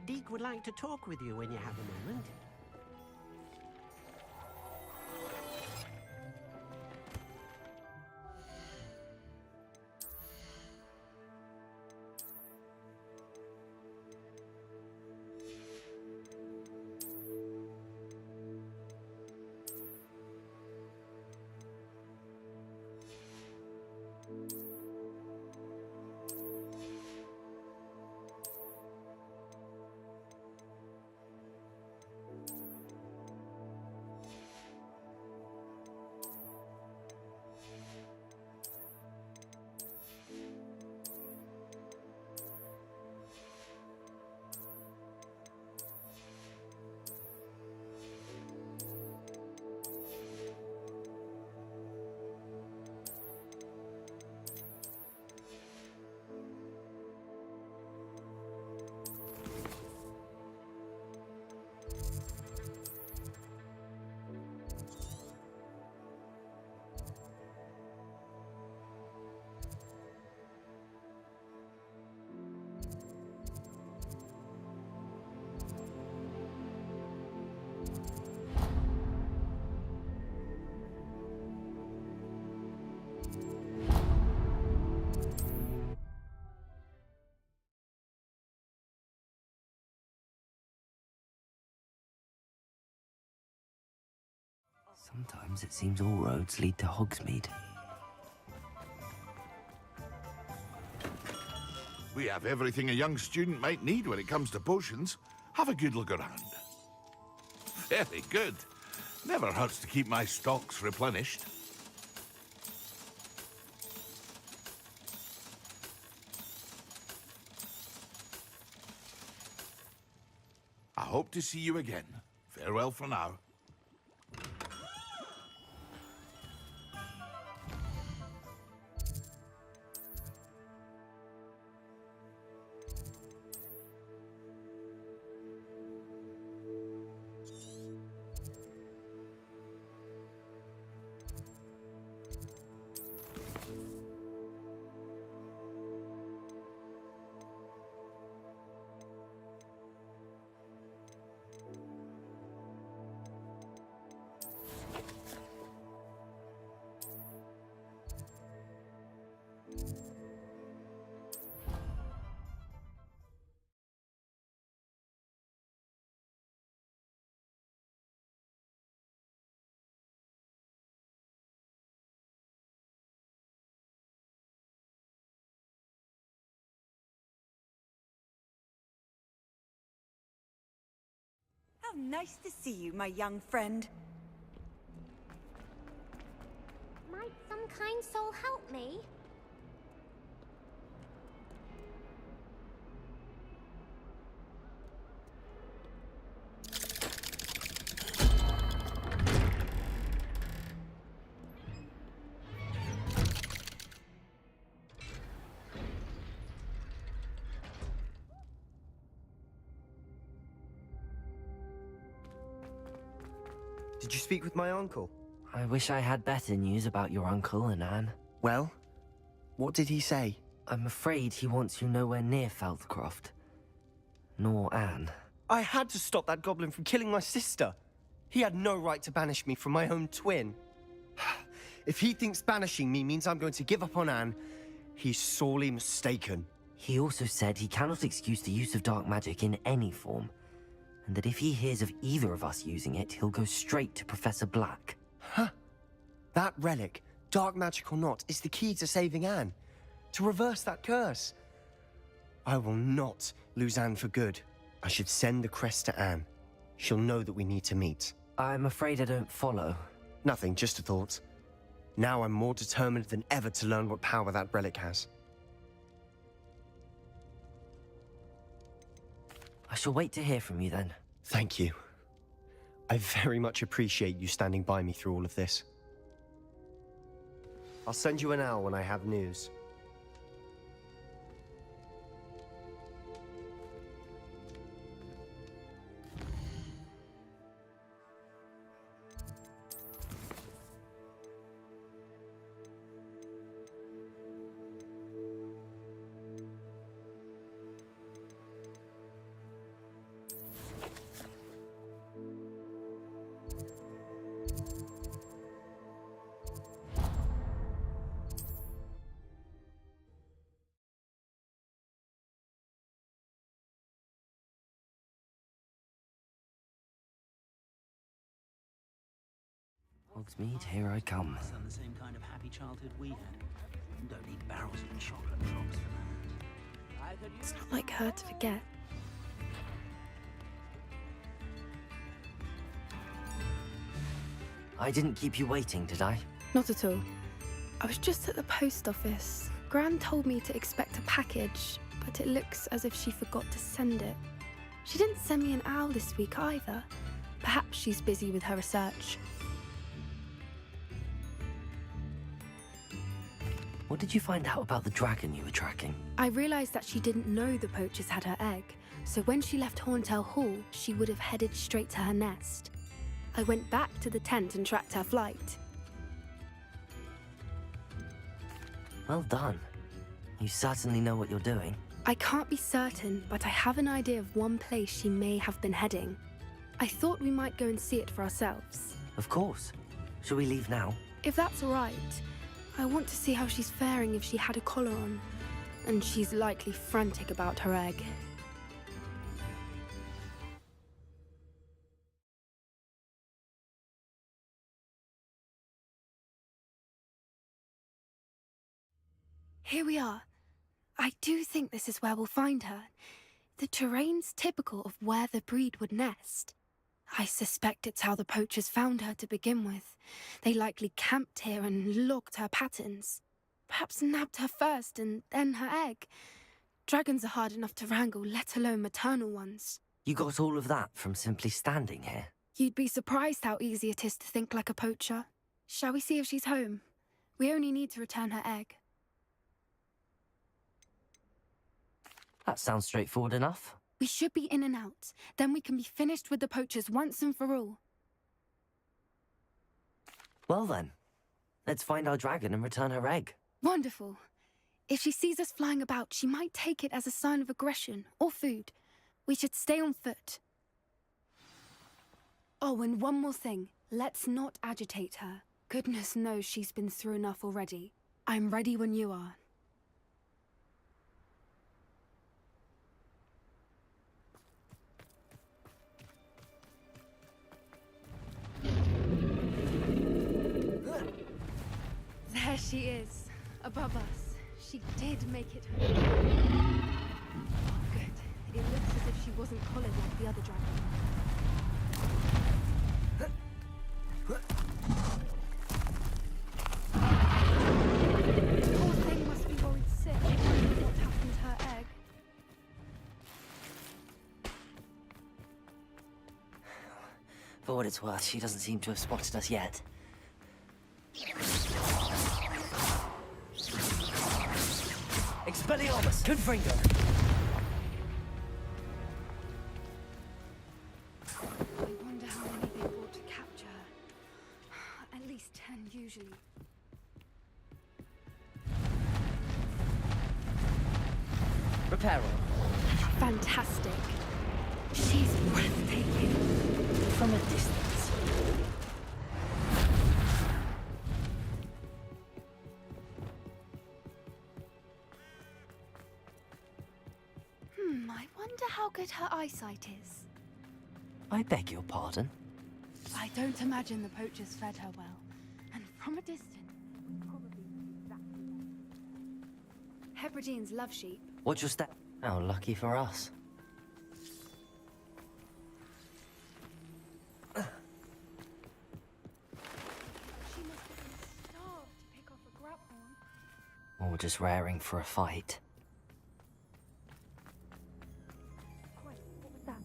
Deke would like to talk with you when you have a moment. Sometimes it seems all roads lead to Hogsmeade. We have everything a young student might need when it comes to potions. Have a good look around. Very good. Never hurts to keep my stocks replenished. I hope to see you again. Farewell for now. How nice to see you, my young friend. Might some kind soul help me? Did you speak with my uncle? I wish I had better news about your uncle and Anne. Well, what did he say? I'm afraid he wants you nowhere near Feldcroft. Nor Anne. I had to stop that goblin from killing my sister. He had no right to banish me from my own twin. If he thinks banishing me means I'm going to give up on Anne, he's sorely mistaken. He also said he cannot excuse the use of dark magic in any form, and that if he hears of either of us using it, he'll go straight to Professor Black. Huh. That relic, dark magic or not, is the key to saving Anne. To reverse that curse. I will not lose Anne for good. I should send the crest to Anne. She'll know that we need to meet. I'm afraid I don't follow. Nothing, just a thought. Now I'm more determined than ever to learn what power that relic has. I shall wait to hear from you then. Thank you. I very much appreciate you standing by me through all of this. I'll send you an owl when I have news. Hogsmeade, here I come. Son, the same kind of happy childhood we had. You don't need barrels of chocolate drops for that. It's not like her to forget. I didn't keep you waiting, did I? Not at all. I was just at the post office. Gran told me to expect a package, but it looks as if she forgot to send it. She didn't send me an owl this week either. Perhaps she's busy with her research. What did you find out about the dragon you were tracking? I realized that she didn't know the poachers had her egg, so when she left Horntail Hall, she would have headed straight to her nest. I went back to the tent and tracked her flight. Well done. You certainly know what you're doing. I can't be certain, but I have an idea of one place she may have been heading. I thought we might go and see it for ourselves. Of course. Shall we leave now? If that's all right. I want to see how she's faring if she had a collar on. And she's likely frantic about her egg. Here we are. I do think this is where we'll find her. The terrain's typical of where the breed would nest. I suspect it's how the poachers found her to begin with. They likely camped here and logged her patterns. Perhaps nabbed her first and then her egg. Dragons are hard enough to wrangle, let alone maternal ones. You got all of that from simply standing here? You'd be surprised how easy it is to think like a poacher. Shall we see if she's home? We only need to return her egg. That sounds straightforward enough. We should be in and out. Then we can be finished with the poachers once and for all. Well then, let's find our dragon and return her egg. Wonderful. If she sees us flying about, she might take it as a sign of aggression or food. We should stay on foot. Oh, and one more thing. Let's not agitate her. Goodness knows she's been through enough already. I'm ready when you are. There she is, above us. She did make it home. Good. It looks as if she wasn't collared like the other dragon. Poor thing must be worried sick. Wondering what happened to her egg. For what it's worth, she doesn't seem to have spotted us yet. Expelliarmus! Confringo! I wonder how many they brought to capture her. At least 10 usually. Reparo. Fantastic. She's breathtaking. From a distance. I wonder how good her eyesight is. I beg your pardon? I don't imagine the poachers fed her well. And from a distance, probably exactly that. Hebrideans love sheep. What's your step? How lucky for us. She must have been starved to pick off a grab horn. Or just raring for a fight. What was that?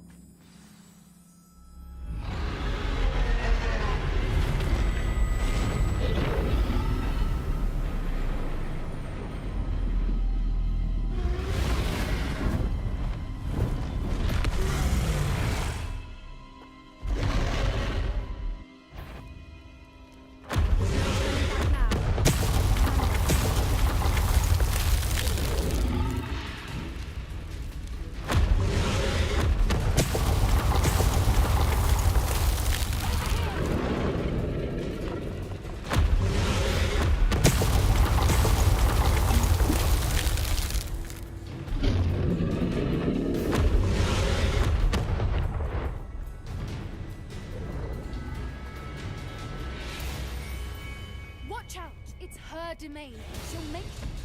Watch out! It's her domain. She'll make...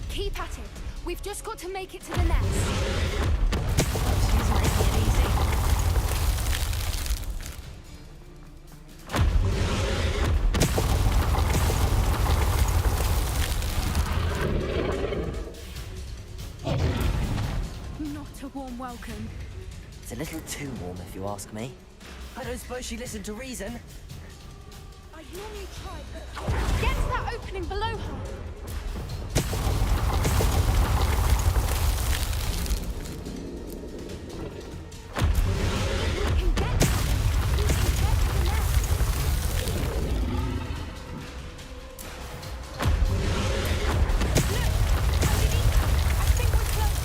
Keep at it. We've just got to make it to the nest. She's making it easy. Not a warm welcome. It's a little too warm, if you ask me. I don't suppose she listened to reason. I normally try, but... Get to that opening below her! If we can get her, we can get to the nest. Look! Underneath her! I think we're close.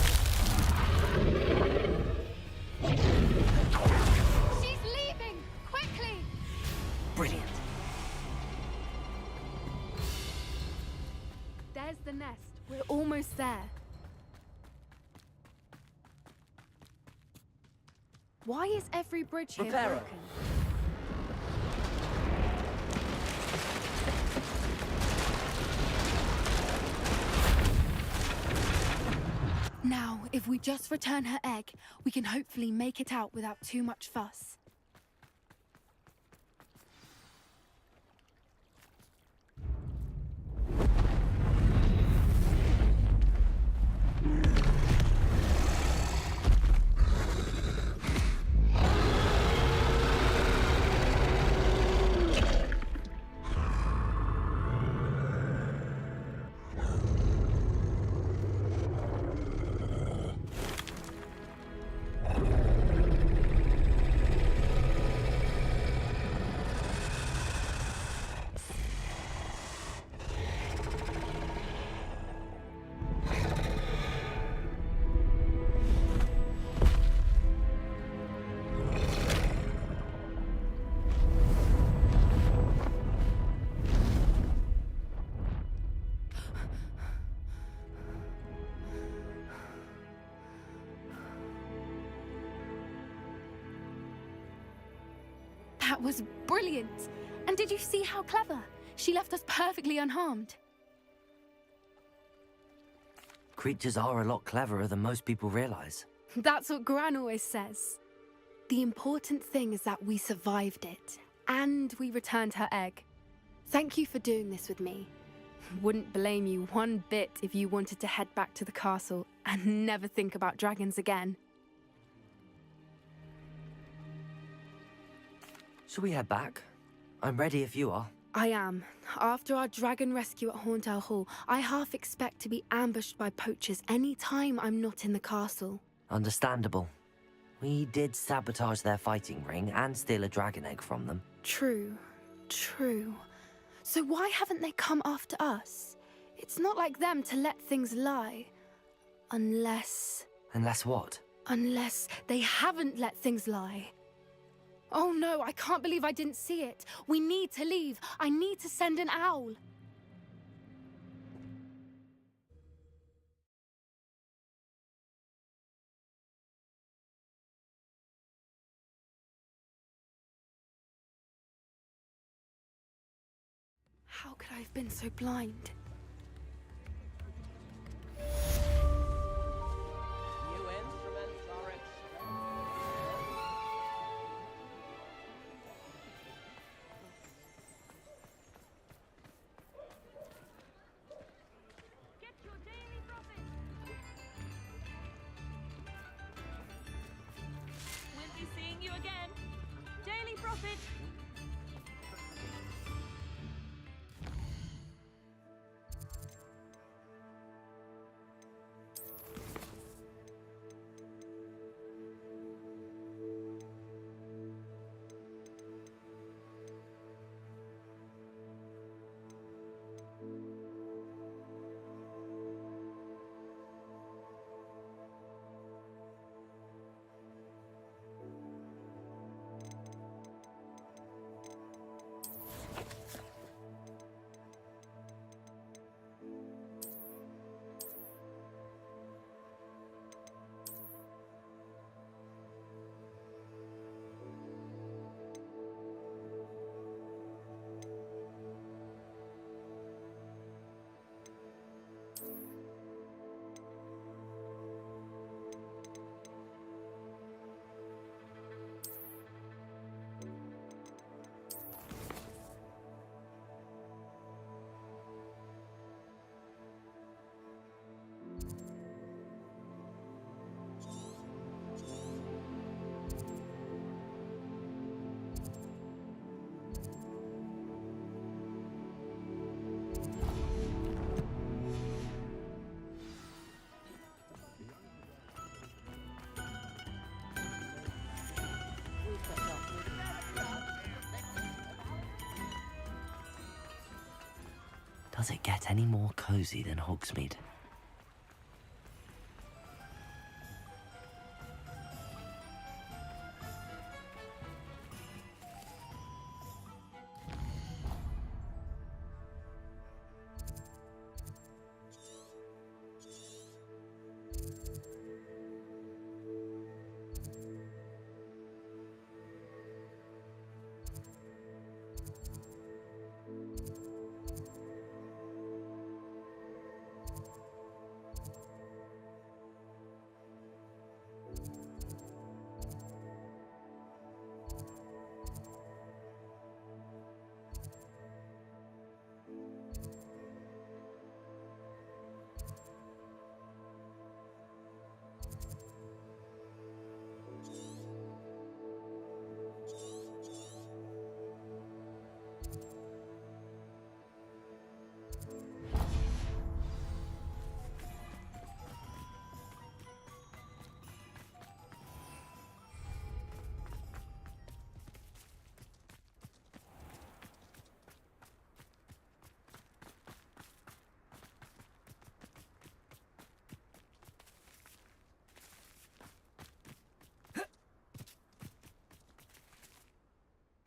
She's leaving! Quickly! Brilliant. There's the nest. We're almost there. Why is every bridge here Reparo. broken? Now, if we just return her egg, we can hopefully make it out without too much fuss. That was brilliant! And did you see how clever? She left us perfectly unharmed. Creatures are a lot cleverer than most people realize. That's what Gran always says. The important thing is that we survived it, and we returned her egg. Thank you for doing this with me. Wouldn't blame you one bit if you wanted to head back to the castle and never think about dragons again. Shall we head back? I'm ready if you are. I am. After our dragon rescue at Hauntel Hall, I half expect to be ambushed by poachers any time I'm not in the castle. Understandable. We did sabotage their fighting ring and steal a dragon egg from them. True. So why haven't they come after us? It's not like them to let things lie. Unless what? Unless they haven't let things lie. Oh no, I can't believe I didn't see it. We need to leave. I need to send an owl. How could I have been so blind? Does it get any more cozy than Hogsmeade?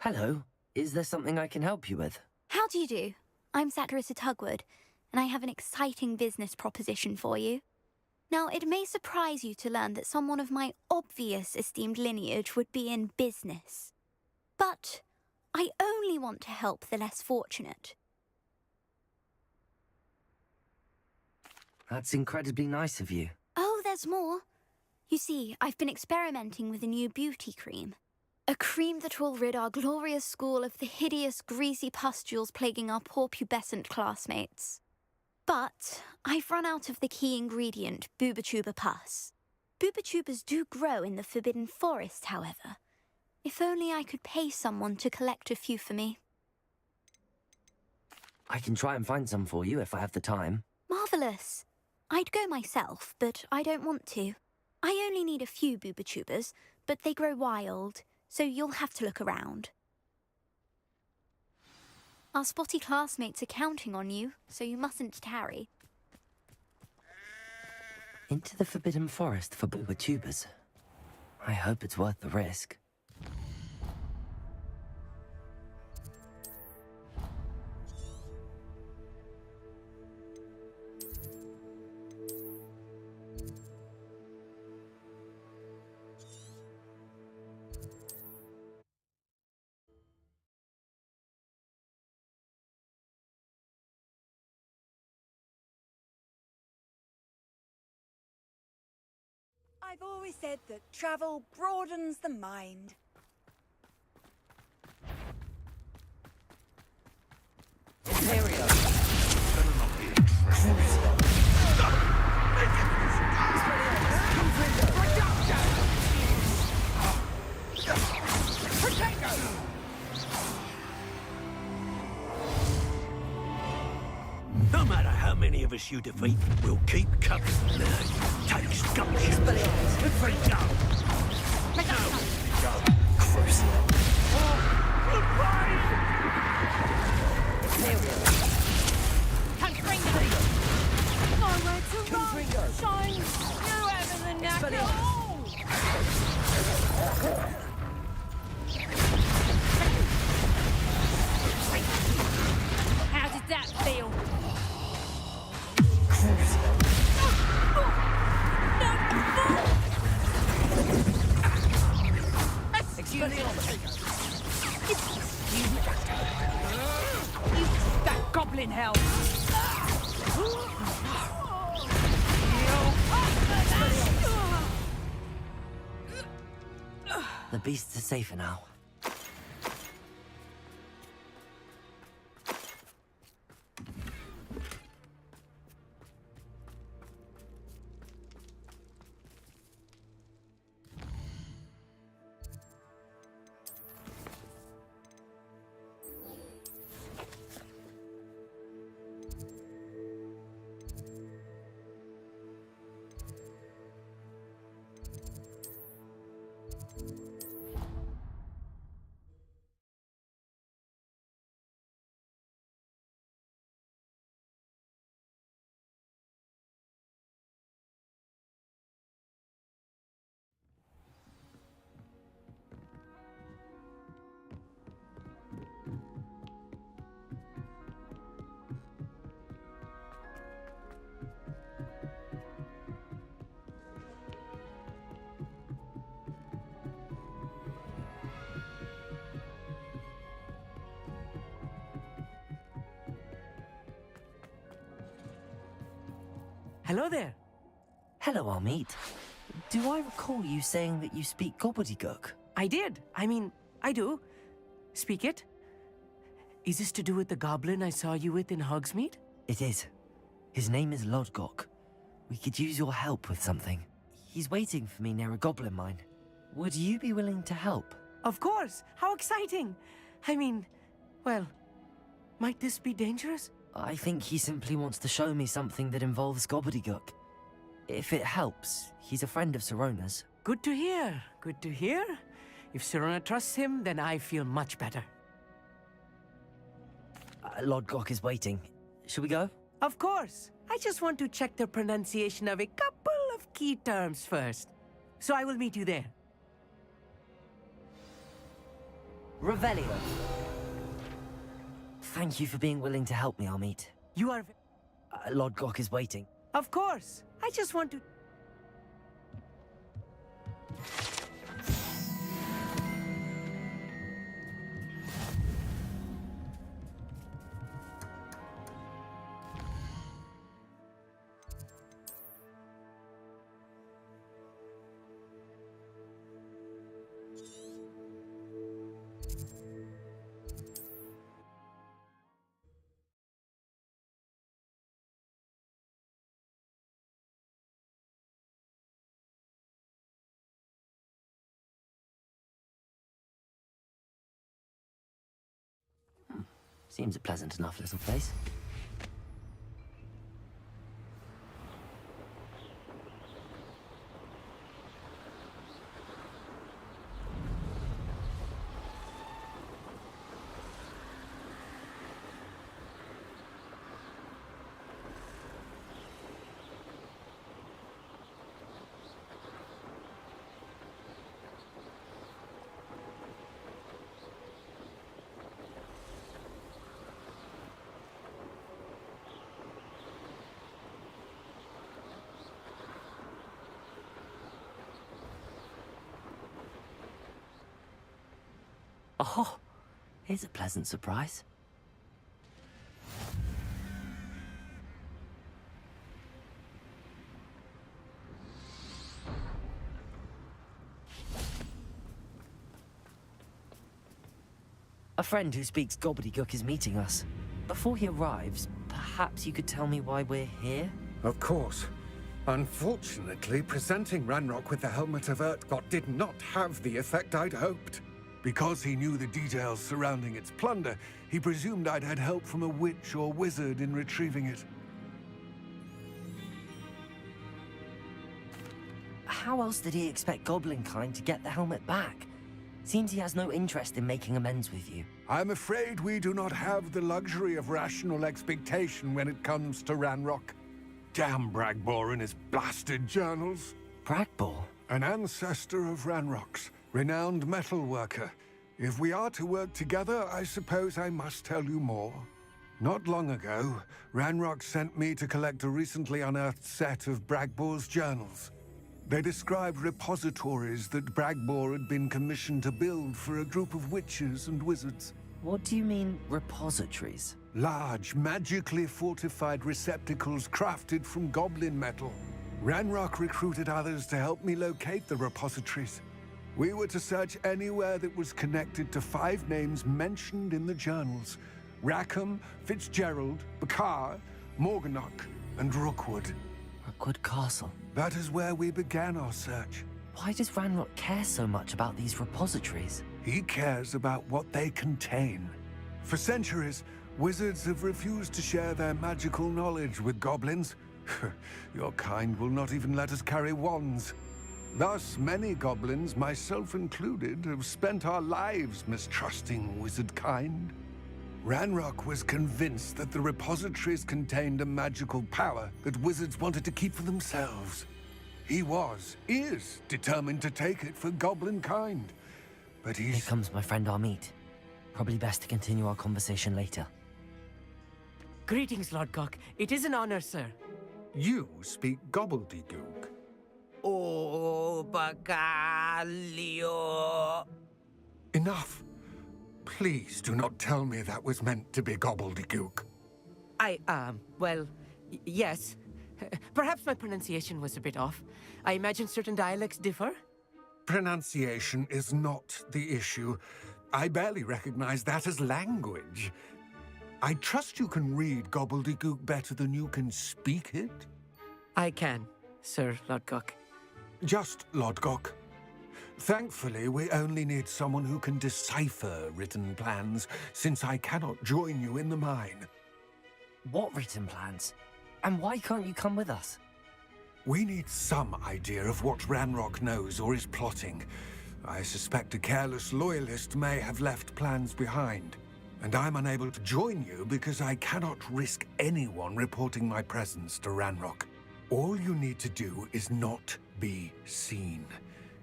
Hello. Is there something I can help you with? How do you do? I'm Satirissa Tugwood, and I have an exciting business proposition for you. Now, it may surprise you to learn that someone of my obvious esteemed lineage would be in business. But I only want to help the less fortunate. That's incredibly nice of you. Oh, there's more. You see, I've been experimenting with a new beauty cream. A cream that will rid our glorious school of the hideous, greasy pustules plaguing our poor pubescent classmates. But I've run out of the key ingredient, booba-tuber pus. Booba-tubers do grow in the Forbidden Forest, however. If only I could pay someone to collect a few for me. I can try and find some for you if I have the time. Marvellous. I'd go myself, but I don't want to. I only need a few booba-tubers, but they grow wild, so you'll have to look around. Our spotty classmates are counting on you, so you mustn't tarry. Into the Forbidden Forest for booba-tubers. I hope it's worth the risk. I've always said that travel broadens the mind. No matter how many of us you defeat, we'll keep coming. Now you taste gumption. Free go. Nowhere to run. Shine. You have the knack at all. How did that feel? Excuse me. That goblin hell. The beasts are safer now. Hello there. Hello, Amit. Do I recall you saying that you speak gobbledygook? I did. I do. Speak it. Is this to do with the goblin I saw you with in Hogsmeade? It is. His name is Lodgok. We could use your help with something. He's waiting for me near a goblin mine. Would you be willing to help? Of course. How exciting. Well, might this be dangerous? I think he simply wants to show me something that involves gobbledygook. If it helps, he's a friend of Sirona's. Good to hear. Good to hear. If Sirona trusts him, then I feel much better. Lodgok is waiting. Shall we go? Of course. I just want to check the pronunciation of a couple of key terms first. So I will meet you there. Revelio. Thank you for being willing to help me, Amit. You are... Lord Gok is waiting. Of course. I just want to... Seems a pleasant enough little place. Oh, here's a pleasant surprise. A friend who speaks gobbledygook is meeting us. Before he arrives, perhaps you could tell me why we're here? Of course. Unfortunately, presenting Ranrock with the Helmet of Urtkot did not have the effect I'd hoped. Because he knew the details surrounding its plunder, he presumed I'd had help from a witch or wizard in retrieving it. How else did he expect Goblinkind to get the helmet back? Seems he has no interest in making amends with you. I'm afraid we do not have the luxury of rational expectation when it comes to Ranrock. Damn Bragbor and his blasted journals. Bragbor? An ancestor of Ranrock's, renowned metal worker. If we are to work together, I suppose I must tell you more. Not long ago, Ranrock sent me to collect a recently unearthed set of Bragbor's journals. They described repositories that Bragbor had been commissioned to build for a group of witches and wizards. What do you mean, repositories? Large, magically fortified receptacles crafted from goblin metal. Ranrock recruited others to help me locate the repositories. We were to search anywhere that was connected to 5 names mentioned in the journals: Rackham, Fitzgerald, Bakar, Morganach, and Rookwood. Rookwood Castle. That is where we began our search. Why does Ranrock care so much about these repositories? He cares about what they contain. For centuries, wizards have refused to share their magical knowledge with goblins. Your kind will not even let us carry wands. Thus, many goblins, myself included, have spent our lives mistrusting wizard kind. Ranrock was convinced that the repositories contained a magical power that wizards wanted to keep for themselves. He is determined to take it for goblin kind. But Here comes my friend Amit. Probably best to continue our conversation later. Greetings, Lord Gok. It is an honor, sir. You speak gobbledygook. Oh, Bacalio. Enough. Please do not tell me that was meant to be gobbledygook. Yes. Perhaps my pronunciation was a bit off. I imagine certain dialects differ. Pronunciation is not the issue. I barely recognize that as language. I trust you can read gobbledygook better than you can speak it? I can, Sir Lord Gok. Just Lord Gok. Thankfully, we only need someone who can decipher written plans, since I cannot join you in the mine. What written plans? And why can't you come with us? We need some idea of what Ranrock knows or is plotting. I suspect a careless loyalist may have left plans behind. And I'm unable to join you because I cannot risk anyone reporting my presence to Ranrock. All you need to do is not be seen.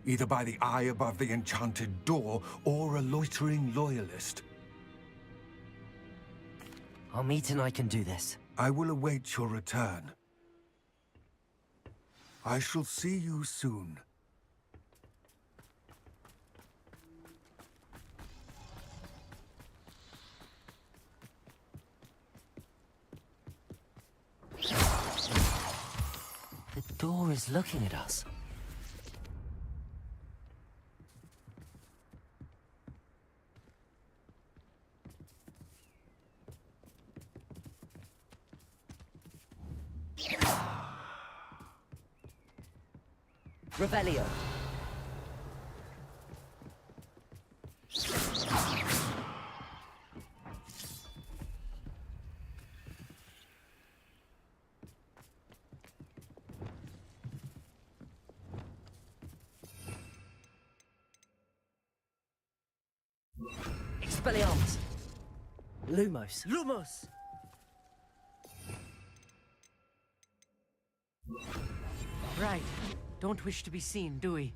either by the eye above the enchanted door or a loitering loyalist. Amit and I can do this. I will await your return. I shall see you soon. The door is looking at us. Revelio. Expelliarmus. Lumos. Lumos! Right. Don't wish to be seen, do we?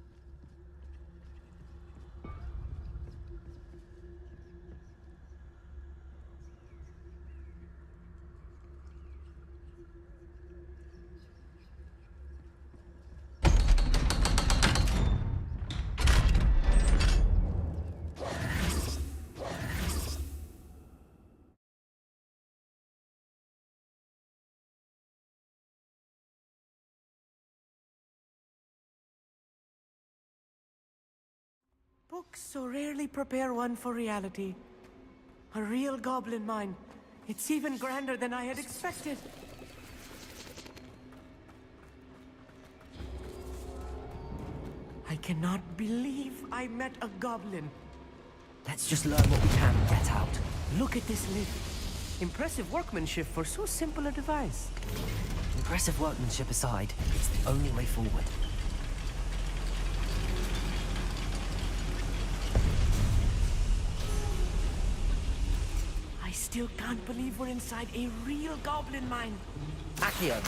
Books so rarely prepare one for reality. A real goblin mine. It's even grander than I had expected. I cannot believe I met a goblin. Let's just learn what we can and get out. Look at this lid. Impressive workmanship for so simple a device. Impressive workmanship aside, it's the only way forward. I still can't believe we're inside a real goblin mine. Accio.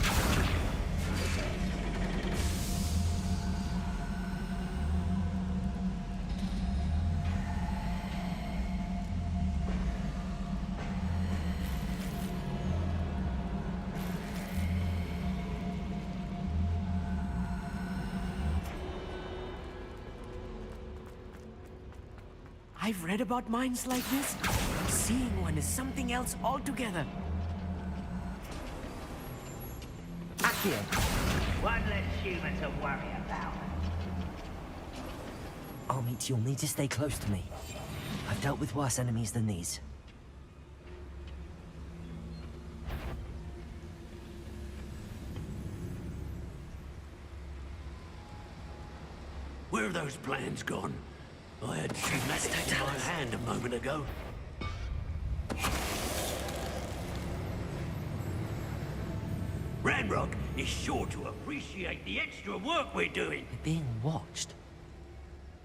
I've read about mines like this. Seeing one is something else altogether. Accio. One less human to worry about. Amit, you'll need to stay close to me. I've dealt with worse enemies than these. Where have those plans gone? I had schematics in my hand a moment ago. Ramrock is sure to appreciate the extra work we're doing. We're being watched.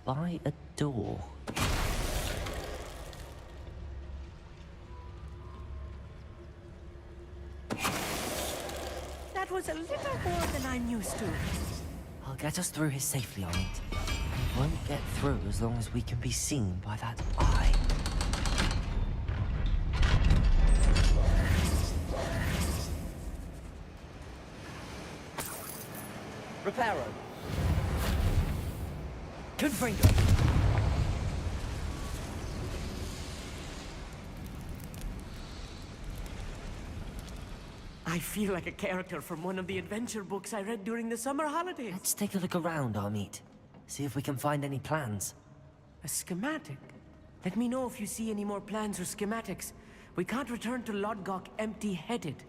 By a door. That was a little more than I'm used to. I'll get us through here safely, Amit. We won't get through as long as we can be seen by that eye. Reparo. Confringo. I feel like a character from one of the adventure books I read during the summer holidays. Let's take a look around, Amit. See if we can find any plans. A schematic? Let me know if you see any more plans or schematics. We can't return to Lodgok empty-headed.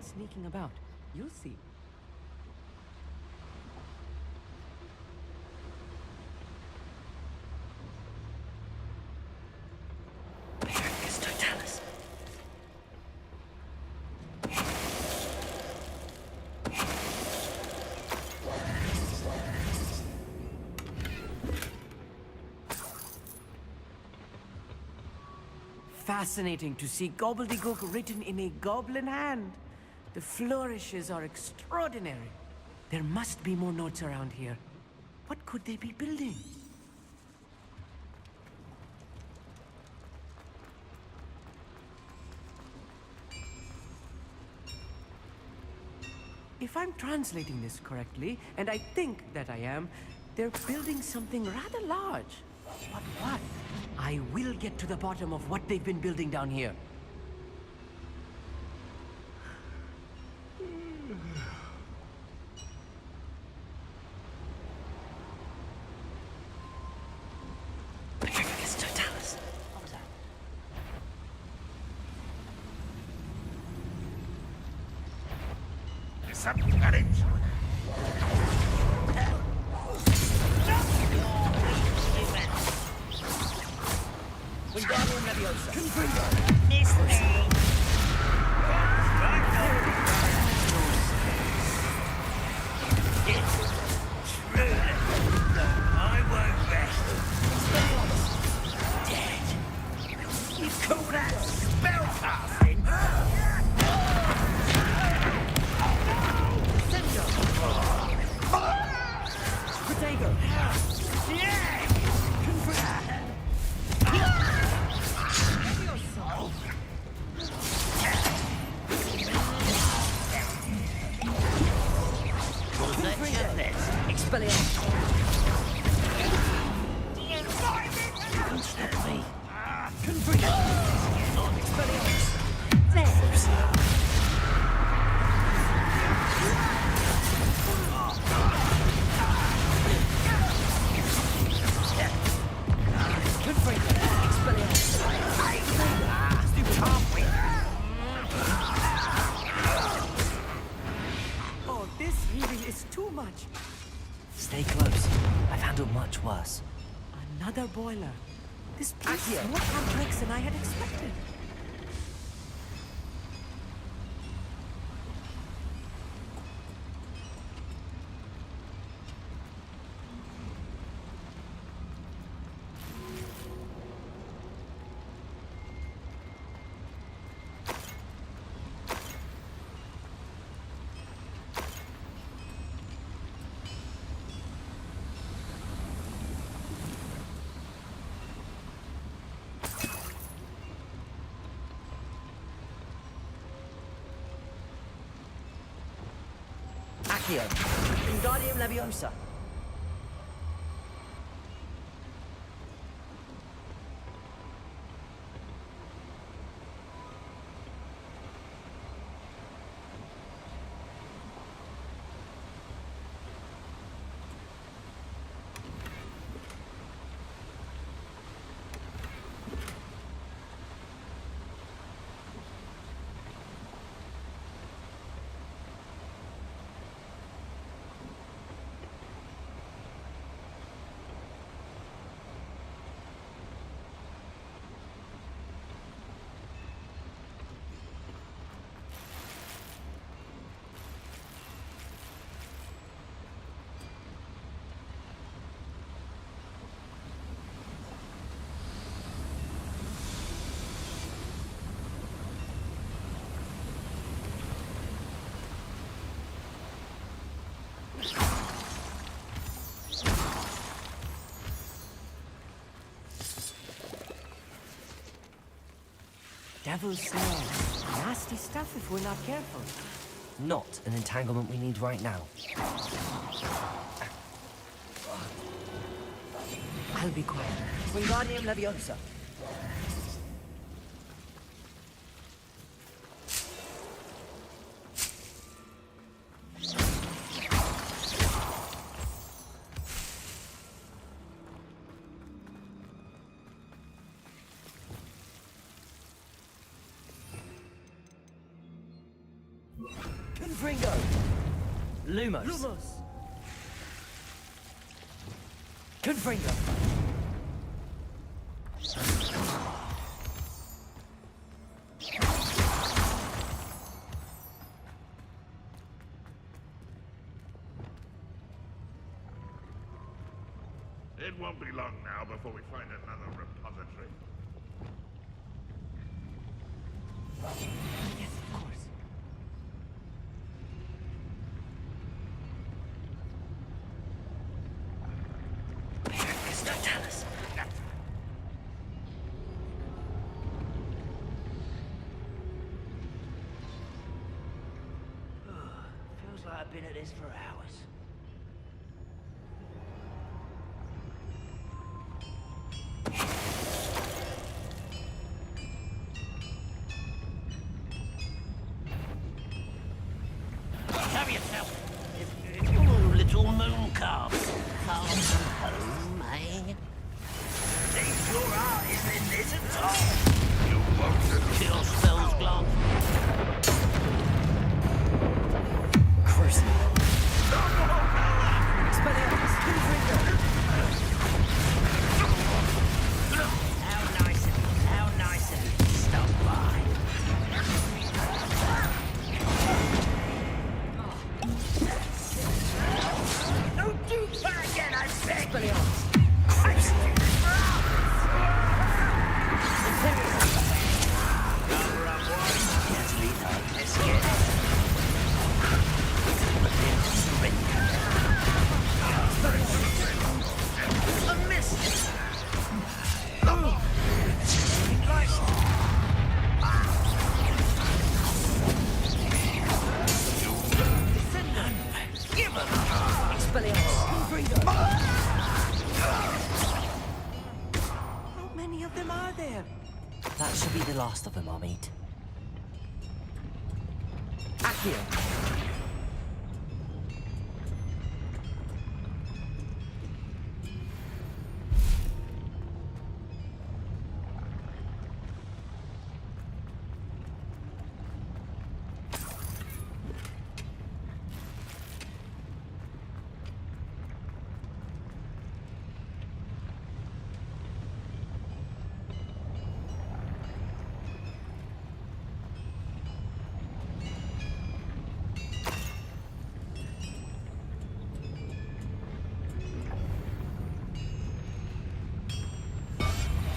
Sneaking about. You'll see. fascinating to see gobbledygook written in a goblin hand. The flourishes are extraordinary. There must be more notes around here. What could they be building? If I'm translating this correctly, and I think that I am, they're building something rather large. But what? I will get to the bottom of what they've been building down here. Stay close. I've handled much worse. Another boiler. This place is more complex than I had expected. Wingardium Leviosa. Devil's snares. Nasty stuff if we're not careful. Not an entanglement we need right now. I'll be quiet. Wingardium Leviosa. Confringo! Lumos. Lumos! Confringo. It won't be long now before we find another repository. Yes, of course. Mr. Tallis. Feels like I've been at this for hours. Have yourself. If you little moon calves far from home, eh? Think your art is in this at all? You won't kill spells, Glove. Cruising. How nice of you to stop by. Don't do that again, I beg. I should do this for hours. Cover up one. Yes, sweetheart. Let's get it. A miss. How many of them are there? That should be the last of them, Amit. Accio.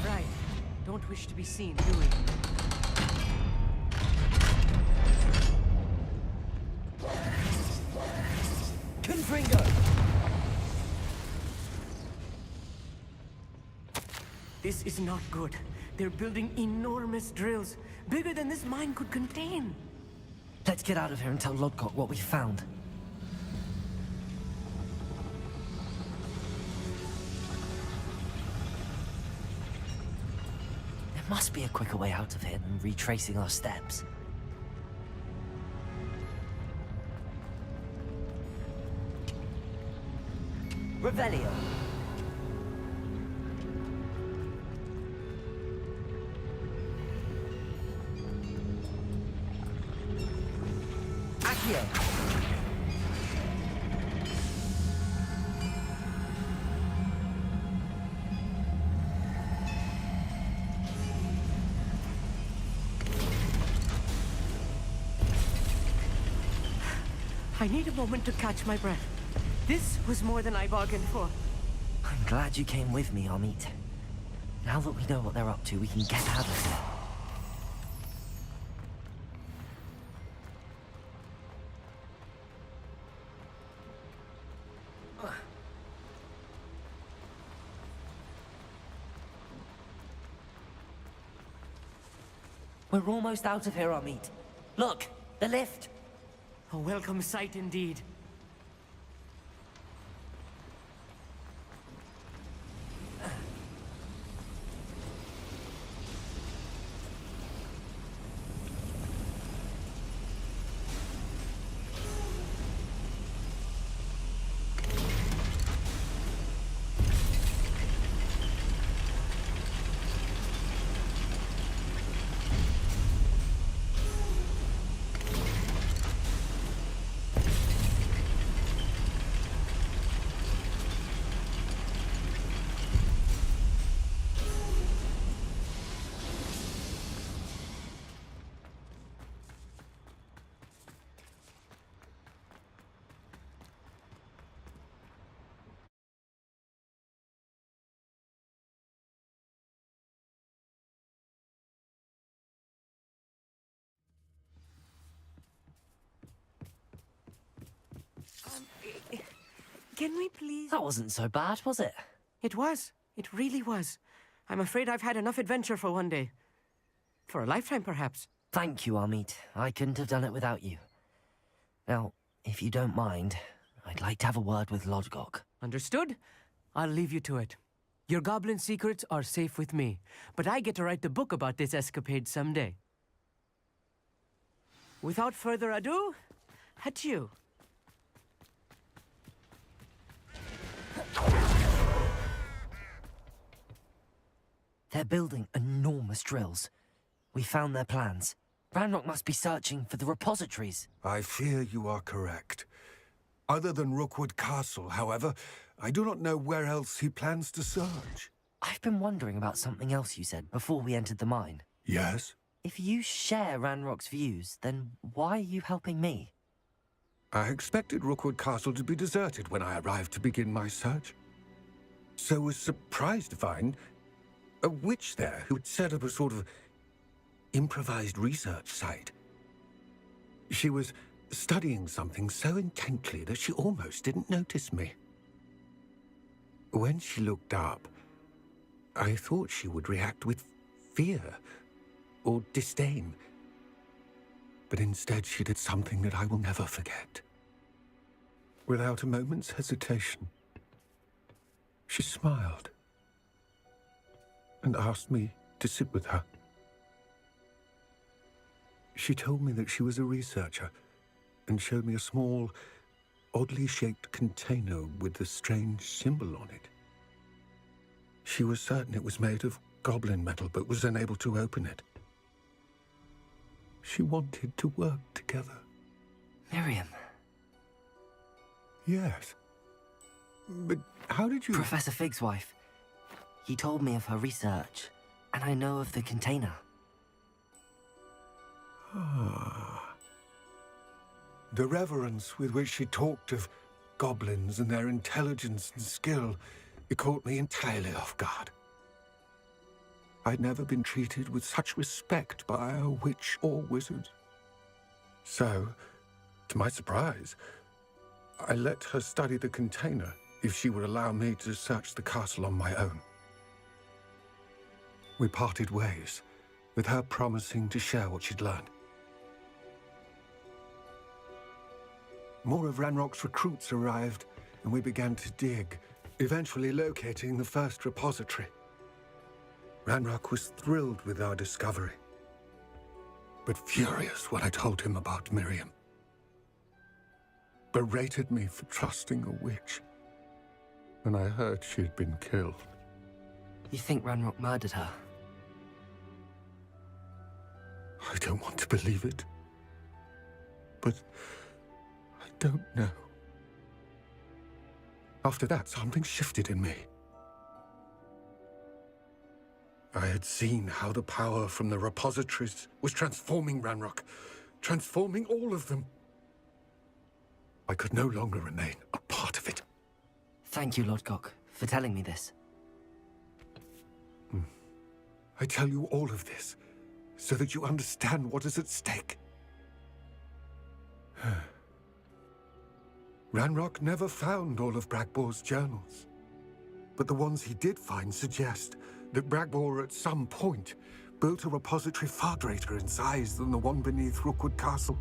Right. Don't wish to be seen, do we? Confringo! This is not good. They're building enormous drills, bigger than this mine could contain. Let's get out of here and tell Lodgok what we found. There must be a quicker way out of here than retracing our steps. Revelio. Accio. I need a moment to catch my breath. This was more than I bargained for. I'm glad you came with me, Amit. Now that we know what they're up to, we can get out of here. We're almost out of here, Amit. Look, the lift. A welcome sight indeed. Can we please... That wasn't so bad, was it? It was. It really was. I'm afraid I've had enough adventure for one day. For a lifetime, perhaps. Thank you, Amit. I couldn't have done it without you. Now, if you don't mind, I'd like to have a word with Lodgok. Understood? I'll leave you to it. Your goblin secrets are safe with me, but I get to write the book about this escapade someday. Without further ado, adieu. They're building enormous drills. We found their plans. Ranrock must be searching for the repositories. I fear you are correct. Other than Rookwood Castle, however, I do not know where else he plans to search. I've been wondering about something else you said before we entered the mine. Yes? If you share Ranrock's views, then why are you helping me? I expected Rookwood Castle to be deserted when I arrived to begin my search. So was surprised to find a witch there who had set up a sort of improvised research site. She was studying something so intently that she almost didn't notice me. When she looked up, I thought she would react with fear or disdain. But instead she did something that I will never forget. Without a moment's hesitation, she smiled and asked me to sit with her. She told me that she was a researcher and showed me a small, oddly shaped container with a strange symbol on it. She was certain it was made of goblin metal, but was unable to open it. She wanted to work together. Miriam. Yes. But how did you... Professor Fig's wife. He told me of her research, and I know of the container. Ah. The reverence with which she talked of goblins and their intelligence and skill, it caught me entirely off guard. I'd never been treated with such respect by a witch or wizard. So, to my surprise, I let her study the container if she would allow me to search the castle on my own. We parted ways, with her promising to share what she'd learned. More of Ranrock's recruits arrived, and we began to dig, eventually locating the first repository. Ranrock was thrilled with our discovery, but furious when I told him about Miriam. Berated me for trusting a witch when I heard she'd been killed. You think Ranrock murdered her? I don't want to believe it, but I don't know. After that, something shifted in me. I had seen how the power from the repositories was transforming Ranrock, transforming all of them. I could no longer remain a part of it. Thank you, Lodgok, for telling me this. I tell you all of this so that you understand what is at stake. Ranrock never found all of Bragbor's journals, but the ones he did find suggest that Bragbor at some point built a repository far greater in size than the one beneath Rookwood Castle.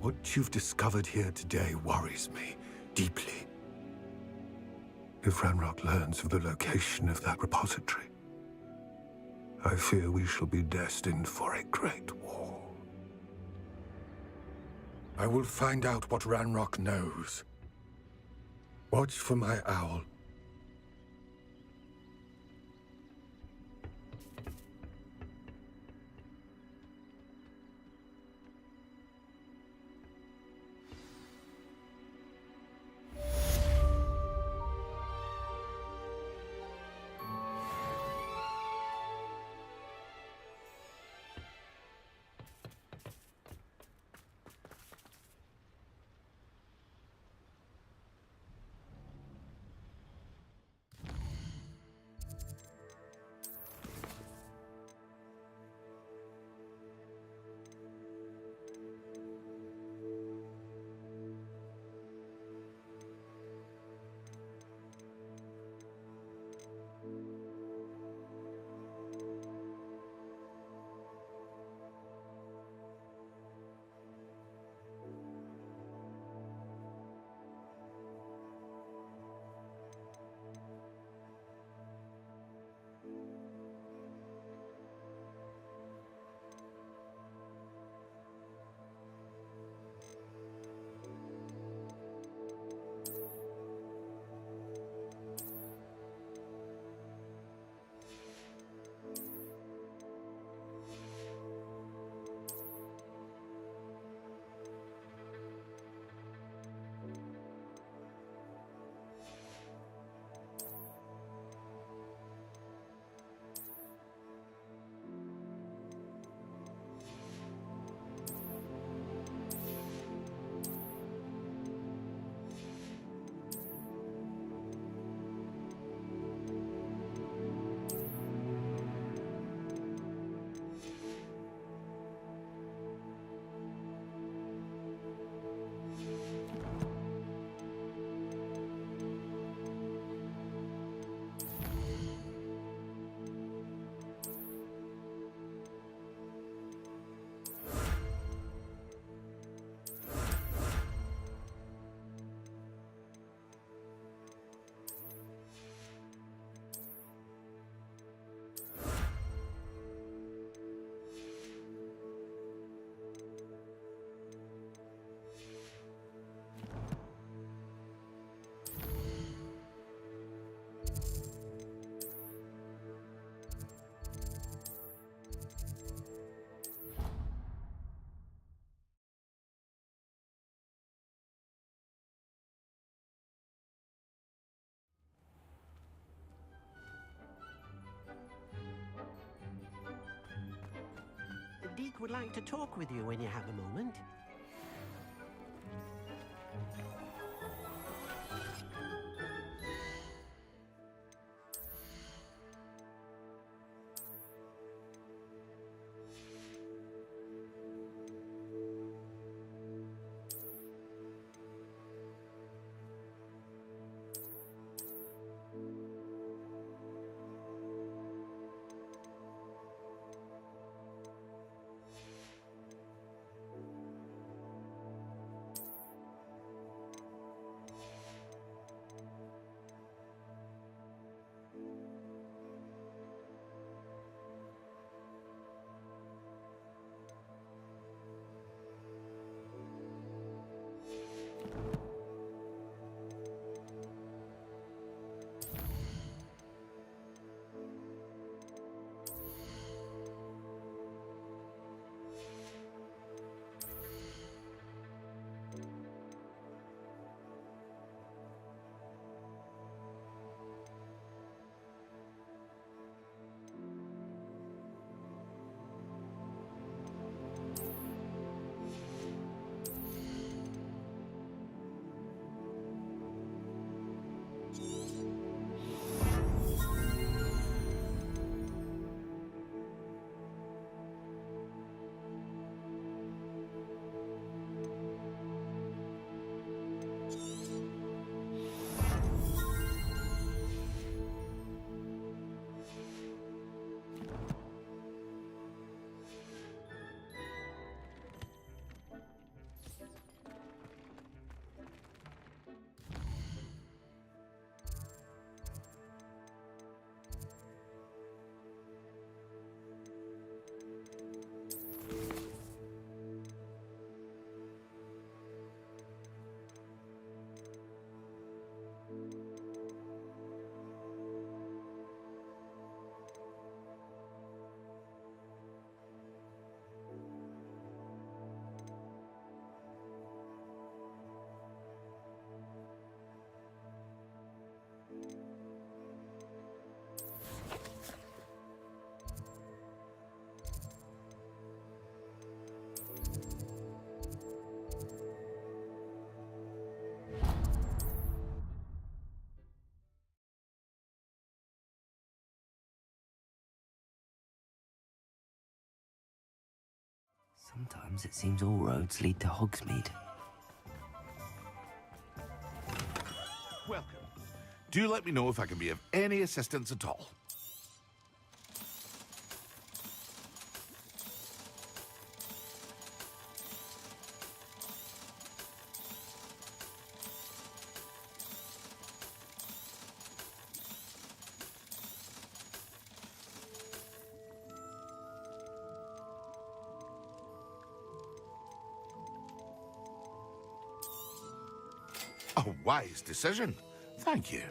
What you've discovered here today worries me deeply. If Ranrock learns of the location of that repository, I fear we shall be destined for a great war. I will find out what Ranrock knows. Watch for my owl. Agak would like to talk with you when you have a moment. Sometimes it seems all roads lead to Hogsmeade. Welcome. Do let me know if I can be of any assistance at all. A wise decision. Thank you.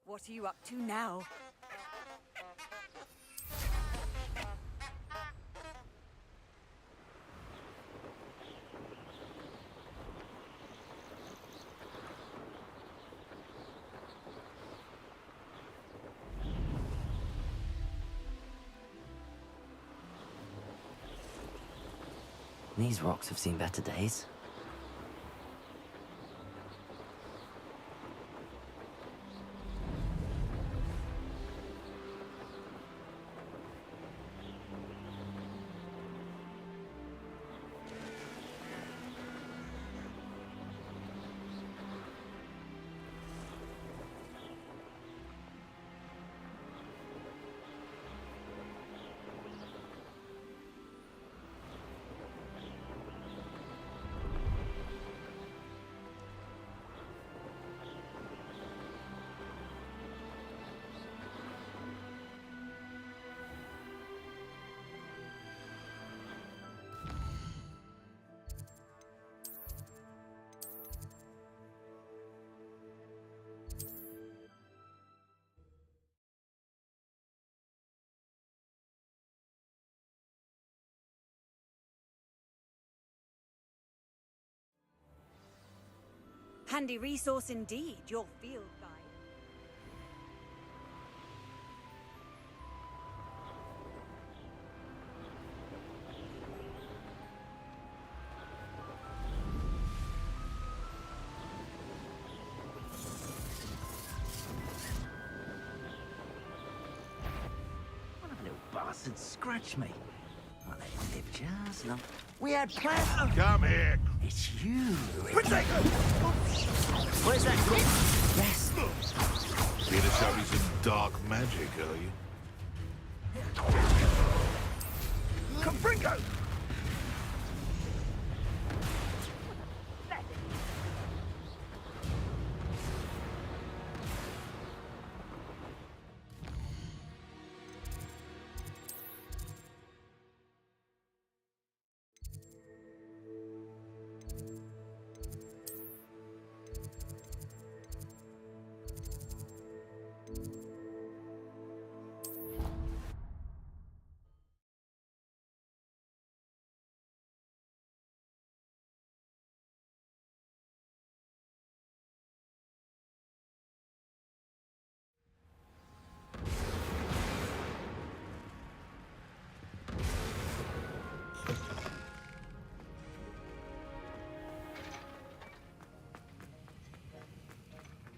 What are you up to now? These rocks have seen better days. Handy resource indeed, your field guide. One of the little bastards scratched me. I'll let him live just long. We had plans. Come here. It's you. Potato! Where's that? Yes. Here to show me some dark magic, are you? Confringo!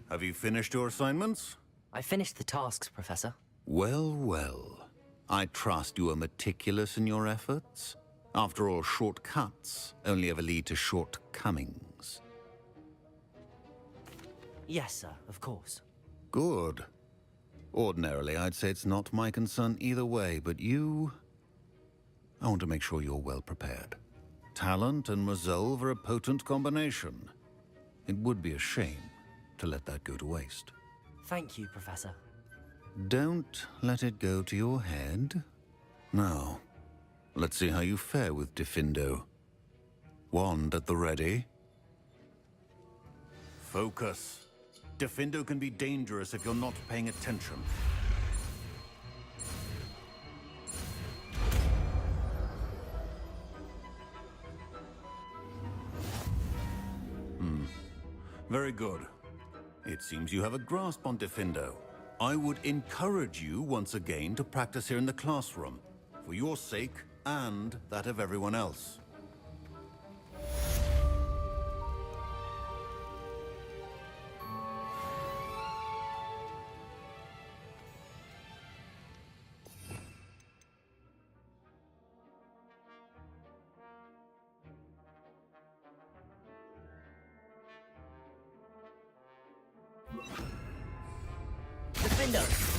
Have you finished your assignments? I finished the tasks, Professor. Well, well. I trust you are meticulous in your efforts. After all, shortcuts only ever lead to shortcomings. Yes, sir, of course. Good. Ordinarily, I'd say it's not my concern either way, but you... I want to make sure you're well prepared. Talent and resolve are a potent combination. It would be a shame to let that go to waste. Thank you, Professor. Don't let it go to your head. Now, let's see how you fare with Diffindo. Wand at the ready. Focus. Diffindo can be dangerous if you're not paying attention. Very good. It seems you have a grasp on Diffindo. I would encourage you once again to practice here in the classroom, for your sake and that of everyone else.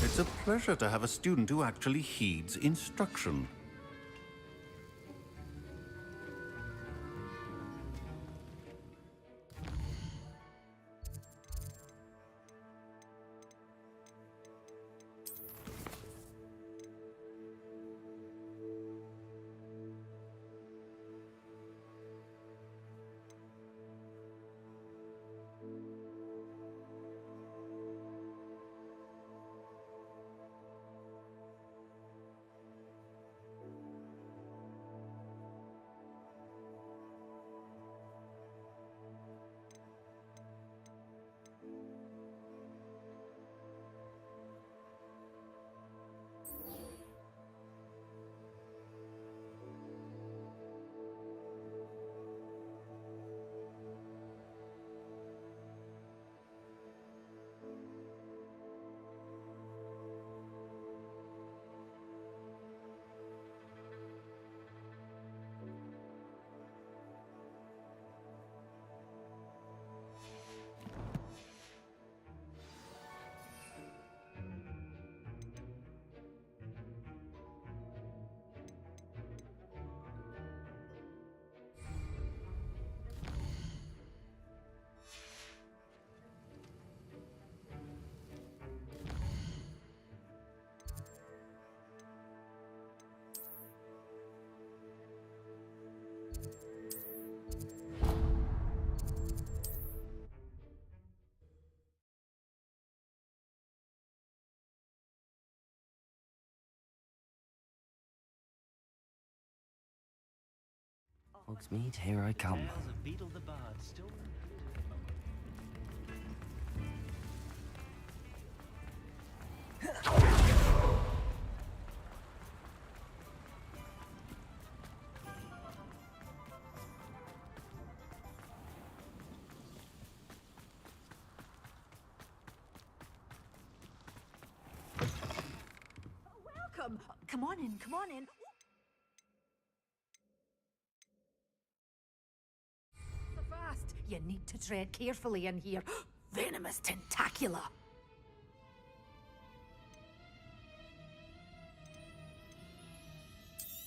It's a pleasure to have a student who actually heeds instruction. Hogsmeade, here I come. Tales of Beetle the Bard still Welcome. Come on in, come on in. So fast. You need to tread carefully in here. Venomous tentacula.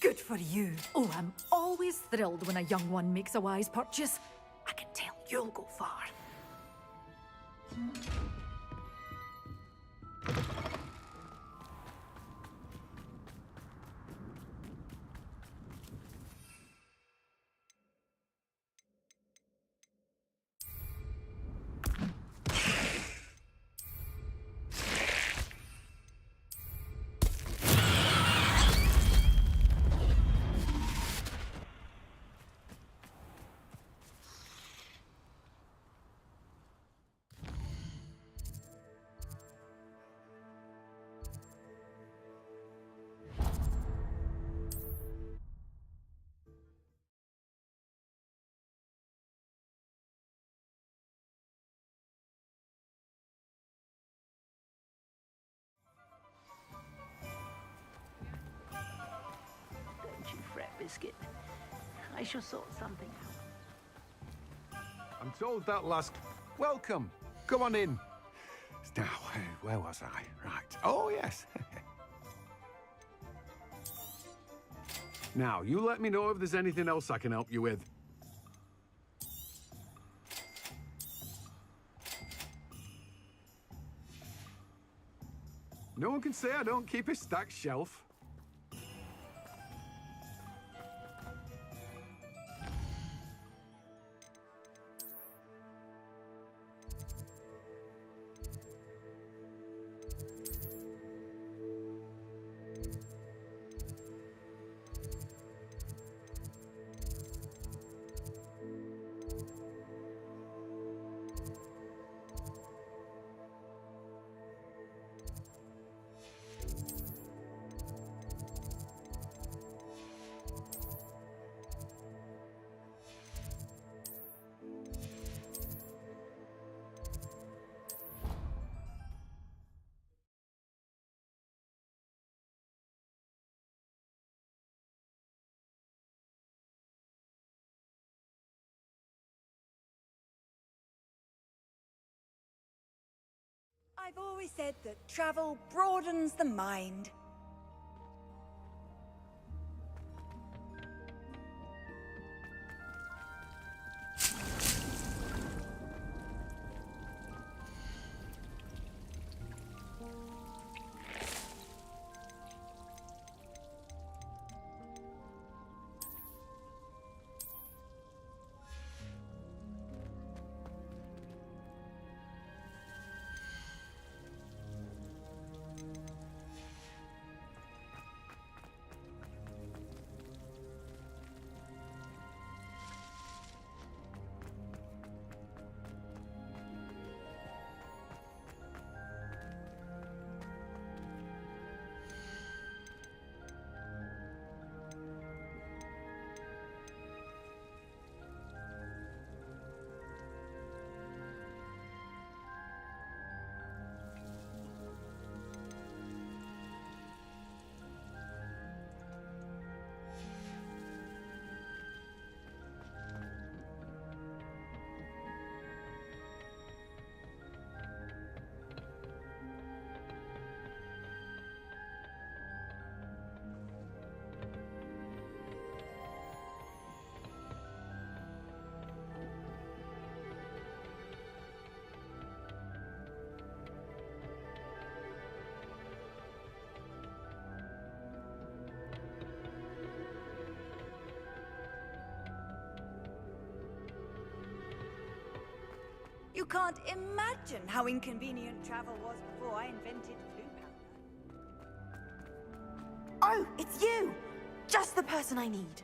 Good for you. Oh, I'm always thrilled when a young one makes a wise purchase. I can tell you'll go far. Don't you fret, Biscuit. I shall sort something out. I'm told that last... Welcome. Come on in. Now, where was I? Right. Oh, yes. Now, you let me know if there's anything else I can help you with. No one can say I don't keep a stacked shelf. I've always said that travel broadens the mind. You can't imagine how inconvenient travel was before I invented flu powder. Oh, it's you! Just the person I need.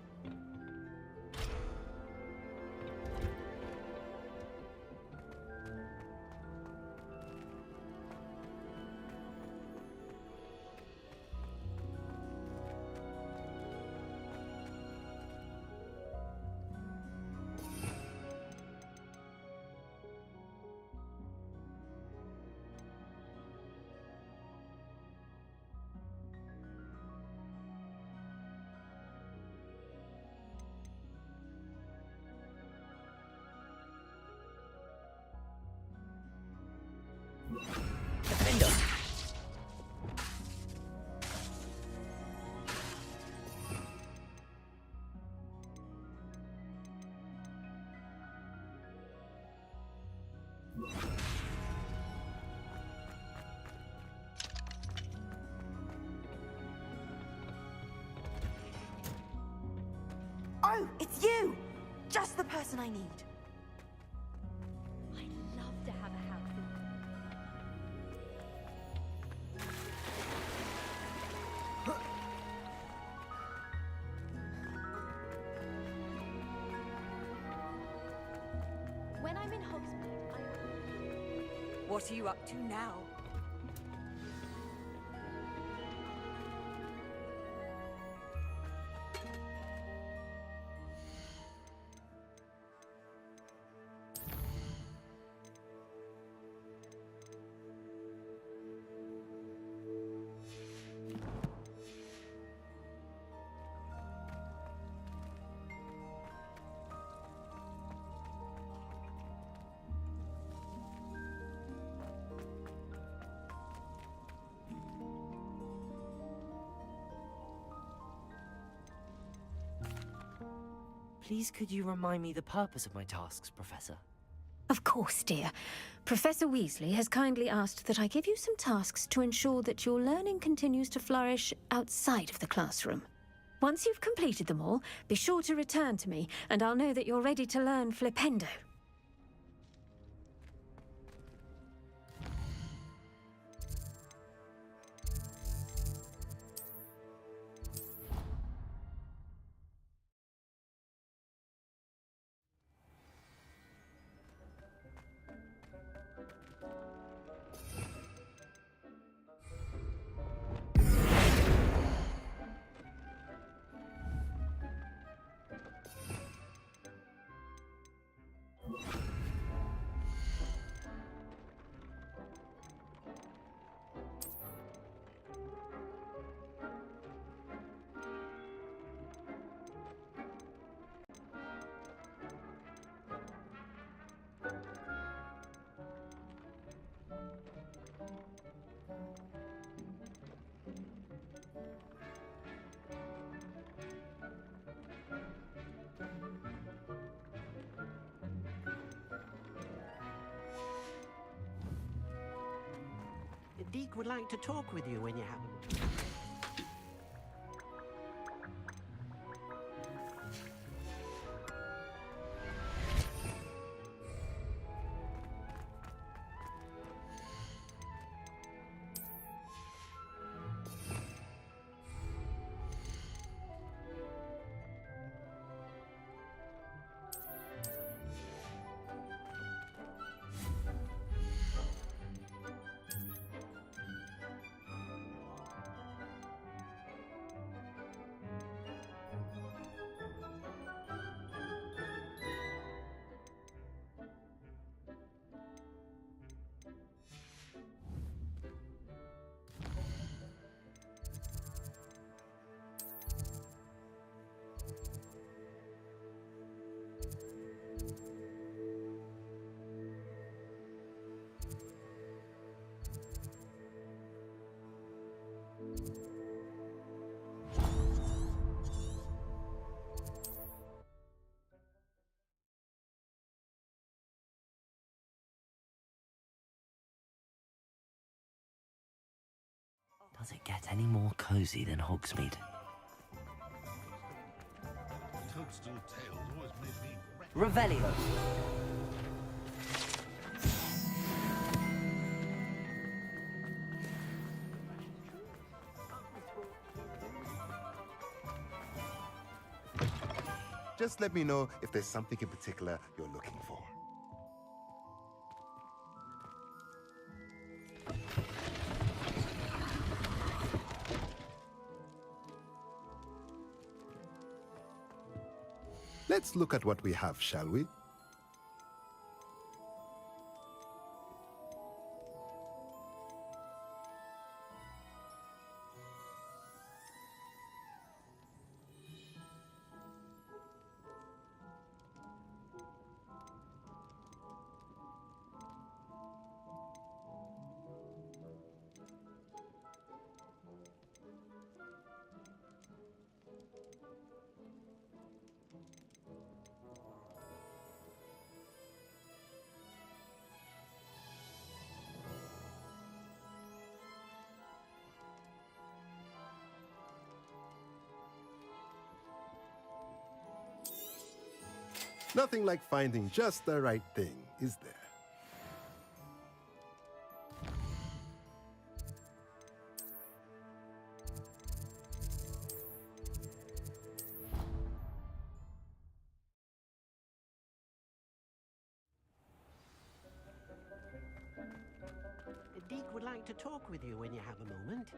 Oh, it's you! Just the person I need. I'd love to have a house. When I'm in Hogsmeade, What are you up to now? Please, could you remind me the purpose of my tasks, Professor? Of course, dear. Professor Weasley has kindly asked that I give you some tasks to ensure that your learning continues to flourish outside of the classroom. Once you've completed them all, be sure to return to me, and I'll know that you're ready to learn Flipendo. Deke would like to talk with you when you have a... Does it get any more cozy than Hogsmeade? Toadstool tails always made me... Revelio. Just let me know if there's something in particular you're looking for. Let's look at what we have, shall we? Nothing like finding just the right thing, is there? Deke would like to talk with you when you have a moment.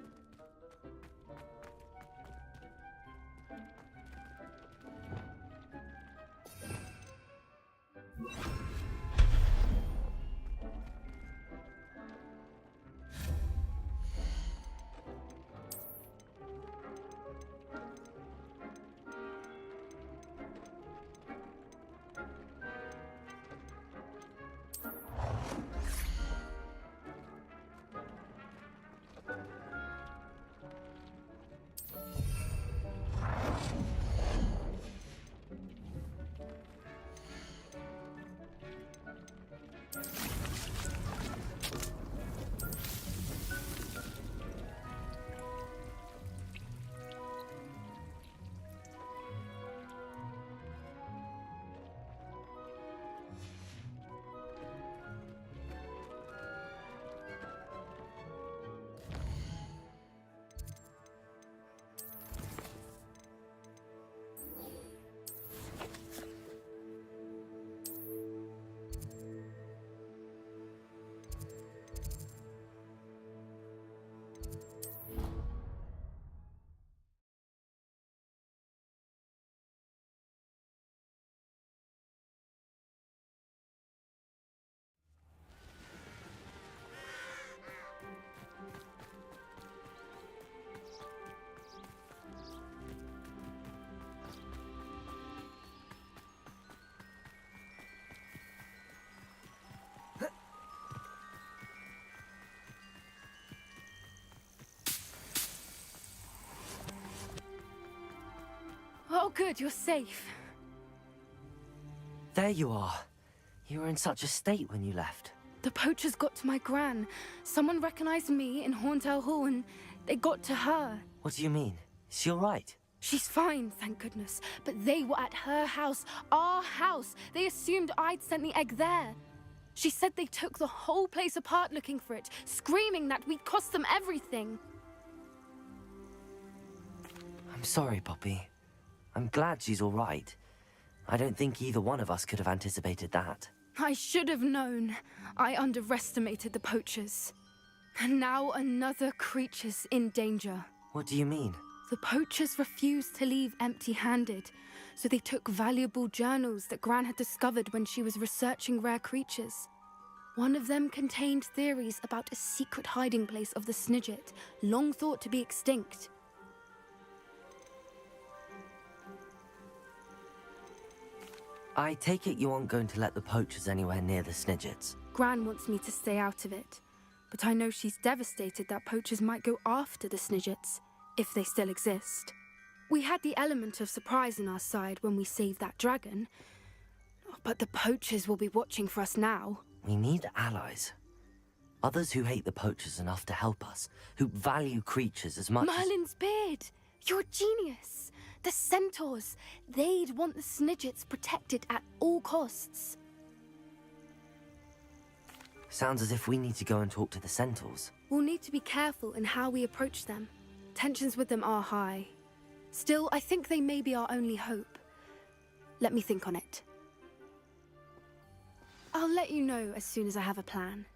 Oh, good, you're safe. There you are. You were in such a state when you left. The poachers got to my gran. Someone recognized me in Horntail Hall and they got to her. What do you mean? Is she all right? She's fine, thank goodness. But they were at her house, our house. They assumed I'd sent the egg there. She said they took the whole place apart looking for it, screaming that we'd cost them everything. I'm sorry, Poppy. I'm glad she's all right. I don't think either one of us could have anticipated that. I should have known. I underestimated the poachers. And now another creature's in danger. What do you mean? The poachers refused to leave empty-handed, so they took valuable journals that Gran had discovered when she was researching rare creatures. One of them contained theories about a secret hiding place of the Snidget, long thought to be extinct. I take it you aren't going to let the poachers anywhere near the Snidgets. Gran wants me to stay out of it, but I know she's devastated that poachers might go after the Snidgets, if they still exist. We had the element of surprise on our side when we saved that dragon, but the poachers will be watching for us now. We need allies. Others who hate the poachers enough to help us, who value creatures as much Merlin's beard! You're a genius! The centaurs! They'd want the Snidgets protected at all costs. Sounds as if we need to go and talk to the centaurs. We'll need to be careful in how we approach them. Tensions with them are high. Still, I think they may be our only hope. Let me think on it. I'll let you know as soon as I have a plan.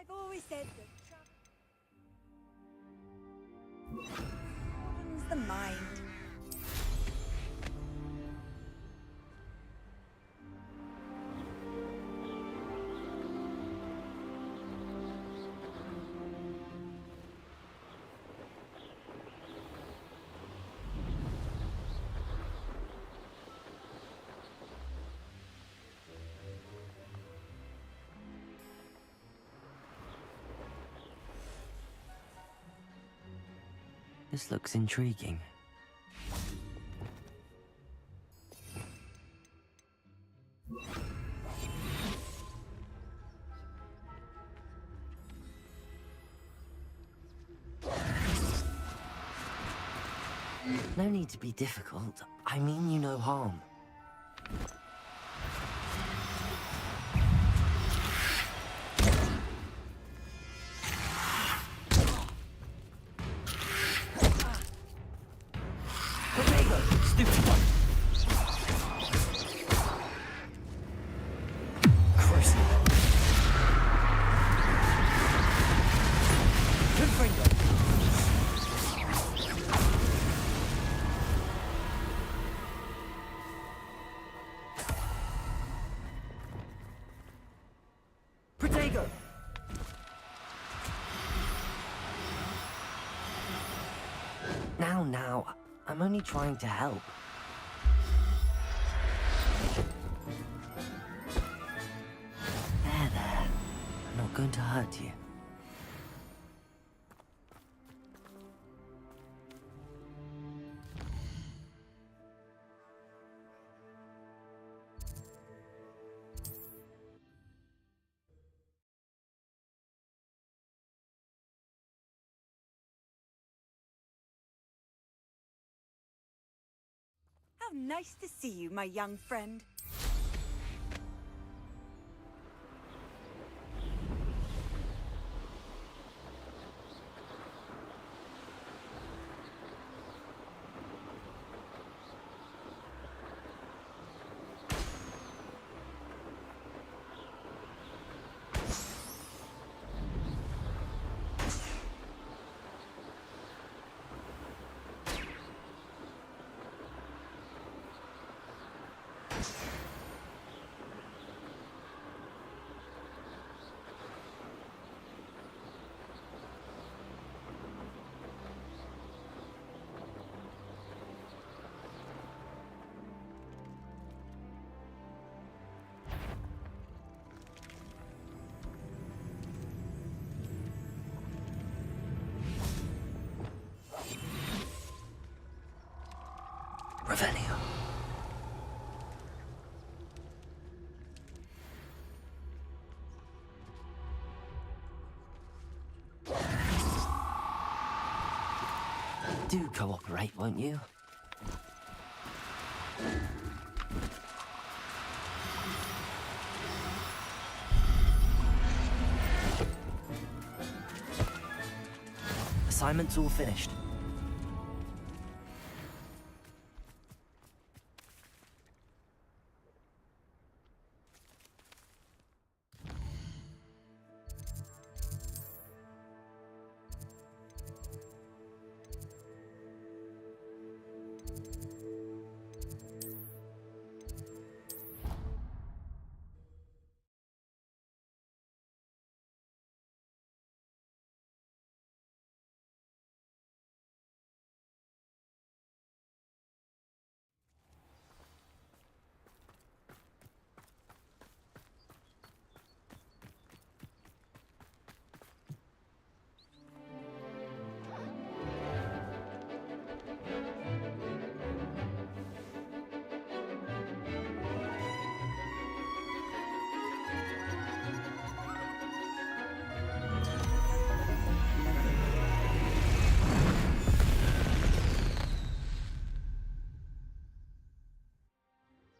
I've always said that broadens the mind. This looks intriguing. No need to be difficult. I mean you no harm. Now, I'm only trying to help. There. I'm not going to hurt you. How nice to see you, my young friend. Revelio. Do cooperate, won't you? Assignment's all finished.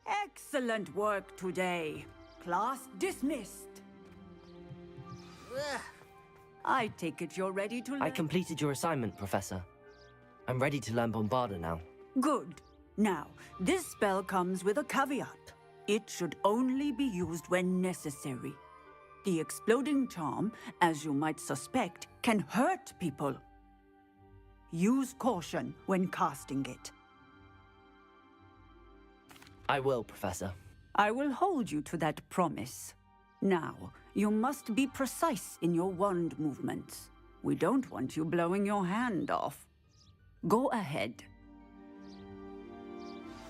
Excellent work today. Class dismissed. I take it you're ready to learn. I completed your assignment, Professor. I'm ready to learn Bombarda now. Good. Now, this spell comes with a caveat. It should only be used when necessary. The exploding charm, as you might suspect, can hurt people. Use caution when casting it. I will, Professor. I will hold you to that promise. Now, you must be precise in your wand movements. We don't want you blowing your hand off. Go ahead.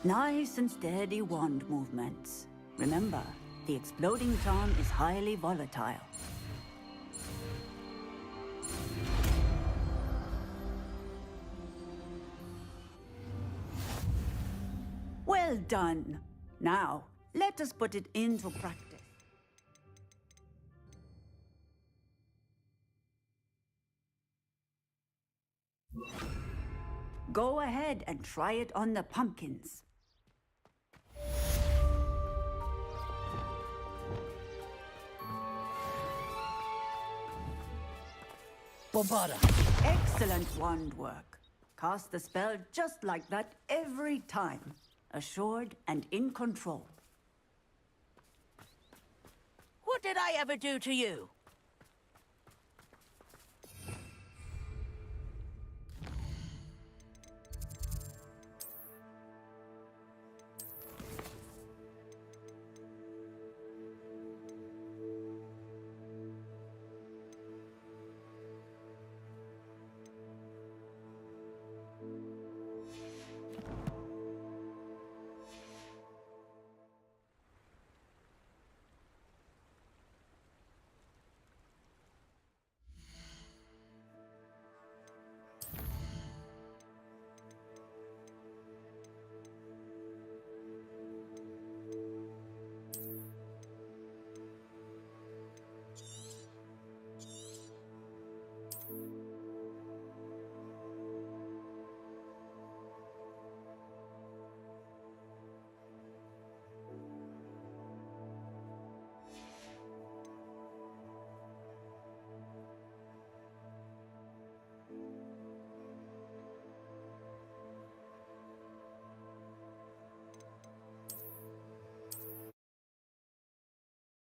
Nice and steady wand movements. Remember, the exploding charm is highly volatile. Well done. Now, let us put it into practice. Go ahead and try it on the pumpkins. Bombarda. Excellent wand work. Cast the spell just like that every time. Assured and in control. What did I ever do to you?